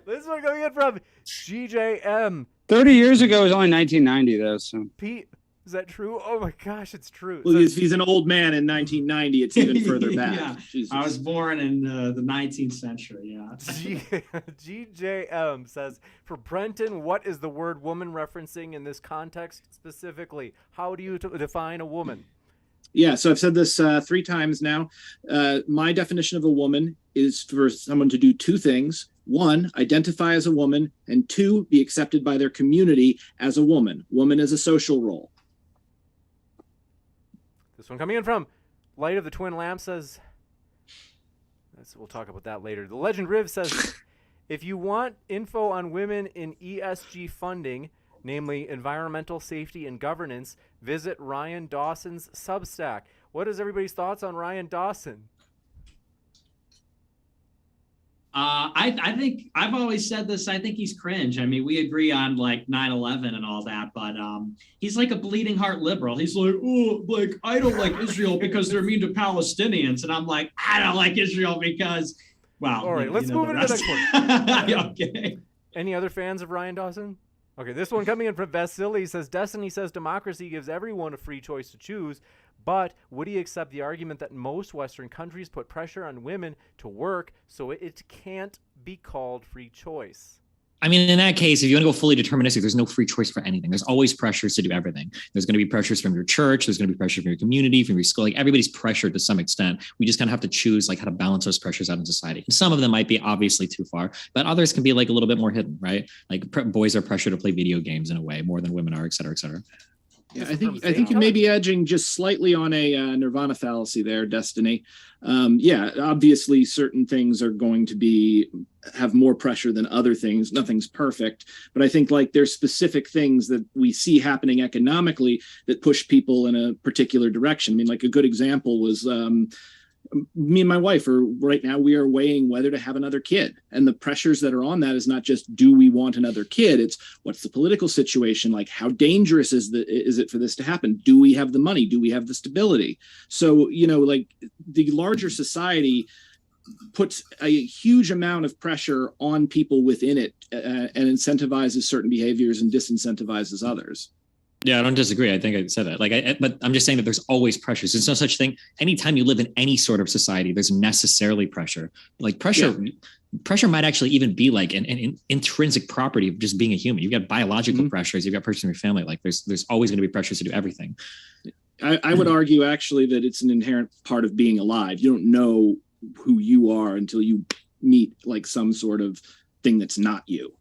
This one coming in from GJM. 30 years ago was only 1990 though. So Pete, is that true? Oh my gosh, it's true. Well, if he's an old man in 1990, it's even further back. Yeah. Jesus. I was born in the 19th century. Yeah. GJM says, for Brenton, what is the word woman referencing in this context specifically? How do you define a woman? Yeah, so I've said this 3 times now. My definition of a woman is for someone to do 2 things. 1, identify as a woman, and 2, be accepted by their community as a woman. Woman is a social role. This one coming in from Light of the Twin Lamp says, we'll talk about that later. The Legend Riv says, if you want info on women in ESG funding, namely environmental safety and governance, visit Ryan Dawson's Substack. What is everybody's thoughts on Ryan Dawson? I think I've always said this. I think he's cringe. I mean, we agree on like 9/11 and all that, but he's like a bleeding heart liberal. He's like, oh, like I don't like Israel because they're mean to Palestinians, and I'm like, I don't like Israel because, well. All right, let's move into the next one. Okay. Any other fans of Ryan Dawson? Okay, this one coming in from Vasily says, Destiny says democracy gives everyone a free choice to choose, but would he accept the argument that most Western countries put pressure on women to work so it can't be called free choice? I mean, in that case, if you want to go fully deterministic, there's no free choice for anything. There's always pressures to do everything. There's going to be pressures from your church. There's going to be pressure from your community, from your school. Like everybody's pressured to some extent. We just kind of have to choose like how to balance those pressures out in society. And some of them might be obviously too far, but others can be like a little bit more hidden, right? Like boys are pressured to play video games in a way more than women are, et cetera, et cetera. Yeah, I think you may be edging just slightly on a nirvana fallacy there, Destiny. Yeah, obviously certain things are going to have more pressure than other things. Nothing's perfect, but I think like there's specific things that we see happening economically that push people in a particular direction. I mean, like a good example was me and my wife right now, we are weighing whether to have another kid. And the pressures that are on that is not just, do we want another kid? It's what's the political situation? Like, how dangerous is it for this to happen? Do we have the money? Do we have the stability? So, like the larger society puts a huge amount of pressure on people within it and incentivizes certain behaviors and disincentivizes others. Yeah, I don't disagree. I think I said that. But I'm just saying that there's always pressures. There's no such thing. Anytime you live in any sort of society, there's necessarily pressure. Like pressure might actually even be like an intrinsic property of just being a human. You've got biological pressures. You've got pressures in your family. Like there's always going to be pressures to do everything. I would argue actually that it's an inherent part of being alive. You don't know who you are until you meet like some sort of thing that's not you.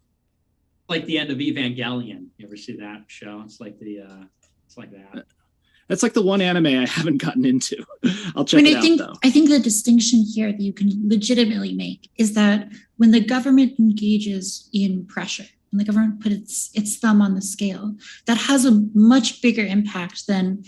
Like the end of Evangelion. You ever see that show? It's like that. That's like the one anime I haven't gotten into. I'll check it out though. I think the distinction here that you can legitimately make is that when the government engages in pressure, when the government puts its thumb on the scale, that has a much bigger impact than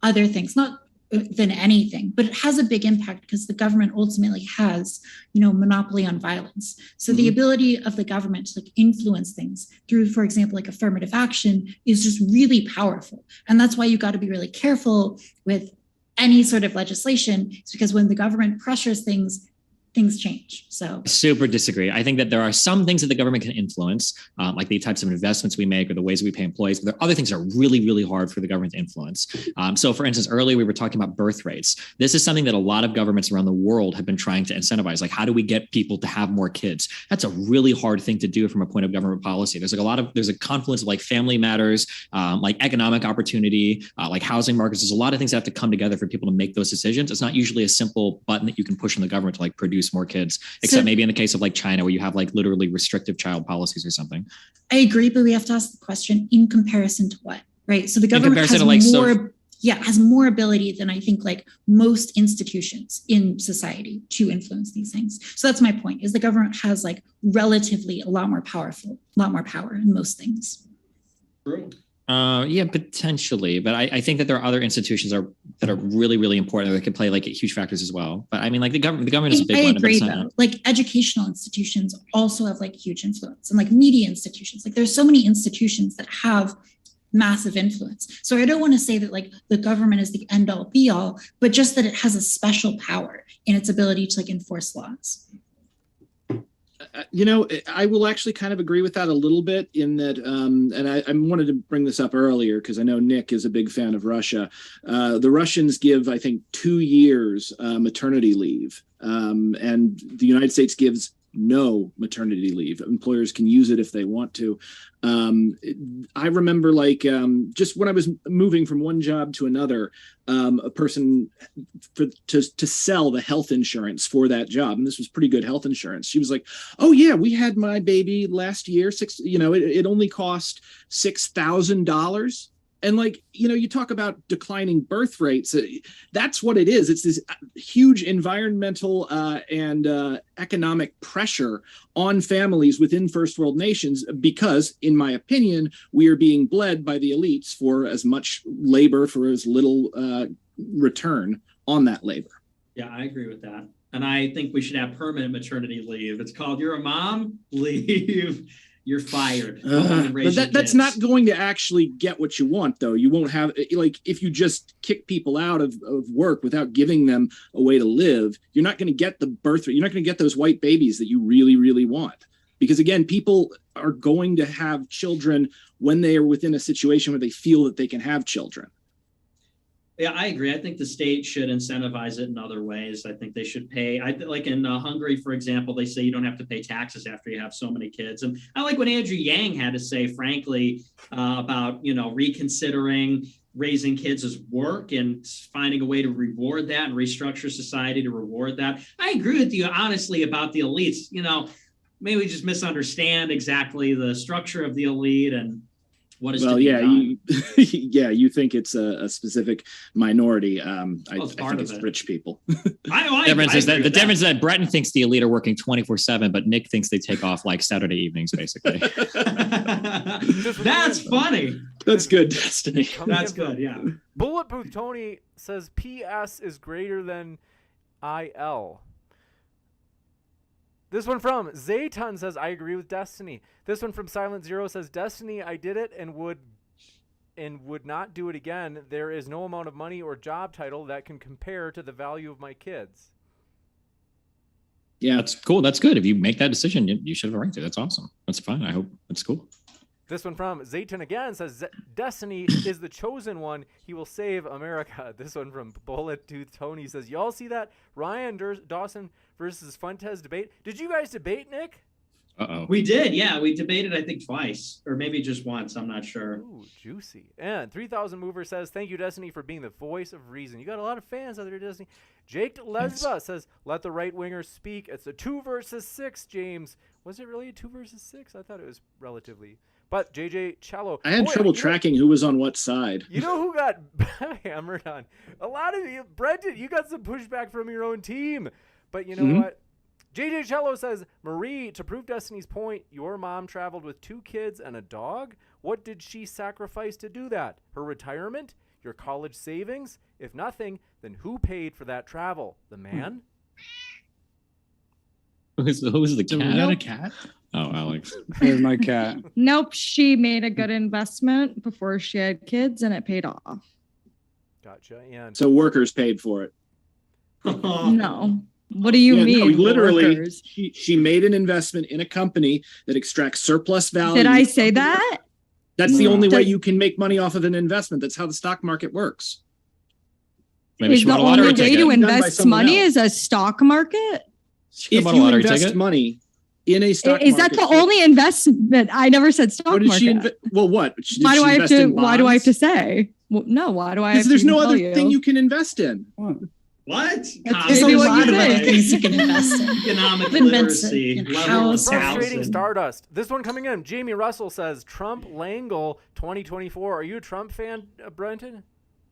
other things, not than anything, but it has a big impact because the government ultimately has, monopoly on violence. So the ability of the government to like influence things through, for example, like affirmative action is just really powerful. And that's why you got to be really careful with any sort of legislation. It's because when the government pressures things change. So super disagree. I think that there are some things that the government can influence, like the types of investments we make or the ways we pay employees. But there are other things that are really, really hard for the government to influence. So for instance, earlier we were talking about birth rates. This is something that a lot of governments around the world have been trying to incentivize. Like, how do we get people to have more kids? That's a really hard thing to do from a point of government policy. There's a confluence of like family matters, like economic opportunity, like housing markets. There's a lot of things that have to come together for people to make those decisions. It's not usually a simple button that you can push on the government to like produce more kids, except maybe in the case of like China, where you have like literally restrictive child policies or something. I agree, but we have to ask the question in comparison to what, right? So the government has more ability than I think like most institutions in society to influence these things. So that's my point, is the government has like relatively a lot more power in most things. True. Yeah, potentially. But I think that there are other institutions that are really, really important that can play like huge factors as well. But I mean, like the government is a big one. I agree, though. Like educational institutions also have like huge influence, and like media institutions. Like there's so many institutions that have massive influence. So I don't want to say that like the government is the end all be all, but just that it has a special power in its ability to like enforce laws. I will actually kind of agree with that a little bit in that, and I wanted to bring this up earlier because I know Nick is a big fan of Russia. The Russians give, I think, 2 years maternity leave, and the United States gives no maternity leave. Employers can use it if they want to. I remember just when I was moving from one job to another, a person to sell the health insurance for that job. And this was pretty good health insurance. She was like, oh yeah, we had my baby last year. It only cost $6,000. And you talk about declining birth rates. That's what it is. It's this huge environmental and economic pressure on families within first world nations because, in my opinion, we are being bled by the elites for as much labor for as little return on that labor. Yeah, I agree with that. And I think we should have permanent maternity leave. It's called You're a Mom, leave. You're fired. But that's not going to actually get what you want, though. You won't have, if you just kick people out of work without giving them a way to live, you're not going to get the birth rate. You're not going to get those white babies that you really, really want. Because again, people are going to have children when they are within a situation where they feel that they can have children. Yeah, I agree. I think the state should incentivize it in other ways. I think they should pay. Like in Hungary, for example, they say you don't have to pay taxes after you have so many kids. And I like what Andrew Yang had to say, frankly, about reconsidering raising kids as work and finding a way to reward that and restructure society to reward that. I agree with you, honestly, about the elites. Maybe we just misunderstand exactly the structure of the elite and what is you think it's a specific minority. I think it's rich people. The difference is that Brent thinks the elite are working 24/7, but Nick thinks they take off like Saturday evenings, basically. That's funny. That's good, Destiny. That's good, yeah. Bulletproof Tony says PS is greater than IL. This one from Zayton says, I agree with Destiny. This one from Silent Zero says, Destiny, I did it and would not do it again. There is no amount of money or job title that can compare to the value of my kids. Yeah, that's cool. That's good. If you make that decision, you should have a right to. That's awesome. That's fine. I hope that's cool. This one from Zayton again says, Destiny is the chosen one. He will save America. This one from Bullet Tooth Tony says, y'all see that Ryan Dawson versus Fuentes debate? Did you guys debate, Nick? Uh-oh. We did, yeah. We debated, I think, twice, or maybe just once. I'm not sure. Ooh, juicy. And 3000 Mover says, thank you, Destiny, for being the voice of reason. You got a lot of fans out there, Destiny. Jake Lesba says, let the right wingers speak. It's a 2 versus 6, James. Was it really a 2 versus 6? I thought it was relatively. But JJ Cello. I had trouble tracking who was on what side. You know who got hammered on? A lot of you, Brenton, you got some pushback from your own team. But you know what? JJ Cello says, Marie, to prove Destiny's point, your mom traveled with 2 kids and a dog. What did she sacrifice to do that? Her retirement? Your college savings? If nothing, then who paid for that travel? The man? Who's the cat? Was that a cat? Oh, Alex. There's my cat. Nope. She made a good investment before she had kids and it paid off. Gotcha. And So workers paid for it. No. What do you mean? No, literally, workers? she made an investment in a company that extracts surplus value. Did I say that? That's the only way you can make money off of an investment. That's how the stock market works. Maybe Is she the bought a lottery only way ticket. to Done by invest someone money else. is a stock market? She If bought a you lottery invest ticket. money in a stock Is that market, the only investment? I never said stock what did she market. well, what? Did Why do she I have invest to? in Why do I have to bonds? say? Well, no. Why do I have Because to? there's no tell other thing you can invest in. What? There's maybe a what lot you of other think. things you can invest in. Economic Invest literacy. in level of housing. Frustrating 1,000. Stardust. This one coming in. Jamie Russell says, Trump Lengel 2024. Are you a Trump fan, Brenton?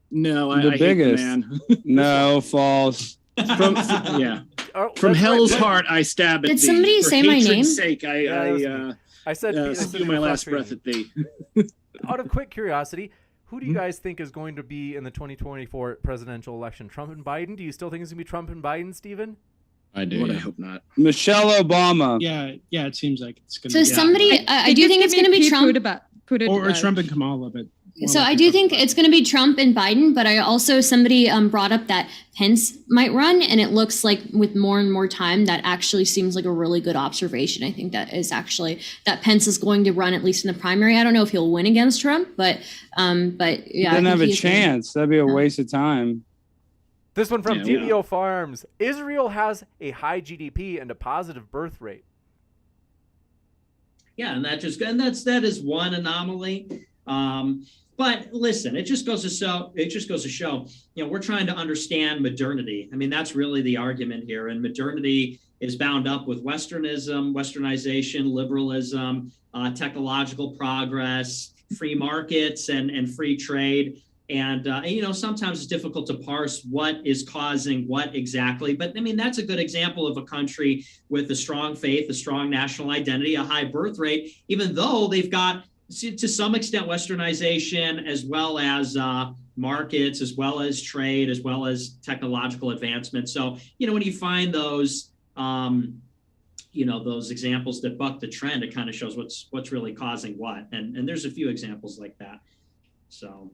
No, I The hate biggest. man. No, false. From yeah, Oh, from that's hell's right. heart I stab at Did thee. somebody For say my hatred's name? sake, Yeah, that was me. I I said spew my last breath at thee. Out of quick curiosity, who do you guys think is going to be in the 2024 presidential election? Trump and Biden? Do you still think it's going to be Trump and Biden, Stephen? I do. Lord, I Yeah. hope not. Michelle Obama. Yeah, it seems like it's going So to be somebody, I do think it's going to be Trump. or Trump and Kamala, but So I do think it's going to be Trump and Biden, but I also, somebody brought up that Pence might run, and it looks like with more and more time, that actually seems like a really good observation. I think that is actually, that Pence is going to run at least in the primary. I don't know if he'll win against Trump, but yeah. He doesn't have a chance. That'd be a waste of time. This one from Yeah, DBO Farms. Israel has a high GDP and a positive birth rate. Yeah, and that is one anomaly. But listen, it just goes to show, we're trying to understand modernity. I mean, that's really the argument here. And modernity is bound up with Westernism, Westernization, liberalism, technological progress, free markets, and free trade. And sometimes it's difficult to parse what is causing what exactly. But I mean, that's a good example of a country with a strong faith, a strong national identity, a high birth rate, even though they've got, to some extent, Westernization, as well as markets, as well as trade, as well as technological advancement. So, when you find those, those examples that buck the trend, it kind of shows what's really causing what. And there's a few examples like that. So.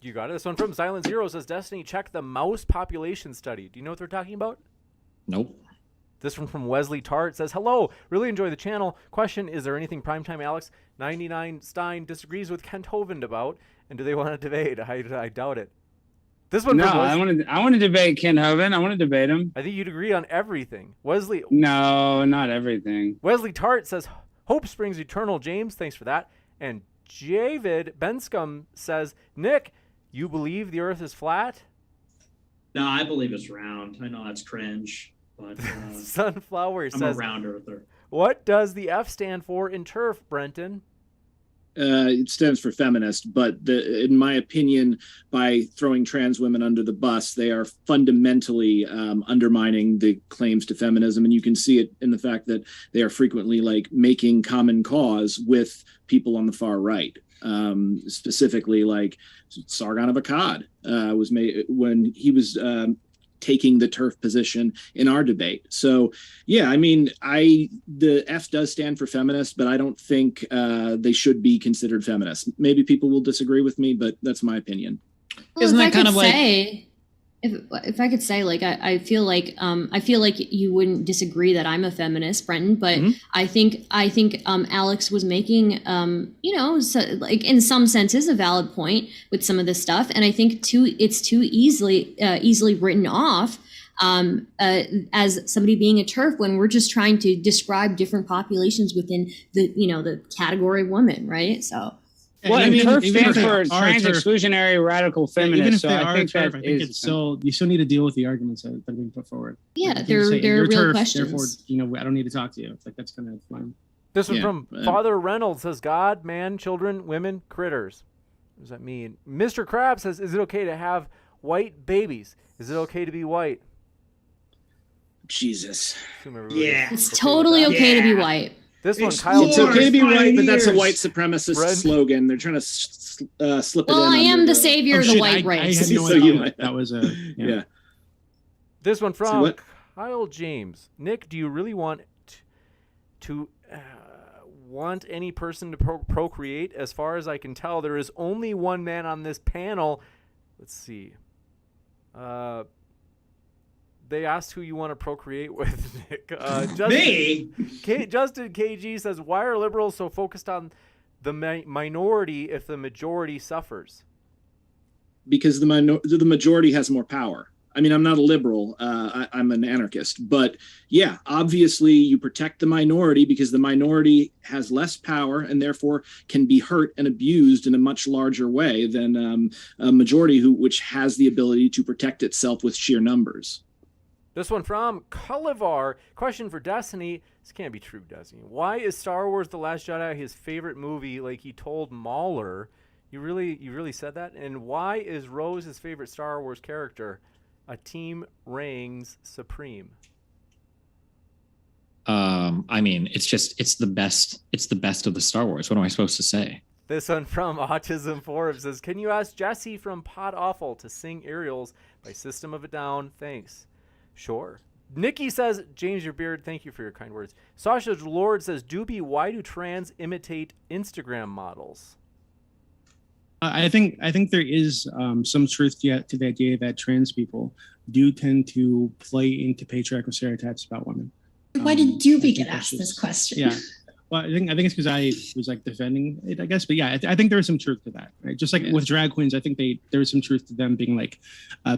You got it. This one from Silent Zero says, Destiny, check the mouse population study. Do you know what they're talking about? Nope. This one from Wesley Tart says, hello, really enjoy the channel. Question, is there anything Primetime Alex 99 Stein disagrees with Kent Hovind about? And do they want to debate? I doubt it. This one No, from I want to debate Ken Hovind. I want to debate him. I think you'd agree on everything. Wesley. No, not everything. Wesley Tart says, hope springs eternal, James. Thanks for that. And Javid Benscombe says, Nick, you believe the earth is flat? No, I believe it's round. I know that's cringe, but Sunflower I'm says, a round earther. what does the F stand for in turf, Brenton? It stands for feminist, but in my opinion, by throwing trans women under the bus, they are fundamentally undermining the claims to feminism. And you can see it in the fact that they are frequently making common cause with people on the far right. Specifically, like Sargon of Akkad was made when he was taking the turf position in our debate. So, yeah, I mean, the F does stand for feminist, but I don't think they should be considered feminists. Maybe people will disagree with me, but that's my opinion. Well, Isn't that kind of like? If I could say, I feel like you wouldn't disagree that I'm a feminist, Brenton, but I think Alex was making in some senses a valid point with some of this stuff, and I think it's too easily written off as somebody being a TERF when we're just trying to describe different populations within the category woman, right? So. Well, I mean, TERF even if stands they for are trans TERF, exclusionary radical even if feminist. So they I are think TERF, that I think is it's still, you still need to deal with the arguments that are being put forward. Yeah, Like, they're you're real TERF, questions. Therefore, I don't need to talk to you. It's like, that's kind of fine. This one from Father Reynolds says, God, man, children, women, critters. What does that mean? Mr. Crab says, is it okay to have white babies? Is it okay to be white? Jesus. Yeah. It's totally okay to be white. This one, Kyle. It's okay to be white, but that's a white supremacist slogan. They're trying to slip it in. Well, I am the savior of the white race. I had no idea that was a... Yeah. This one from Kyle James. Nick, do you really want to want any person to procreate? As far as I can tell, there is only one man on this panel. Let's see. They asked who you want to procreate with, Nick. Me? Justin KG says, why are liberals so focused on the minority if the majority suffers? Because the majority has more power. I mean, I'm not a liberal. I'm an anarchist. But yeah, obviously you protect the minority because the minority has less power and therefore can be hurt and abused in a much larger way than a majority which has the ability to protect itself with sheer numbers. This one from Cullivar. Question for Destiny. This can't be true, Destiny. Why is Star Wars The Last Jedi his favorite movie like he told Mahler? You really said that? And why is Rose his favorite Star Wars character? A team reigns supreme. I mean, it's the best of the Star Wars. What am I supposed to say? This one from Autism Forbes says, can you ask Jesse from Pod Awful to sing Aerials by System of a Down? Thanks. Sure. Nikki says, James, your beard, thank you for your kind words. Sasha Lord says, Dooby, why do trans imitate Instagram models? I think there is some truth to the idea that trans people do tend to play into patriarchal stereotypes about women. Why did Dooby get asked this question? Yeah. Well, I think it's because I was like defending it, I guess. But yeah, I think there is some truth to that, right? Just like with drag queens, I think there is some truth to them being like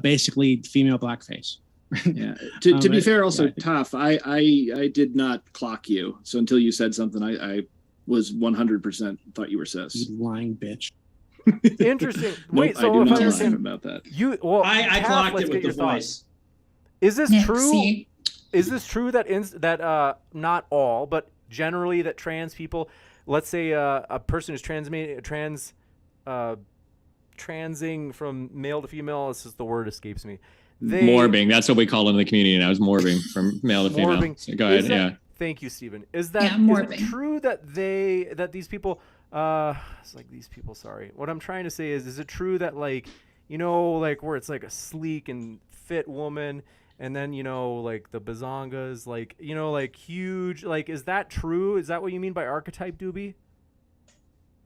basically female blackface. Yeah. To be fair, also tough. I did not clock you. So until you said something, I was 100% thought you were cis. You lying bitch. Interesting. Wait, so I do not lie about that. I clocked it with the voice. Is this true? Is this true that not all, but generally that trans people, let's say a person who's transing from male to female, this is the word escapes me. Morbing. That's what we call it in the community now, is morbing from male to female. So go ahead. Thank you, Stephen. Is it true that these people, it's like these people, sorry. What I'm trying to say is it true that like where it's like a sleek and fit woman and then, like the bazongas, like, like huge, like, is that true? Is that what you mean by archetype, Dooby?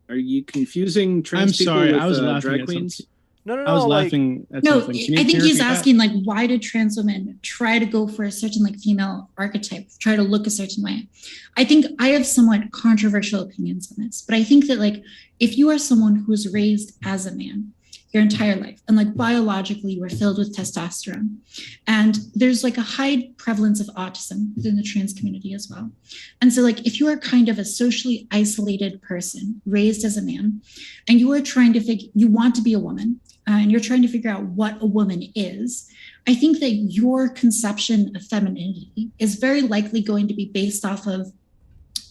Are you confusing trans people with I was laughing drag at queens? No. I was laughing at something. I think he's asking like, why do trans women try to go for a certain like female archetype, try to look a certain way? I think I have somewhat controversial opinions on this, but I think that like, if you are someone who's raised as a man your entire life and like biologically you were filled with testosterone, and there's like a high prevalence of autism within the trans community as well. And so like, if you are kind of a socially isolated person raised as a man and you are trying to you want to be a woman, and you're trying to figure out what a woman is, I think that your conception of femininity is very likely going to be based off of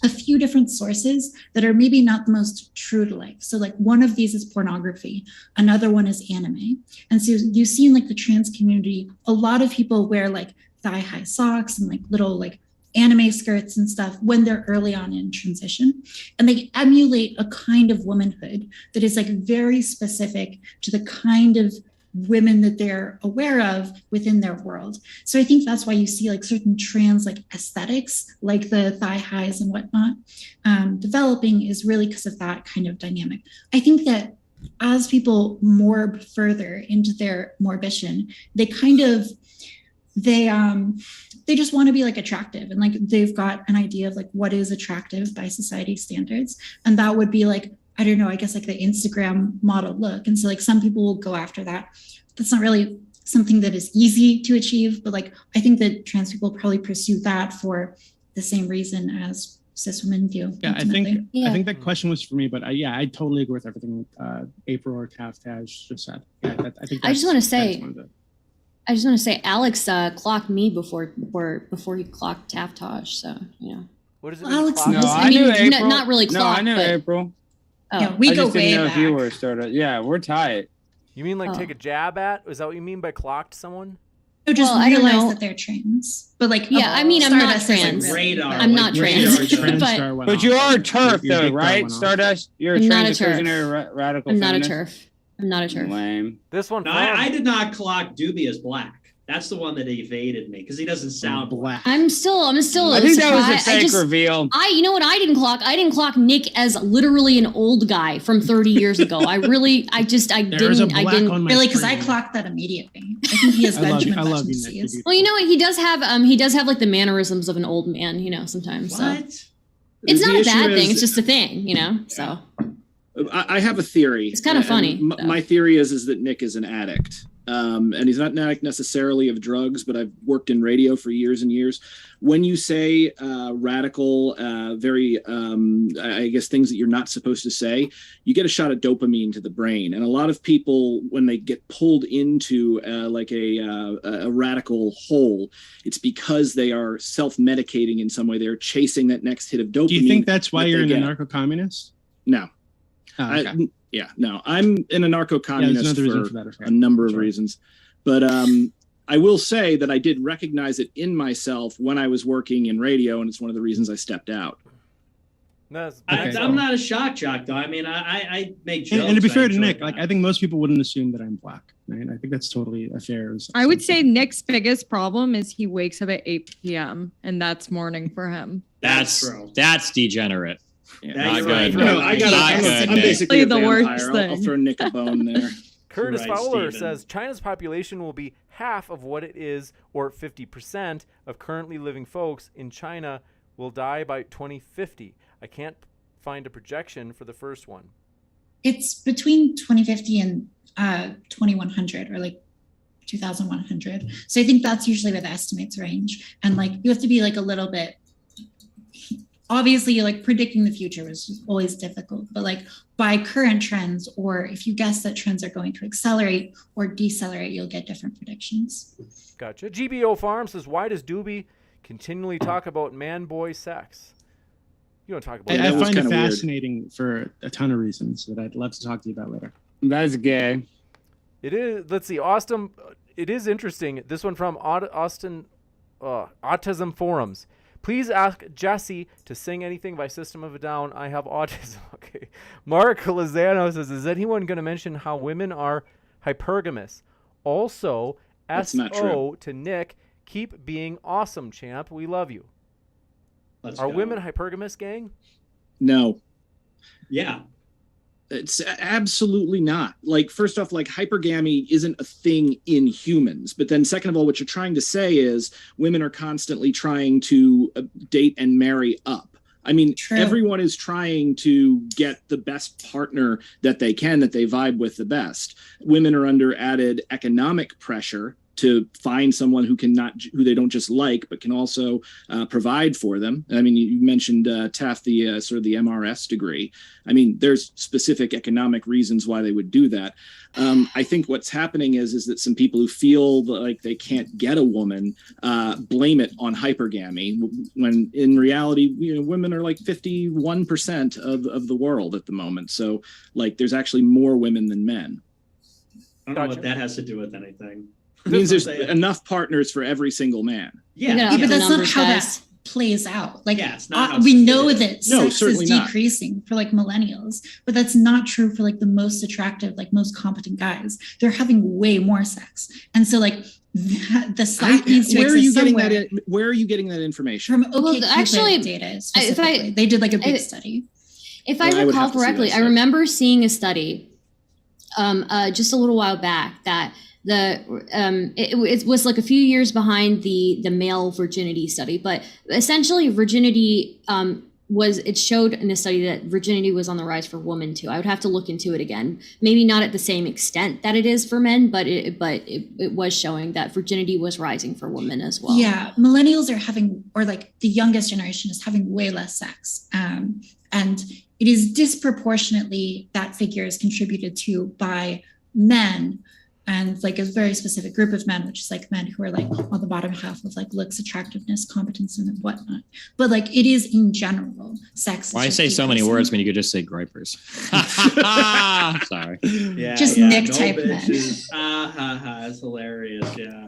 a few different sources that are maybe not the most true to life. So like one of these is pornography, another one is anime. And so you see in like the trans community, a lot of people wear like thigh-high socks and like little like anime skirts and stuff when they're early on in transition. And they emulate a kind of womanhood that is like very specific to the kind of women that they're aware of within their world. So I think that's why you see like certain trans like aesthetics, like the thigh highs and whatnot, developing is really because of that kind of dynamic. I think that as people morb further into their morbition, they kind of, they just want to be like attractive, and like they've got an idea of like what is attractive by society standards, and that would be like, I don't know, I guess like the Instagram model look. And so like some people will go after that. That's not really something that is easy to achieve, but like I think that trans people probably pursue that for the same reason as cis women do. Yeah, ultimately. I think that question was for me, but I totally agree with everything April or Taftaj just said. Yeah, I think I just want to say, Alex clocked me before he clocked Taftaj. So What does it Well, mean? Alex clock? knows. I knew April. not really No, clock, I knew but- April. Oh. Yeah, we I go just didn't way know back. if you were started. Yeah, we're tight. You mean like Oh. take a jab at? Is that what you mean by clocked someone? No, just Well, I don't realize know. that they're trans. But like, Yeah, I mean, I'm not Stardust isn't trans. really, Radar, but- I'm not like trans, radar does. but But you are a turf, Your though, dick right, went off. Stardust? You're a I'm not trans a turf. exclusionary radical I'm not a feminist? turf. I'm not a turf. Lame. This one. No, from- I did not clock Dooby as black. That's the one that evaded me because he doesn't sound black. I'm still I think that was a surprised. fake reveal. You know what I didn't clock? I didn't clock Nick as literally an old guy from 30 years ago. I There's a didn't. black on my Really, because I screen. clocked that immediately. I think he has Benjamin I love Button you, Nick. disease. Well, you know what? He does have like the mannerisms of an old man, sometimes. So What? it's The not a issue bad thing. is- It's just a thing, So I have a theory. It's kinda and funny, though. My theory is that Nick is an addict. And he's not an addict necessarily of drugs, but I've worked in radio for years and years. When you say radical, very, I guess, things that you're not supposed to say, you get a shot of dopamine to the brain. And a lot of people, when they get pulled into like a radical hole, it's because they are self-medicating in some way. They're chasing that next hit of dopamine. Do you think that's why that you're they an get. anarcho-communist? No. Oh, okay. No, I'm an anarcho-communist another reason for for that, okay. a number of Sure. reasons. But I will say that I did recognize it in myself when I was working in radio, and it's one of the reasons I stepped out. I'm not a shock jock, though. I mean, I make jokes. And to be I fair to enjoy Nick, like that. I think most people wouldn't assume that I'm black. Right? I think that's totally a fair. I would say Nick's biggest problem is he wakes up at 8 p.m. and that's morning for him. That's true. That's degenerate. Yeah. Not you're good. right. No, I got. Not I'm good, Nick. basically a The vampire. worst I'll thing. throw Nick a bone there. Curtis Right, Fowler Steven. says China's population will be half of what it is, or 50% of currently living folks in China will die by 2050. I can't find a projection for the first one. It's between 2050 and 2100 or like 2100. So I think that's usually where the estimates range. And like you have to be like a little bit, obviously like predicting the future is always difficult, but like by current trends, or if you guess that trends are going to accelerate or decelerate, you'll get different predictions. Gotcha. GBO Farm says, why does Dooby continually talk about man-boy sex? You don't talk about I that was find it kinda weird. fascinating for a ton of reasons that I'd love to talk to you about later. That's gay. It is. Let's see. Austin. It is interesting. This one from Austin Autism Forums. Please ask Jesse to sing anything by System of a Down. I have autism. Okay. Mark Lozano says, is anyone going to mention how women are hypergamous? Also, That's not SO to Nick, keep being awesome, champ. We love you. Let's Are go. women hypergamous, gang? No. Yeah. It's absolutely not. Like, first off, like hypergamy isn't a thing in humans. But then second of all, what you're trying to say is women are constantly trying to date and marry up. I mean, True. everyone is trying to get the best partner that they can, that they vibe with the best. Women are under added economic pressure to find someone who they don't just like, but can also provide for them. I mean, you mentioned Taft, the sort of the MRS degree. I mean, there's specific economic reasons why they would do that. I think what's happening is that some people who feel like they can't get a woman blame it on hypergamy, when in reality, women are like 51% of the world at the moment. So like, there's actually more women than men. I don't know what that has to do with anything. It means there's enough partners for every single man. Yeah, but that's not numbers, how guys. that plays out. Like, Yeah, it's not how we it know is. that No, sex is certainly not. decreasing for like millennials, but that's not true for like the most attractive, like most competent guys. They're having way more sex, and so like the slack needs to Where are you exist getting somewhere. that? Where are you getting that information? From Well, OkCupid actually, data specifically. They did like a big study. If Well, I I would recall have to see correctly, that I study. remember seeing a study just a little while back that it was like a few years behind the male virginity study, but essentially virginity it showed in a study that virginity was on the rise for women too. I would have to look into it again. Maybe not at the same extent that it is for men, but it was showing that virginity was rising for women as well. Yeah, millennials are having, or like the youngest generation is having way less sex. And it is disproportionately, that figure is contributed to by men, and like a very specific group of men, which is like men who are like on the bottom half of like looks, attractiveness, competence, and whatnot. But like it is in general, sex. Why say so many words when you could just say gripers? Sorry. Yeah, just Nick type men. It's hilarious. Yeah.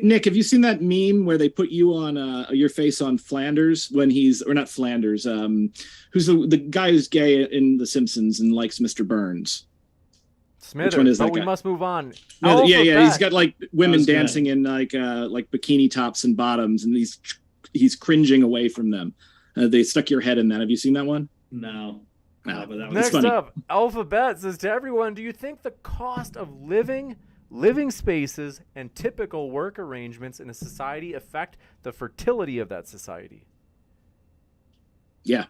Nick, have you seen that meme where they put you on your face on Flanders when he's, or not Flanders, who's the guy who's gay in The Simpsons and likes Mr. Burns? Smithers, Which one is but that we guy? must move on. No, yeah. He's got like women good. dancing in like bikini tops and bottoms, and he's cringing away from them. They stuck your head in that. Have you seen that one? No. No, But that was Next funny. up, Alphabet says to everyone, do you think the cost of living spaces, and typical work arrangements in a society affect the fertility of that society? Yeah.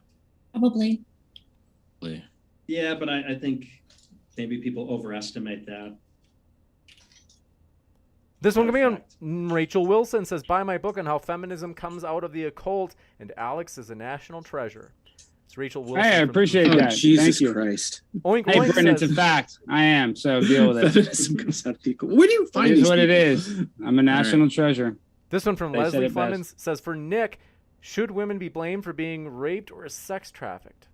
Probably. Yeah, but I think maybe people overestimate that. This one coming on. Rachel Wilson says, buy my book on how feminism comes out of the occult, and Alex is a national treasure. It's Rachel Wilson. Hey, I appreciate Oh, that. Jesus Thank you. Christ. Oink, Hey, oink Brent, it's says, a fact. I am, so deal with it. Feminism comes out of the occult. Where do you find It these is what it people? is. I'm a national treasure. this one from They said Leslie it best. Flemons says, for Nick, should women be blamed for being raped or sex trafficked?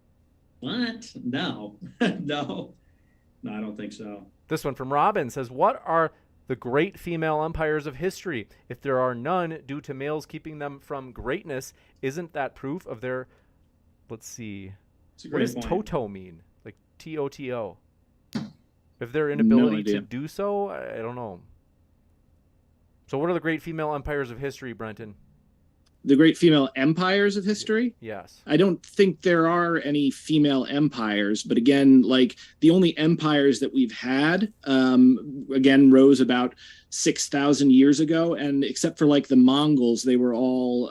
What? No. No, I don't think so. This one from Robin says, what are the great female empires of history? If there are none due to males keeping them from greatness, isn't that proof of their, let's see, It's a what great does point. Toto mean? Like Toto. If their inability to idea. do so, I don't know. So what are the great female empires of history, Brenton? The great female empires of history? Yes. I don't think there are any female empires, but again, like the only empires that we've had, again, rose about 6,000 years ago, and except for like the Mongols, they were all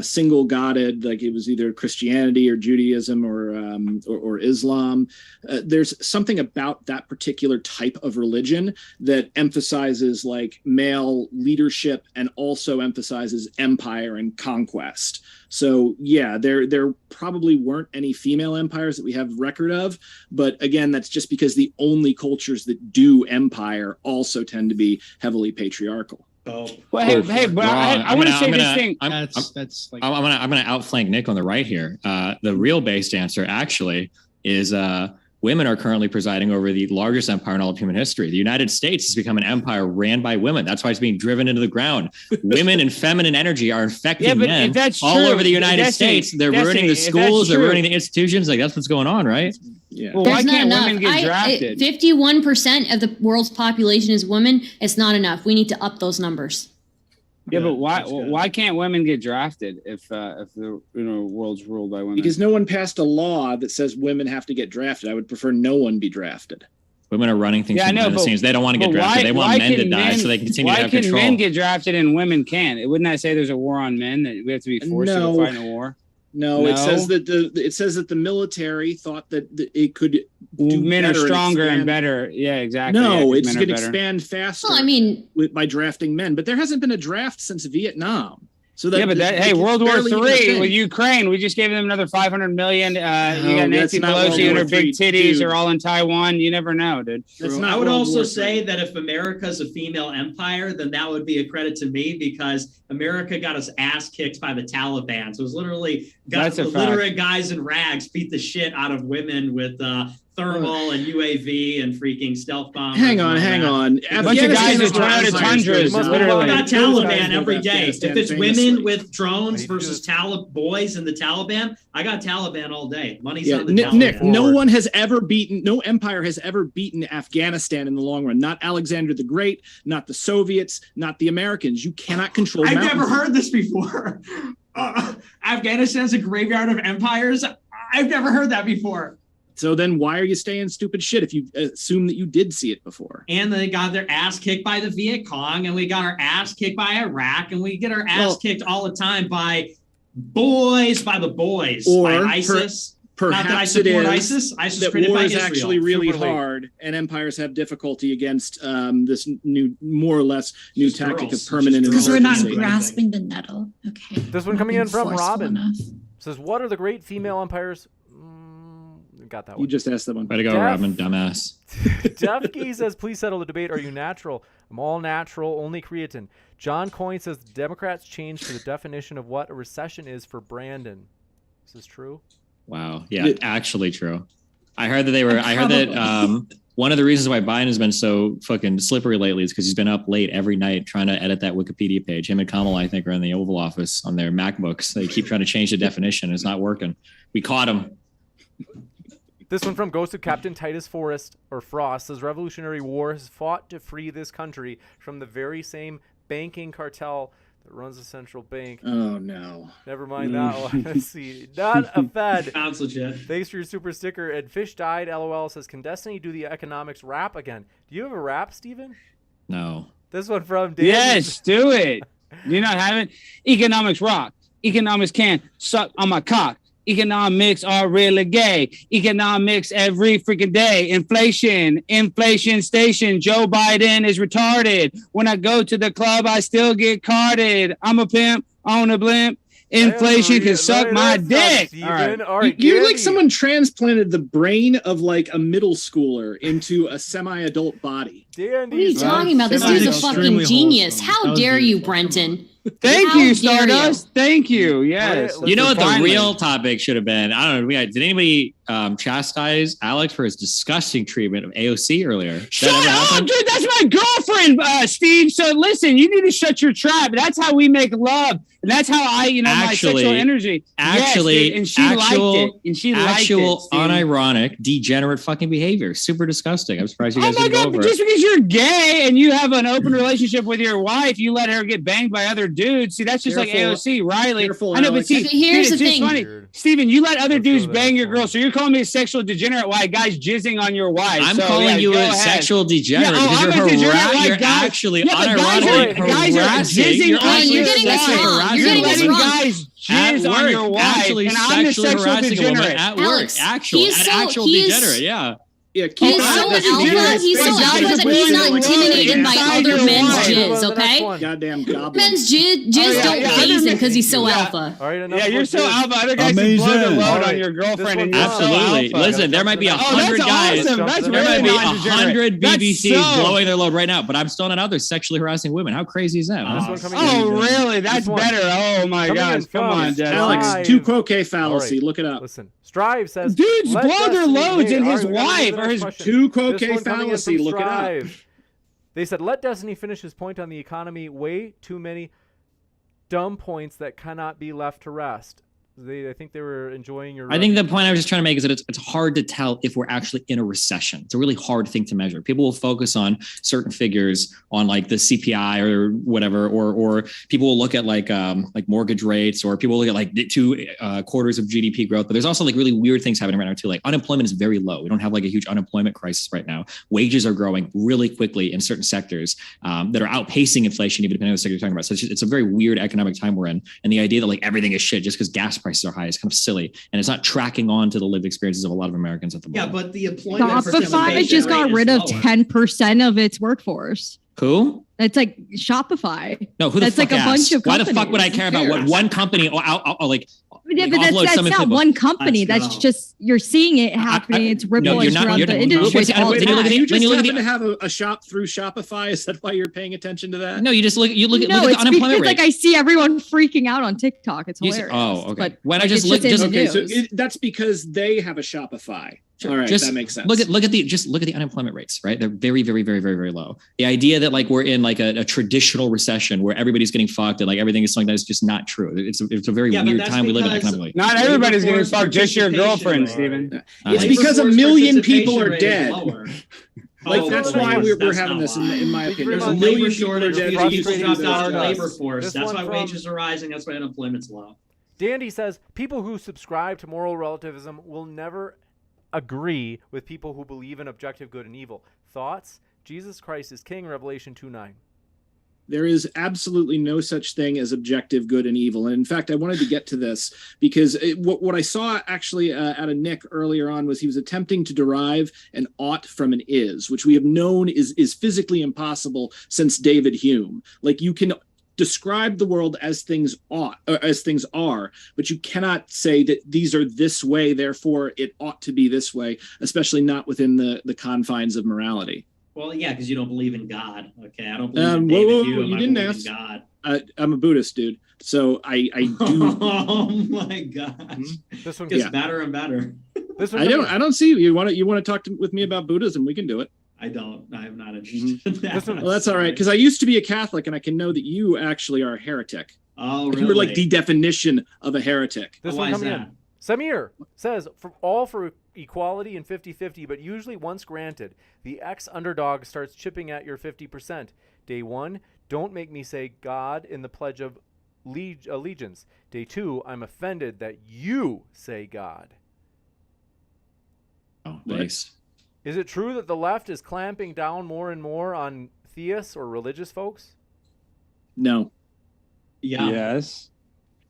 single godded, like it was either Christianity or Judaism or Islam. There's something about that particular type of religion that emphasizes like male leadership and also emphasizes empire and conquest. So yeah, there probably weren't any female empires that we have record of, but again, that's just because the only cultures that do empire also tend to be heavily patriarchal. Oh, Well, hey, but I want to say this thing. That's like I'm gonna outflank Nick on the right here. The real based answer actually is women are currently presiding over the largest empire in all of human history. The United States has become an empire ran by women. That's why it's being driven into the ground. Women and feminine energy are infecting but men if that's all true, over the United Destiny, States. They're ruining the if that's schools. They're true. ruining the institutions. Like that's what's going on, right? Yeah. Well, why There's not can't enough. women get drafted? 51% of the world's population is women. It's not enough. We need to up those numbers. Yeah, but that's good. why can't women get drafted if the world's ruled by women? Because no one passed a law that says women have to get drafted. I would prefer no one be drafted. Women are running things Yeah, I from know, behind the but- scenes. They don't want to get but drafted. They want why men to can die men- so they can continue to Why have can control. men get drafted and women can't? Wouldn't that say there's a war on men, that we have to be forced to No. go fight in a war? No, it No. says that the military thought that it could do Men are better stronger and expand- better. Yeah, exactly. No, Yeah, 'cause it's men are going to better. expand faster. Well, I mean, by drafting men, but there hasn't been a draft since Vietnam. So that, Yeah, but like, hey, it's World War barely even a III thing. with Ukraine, we just gave them another 500 million. You No, got that's Nancy not World Pelosi and her War big III, titties dude. are all in Taiwan. You never know, dude. That's True. not I would World also War say III. that if America's a female empire, then that would be a credit to me because America got its ass kicked by the Taliban. So it was literally That's a fact. literate guys in rags beat the shit out of women with thermal and UAV and freaking stealth bombers. Hang and on, all hang that. on. A bunch of guys Afghanistan with Toyota is Tundras, Must literally. I got Those Taliban guys every moved day. Afghanistan If it's famously. women with drones I do versus boys in the Taliban, I got Taliban all day. Money's Yeah, on the Nick, Taliban. no empire has ever beaten Afghanistan in the long run. Not Alexander the Great, not the Soviets, not the Americans. You cannot control I've mountains. never heard this before. Afghanistan's a graveyard of empires. I've never heard that before. So then why are you saying stupid shit if you assume that you did see it before? And they got their ass kicked by the Viet Cong, and we got our ass kicked by Iraq, and we get our ass kicked all the time by the boys, or by ISIS. Perhaps Not that I support ISIS. ISIS that created war by is Israel. actually really Super late. hard, and empires have difficulty against this new, more or less new Just tactic girls. of permanent Because we're not insurgency. grasping the nettle. Okay. This one Not coming being in from forceful Robin. enough. Says, what are the great female empires? Got that You one. just asked that one. Way to go, Def- Robin, dumbass. Defkey says, please settle the debate. Are you natural? I'm all natural, only creatine. John Coyne says, Democrats changed to the definition of what a recession is for Brandon. Is this true? Wow. Yeah, actually true. I heard that one of the reasons why Biden has been so fucking slippery lately is because he's been up late every night trying to edit that Wikipedia page. Him and Kamala, I think, are in the Oval Office on their MacBooks. They keep trying to change the definition. It's not working. We caught him. This one from Ghosted Captain Titus Frost says, Revolutionary War has fought to free this country from the very same banking cartel that runs the central bank. Oh, no. Never mind that one. Let's see. Not a Fed. Sounds legit. Thanks for your super sticker. And Fish Died, LOL, says, can Destiny do the economics rap again? Do you have a rap, Steven? No. This one from Dan. Yes, do it. Do you not have it? Economics rock. Economics can suck on my cock. Economics are really gay. Economics every freaking day. Inflation station. Joe Biden is retarded. When I go to the club, I still get carded. I'm a pimp on a blimp. Inflation can suck my dick. All right. You're like someone transplanted the brain of like a middle schooler into a semi-adult body. What are you talking about? This dude's a fucking genius. How dare you, Brenton? Thank How you, dare Stardust. Thank you. Yes. You know what the Finally. real topic should have been? I don't know. Did anybody chastise Alex for his disgusting treatment of AOC earlier? Shut up, dude. That's my girlfriend, Steve. So listen, you need to shut your trap. That's how we make love. And that's how I, my sexual energy. Actually, yes, and she liked it. And she liked it. Unironic, degenerate fucking behavior. Super disgusting. I'm surprised you guys didn't go over just it. because you're gay and you have an open relationship with your wife, you let her get banged by other dudes. See, that's just like AOC, Riley. Careful, I know, Alex. but see, Okay, here's it's the just thing. funny. Steven, you let other dudes bang your girl, so you're calling me a sexual degenerate. Why guys jizzing on your wife? I'm so, calling you go a ahead. sexual degenerate Yeah, because I'm a degenerate. you're Guys, actually yeah, but unironically guys are harassing. jizzing You're on actually your You're getting this sexually wrong. harassing You're getting this women. wrong. Guys At jizz on work, your wife, actually and I'm the sexually sexual harassing a woman degenerate. at work. Alex, Actual he's degenerate. Yeah. Yeah, He's so alpha. He's so alpha that he's not intimidated by other men's jizz. Okay. Goddamn goblin. Men's jizz don't phase him because he's so alpha. All right, Yeah, you're so alpha. Other guys can blow the load on your girlfriend, and you're so Absolutely. alpha. Listen, there might be 100 guys. Awesome. That's There might really be non-degenerate. 100 BBCs That's so- blowing their load right now, but I'm still not out there sexually harassing women. How crazy is that? Oh, really? That's better. Oh my gosh! Come on, Jess. Alex, tu quoque fallacy. Look it up. Listen, Strive says Dudes let blow their Destiny- loads, Hey, and all his right, we gotta wife move to the or next his question. tu quoque This one coming in fallacy. from Look it up. Strive. They said, let Destiny finish his point on the economy. Way too many dumb points that cannot be left to rest. I think they were enjoying your. I think the point I was just trying to make is that it's hard to tell if we're actually in a recession. It's a really hard thing to measure. People will focus on certain figures on like the CPI or whatever, or people will look at like mortgage rates, or people will look at like 2 quarters of GDP growth. But there's also like really weird things happening right now too. Like unemployment is very low. We don't have like a huge unemployment crisis right now. Wages are growing really quickly in certain sectors that are outpacing inflation, even depending on the sector you're talking about. So it's a very weird economic time we're in. And the idea that like everything is shit just because gas prices are high is kind of silly, and it's not tracking on to the lived experiences of a lot of Americans at the moment. Yeah, but the employment Shopify participation just got rate rid is of lower. 10% of its workforce. Who? It's like Shopify. No, who the That's fuck like a bunch of Why the fuck would I companies. care about what one company like? Yeah, but offload that's some not people? one company. Let's That's go. just you're seeing it happening. It's rippling throughout the industry. What's- all then the you look at time. the- You then just you look at happen the- to have a shop through Shopify. Is that why you're paying attention to that? No, you just look at No, the it's unemployment because rate. like I see everyone freaking out on TikTok. It's You see- hilarious. oh, okay. But Why not like, just it's look- in just- the Okay, so news. that's because they have a Shopify. All right, Just that makes sense. Look at the unemployment rates, right? They're very, very, very, very, very low. The idea that like we're in like a traditional recession where everybody's getting fucked and like everything is something that is just not true. It's a very Yeah, but weird that's time we live in because- economically. Not Labor everybody's getting force fucked. Just your participation girlfriend, rate. Steven. It's Labor because a force million people participation are rate is dead. lower. Like Oh, that's okay. why we're That's having not this, why. in my Thank you opinion. very There's a much. million Labor people are shortage, dead. people frustrated dropped with out of the us. labor force. This That's one why from- wages are rising. That's why unemployment's low. Dandy says people who subscribe to moral relativism will never agree with people who believe in objective good and evil. Thoughts? Jesus Christ is King, Revelation 2:9. There is absolutely no such thing as objective good and evil. And in fact, I wanted to get to this because what I saw actually out of Nick earlier on was he was attempting to derive an ought from an is, which we have known is physically impossible since David Hume. Like, you can describe the world as things ought, or as things are, but you cannot say that these are this way, therefore it ought to be this way, especially not within the confines of morality. Well, yeah, because you don't believe in God. Okay, I don't believe in David Hume. You I didn't believe ask. in God. I'm a Buddhist, dude. So I do. Oh my gosh! This one gets better and better. This one I don't see you. You want to talk with me about Buddhism? We can do it. I don't. I am not interested in that. Well, that's all right, because I used to be a Catholic, and I can know that you actually are a heretic. Oh, really? You were like the definition of a heretic. This one coming in. Samir says, for equality and 50-50, but usually once granted, the ex-underdog starts chipping at your 50%. Day 1, don't make me say God in the Pledge of Allegiance. Day 2, I'm offended that you say God. Oh, nice. Is it true that the left is clamping down more and more on theists or religious folks? No. Yeah. Yes.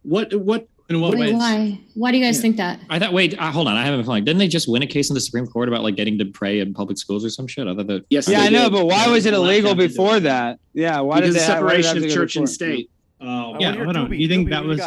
What? In what ways? Why? Why do you guys think that? I thought. Wait, hold on. I haven't been following. Didn't they just win a case in the Supreme Court about like getting to pray in public schools or some shit? I thought that. Yes. Yeah, I know, but why was it illegal Left before that? Yeah. Why Because did they separation have of to go church to and court? state. Oh, Yeah, hold on. You think that was?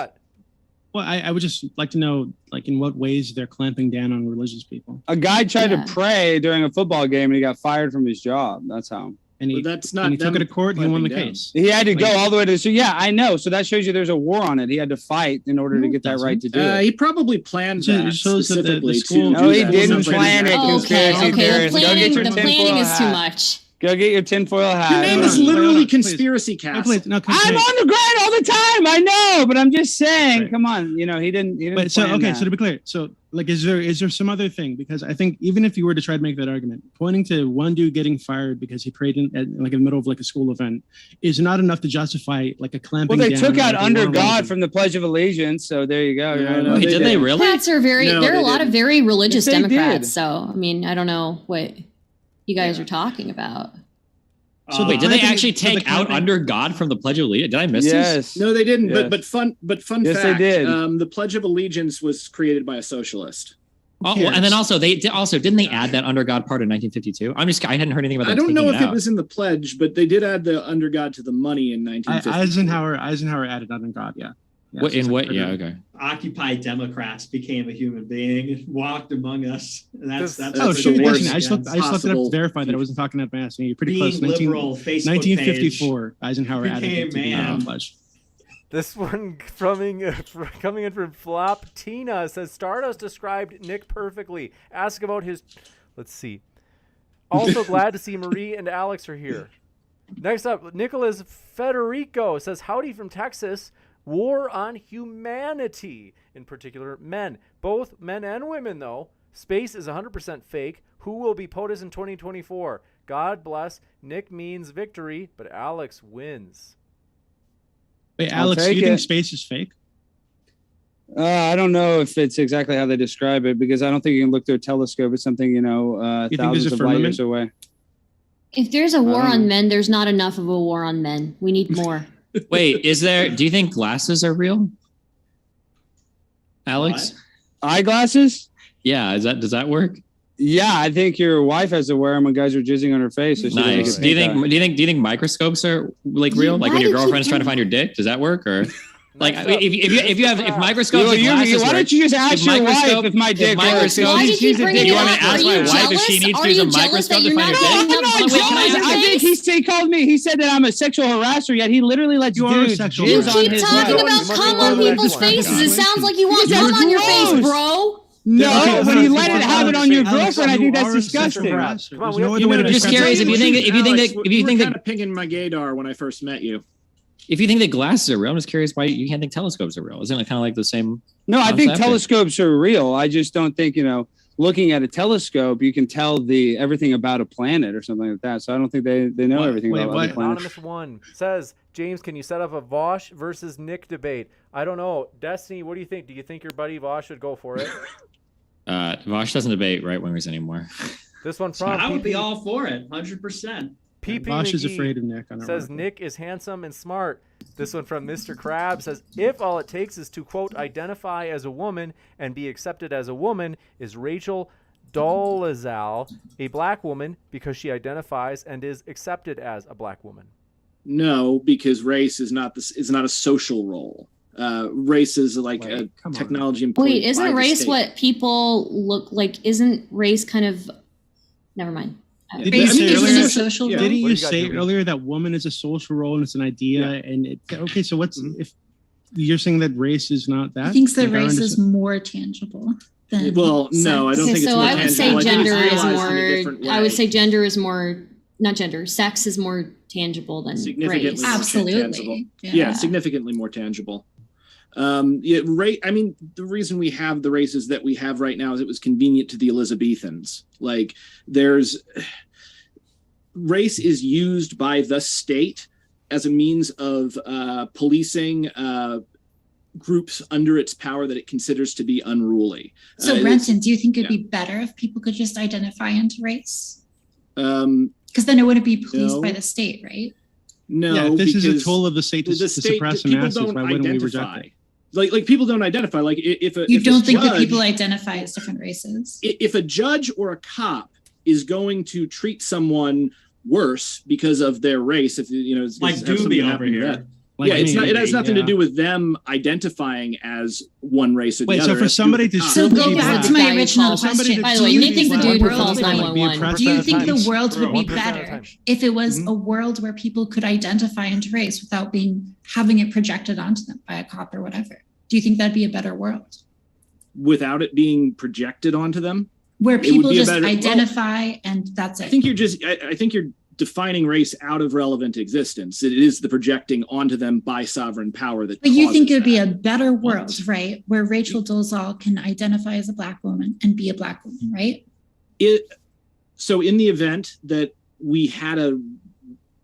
Well, I would just like to know, like, in what ways they're clamping down on religious people. A guy tried Yeah. to pray during a football game and he got fired from his job. That's how. And he, But that's not and he took them it to court. He won the clamping down. case. He had to go Like- all the way to. So yeah, I know. So that shows you there's a war on it. He had to fight in order to No, get that doesn't. right to do it. He probably planned It that shows that the specifically school- to No, do he that. didn't Sounds like plan an it. act. Oh, Conspiracy okay. theorist. Go get your The planning tinfoil is too hat. much. Go get your tinfoil hat. Your name Hold is on, literally hold on, please. Conspiracy Cast. Please, no, I'm on the grind all the time. I know, but I'm just saying. Right. Come on, you know he didn't. He didn't. But so plan okay, that. so to be clear, so like, is there some other thing? Because I think even if you were to try to make that argument, pointing to one dude getting fired because he prayed in like in the middle of like a school event is not enough to justify like a clamping. Well, they down took on, out like, a under war God religion. from the Pledge of Allegiance. So there you go. No, Wait, did they really? Democrats are very. No, there are they a lot of didn't. very religious Yes, they Democrats. did. So I mean, I don't know what you guys are talking about. So Wait, did they clamping- actually so the take out clamping- under God from the Pledge of Allegiance? Did I miss this? Yes. No, they didn't. Yes. But fun Yes, they fact. did. The Pledge of Allegiance was created by a socialist. Oh, cares? and then also didn't they add that under God part in 1952? I hadn't heard anything about that. I don't know if taking it was in the pledge, but they did add the under God to the money in 1950. Eisenhower added under God. Yeah. What in what? Yeah, okay. Occupy Democrats became a human being and walked among us. And that's Oh, the shoot! worst I just looked it up possible- to verify that I wasn't talking out my ass. You're pretty being close. liberal. Facebook 1954. Eisenhower added became it to the man. pledge. This one coming in from Flop Tina says Stardust described Nick perfectly. Ask about his. Let's see. Also glad to see Marie and Alex are here. Next up, Nicholas Federico says howdy from Texas. War on humanity, in particular men. Both men and women, though. Space is 100% fake. Who will be POTUS in 2024? God bless. Nick means victory, but Alex wins. Wait, I'll Alex, do take you think it. space is fake? I don't know if it's exactly how they describe it because I don't think you can look through a telescope at something You think there's thousands a of light firmament? years away. If there's a war Um, on men, there's not enough of a war on men. We need more. Wait, do you think glasses are real? Alex? Eyeglasses? Yeah, does that work? Yeah, I think your wife has to wear them when guys are jizzing on her face. So she doesn't Nice. get Do you pink eye. think microscopes are like real? Like Why when your do you girlfriend's keep trying to find your dick, does that work? Or like if microscopes and glasses why work, don't you just ask if your wife microscope- if my if dick works? microscope- Why did She's you a bring dick. it You want me up? to ask Are my you wife if jealous? she needs to Are use a you jealous microscope that to you're find not your dick? I'm not Wait, can I jealous. have I think face? he called me. He said that I'm a sexual harasser. Yet he literally lets You are a dudes sexual You jizz harasser. on keep his talking wife. about Mark, cum go on to the people's next one. faces. It sounds like you want You're cum on your face, gross. bro. No, Okay, when you Alex, let it Alex, have it on your Alex, girlfriend, I think that's You are a sexual disgusting. harasser. Come on, There's we no have- other way to I'm just describe curious it. if you think Alex, that you were kind of pinging my gaydar when I first met you. if you think that glasses are real, I'm just curious why you can't think telescopes are real. Isn't it kind of like the same? No, I think concept, or- telescopes are real. I just don't think, looking at a telescope, you can tell everything about a planet or something like that. So I don't think they know What? everything Wait, about what? other planets. Anonymous one says, James, can you set up a Vosh versus Nick debate? I don't know. Destiny, what do you think? Do you think your buddy Vosh should go for it? Vosh doesn't debate right wingers anymore. This one from I would be PP. all for it, 100%. PP Vosh is McGee afraid of Nick. On says Nick is handsome and smart. This one from Mr. Krab says, if all it takes is to, quote, identify as a woman and be accepted as a woman, is Rachel Dolezal a black woman because she identifies and is accepted as a black woman? No, because race is not a social role. Race is like a technology employed. Wait, isn't by the race state. what people look like? Isn't race kind of? Never mind. Didn't Race you say isn't a earlier- social Yeah. role. Didn't What you do you got, say Dooby? earlier that woman is a social role and it's an idea? And okay, so what's if you're saying that race is not that? He thinks that Like, I race is understand- more tangible than. Well, no, I don't sex. think it's so more I would say tangible. I think gender it's is realized in a more. different I would way. say gender is more. Not gender. Sex is more tangible than Significantly race. more Absolutely. tangible. Yeah. Yeah, significantly more tangible. I mean, the reason we have the races that we have right now is it was convenient to the Elizabethans. Like, race is used by the state as a means of policing groups under its power that it considers to be unruly. So, Brenton, do you think it'd be better if people could just identify into race? Because then it wouldn't be policed no. by the state, right? No, Yeah, if this is a because tool of the state to suppress the people masses, don't why wouldn't we reject identify. it? Like people don't identify. Like if a You if a don't think that judge- people identify as different races? if a judge or a cop is going to treat someone worse because of their race, if you know, it's Like have something Dooby over happen to here. that. Like yeah, it's me, not. It has nothing to yeah. do with them identifying as one race or Wait, the so other. for It has do somebody with the to cop. So Somebody go be back black. to my Guy who original calls- question. By the way, Nick is the dude who calls 911. Do you think the 1% world would be 1% of the better time. if it was a world where people could identify into race without having it projected onto them by a cop or whatever? Do you think that'd be a better world without it being projected onto them? where It would people be a just better- well, identify and that's it? I think you're defining race out of relevant existence. It is the projecting onto them by sovereign power that. But you think it causes would be that. a better world, right? Where Rachel Dolezal can identify as a black woman and be a black woman, right? So in the event that we had a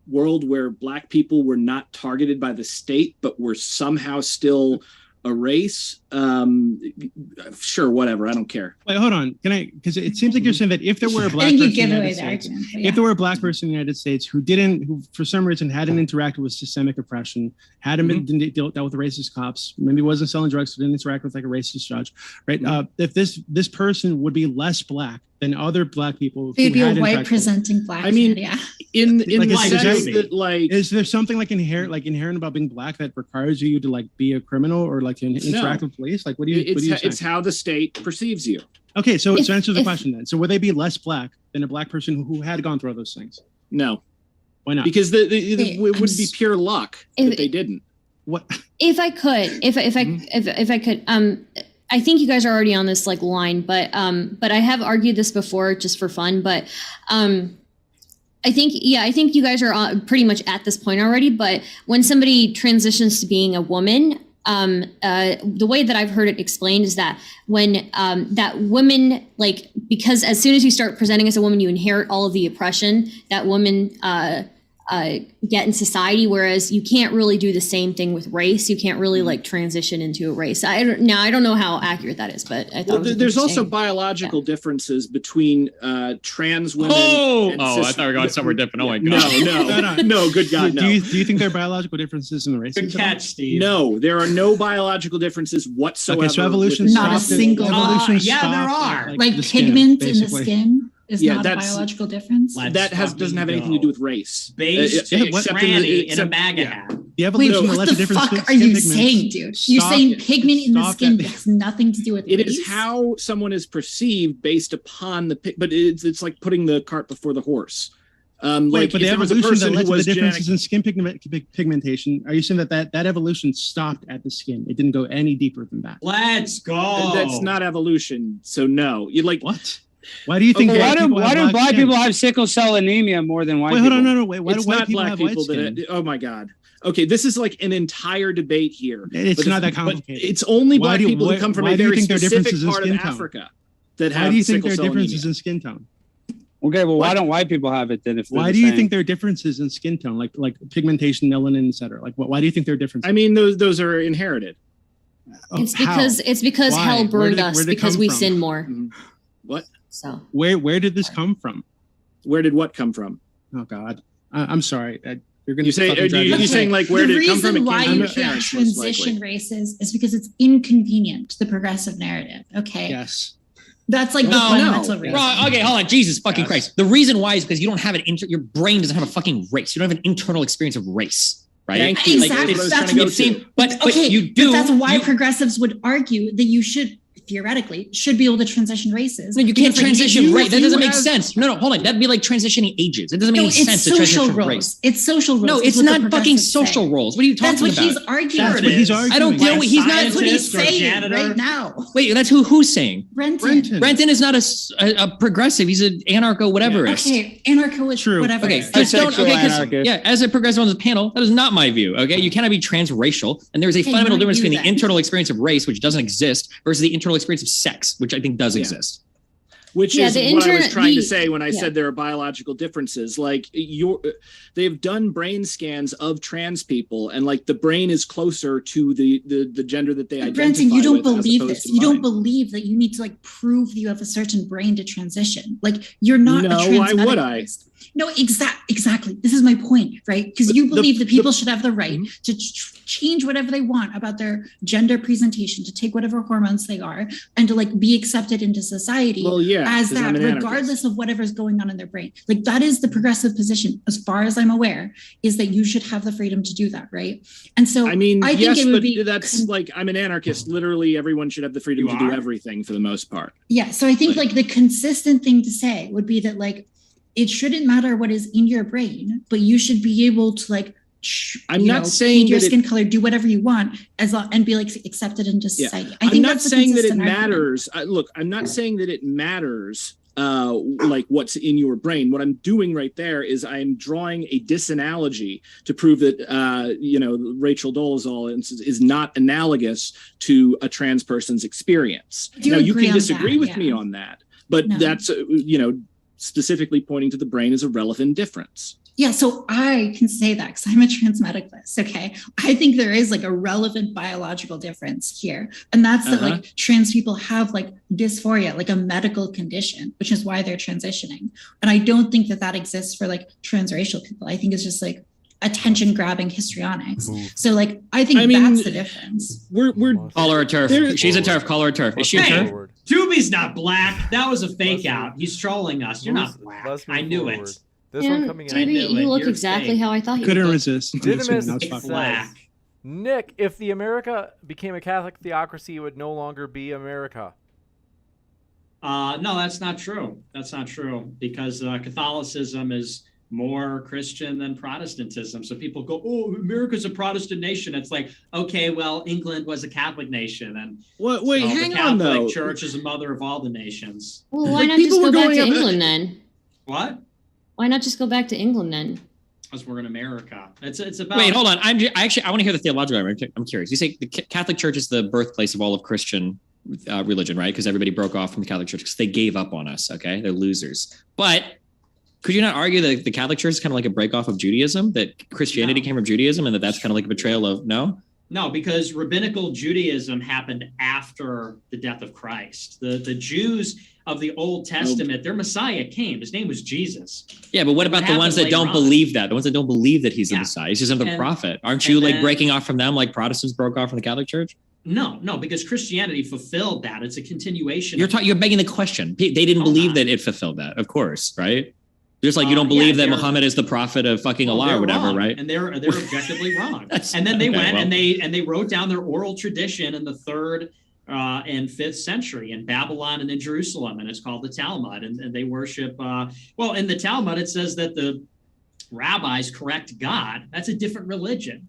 world where black people were not targeted by the state, but were somehow still a race, sure, whatever, I don't care. Wait, hold on. Can I? Because it seems like you're saying that if there were a I black think you person in give the away United the States, argument. But yeah. if there were a black person in the United States who for some reason hadn't interacted with systemic oppression, hadn't been dealt with racist cops, maybe wasn't selling drugs, so didn't interact with like a racist judge, right? If this person would be less black than other black people, They'd who be had a white interacted- presenting black. I mean, kid, yeah. In Like, the is sense that- that like Is there something like inherent about being black that requires you to like be a criminal or like to interact with police? Like, what do you? it's how the state perceives you. Okay, so answer the if- question then. So would they be less black than a black person who had gone through all those things? No, Why not? because it would be pure luck that they didn't. What? If I could, if I could, I think you guys are already on this like line, but I have argued this before just for fun, but I think you guys are pretty much at this point already. But when somebody transitions to being a woman, the way that I've heard it explained is that when that woman, like, because as soon as you start presenting as a woman, you inherit all of the oppression that women get in society, whereas you can't really do the same thing with race. You can't really like transition into a race. I don't know how accurate that is, but I thought it was There's also interesting. biological differences between trans women. and I cis- thought we were going somewhere different. Oh my No, god. no, good God, Do no. you think there are biological differences in the races? Good at all? catch, Steve. No, there are no biological differences whatsoever. Okay, so evolution with- Not a stopped. single- Evolution Yeah, there stopped are. at, Like the skin, pigment in the basically. skin is Yeah, not a that's- biological difference. Let's that doesn't have anything to do with race. Based yeah, what- tranny in a except- MAGA yeah. hat. The Wait, evolution that what led the to different fuck skin are you pigments saying, dude? You're stopped- saying pigment in the stopped skin at- has nothing to do with It race? is how someone is perceived based upon but it's like putting the cart before the horse. Wait, Like but if the there was a evolution that person led who to the was differences genetic, in skin pigmentation, are you saying that evolution stopped at the skin? It didn't go any deeper than that? Let's go. that's not evolution. So no, you like What? Why do you think? Okay, black people Why have do black skin? people have sickle cell anemia more than white Wait, people? hold on, no. Wait, why do it's white not people black have white people skin? that. Oh my God. Okay, this is like an entire debate here. It's But not that but complicated. It's only Why black do you- people why- who come from why a do you very think there are specific differences in part of skin tone? Africa that have Why do you think sickle there are cell differences anemia. in skin tone? Okay, well, What? why don't white people have it then? If they're Why the do you same? think there are differences in skin tone, like pigmentation, melanin, et cetera? Like, why do you think there are differences? I mean, those are inherited. It's because Why? hell Where did burned it- us where did it because come we from? sin more. What? So Where did this come from? Where did what come from? Oh God, I'm sorry. You're gonna You say? fucking Are drag you this saying like where the did it come from? reason It why came you from can't parents, most likely. transition races is because it's inconvenient to the progressive narrative. Okay, Yes. that's like the No, fundamental reason. Wrong. Okay, hold on. Jesus fucking Yes. Christ. The reason why is because you don't have your brain doesn't have a fucking race. You don't have an internal experience of race, right? Thank you. Exactly. That's what I was That's trying to what- go seems, to. but Okay, you do. but that's why you, progressives would argue that you should theoretically should be able to transition races. No, you can't Because, like, transition you- race. That you doesn't make have- sense. No, hold on. That'd be like transitioning ages. It doesn't make No, any sense it's to social transition roles. race. It's social roles. No, is it's what the not fucking progressives social say. roles. What are you talking That's what about? he's arguing. That's what he's arguing. I don't get what he's not. That's what he's Scientist or saying janitor. right now. Wait, that's who's saying? Brenton. Brenton is not a progressive. He's an anarcho whateverist. Okay, anarcho is True. whatever. Okay, it is. just don't. Asexual Okay, 'cause- anarchist. yeah, as a progressive on the panel, that is not my view. Okay, you cannot be transracial, and there's a Okay, fundamental not difference you between the then. internal experience of race, which doesn't exist, versus the internal experience of sex, which I think does Yeah. exist. Which Yeah, is the what I was internet- trying to the- say when I yeah. said there are biological differences. Like they've done brain scans of trans people, and like the brain is closer to the gender that they But identify Brenton, you don't with, as believe opposed this. to You don't mine. believe that you need to like prove that you have a certain brain to transition. Like you're not No, a trans why would I? medicalist. No, exactly. This is my point, right? Because you believe that people should have the right to change whatever they want about their gender presentation, to take whatever hormones they are, and to like be accepted into society Well, yeah, as 'cause I'm that, an anarchist. regardless of whatever's going on in their brain. Like that is the progressive position, as far as I'm aware, is that you should have the freedom to do that, right? And so I mean, I think yes, it would but be that's like I'm an anarchist. Literally, everyone should have the freedom You to do are? everything for the most part. Yeah, so I think like the consistent thing to say would be that like it shouldn't matter what is in your brain, but you should be able to like I'm not saying change your that skin color, do whatever you want as long and be like accepted into Yeah. society. I I'm think not that's the saying that it consistent argument. matters. Look, I'm not saying that it matters. Like what's in your brain. What I'm doing right there is I'm drawing a disanalogy to prove that Rachel Dolezal is not analogous to a trans person's experience. I do Now you agree can on disagree that, with yeah. me on that, but No. that's specifically pointing to the brain as a relevant difference. Yeah, so I can say that because I'm a trans medicalist. Okay, I think there is like a relevant biological difference here, and that's that like trans people have like dysphoria, like a medical condition, which is why they're transitioning. And I don't think that exists for like transracial people. I think it's just like attention grabbing histrionics. So like I think that's the difference. We're Call her a turf. She's a turf. Call her a turf. Is she a Hey, turf? Dooby's not black. That was a fake out. He's trolling us. You're not black. I knew it. This Yeah, one coming in. Maybe you look You're exactly fake. how I thought you Couldn't would. resist. Didymus Now it's It's fucking- black. Nick, if the America became a Catholic theocracy, it would no longer be America. No, that's not true. That's not true because Catholicism is more Christian than Protestantism. So people go, "Oh, America's a Protestant nation." It's like, okay, well, England was a Catholic nation, and wait, so hang the on Catholic though. Church is the mother of all the nations. Well, why Like, not just people go were back going to up- England then? What? Why not just go back to England then? Because we're in America. It's about. Wait, hold on. I want to hear the theological argument. I'm curious. You say the Catholic Church is the birthplace of all of Christian religion, right? Because everybody broke off from the Catholic Church because they gave up on us. Okay, they're losers. But could you not argue that the Catholic Church is kind of like a break off of Judaism? That Christianity came from Judaism, and that's kind of like a betrayal of No, because rabbinical Judaism happened after the death of Christ. The Jews of the Old Testament, their Messiah came. His name was Jesus. Yeah, but what about the ones that happened don't later on? believe that? The ones that don't believe that he's the Yeah. Messiah. He's just another And- prophet. Aren't you and like then- breaking off from them like Protestants broke off from the Catholic Church? No, because Christianity fulfilled that. It's a continuation. You're begging the question. They didn't Hold believe on. that it fulfilled that, of course, right? Just like you don't Yeah, believe that they're- Muhammad is the prophet of fucking Allah they're or whatever, wrong, right? And they're objectively wrong. That's- And then they okay, went well. and they wrote down their oral tradition in the 3rd and 5th century in Babylon and in Jerusalem, and it's called the Talmud. And they worship. In the Talmud it says that the rabbis correct God. That's a different religion.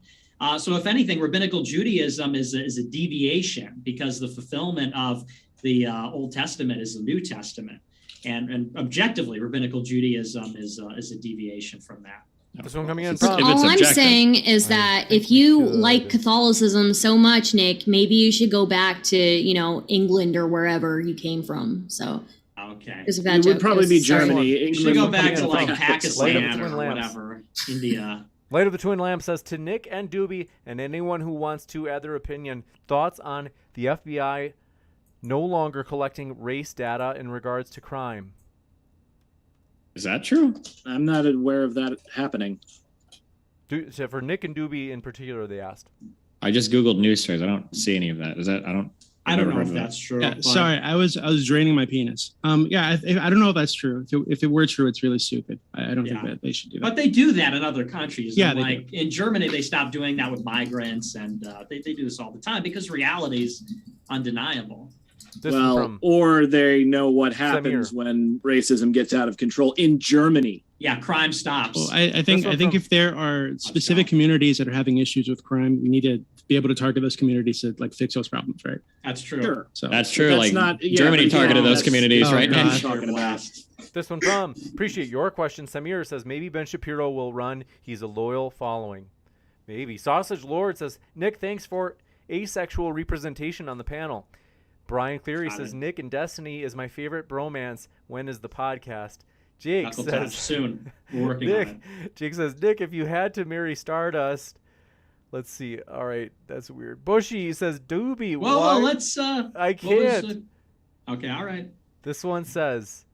So if anything, rabbinical Judaism is a deviation because the fulfillment of the Old Testament is the New Testament. And objectively, rabbinical Judaism is a deviation from that. This one coming in. If it's All I'm objective. saying is that if you like Catholicism so much, Nick, maybe you should go back to, England or wherever you came from. So Okay. it was a bad It joke. would probably be Sorry. Germany. You should England go would back be to like fine. Pakistan or Lamps. whatever, India. Light of the Twin Lamp says, to Nick and Dooby and anyone who wants to add their opinion, thoughts on the FBI no longer collecting race data in regards to crime. Is that true? I'm not aware of that happening. So for Nick and Dooby in particular, they asked. I just Googled news stories. I don't see any of that. Is that, I don't know if that's true. Yeah, sorry, I was draining my penis. Yeah, I don't know if that's true. If it were true, it's really stupid. I don't think that they should do that. But they do that in other countries. Yeah, and they like in Germany, they stopped doing that with migrants, and they do this all the time because reality is undeniable. Or they know what happens when racism gets out of control in Germany. Yeah, crime stops. Well, I think if there are specific communities that are having issues with crime, we need to be able to target those communities to like fix those problems, right? That's true. Sure. So that's true. Germany targeted those communities, right? Talking about. This one from appreciate your question. Samir says maybe Ben Shapiro will run. He's a loyal following. Maybe. Sausage Lord says Nick, thanks for asexual representation on the panel. Brian Cleary says Nick and Destiny is my favorite bromance. When is the podcast? Jake says soon. We're working on it. Jake says, Nick, if you had to marry Stardust, let's see. All right, that's weird. Bushy says, Dooby. Well, let's. I can't. Okay, all right. This one says,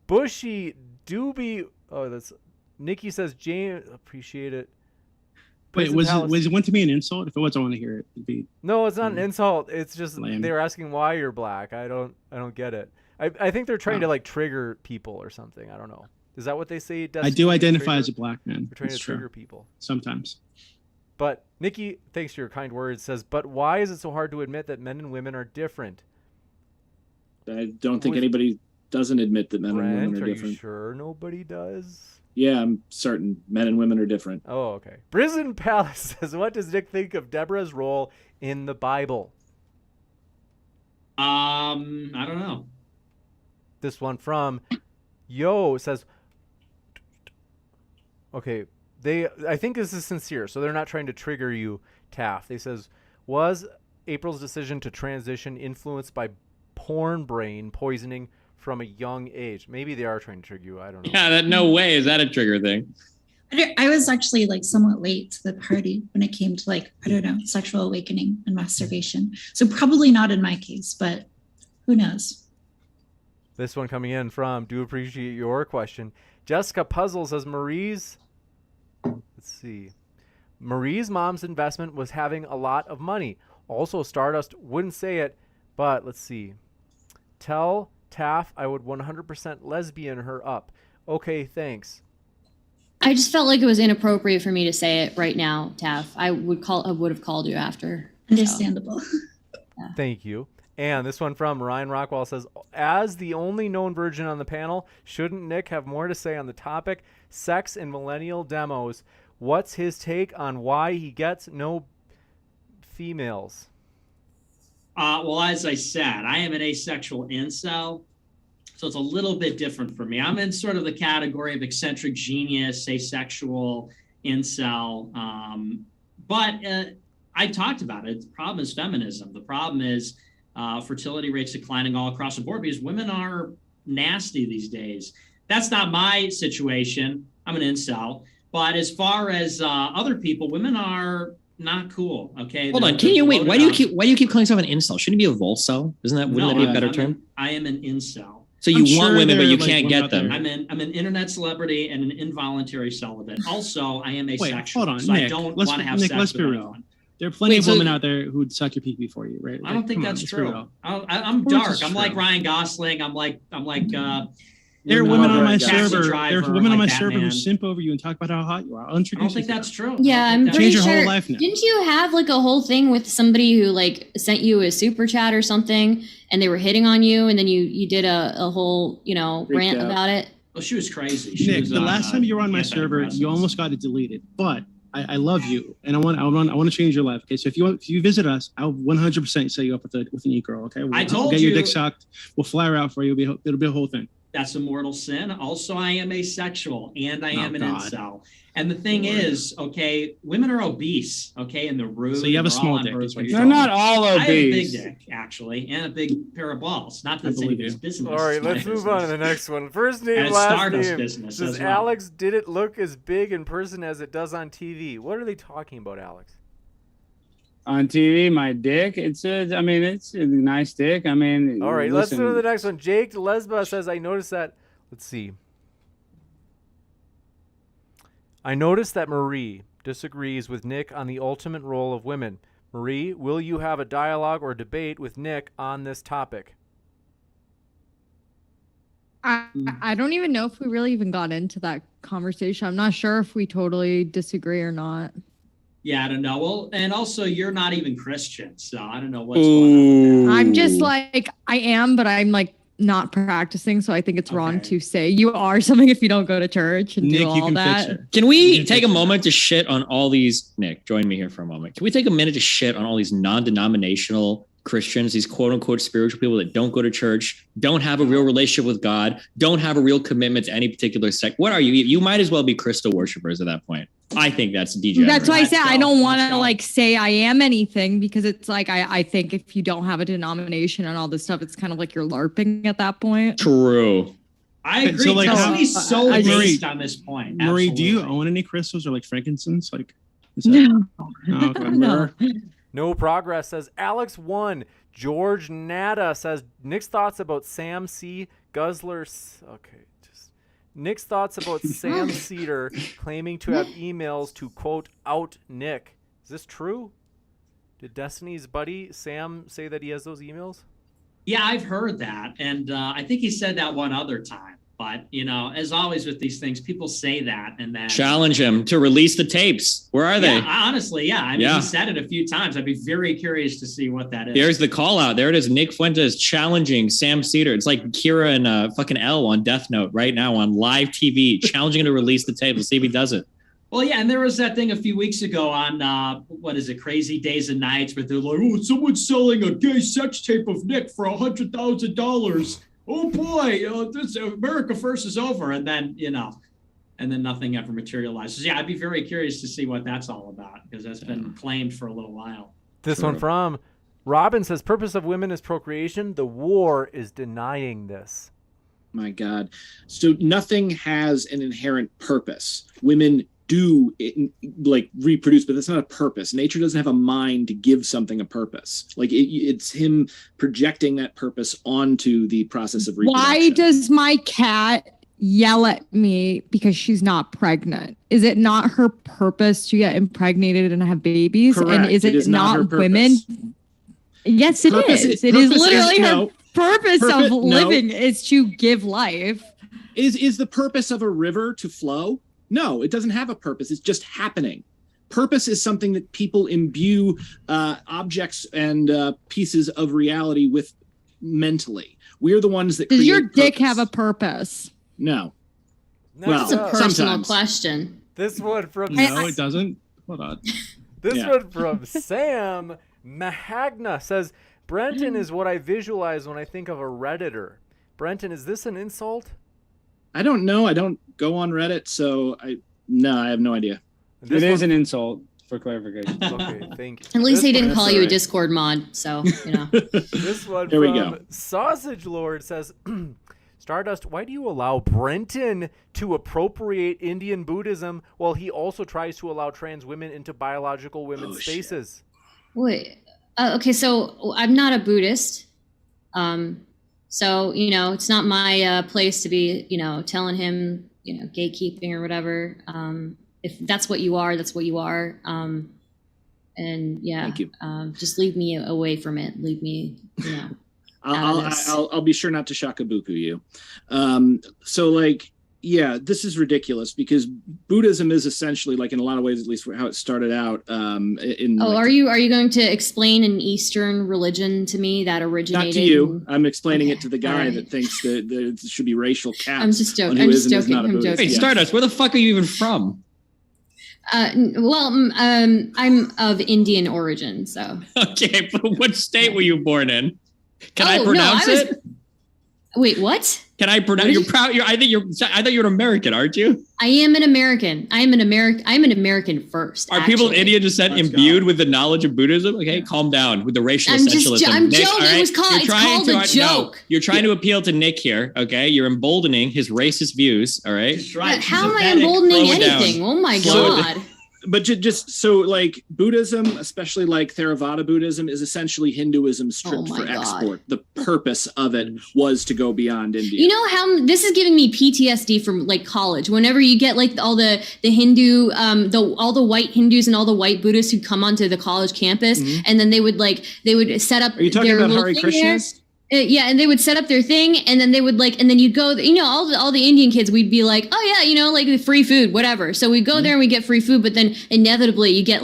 Bushy Dooby. Oh, that's Nikki says, James. Appreciate it. Wait, was it meant to be an insult? If it was, I want to hear it. It'd be, no, it's not an insult. It's just lame. They're asking why you're black. I don't get it. I think they're trying to like trigger people or something. I don't know. Is that what they say? I do identify as a black man. They're trying to trigger people. Sometimes. But Nikki, thanks for your kind words, says, but why is it so hard to admit that men and women are different? I don't think anybody doesn't admit that men and women are different. Are you sure nobody does? Yeah, I'm certain men and women are different. Oh, okay. Prison Palace says, what does Nick think of Deborah's role in the Bible? I don't know. This one from Yo says, okay, I think this is sincere, so they're not trying to trigger you, Taft. They says, was April's decision to transition influenced by porn brain poisoning from a young age? Maybe they are trying to trigger you. I don't know. Yeah, no way is that a trigger thing. I was actually like somewhat late to the party when it came to like, I don't know, sexual awakening and masturbation. So probably not in my case, but who knows? This one coming in from, do appreciate your question. Jessica Puzzle says, Marie's mom's investment was having a lot of money. Also, Stardust wouldn't say it, but let's see. Tell Taff I would 100% lesbian her up. Okay, thanks. I just felt like it was inappropriate for me to say it right now, Taff. I would have called you after. Understandable. So, yeah. Thank you. And this one from Ryan Rockwell says, as the only known virgin on the panel, shouldn't Nick have more to say on the topic, sex in millennial demos? What's his take on why he gets no females? Well, as I said, I am an asexual incel, so it's a little bit different for me. I'm in sort of the category of eccentric genius, asexual incel. But I talked about it. The problem is feminism. The problem is fertility rates declining all across the board because women are nasty these days. That's not my situation. I'm an incel. But as far as other people, women are not cool. Okay. Hold on. Can you wait? Why do you keep calling yourself an incel? Shouldn't you be a volcel? Wouldn't that be a better term? I am an incel. So you want women, but you can't get them. I'm an internet celebrity and an involuntary celibate. Also, I am asexual. Wait, hold on, so Nick. I don't want to have sex let's with be real. anyone. There are plenty of women out there who'd suck your pee for you, right? I don't think that's true. I'm dark. I'm like Ryan Gosling. I'm like. There are women on my server. There are women on my server who simp over you and talk about how hot you are. I don't think that's true. Yeah, I'm pretty change your sure. whole life now. Didn't you have like a whole thing with somebody who like sent you a super chat or something, and they were hitting on you, and then you did a whole rant about it? Well, she was crazy. Nick, the last time you were on my server, you almost got it deleted, but I love you, and I want to change your life. Okay, so if you visit us, I'll 100% set you up with an e-girl. Okay, we'll get your dick sucked. We'll fly her out for you. It'll be a whole thing. That's a mortal sin. Also, I am asexual and I am an God. incel. And the thing is, okay, women are obese, okay, in the rude. So you have a small dick. They're not all obese. I have a big dick, actually, and a big pair of balls. Not that it's anybody's business. All right, let's move on to the next one. First name, and last Stardust name. business Says as well. Alex, did it look as big in person as it does on TV? What are they talking about, Alex? On TV, my dick. It's a nice dick. I mean, all right, let's do the next one. Jake Lesba says, I noticed that. Let's see. I noticed that Marie disagrees with Nick on the ultimate role of women. Marie, will you have a dialogue or debate with Nick on this topic? I don't even know if we really even got into that conversation. I'm not sure if we totally disagree or not. Yeah, I don't know. Well, and also you're not even Christian, so I don't know what's going on with that. I'm just like, I am, but I'm like not practicing, so I think it's wrong to say you are something if you don't go to church and Nick, do all that. Can we take a moment to shit on all these? Nick, join me here for a moment. Can we take a minute to shit on all these non-denominational Christians, these quote unquote spiritual people that don't go to church, don't have a real relationship with God, don't have a real commitment to any particular sect? What are you? You might as well be crystal worshipers at that point. I think that's degenerate. That's why I said I don't want to like say I am anything, because it's like I think if you don't have a denomination and all this stuff, it's kind of like you're LARPing at that point. True. I agree. So, like, Destiny's so Marie, based on this point. Marie, do you own any crystals or like frankincense? Like, is that, No. No progress, says Alex 1. George Nada says Nick's thoughts about Sam C. Guzzler. Okay, just Nick's thoughts about Sam Cedar claiming to have emails to quote out Nick. Is this true? Did Destiny's buddy Sam say that he has those emails? Yeah, I've heard that, and I think he said that one other time. But, you know, as always with these things, people say that and then challenge him to release the tapes. Where are they? Yeah, honestly, yeah. I mean, he said it a few times. I'd be very curious to see what that is. There's the call out. There it is. Nick Fuentes challenging Sam Cedar. It's like Kira and fucking L on Death Note right now on live TV, challenging him to release the tape. Let's see if he does it. Well, yeah, and there was that thing a few weeks ago on, Crazy Days and Nights, where they're like, oh, someone's selling a gay sex tape of Nick for $100,000. Oh boy, this America First is over, and then nothing ever materializes. Yeah, I'd be very curious to see what that's all about, because that's been claimed for a little while. This one from Robin says, purpose of women is procreation. The war is denying this. My God. So nothing has an inherent purpose. Women do reproduce, but that's not a purpose. Nature doesn't have a mind to give something a purpose. Like it's him projecting that purpose onto the process of reproduction. Why does my cat yell at me because she's not pregnant? Is it not her purpose to get impregnated and have babies? Correct. And is it not women? Yes, it is. It is literally her purpose of living is to give life. Is the purpose of a river to flow? No, it doesn't have a purpose. It's just happening. Purpose is something that people imbue objects and pieces of reality with mentally. We're the ones that Does create your dick purpose. have a purpose? No. That's a personal sometimes. question. This one from no, it doesn't. Hold on. This one from Sam Mahagna says, Brenton is what I visualize when I think of a Redditor. Brenton, is this an insult? I don't know. I don't go on Reddit, so I have no idea. It is an insult, for clarification. Okay, thank you. At least they didn't call you a Discord mod, so, you know. This one there we from go. Sausage Lord says, Stardust, why do you allow Brenton to appropriate Indian Buddhism while he also tries to allow trans women into biological women's spaces? Wait. Okay, so I'm not a Buddhist. So, it's not my place to be, telling him, gatekeeping or whatever. If that's what you are, that's what you are. And yeah, Thank you. Just leave me away from it. Leave me, I'll be sure not to shakabuku you. This is ridiculous because Buddhism is essentially, like in a lot of ways, at least how it started out. Are you going to explain an Eastern religion to me that originated? Not to you. I'm explaining it to the guy that thinks that there should be racial caps. I'm just joking. I'm just joking. I'm joking. Wait, Stardust, where the fuck are you even from? I'm of Indian origin, so. Okay, but what state were you born in? Can I pronounce it? Wait, what? Can I pronounce? You're proud. I thought you're an American, aren't you? I am an American. I'm an American first. Are people of Indian descent imbued with the knowledge of Buddhism? Okay, calm down with the racial essentialism. I'm joking. Right? It's called a joke. No, you're trying to appeal to Nick here. Okay, you're emboldening his racist views. All right. Right. How am I emboldening anything? Oh my God. But just so like Buddhism, especially like Theravada Buddhism, is essentially Hinduism stripped for export. The purpose of it was to go beyond India. You know how this is giving me PTSD from like college. Whenever you get like all the Hindu, all the white Hindus and all the white Buddhists who come onto the college campus, and then they would set up. Are you talking about Hare Krishnas? Yeah, and they would set up their thing, and then they would and then you'd go, all the Indian kids, we'd be like, oh yeah, like the free food, whatever. So we go there and we get free food, but then inevitably you get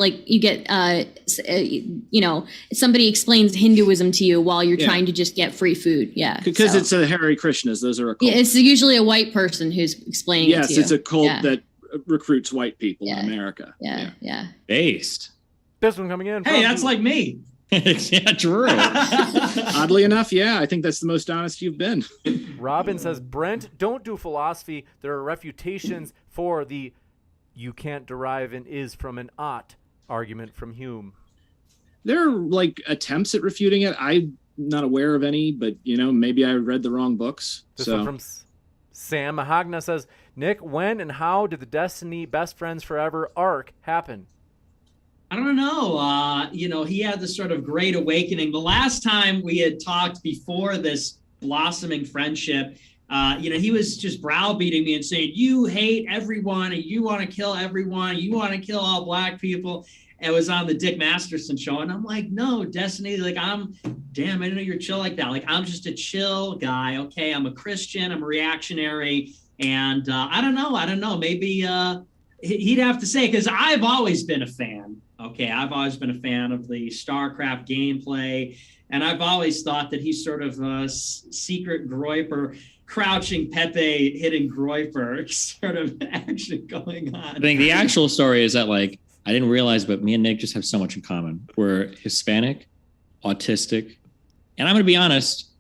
somebody explains Hinduism to you while you're trying to just get free food. Yeah, because it's a Hare Krishnas. Those are a cult. Yeah, it's usually a white person who's explaining. Yes, it to you. It's a cult that recruits white people in America. Yeah. Based. This one coming in. Hey, that's like me. Yeah, true. Oddly enough, I think that's the most honest you've been. Robin says, Brent, don't do philosophy. There are refutations for the you can't derive an is from an ought argument from Hume. There are like attempts at refuting it. I'm not aware of any, but maybe I read the wrong books. This one from Sam Mahagna says, Nick, when and how did the Destiny Best Friends Forever arc happen? I don't know. He had this sort of great awakening. The last time we had talked before this blossoming friendship, he was just browbeating me and saying, you hate everyone and you want to kill everyone. You want to kill all Black people. And it was on the Dick Masterson show. And I'm like, no, Destiny, I didn't know you're chill like that. Like, I'm just a chill guy. Okay. I'm a Christian. I'm a reactionary. And I don't know. Maybe he'd have to say, because I've always been a fan. Okay, I've always been a fan of the StarCraft gameplay, and I've always thought that he's sort of a secret Groiper, crouching Pepe hitting Groiper sort of action going on. I think the actual story is that, I didn't realize, but me and Nick just have so much in common. We're Hispanic, autistic, and I'm going to be honest,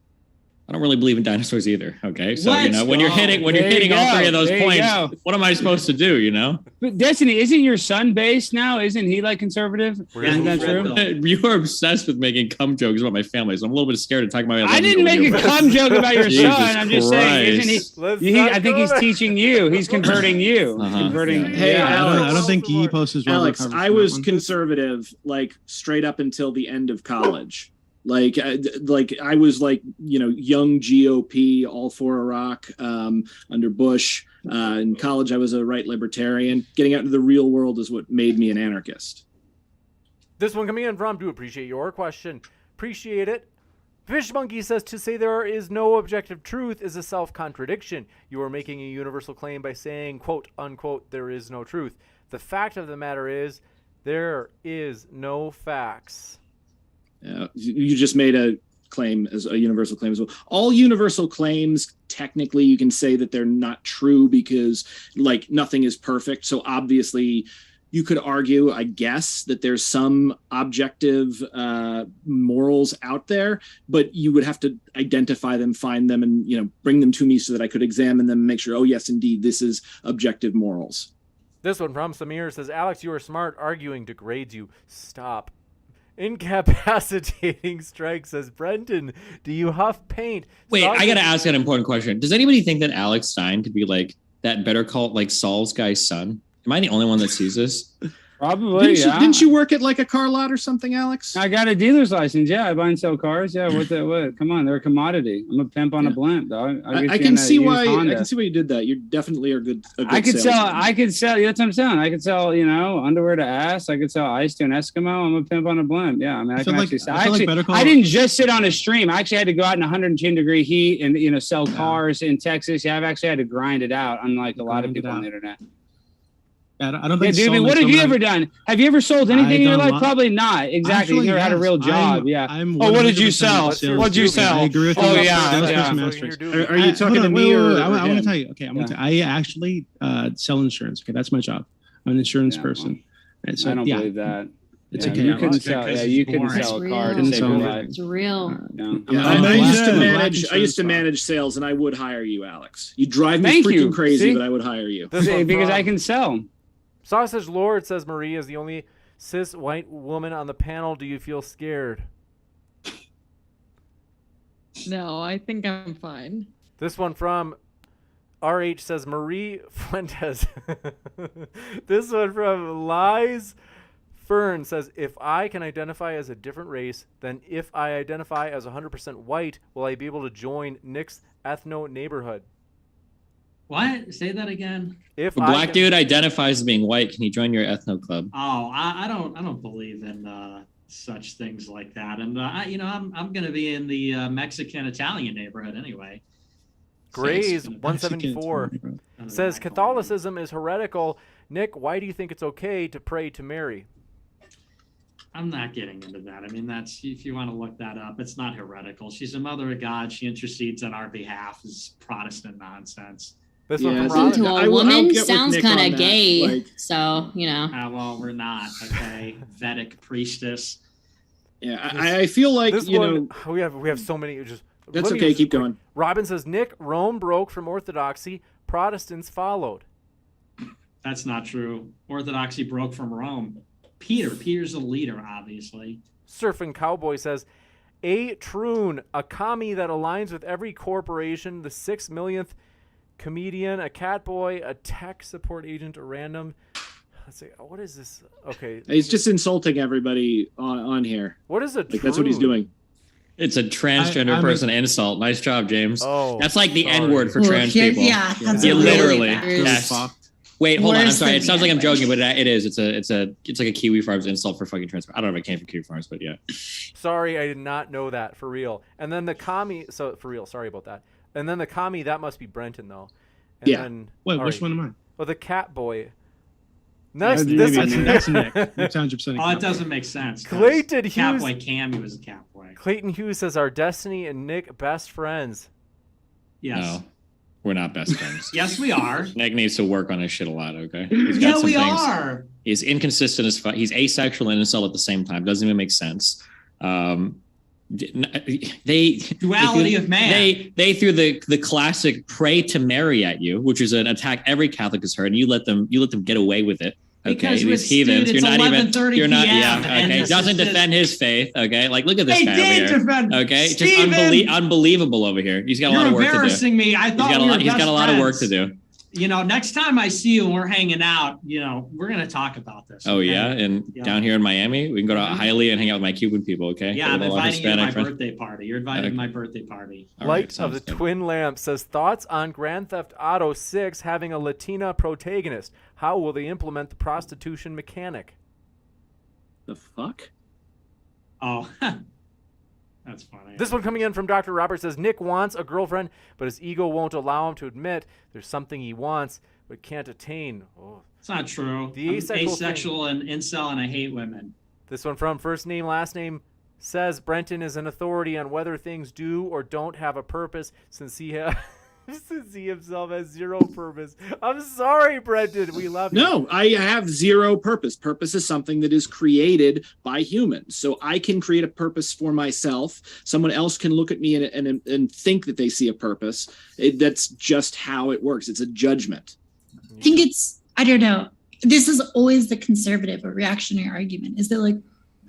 I don't really believe in dinosaurs either. Okay, so when you're hitting all three of those points, what am I supposed to do? But Destiny, isn't your son based now? Isn't he conservative? Isn't that true? You are obsessed with making cum jokes about my family, so I'm a little bit scared to talk about. I didn't make a cum joke about your son. I'm just saying, isn't he? I think he's teaching you. He's converting you. He's converting. Hey, Alex, I don't think he posts his. Alex, I was conservative straight up until the end of college. I was young GOP, all for Iraq under Bush. In college, I was a right libertarian. Getting out into the real world is what made me an anarchist. This one coming in from, do appreciate your question. Appreciate it. Fish Monkey says, to say there is no objective truth is a self-contradiction. You are making a universal claim by saying, quote, unquote, there is no truth. The fact of the matter is, there is no facts. You just made a claim as a universal claim as well. All universal claims, technically, you can say that they're not true because nothing is perfect. So obviously you could argue, I guess, that there's some objective morals out there, but you would have to identify them, find them, and bring them to me so that I could examine them and make sure, oh yes, indeed, this is objective morals. This one from Samir says, Alex, you are smart. Arguing degrades you. Stop. Incapacitating strike says, Brenton, do you huff paint? Wait, I got to ask an important question. Does anybody think that Alex Stein could be that Better Call Saul's guy's son? Am I the only one that sees this? Probably, Didn't you work at a car lot or something, Alex? I got a dealer's license. Yeah, I buy and sell cars. Yeah, what? Come on, they're a commodity. I'm a pimp on a blimp, dog. I can see why. I can see why you did that. You definitely are good. I could sell. That's what I'm saying. I could sell, underwear to ass. I could sell ice to an Eskimo. I'm a pimp on a blimp. Yeah, I mean, I can actually sell. I didn't just sit on a stream. I actually had to go out in 110-degree heat and sell cars in Texas. Yeah, I've actually had to grind it out, unlike a lot of people on the internet. I don't think. Dooby, what have you ever done? Have you ever sold anything in your life? Probably not. Exactly. You never had a real job. What did you sell? What did you sell? I agree with you. Are you talking to me or? I want to tell you. Okay, I actually sell insurance. Okay, that's my job. I'm an insurance person. And so, I don't believe that. It's Yeah, okay. you I couldn't lost it. sell. because Yeah, it's you couldn't boring. sell a It's car to real. save your It's life. It's real. Yeah. Yeah, I'm I used to black manage. I insurance used to product. manage sales, and I would hire you, Alex. You drive me Thank freaking you. crazy, See? but I would hire you. This one Because from I can sell. Sausage Lord says Marie is the only cis white woman on the panel. Do you feel scared? No, I think I'm fine. This one from RH says Marie Fuentes. This one from Lies Fern says, if I can identify as a different race, then if I identify as 100% white, will I be able to join Nick's ethno neighborhood? What? Say that again. If A black dude identifies as being white, can he join your ethno club? Oh, I don't believe in such things like that. And I'm going to be in the Mexican Italian neighborhood anyway. Grays So it's 174 says Catholicism is heretical. Nick, why do you think it's okay to pray to Mary? I'm not getting into that. I mean, that's, if you want to look that up, it's not heretical. She's a mother of God. She intercedes on our behalf. Is Protestant nonsense. This one Yeah, from To Ron. a woman get with sounds Nick on kind that. of gay. Like- So, you know. Well, we're not. Okay. Vedic priestess. Yeah, I feel like This you one, know. we have so many. Just That's let me okay. just- Keep going. Robin says, Nick, Rome broke from Orthodoxy. Protestants followed. That's not true. Orthodoxy broke from Rome. Peter's the leader, obviously. Surfing Cowboy says, a troon, a commie that aligns with every corporation, the 6 millionth comedian, a catboy, a tech support agent, a random. Let's see, what is this? Okay. He's just insulting everybody on here. What is a Like that's what he's troon? doing. It's a transgender person insult. Nice job, James. Oh, That's like the sorry. N word for Well, trans here- people. yeah, that's You really literally. bad. Yes. Wait, hold on. I'm Worse sorry. than It sounds like I'm the N-word. joking, but it is. It's like a Kiwi Farms insult for fucking trans. I don't know if it came from Kiwi Farms, but yeah. Sorry, I did not know that for real. And then the commie, so for real, sorry about that. And then the commie, that must be Brenton though. And Yeah. Then, Wait, all which right. one am I? Oh, the cat boy. Next, Yeah, this maybe is That's Nick. Nick's 100% Oh, it doesn't make sense. Clayton Hughes. Catboy Cammy was a catboy. Clayton Hughes says, "Are Destiny and Nick best friends?" Yes. No, we're not best friends. Yes, we are. Nick needs to work on his shit a lot. Okay. He's got Yeah, some we things. are. He's inconsistent as fuck. He's asexual and incel at the same time. Doesn't even make sense. They Duality of man. They threw the classic pray to Mary at you, which is an attack every Catholic has heard, and you let them get away with it. Okay, Because these it's- heathens. dude, it's You're not even. 11:30 You're not. PM, Yeah. and Okay. this Doesn't is defend his faith. Okay. Like look at this They guy over did here. defend. Okay. Steven, Just unbelievable over here. He's got a lot You're of work to do. embarrassing me. I thought we were He's got best a lot of work to friends. do. You know, next time I see you and we're hanging out, you know, we're gonna talk about this. Oh okay? yeah, and Yeah. down here in Miami, we can go to Mhm. Hialeah and hang out with my Cuban people. Okay. Yeah, I'm With all our inviting you to my Hispanic friends. birthday party. You're invited Okay. to my birthday party. All right, Light of sounds the good. Twin Lamp says, "Thoughts on Grand Theft Auto 6 having a Latina protagonist? How will they implement the prostitution mechanic?" The fuck? Oh, that's funny. This one coming in from Dr. Robert says, Nick wants a girlfriend, but his ego won't allow him to admit there's something he wants but can't attain. Oh. It's not true. The I'm asexual asexual and incel, and I hate women. This one from First Name Last Name says, Brenton is an authority on whether things do or don't have a purpose since he since he himself has zero purpose. I'm sorry, Brenton. We love you. No, I have zero purpose. Purpose is something that is created by humans. So I can create a purpose for myself. Someone else can look at me and think that they see a purpose. That's just how it works. It's a judgment. I think I don't know. This is always the conservative or reactionary argument is that like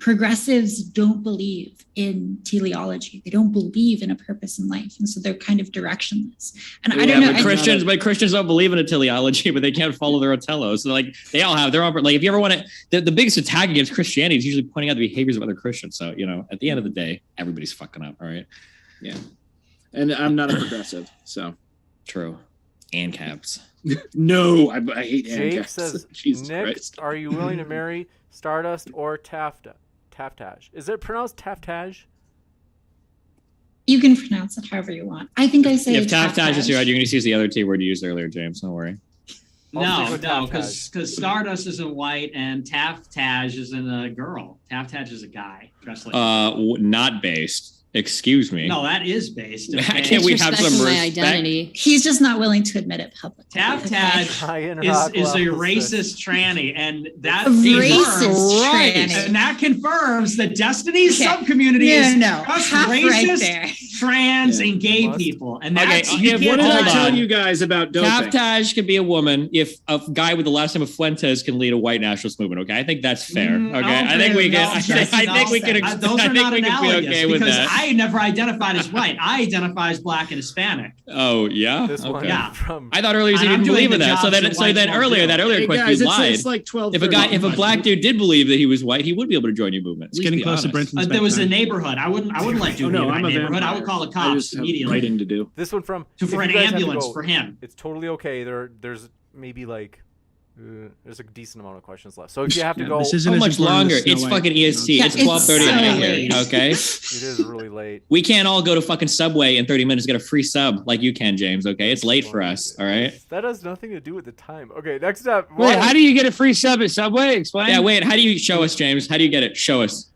progressives don't believe in teleology. They don't believe in a purpose in life. And so they're kind of directionless. And I don't know. But Christians don't believe in a teleology, but they can't follow their Otello. So like they all have their own, like if you ever want to, the biggest attack against Christianity is usually pointing out the behaviors of other Christians. So, you know, at the end of the day, everybody's fucking up. All right. Yeah. And I'm not a progressive. So true. ANCAPs. No, I hate Jake ANCAPs. says, Jesus Nick, Christ. are you willing to marry Stardust or Taftaj? Is it pronounced Taftaj? You can pronounce it however you want. I think I say If Taftaj is Taftaj. right, you're going to use the other T word you used earlier, James. Don't worry. I'll stick No, with Taftaj. because Stardust isn't white and Taftaj isn't a girl. Taftaj is a guy dressed like. Not based. Excuse me. No, that is based. Okay? Can't we have some Disrespecting my respect? identity. He's just not willing to admit it publicly. Taftaj is a racist tranny, and that Racist tranny. and that confirms that Destiny's subcommunity is just Half right racist, there. trans, and gay people. And that's What did I tell you guys about doping? Taftaj can be a woman if a guy with the last name of Fuentes can lead a white nationalist movement. Okay, I think that's fair. Okay, I think we can. I think we can. Those are not be okay with because that. I never identified as white. I identify as black and Hispanic. Oh yeah. This one Yeah. from I thought earlier you And I'm didn't doing believe the in that. So jobs then, that whites won't earlier, do. that earlier Hey question guys, you it's lied. like 12. If a black dude did believe that he was white, he would be able to join your movement. It's getting close to Brenton's There was a bedtime. neighborhood. I wouldn't let Dooby in my neighborhood. I would call the I cops just have immediately. writing to do. this one from For if you an guys have to ambulance go, for him. It's totally okay. There's maybe like there's a decent amount of questions left. So if you have to go, This isn't How as much important longer? as Snow It's White. fucking EST. Yeah, It's it's 12:30 so at late. night. Okay. it is really late. We can't all go to fucking Subway in 30 minutes and get a free sub like you can, James. Okay, it's late for us. All right. That has nothing to do with the time. Okay, next up. Wait, how do you get a free sub at Subway? Explain. Yeah. Wait. How do you show us, James? How do you get it? Show us,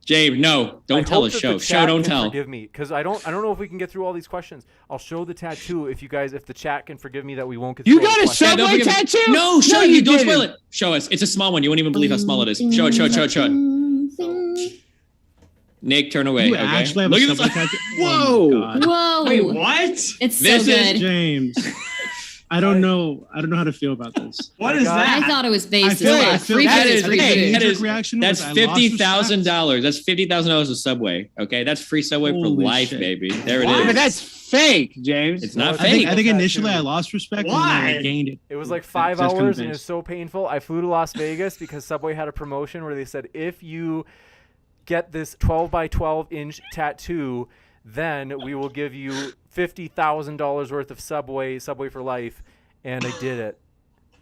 James. No, don't tell us. Show. Don't tell. Forgive me, because I don't know if we can get through all these questions. I'll show the tattoo if the chat can forgive me that we won't get. You through all got the a questions. Yeah, they'll Subway forgive me. tattoo? No, show you you. Don't didn't. spoil it. Show us. It's a small one. You won't even believe how small it is. Show it. Nick, turn away. You Okay. actually have Look a at this. Subway tattoo? Whoa. Oh my God. Whoa. Wait, what? It's so This is good. James. I don't know how to feel about this. What is that? I thought it was based feel- as I well. feel Free that food is- is free hey, food. that is- Reaction That's was, I lost $50,000. That's $50,000 of Subway. Okay, that's free Subway for Holy life, shit. baby. There it What? is. But that's fake, James. It's not I I fake. think initially I lost respect and then Why? I gained it. It was like 5 Just hours, and convinced. it's so painful. I flew to Las Vegas because Subway had a promotion where they said if you get this 12 by 12 inch tattoo, then we will give you $50,000 worth of Subway for life. And I did it.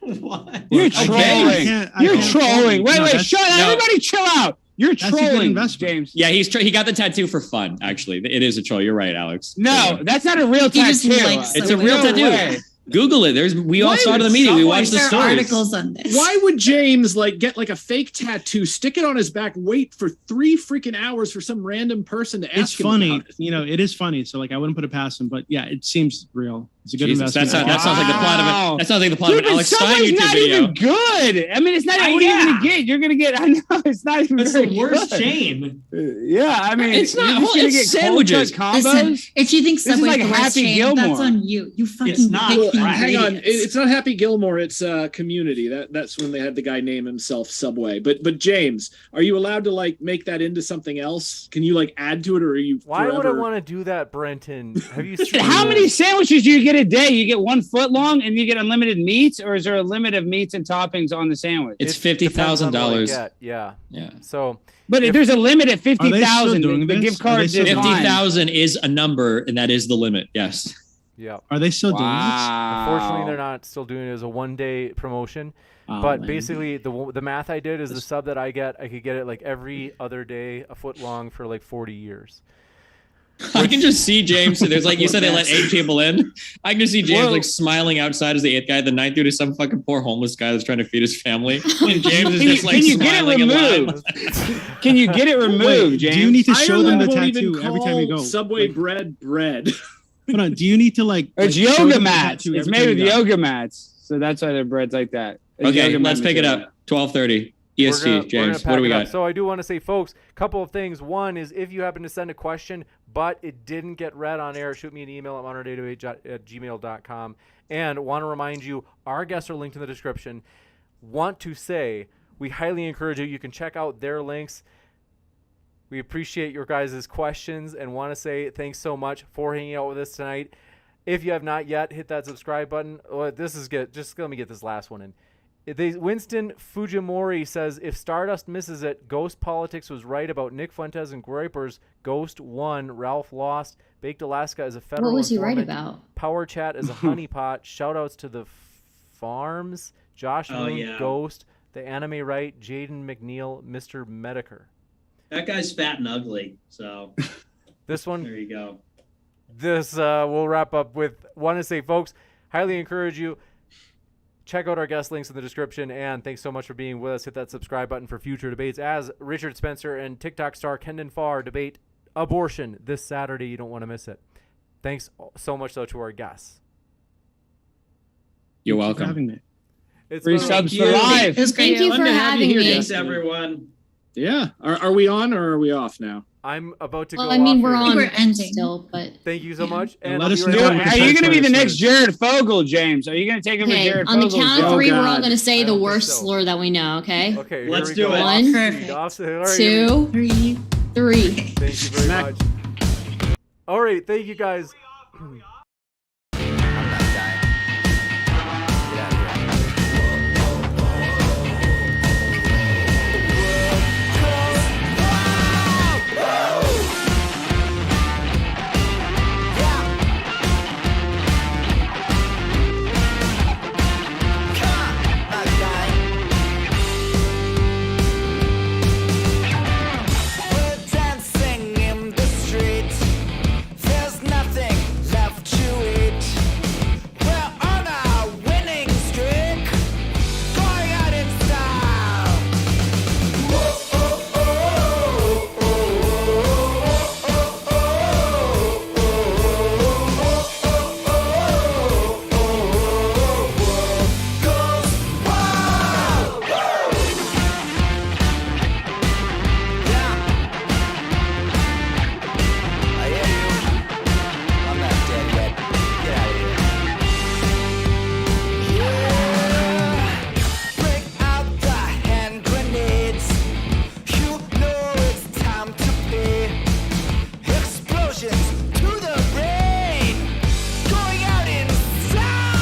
What? You're Okay. trolling. You're trolling. Wait, No, wait, that's- shut up. no. Everybody chill out. You're That's a good trolling, investment. James. Yeah, he got the tattoo for fun. Actually, it is a troll. You're right, Alex. No, that's not a real He just tattoo. likes It's a Subway. real No tattoo. way. Google it. We all Why saw it in the would media. We Subway watched the There are stories. articles on this. Why would James get a fake tattoo, stick it on his back, wait for 3 freaking hours for some random person to ask It's him funny, about it? it is funny. So I wouldn't put it past him, but yeah, it seems real. It's a good Jesus, investment. that sounds like the plot of Wow. it. That sounds like the plot Dude, of an but Alex Stein Subway's YouTube not video. even good. I mean, it's not. What are you Yeah. gonna get? You're gonna get. I know it's not even. That's very the worst good. chain. Yeah, I mean, It's not- You're just well, gonna it's get sandwiches. cold cut Listen, combos. if you think This is Subway's like the worst Happy chain, Gilmore. that's on you. You fucking It's not. big Well, Hang on, idiots. it's not Happy Gilmore. It's Community. That's when they had the guy name himself Subway. But James, are you allowed to make that into something else? Can you add to it, or are you? Why would I forever- want to do that, Brenton? Have you Listen, seen how many sandwiches do you get a day? You get 1 foot long and you get unlimited meats, or is there a limit of meats and toppings on the sandwich? It's depends on what I $50,000. get, Yeah. Yeah. So But if- there's a limit at Are they still 50,000. doing The this? gift Are card they is still doing fine. 50,000 is a number, and that is the limit. Yes. yeah. Are they still doing Unfortunately, they're not still doing it as a 1-day promotion. this? But man. basically, the math I did is the sub that I get, I could get it every other day, a foot long for 40 years. I can just see James. There's you said they let 8 people in. I can just see James Whoa. smiling outside as the 8th guy. The 9th dude is some fucking poor homeless guy that's trying to feed his family. And James is Can you- just can you get it smiling in line. removed? Can you get it removed, Wait, James? do you need to show them Ireland the won't even tattoo every time you call go? Subway bread. Hold on. Do you need to It's show yoga them the mats. tattoo It's every made time with you go? yoga mats, so that's why their bread's like that. It's Okay, yoga mat let's pick it material. up. 12:30. ESG, We're gonna James. pack What do we it up. got? So I do want to say, folks, a couple of things. One is if you happen to send a question, but it didn't get read on air, shoot me an email at moderndatabase@gmail.com. And want to remind you, our guests are linked in the description. Want to say, we highly encourage you. You can check out their links. We appreciate your guys' questions and want to say thanks so much for hanging out with us tonight. If you have not yet, hit that subscribe button. Oh, this is good. Just let me get this last one in. Winston Fujimori says, if Stardust misses it, Ghost Politics was right about Nick Fuentes and Groyper's. Ghost won. Ralph lost. Baked Alaska is a federal What was he right informant. about? Power Chat is a honeypot. Shoutouts to the farms. Josh Oh, Moon, yeah. Ghost. The Anime Right. Jaden McNeil. Mr. Medicare. That guy's fat and ugly. So This one, there you go. this we'll wrap up with, want to say, folks, highly encourage you. Check out our guest links in the description, and thanks so much for being with us. Hit that subscribe button for future debates as Richard Spencer and TikTok star Kendon Farr debate abortion this Saturday. You don't want to miss it. Thanks so much, though, to our guests. You're Thank you for having welcome. me. It's Free been- subs for life. It was great. Thank you Fun for to have you having here, me. Thanks, everyone. Yeah. Are we on or are we off now? I'm about to Well, go I mean, off we're here. on We're ending. still, but Thank you so Yeah. much. And And let I'll us be know right when back. we Are can you start going to be the trying to next Jared Fogle, James? Are you going to take over okay. Jared On the Fogle's count of job? 3, we're all God. going to I say the don't think worst so. slur that we know. Okay. Okay, Let's here we do go. it. Off One, speed, off speed. All right, 2, 3. 3. Thank you very Smack. much. All right, thank you guys. We're dancing in the street. There's nothing left to eat. We're on a winning streak, going out in style. I hear you. I'm not dead yet. Get out of here. Yeah. Bring out the hand grenades. You know it's time to play. Explosions to the brain. Going out in style.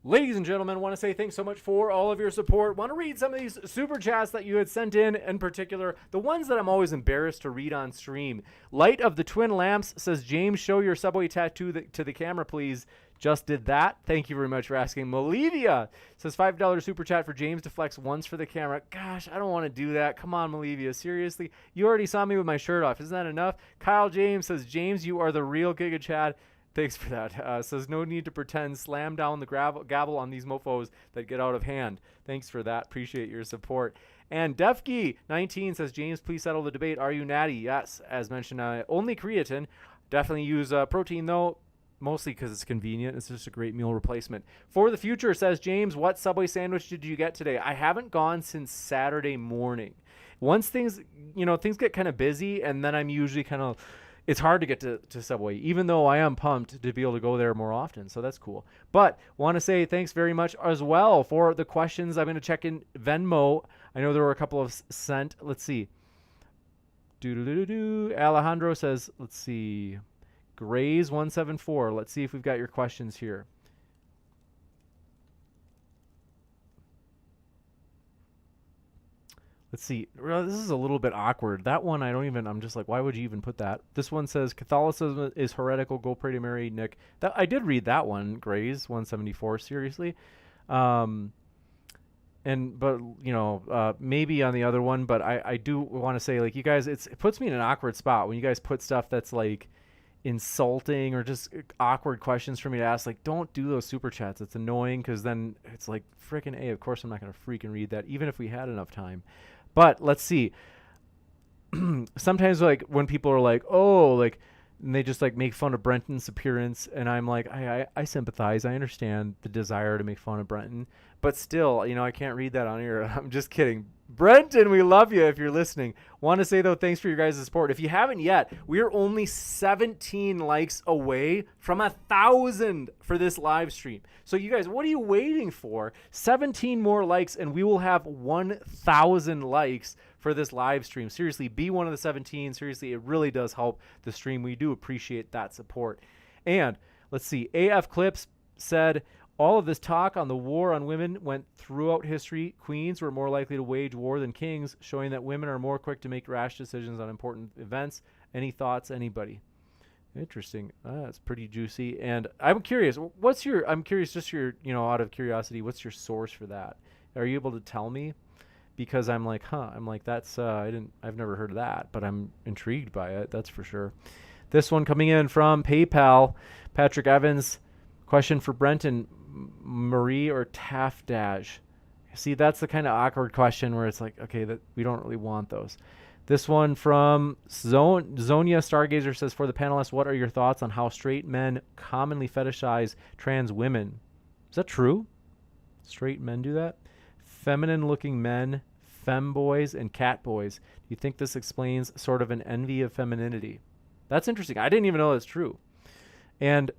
Ladies and gentlemen, want to say thanks so much for all of your support. Want to read some of these super chats that you had sent in particular, the ones that I'm always embarrassed to read on stream. Light of the Twin Lamps says, James, show your subway tattoo to the camera, please. Just did that. Thank you very much for asking. Malivia says, $5 super chat for James to flex once for the camera. Gosh, I don't want to do that. Come on, Malivia. Seriously? You already saw me with my shirt off. Isn't that enough? Kyle James says, James, you are the real Giga Chad. Thanks for that. Says, no need to pretend. Slam down the gavel on these mofos that get out of hand. Thanks for that. Appreciate your support. And Defkey19 says, James, please settle the debate. Are you natty? Yes. As mentioned, only creatine. Definitely use protein, though. Mostly because it's convenient. It's just a great meal replacement. For the future, says James, what Subway sandwich did you get today? I haven't gone since Saturday morning. Once things get kind of busy, and then I'm usually kind of, it's hard to get to Subway, even though I am pumped to be able to go there more often. So that's cool. But want to say thanks very much as well for the questions. I'm going to check in Venmo. I know there were a couple of sent. Let's see. Alejandro says, let's see. Grays 174. Let's see if we've got your questions here. Let's see. This is a little bit awkward. That one, I'm just like, why would you even put that? This one says, Catholicism is heretical. Go pray to Mary, Nick. I did read that one, Grays 174. Seriously. Maybe on the other one, but I do want to say, like, you guys, it puts me in an awkward spot when you guys put stuff that's like insulting or just awkward questions for me to ask. Like, don't do those super chats. It's annoying because then it's like, freaking A, of course I'm not going to freaking read that, even if we had enough time. But let's see. Sometimes, like, when people are like, oh, like, and they just like make fun of Brenton's appearance, and I'm like, I sympathize. I understand the desire to make fun of Brenton, but still, I can't read that on here. I'm just kidding. Brenton, we love you if you're listening. Want to say, though, thanks for your guys' support. If you haven't yet, we're only 17 likes away from 1,000 for this live stream. So you guys, what are you waiting for? 17 more likes, and we will have 1,000 likes for this live stream. Seriously, be one of the 17. Seriously, it really does help the stream. We do appreciate that support. And let's see, AF Clips said, all of this talk on the war on women went throughout history. Queens were more likely to wage war than kings, showing that women are more quick to make rash decisions on important events. Any thoughts, anybody? Interesting. That's pretty juicy. And I'm curious, I'm curious, just your, out of curiosity, what's your source for that? Are you able to tell me? Because I'm like, that's, I've never heard of that, but I'm intrigued by it. That's for sure. This one coming in from PayPal, Patrick Evans, question for Brenton. Marie or Taftaj? See, that's the kind of awkward question where it's like, okay, that we don't really want those. This one from Zonia Stargazer says, for the panelists, what are your thoughts on how straight men commonly fetishize trans women? Is that true? Straight men do that? Feminine-looking men, femboys, and catboys. Do you think this explains sort of an envy of femininity? That's interesting. I didn't even know that's true. And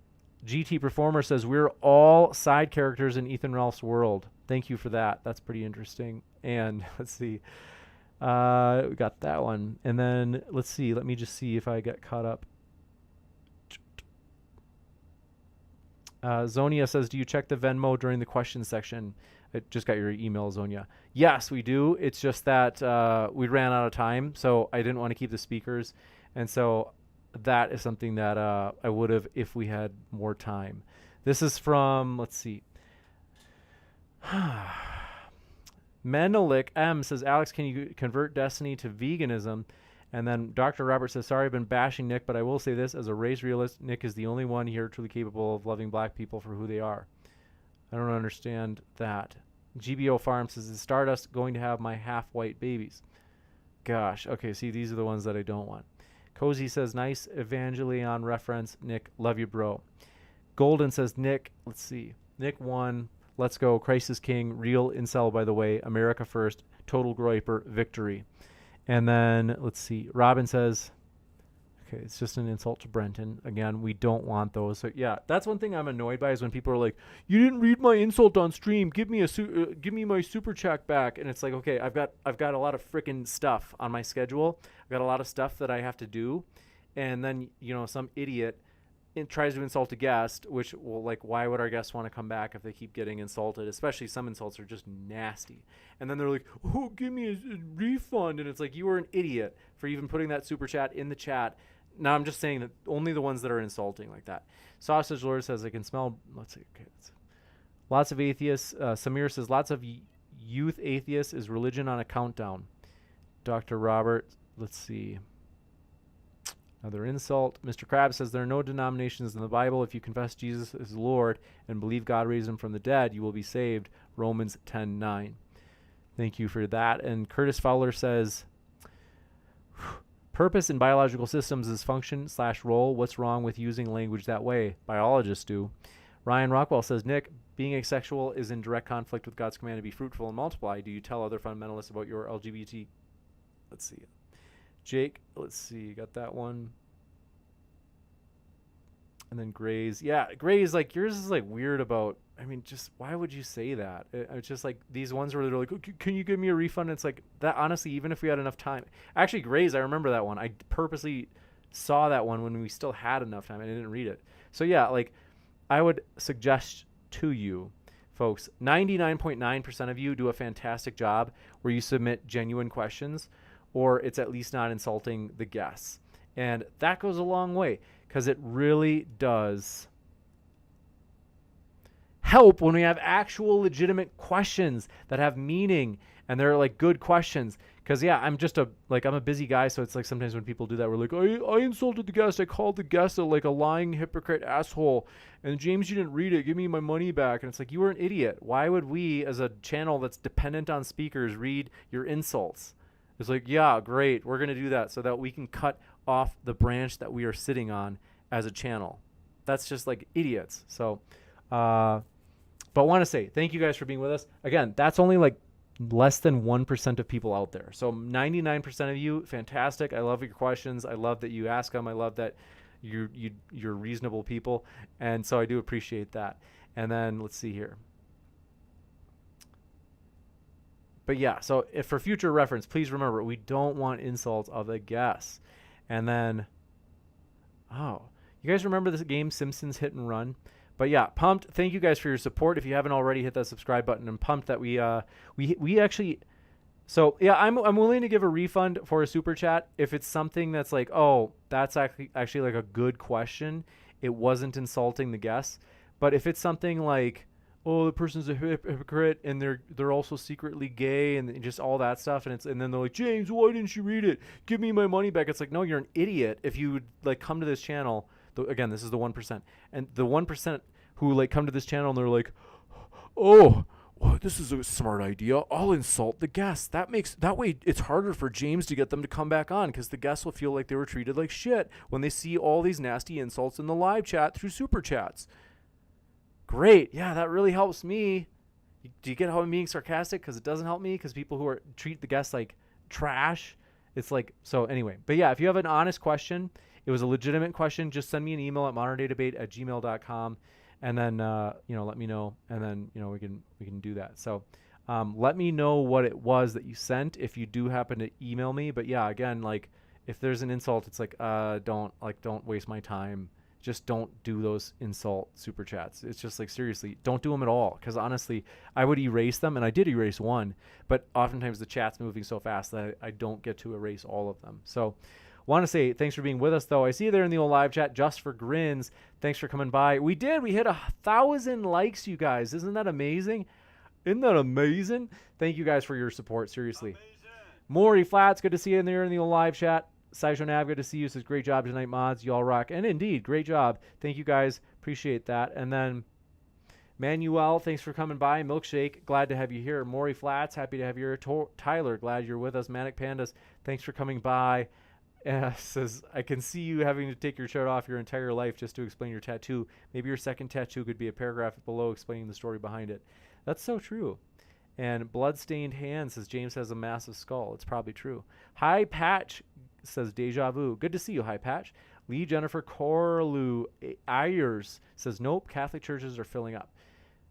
GT Performer says, we're all side characters in Ethan Ralph's world. Thank you for that. That's pretty interesting. And let's see. We got that one. And then let's see. Let me just see if I get caught up. Zonia says, do you check the Venmo during the question section? I just got your email, Zonia. Yes, we do. It's just that we ran out of time, so I didn't want to keep the speakers. And so that is something that I would have if we had more time. This is from, let's see. Menelik M says, Alex, can you convert Destiny to veganism? And then Dr. Robert says, sorry, I've been bashing Nick, but I will say this. As a race realist, Nick is the only one here truly capable of loving black people for who they are. I don't understand that. GBO Farm says, is Stardust going to have my half-white babies? Gosh. Okay, see, these are the ones that I don't want. Cozy says, nice Evangelion reference. Nick, love you, bro. Golden says, Nick, let's see. Nick 1, let's go. Christ is King, real incel, by the way. America first, total groiper, victory. And then, let's see. Robin says, okay, it's just an insult to Brenton. Again, we don't want those. So, yeah, that's one thing I'm annoyed by is when people are like, you didn't read my insult on stream. Give me my super chat back. And it's like, okay, I've got a lot of freaking stuff on my schedule. I've got a lot of stuff that I have to do. And then, some idiot tries to insult a guest, which, well, like, why would our guests want to come back if they keep getting insulted? Especially some insults are just nasty. And then they're like, oh, give me a refund. And it's like, you were an idiot for even putting that super chat in the chat. Now, I'm just saying that only the ones that are insulting like that. Sausage Lord says, I can smell, let's see, okay. Lots of atheists. Samir says, lots of youth atheists. Is religion on a countdown? Dr. Robert, let's see. Another insult. Mr. Krabs says, there are no denominations in the Bible. If you confess Jesus as Lord and believe God raised him from the dead, you will be saved. Romans 10:9. Thank you for that. And Curtis Fowler says, purpose in biological systems is function/role. What's wrong with using language that way? Biologists do. Ryan Rockwell says, Nick, being asexual is in direct conflict with God's command to be fruitful and multiply. Do you tell other fundamentalists about your LGBT? Let's see. Jake, let's see, got that one. And then Gray's. Yeah, Gray's like, yours is like weird about, I mean, just why would you say that? It's just like these ones where they're like, oh, can you give me a refund? It's like that, honestly, even if we had enough time. Actually, Gray's, I remember that one. I purposely saw that one when we still had enough time and I didn't read it. So yeah, like I would suggest to you, folks, 99.9% of you do a fantastic job where you submit genuine questions, or it's at least not insulting the guests. And that goes a long way because it really does help when we have actual legitimate questions that have meaning and they're like good questions. Because yeah, I'm a busy guy, so it's like sometimes when people do that, we're like, I insulted the guest. I called the guest a lying hypocrite asshole. And James, you didn't read it. Give me my money back. And it's like, you were an idiot. Why would we, as a channel that's dependent on speakers, read your insults? It's like, yeah, great. We're going to do that so that we can cut off the branch that we are sitting on as a channel. That's just like idiots. So, but I want to say thank you guys for being with us. Again, that's only like less than 1% of people out there. So 99% of you, fantastic. I love your questions. I love that you ask them. I love that you're reasonable people. And so I do appreciate that. And then let's see here. But yeah, so if for future reference, please remember, we don't want insults of the guests. And then, oh, you guys remember this game, Simpsons Hit and Run? But yeah, pumped. Thank you guys for your support. If you haven't already, hit that subscribe button. And pumped that we actually. So yeah, I'm willing to give a refund for a super chat if it's something that's like, oh, that's actually like a good question. It wasn't insulting the guests. But if it's something like, oh, the person's a hypocrite and they're also secretly gay and just all that stuff, and then they're like, James, why didn't you read it? Give me my money back. It's like, no, you're an idiot if you would like come to this channel. Again, this is the 1%, and the 1% who like come to this channel and they're like, oh, well, this is a smart idea. I'll insult the guests. That way it's harder for James to get them to come back on because the guests will feel like they were treated like shit when they see all these nasty insults in the live chat through super chats. Great. Yeah, that really helps me. Do you get how I'm being sarcastic? Because it doesn't help me because people who treat the guests like trash. It's like, so anyway. But yeah, if you have an honest question, it was a legitimate question, just send me an email at moderndebate@gmail.com. And then, let me know. And then, we can do that. So let me know what it was that you sent if you do happen to email me. But yeah, again, like if there's an insult, it's like, don't waste my time. Just don't do those insult super chats. It's just like, seriously, don't do them at all. Because honestly, I would erase them. And I did erase one. But oftentimes the chat's moving so fast that I don't get to erase all of them. So want to say thanks for being with us, though. I see you there in the old live chat, just for grins. Thanks for coming by. We hit 1,000 likes, you guys. Isn't that amazing? Isn't that amazing? Thank you guys for your support. Seriously. Amazing. Maury Flats, good to see you in there in the old live chat. Sideshow Nav, good to see you. Says great job tonight, mods. You all rock. And indeed, great job. Thank you guys. Appreciate that. And then Manuel, thanks for coming by. Milkshake, glad to have you here. Maury Flats, happy to have you here. Tyler, glad you're with us. Manic Pandas, thanks for coming by. Says, I can see you having to take your shirt off your entire life just to explain your tattoo. Maybe your second tattoo could be a paragraph below explaining the story behind it. That's so true. And Bloodstained Hand says, James has a massive skull. It's probably true. Hi Patch says, Deja Vu. Good to see you, Hi Patch. Lee Jennifer Corlew Ayers says, nope, Catholic churches are filling up.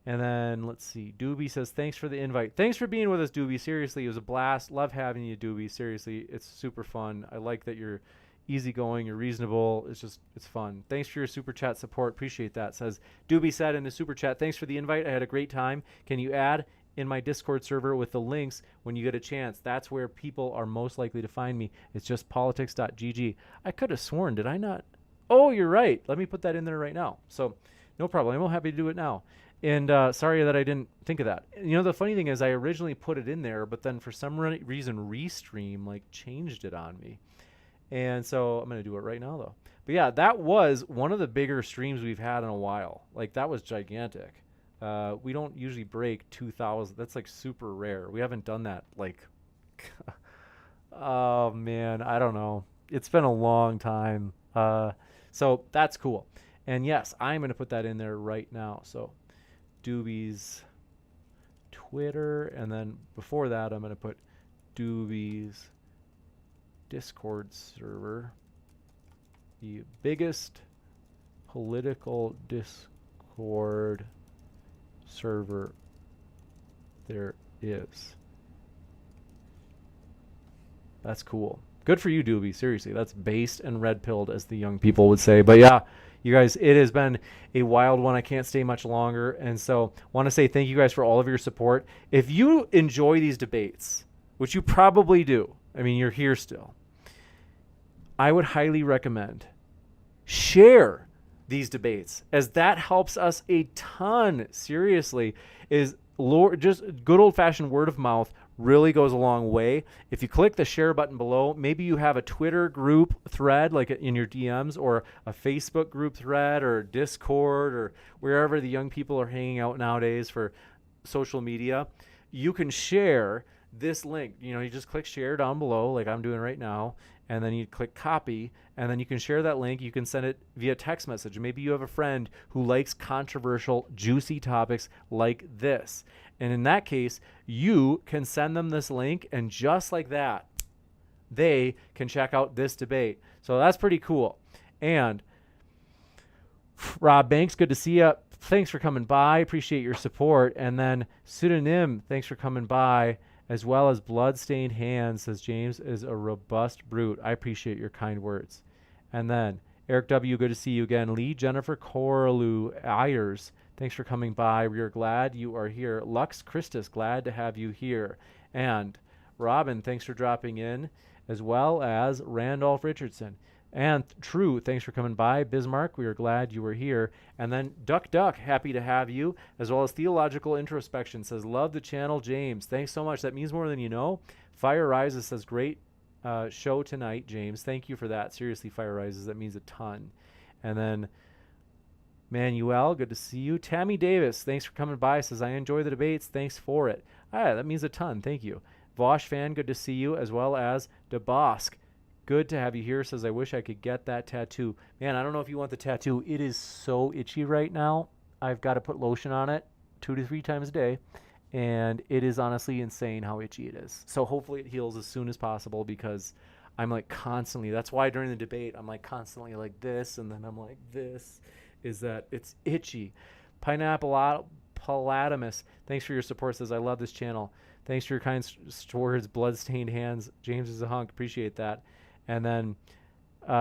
And then let's see. Dooby says, thanks for the invite. Thanks for being with us, Dooby. Seriously, it was a blast. Love having you, Dooby. Seriously, it's super fun. I like that you're easygoing, you're reasonable. It's fun. Thanks for your super chat support. Appreciate that. Says Dooby said in the super chat, thanks for the invite. I had a great time. Can you add in my Discord server with the links when you get a chance? That's where people are most likely to find me. It's just politics.gg. I could have sworn, did I not? Oh, you're right. Let me put that in there right now. So no problem. I'm happy to do it now. And sorry that I didn't think of that. The funny thing is I originally put it in there, but then for some reason Restream changed it on me. And so I'm going to do it right now, though. But yeah, that was one of the bigger streams we've had in a while. That was gigantic. We don't usually break 2,000. That's super rare. We haven't done that. Oh, man, I don't know. It's been a long time. So that's cool. And yes, I'm going to put that in there right now. So Dooby's Twitter, and then before that I'm going to put Dooby's Discord server, the biggest political Discord server there is. That's cool. Good for you, Dooby. Seriously, that's based and red-pilled, as the young people would say. But yeah, you guys, it has been a wild one. I can't stay much longer. And so want to say thank you guys for all of your support. If you enjoy these debates, which you probably do, I mean, you're here still, I would highly recommend share these debates, as that helps us a ton. Seriously, just good old-fashioned word of mouth really goes a long way. If you click the share button below, maybe you have a Twitter group thread in your DMs, or a Facebook group thread, or Discord, or wherever the young people are hanging out nowadays for social media. You can share this link. You just click share down below like I'm doing right now, and then you click copy, and then you can share that link. You can send it via text message. Maybe you have a friend who likes controversial, juicy topics like this. And in that case, you can send them this link, and just like that, they can check out this debate. So that's pretty cool. And Rob Banks, good to see you. Thanks for coming by. Appreciate your support. And then Pseudonym, thanks for coming by, as well as Bloodstained Hands, says James is a robust brute. I appreciate your kind words. And then Eric W., good to see you again. Lee Jennifer Corlew Ayers, thanks for coming by. We are glad you are here. Lux Christus, glad to have you here. And Robin, thanks for dropping in, as well as Randolph Richardson. And True, thanks for coming by. Bismarck, we are glad you were here. And then Duck, happy to have you, as well as Theological Introspection says, love the channel, James. Thanks so much. That means more than you know. Fire Rises says, great show tonight, James. Thank you for that. Seriously, Fire Rises, that means a ton. And then Manuel, good to see you. Tammy Davis, thanks for coming by. Says, I enjoy the debates. Thanks for it. That means a ton. Thank you. Vosh fan, good to see you, as well as DeBosk. Good to have you here. Says, I wish I could get that tattoo. Man, I don't know if you want the tattoo. It is so itchy right now. I've got to put lotion on it 2 to 3 times a day. And it is honestly insane how itchy it is. So hopefully it heals as soon as possible, because I'm like constantly, that's why during the debate, I'm like constantly like this, and then I'm like this, is that it's itchy. Pineapple Palatimus, thanks for your support. Says, I love this channel. Thanks for your kind words, bloodstained hands. James is a hunk. Appreciate that. And then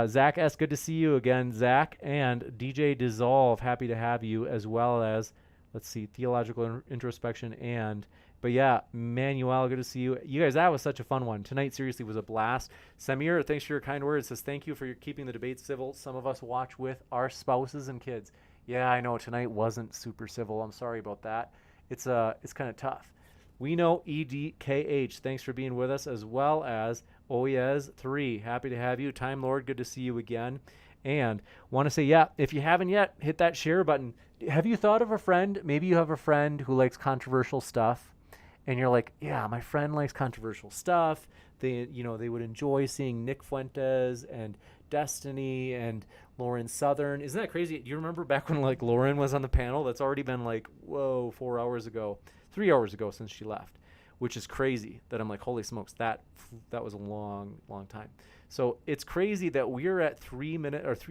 Zach S., good to see you again, Zach. And DJ Dissolve, happy to have you, as well as, let's see, Theological Introspection. But yeah, Manuel, good to see you. You guys, that was such a fun one. Tonight seriously was a blast. Samir, thanks for your kind words. Says, thank you for keeping the debate civil. Some of us watch with our spouses and kids. Yeah, I know tonight wasn't super civil. I'm sorry about that. It's kind of tough. We know EDKH, thanks for being with us, as well as Oyez3. Happy to have you. Time Lord, good to see you again. And want to say, yeah, if you haven't yet, hit that share button. Have you thought of a friend? Maybe you have a friend who likes controversial stuff, and you're like, yeah, my friend likes controversial stuff. They would enjoy seeing Nick Fuentes and Destiny and Lauren Southern. Isn't that crazy? Do you remember back when like Lauren was on the panel? That's already been like, 4 hours ago, 3 hours ago since she left, which is crazy that I'm like, holy smokes, that was a long, long time. So it's crazy that we're at 3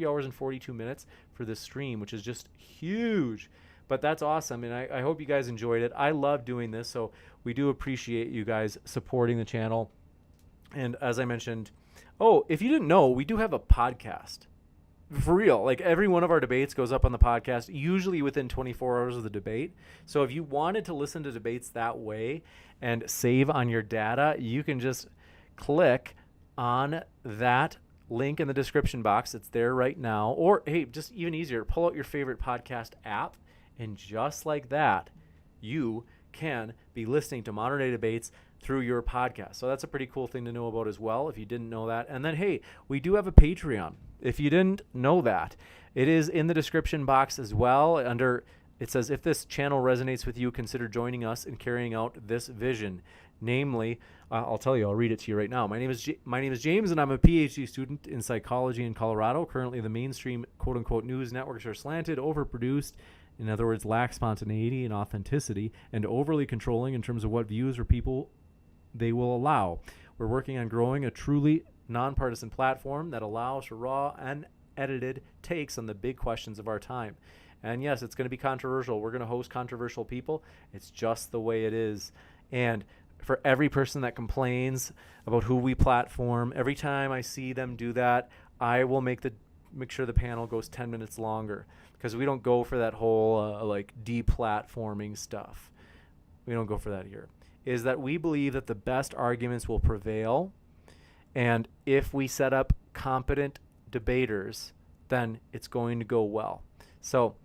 hours and 42 minutes for this stream, which is just huge. But that's awesome, and I hope you guys enjoyed it. I love doing this, so we do appreciate you guys supporting the channel. And as I mentioned, if you didn't know, we do have a podcast. For real, like every one of our debates goes up on the podcast, usually within 24 hours of the debate. So if you wanted to listen to debates that way and save on your data, you can just click on that link in the description box. It's there right now. Or, hey, just even easier, pull out your favorite podcast app, and just like that, you can be listening to modern day debates through your podcast. So that's a pretty cool thing to know about as well, if you didn't know that. And then, hey, we do have a Patreon. If you didn't know that, it is in the description box as well. It says, if this channel resonates with you, consider joining us in carrying out this vision. Namely, I'll tell you, I'll read it to you right now. My name is James, and I'm a PhD student in psychology in Colorado. Currently, the mainstream quote-unquote news networks are slanted, overproduced, in other words, lack spontaneity and authenticity, and overly controlling in terms of what views or people they will allow. We're working on growing a truly non-partisan platform that allows for raw and edited takes on the big questions of our time. And yes, it's going to be controversial. We're going to host controversial people. It's just the way it is. And for every person that complains about who we platform, every time I see them do that, I will make sure the panel goes 10 minutes longer, because we don't go for that whole like deplatforming stuff. We don't go for that here. Is that we believe that the best arguments will prevail, and if we set up competent debaters, then it's going to go well. So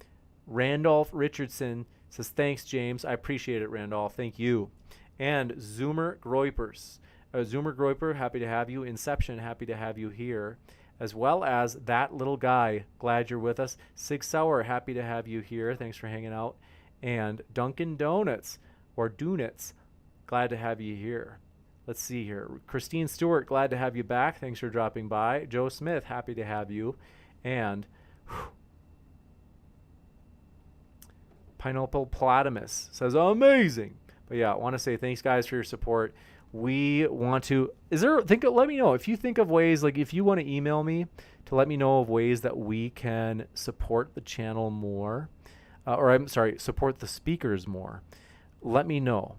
Randolph Richardson says, thanks, James. I appreciate it, Randolph. Thank you. And Zoomer Groypers. Zoomer Groyper, happy to have you. Inception, happy to have you here. As well as That Little Guy, glad you're with us. Sig Sauer, happy to have you here. Thanks for hanging out. And Dunkin' Donuts, or Donuts, glad to have you here. Let's see here. Christine Stewart, glad to have you back. Thanks for dropping by. Joe Smith, happy to have you. And Pineapple Platamus says, amazing. But yeah, I want to say thanks, guys, for your support. We want to, let me know if you think of ways, like if you want to email me to let me know of ways that we can support the channel more, support the speakers more. Let me know.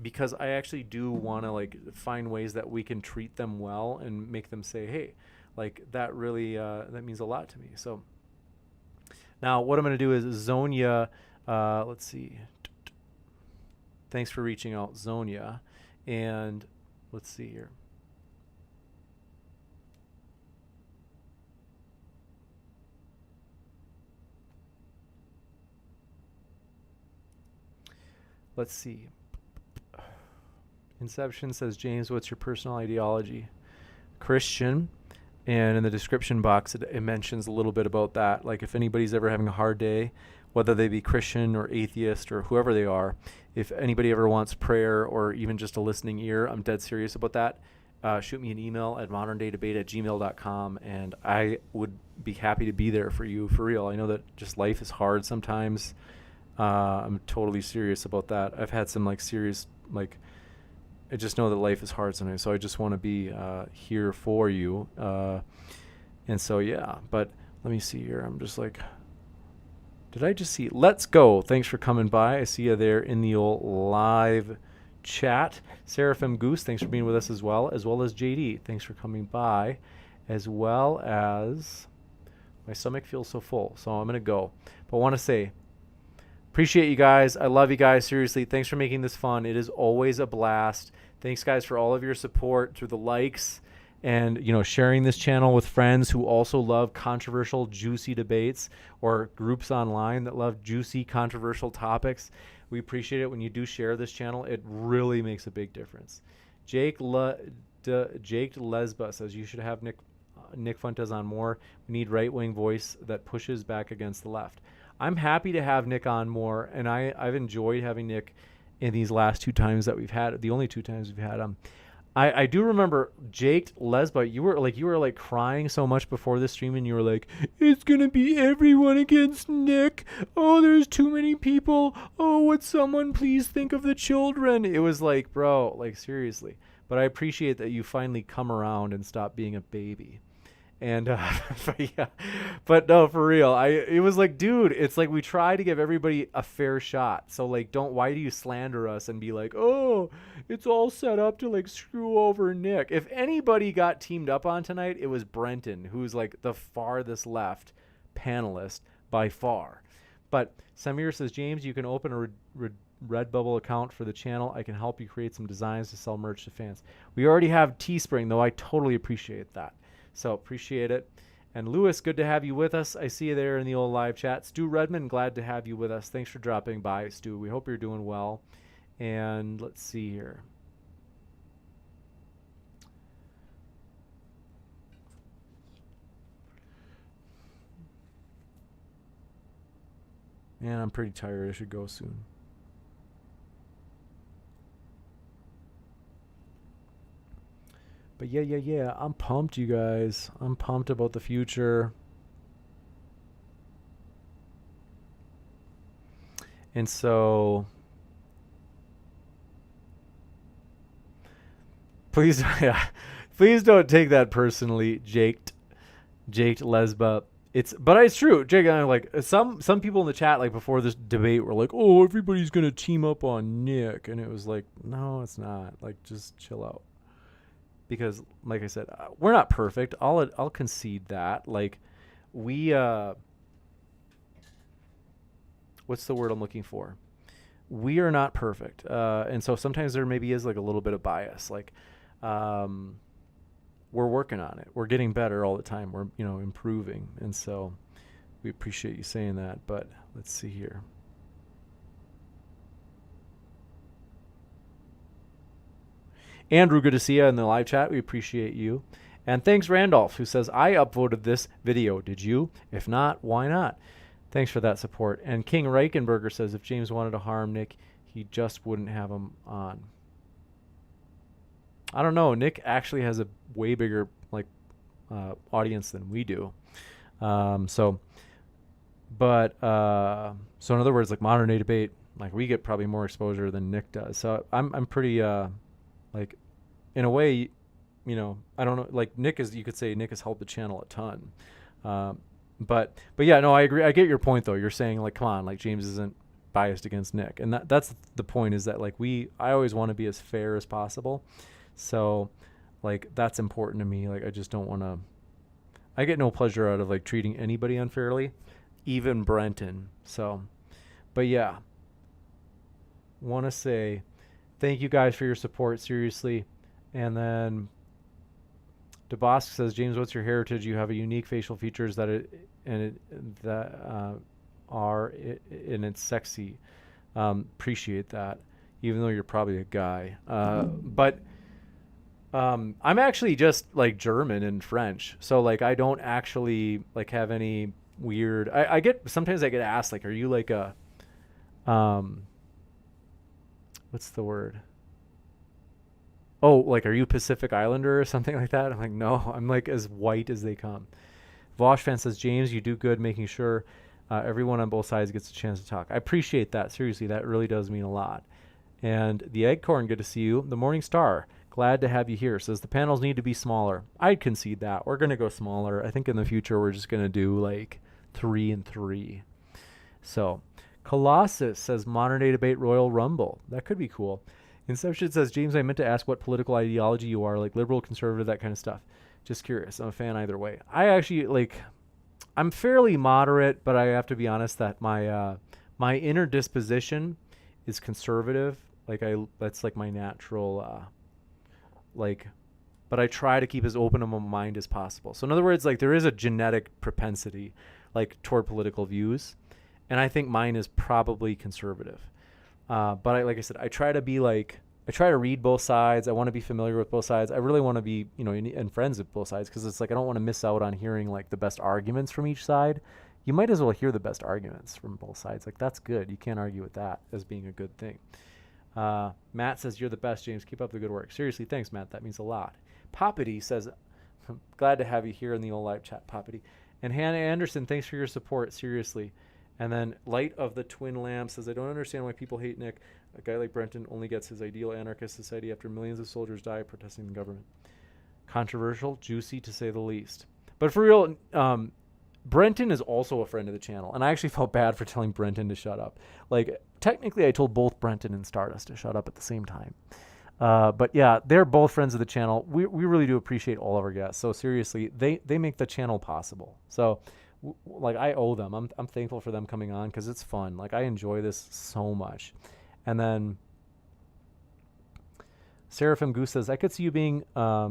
Because I actually do want to like find ways that we can treat them well and make them say, hey, like that really, that means a lot to me. So now what I'm going to do is Zonia, let's see. Thanks for reaching out, Zonia. And let's see here. Let's see. Inception says, James, what's your personal ideology? Christian. And in the description box, it mentions a little bit about that. Like if anybody's ever having a hard day, whether they be Christian or atheist or whoever they are, if anybody ever wants prayer or even just a listening ear, I'm dead serious about that. Shoot me an email at moderndaydebate@gmail.com, and I would be happy to be there for you, for real. I know that just life is hard sometimes. I'm totally serious about that. I've had some like serious, like, I just know that life is hard sometimes, so I just want to be here for you. And so, yeah, but let me see here. I'm just like, did I just see? Let's Go. Thanks for coming by. I see you there in the old live chat. Seraphim Goose, thanks for being with us as well as JD. Thanks for coming by, as well as my stomach feels so full, so I'm going to go. But I want to say, appreciate you guys. I love you guys. Seriously, thanks for making this fun. It is always a blast. Thanks, guys, for all of your support through the likes and, you know, sharing this channel with friends who also love controversial, juicy debates, or groups online that love juicy, controversial topics. We appreciate it when you do share this channel. It really makes a big difference. Jake Lesba says you should have Nick Fuentes on more. We need right-wing voice that pushes back against the left. I'm happy to have Nick on more, and I've enjoyed having Nick in these last two times that we've had, the only two times we've had him. I do remember Jake Lesba, you were like crying so much before the stream, and you were like, it's gonna be everyone against Nick. Oh, there's too many people. Oh, would someone please think of the children? It was like, bro, like seriously. But I appreciate that you finally come around and stop being a baby. And but no, for real, it was like, dude, it's like we try to give everybody a fair shot. So like, why do you slander us and be like, oh, it's all set up to like screw over Nick? If anybody got teamed up on tonight, it was Brenton, who's like the farthest left panelist by far. But Samir says, James, you can open a Redbubble account for the channel. I can help you create some designs to sell merch to fans. We already have Teespring, though. I totally appreciate that. So appreciate it. And Lewis, good to have you with us. I see you there in the old live chat. Stu Redmond, glad to have you with us. Thanks for dropping by, Stu. We hope you're doing well. And let's see here. Man, I'm pretty tired. I should go soon. But yeah, I'm pumped, you guys. I'm pumped about the future. And so, please don't take that personally, Jake Lesba. But it's true, Jake. And I like some people in the chat, like before this debate, were like, "Oh, everybody's gonna team up on Nick," and it was like, no, it's not. Like, just chill out. Because, like I said, we're not perfect. I'll concede that. Like, we what's the word I'm looking for? We are not perfect, and so sometimes there maybe is like a little bit of bias. Like, we're working on it. We're getting better all the time. We're improving, and so we appreciate you saying that. But let's see here. Andrew, good to see you in the live chat. We appreciate you. And thanks, Randolph, who says, I upvoted this video. Did you? If not, why not? Thanks for that support. And King Reichenberger says, if James wanted to harm Nick, he just wouldn't have him on. I don't know. Nick actually has a way bigger audience than we do. So in other words, like Modern Day Debate, like we get probably more exposure than Nick does. So I'm pretty like, in a way, I don't know, like you could say Nick has helped the channel a ton. But yeah, no, I agree. I get your point though. You're saying like, come on, like James isn't biased against Nick. And that's the point, is that like I always want to be as fair as possible. So like, that's important to me. Like, I just don't want to, I get no pleasure out of like treating anybody unfairly, even Brenton. So, but yeah, want to say thank you guys for your support, seriously. And then DeBosk says, James, what's your heritage? You have a unique facial features that are and it's sexy. Appreciate that, even though you're probably a guy. But I'm actually just like German and French, so like I don't actually like have any weird. Sometimes I get asked like, are you like a, what's the word? Oh, like, are you Pacific Islander or something like that? I'm like, no, I'm like as white as they come. Vosh fan says, James, you do good making sure everyone on both sides gets a chance to talk. I appreciate that. Seriously, that really does mean a lot. And the Eggcorn, good to see you. The Morning Star, glad to have you here. Says the panels need to be smaller. I'd concede that. We're going to go smaller. I think in the future we're just going to do like 3 and 3. So Colossus says modern day debate Royal Rumble. That could be cool. Inception says, James, I meant to ask what political ideology you are, like liberal, conservative, that kind of stuff. Just curious. I'm a fan either way. I actually I'm fairly moderate, but I have to be honest that my inner disposition is conservative. That's like my natural, but I try to keep as open of a mind as possible. So in other words, like there is a genetic propensity like toward political views. And I think mine is probably conservative. But like I said, I try to read both sides. I want to be familiar with both sides. I really want to be, and friends with both sides, because it's like I don't want to miss out on hearing like the best arguments from each side. You might as well hear the best arguments from both sides. Like that's good. You can't argue with that as being a good thing. Matt says, you're the best, James. Keep up the good work. Seriously, thanks, Matt. That means a lot. Poppity says, glad to have you here in the old live chat, Poppity. And Hannah Anderson, thanks for your support. Seriously. And then Light of the Twin Lamp says, I don't understand why people hate Nick. A guy like Brenton only gets his ideal anarchist society after millions of soldiers die protesting the government. Controversial, juicy to say the least. But for real, Brenton is also a friend of the channel. And I actually felt bad for telling Brenton to shut up. Like, technically, I told both Brenton and Stardust to shut up at the same time. But yeah, they're both friends of the channel. We really do appreciate all of our guests. So seriously, they make the channel possible. So like I owe them. I'm thankful for them coming on because it's fun. Like I enjoy this so much. And then Seraphim Goose says, I could see you being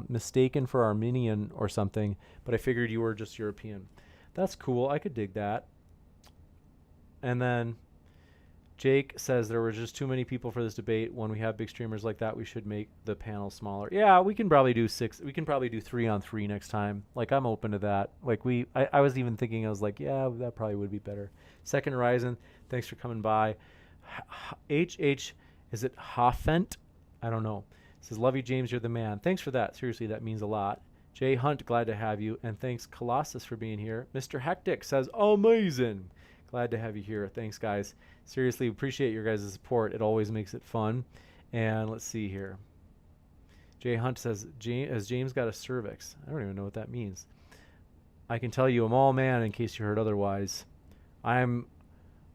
mistaken for Armenian or something, but I figured you were just European. That's cool. I could dig that. And then Jake says there were just too many people for this debate. When we have big streamers like that, we should make the panel smaller. Yeah, we can probably do 6. We can probably do 3-on-3 next time. Like I'm open to that. Like I was even thinking, I was like, yeah, that probably would be better. Second Horizon, thanks for coming by. HH, is it Hoffent? I don't know. It says, love you, James. You're the man. Thanks for that. Seriously, that means a lot. Jay Hunt, glad to have you. And thanks, Colossus, for being here. Mr. Hectic says, amazing. Glad to have you here. Thanks, guys. Seriously, appreciate your guys' support. It always makes it fun. And let's see here. Jay Hunt says, has James got a cervix? I don't even know what that means. I can tell you I'm all man in case you heard otherwise. I'm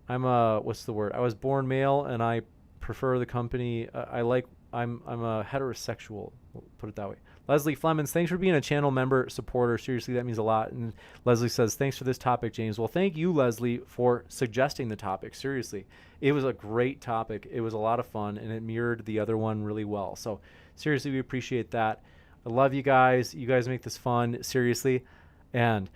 a, what's the word? I was born male and I prefer the company. I'm a heterosexual, we'll put it that way. Leslie Flemons, thanks for being a channel member supporter. Seriously, that means a lot. And Leslie says, thanks for this topic, James. Well, thank you, Leslie, for suggesting the topic. Seriously, it was a great topic. It was a lot of fun, and it mirrored the other one really well. So seriously, we appreciate that. I love you guys. You guys make this fun, seriously. And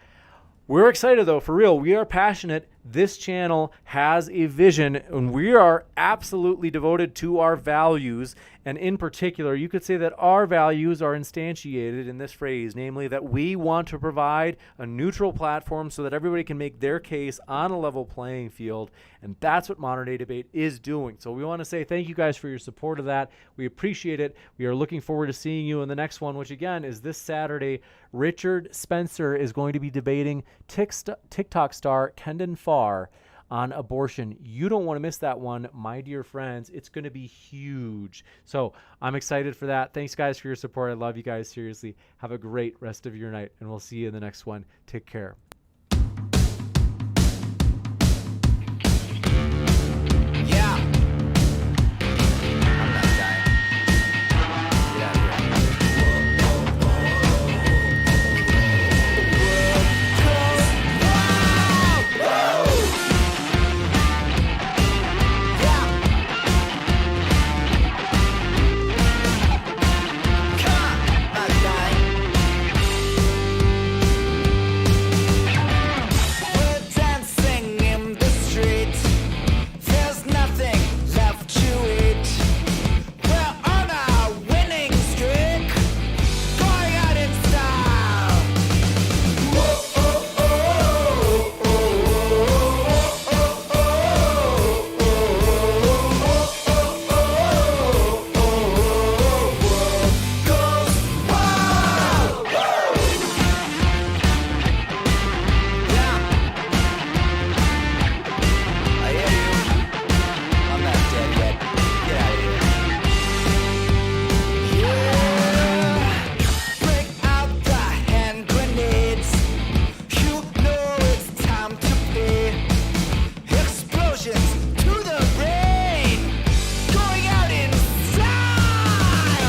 we're excited, though, for real. We are passionate. This channel has a vision, and we are absolutely devoted to our values. And in particular, you could say that our values are instantiated in this phrase, namely that we want to provide a neutral platform so that everybody can make their case on a level playing field. And that's what Modern Day Debate is doing. So we want to say thank you guys for your support of that. We appreciate it. We are looking forward to seeing you in the next one, which again is this Saturday. Richard Spencer is going to be debating TikTok star Kendon Farr on abortion. You don't want to miss that one, my dear friends. It's going to be huge. So I'm excited for that. Thanks, guys, for your support. I love you guys. Seriously, have a great rest of your night, and we'll see you in the next one. Take care.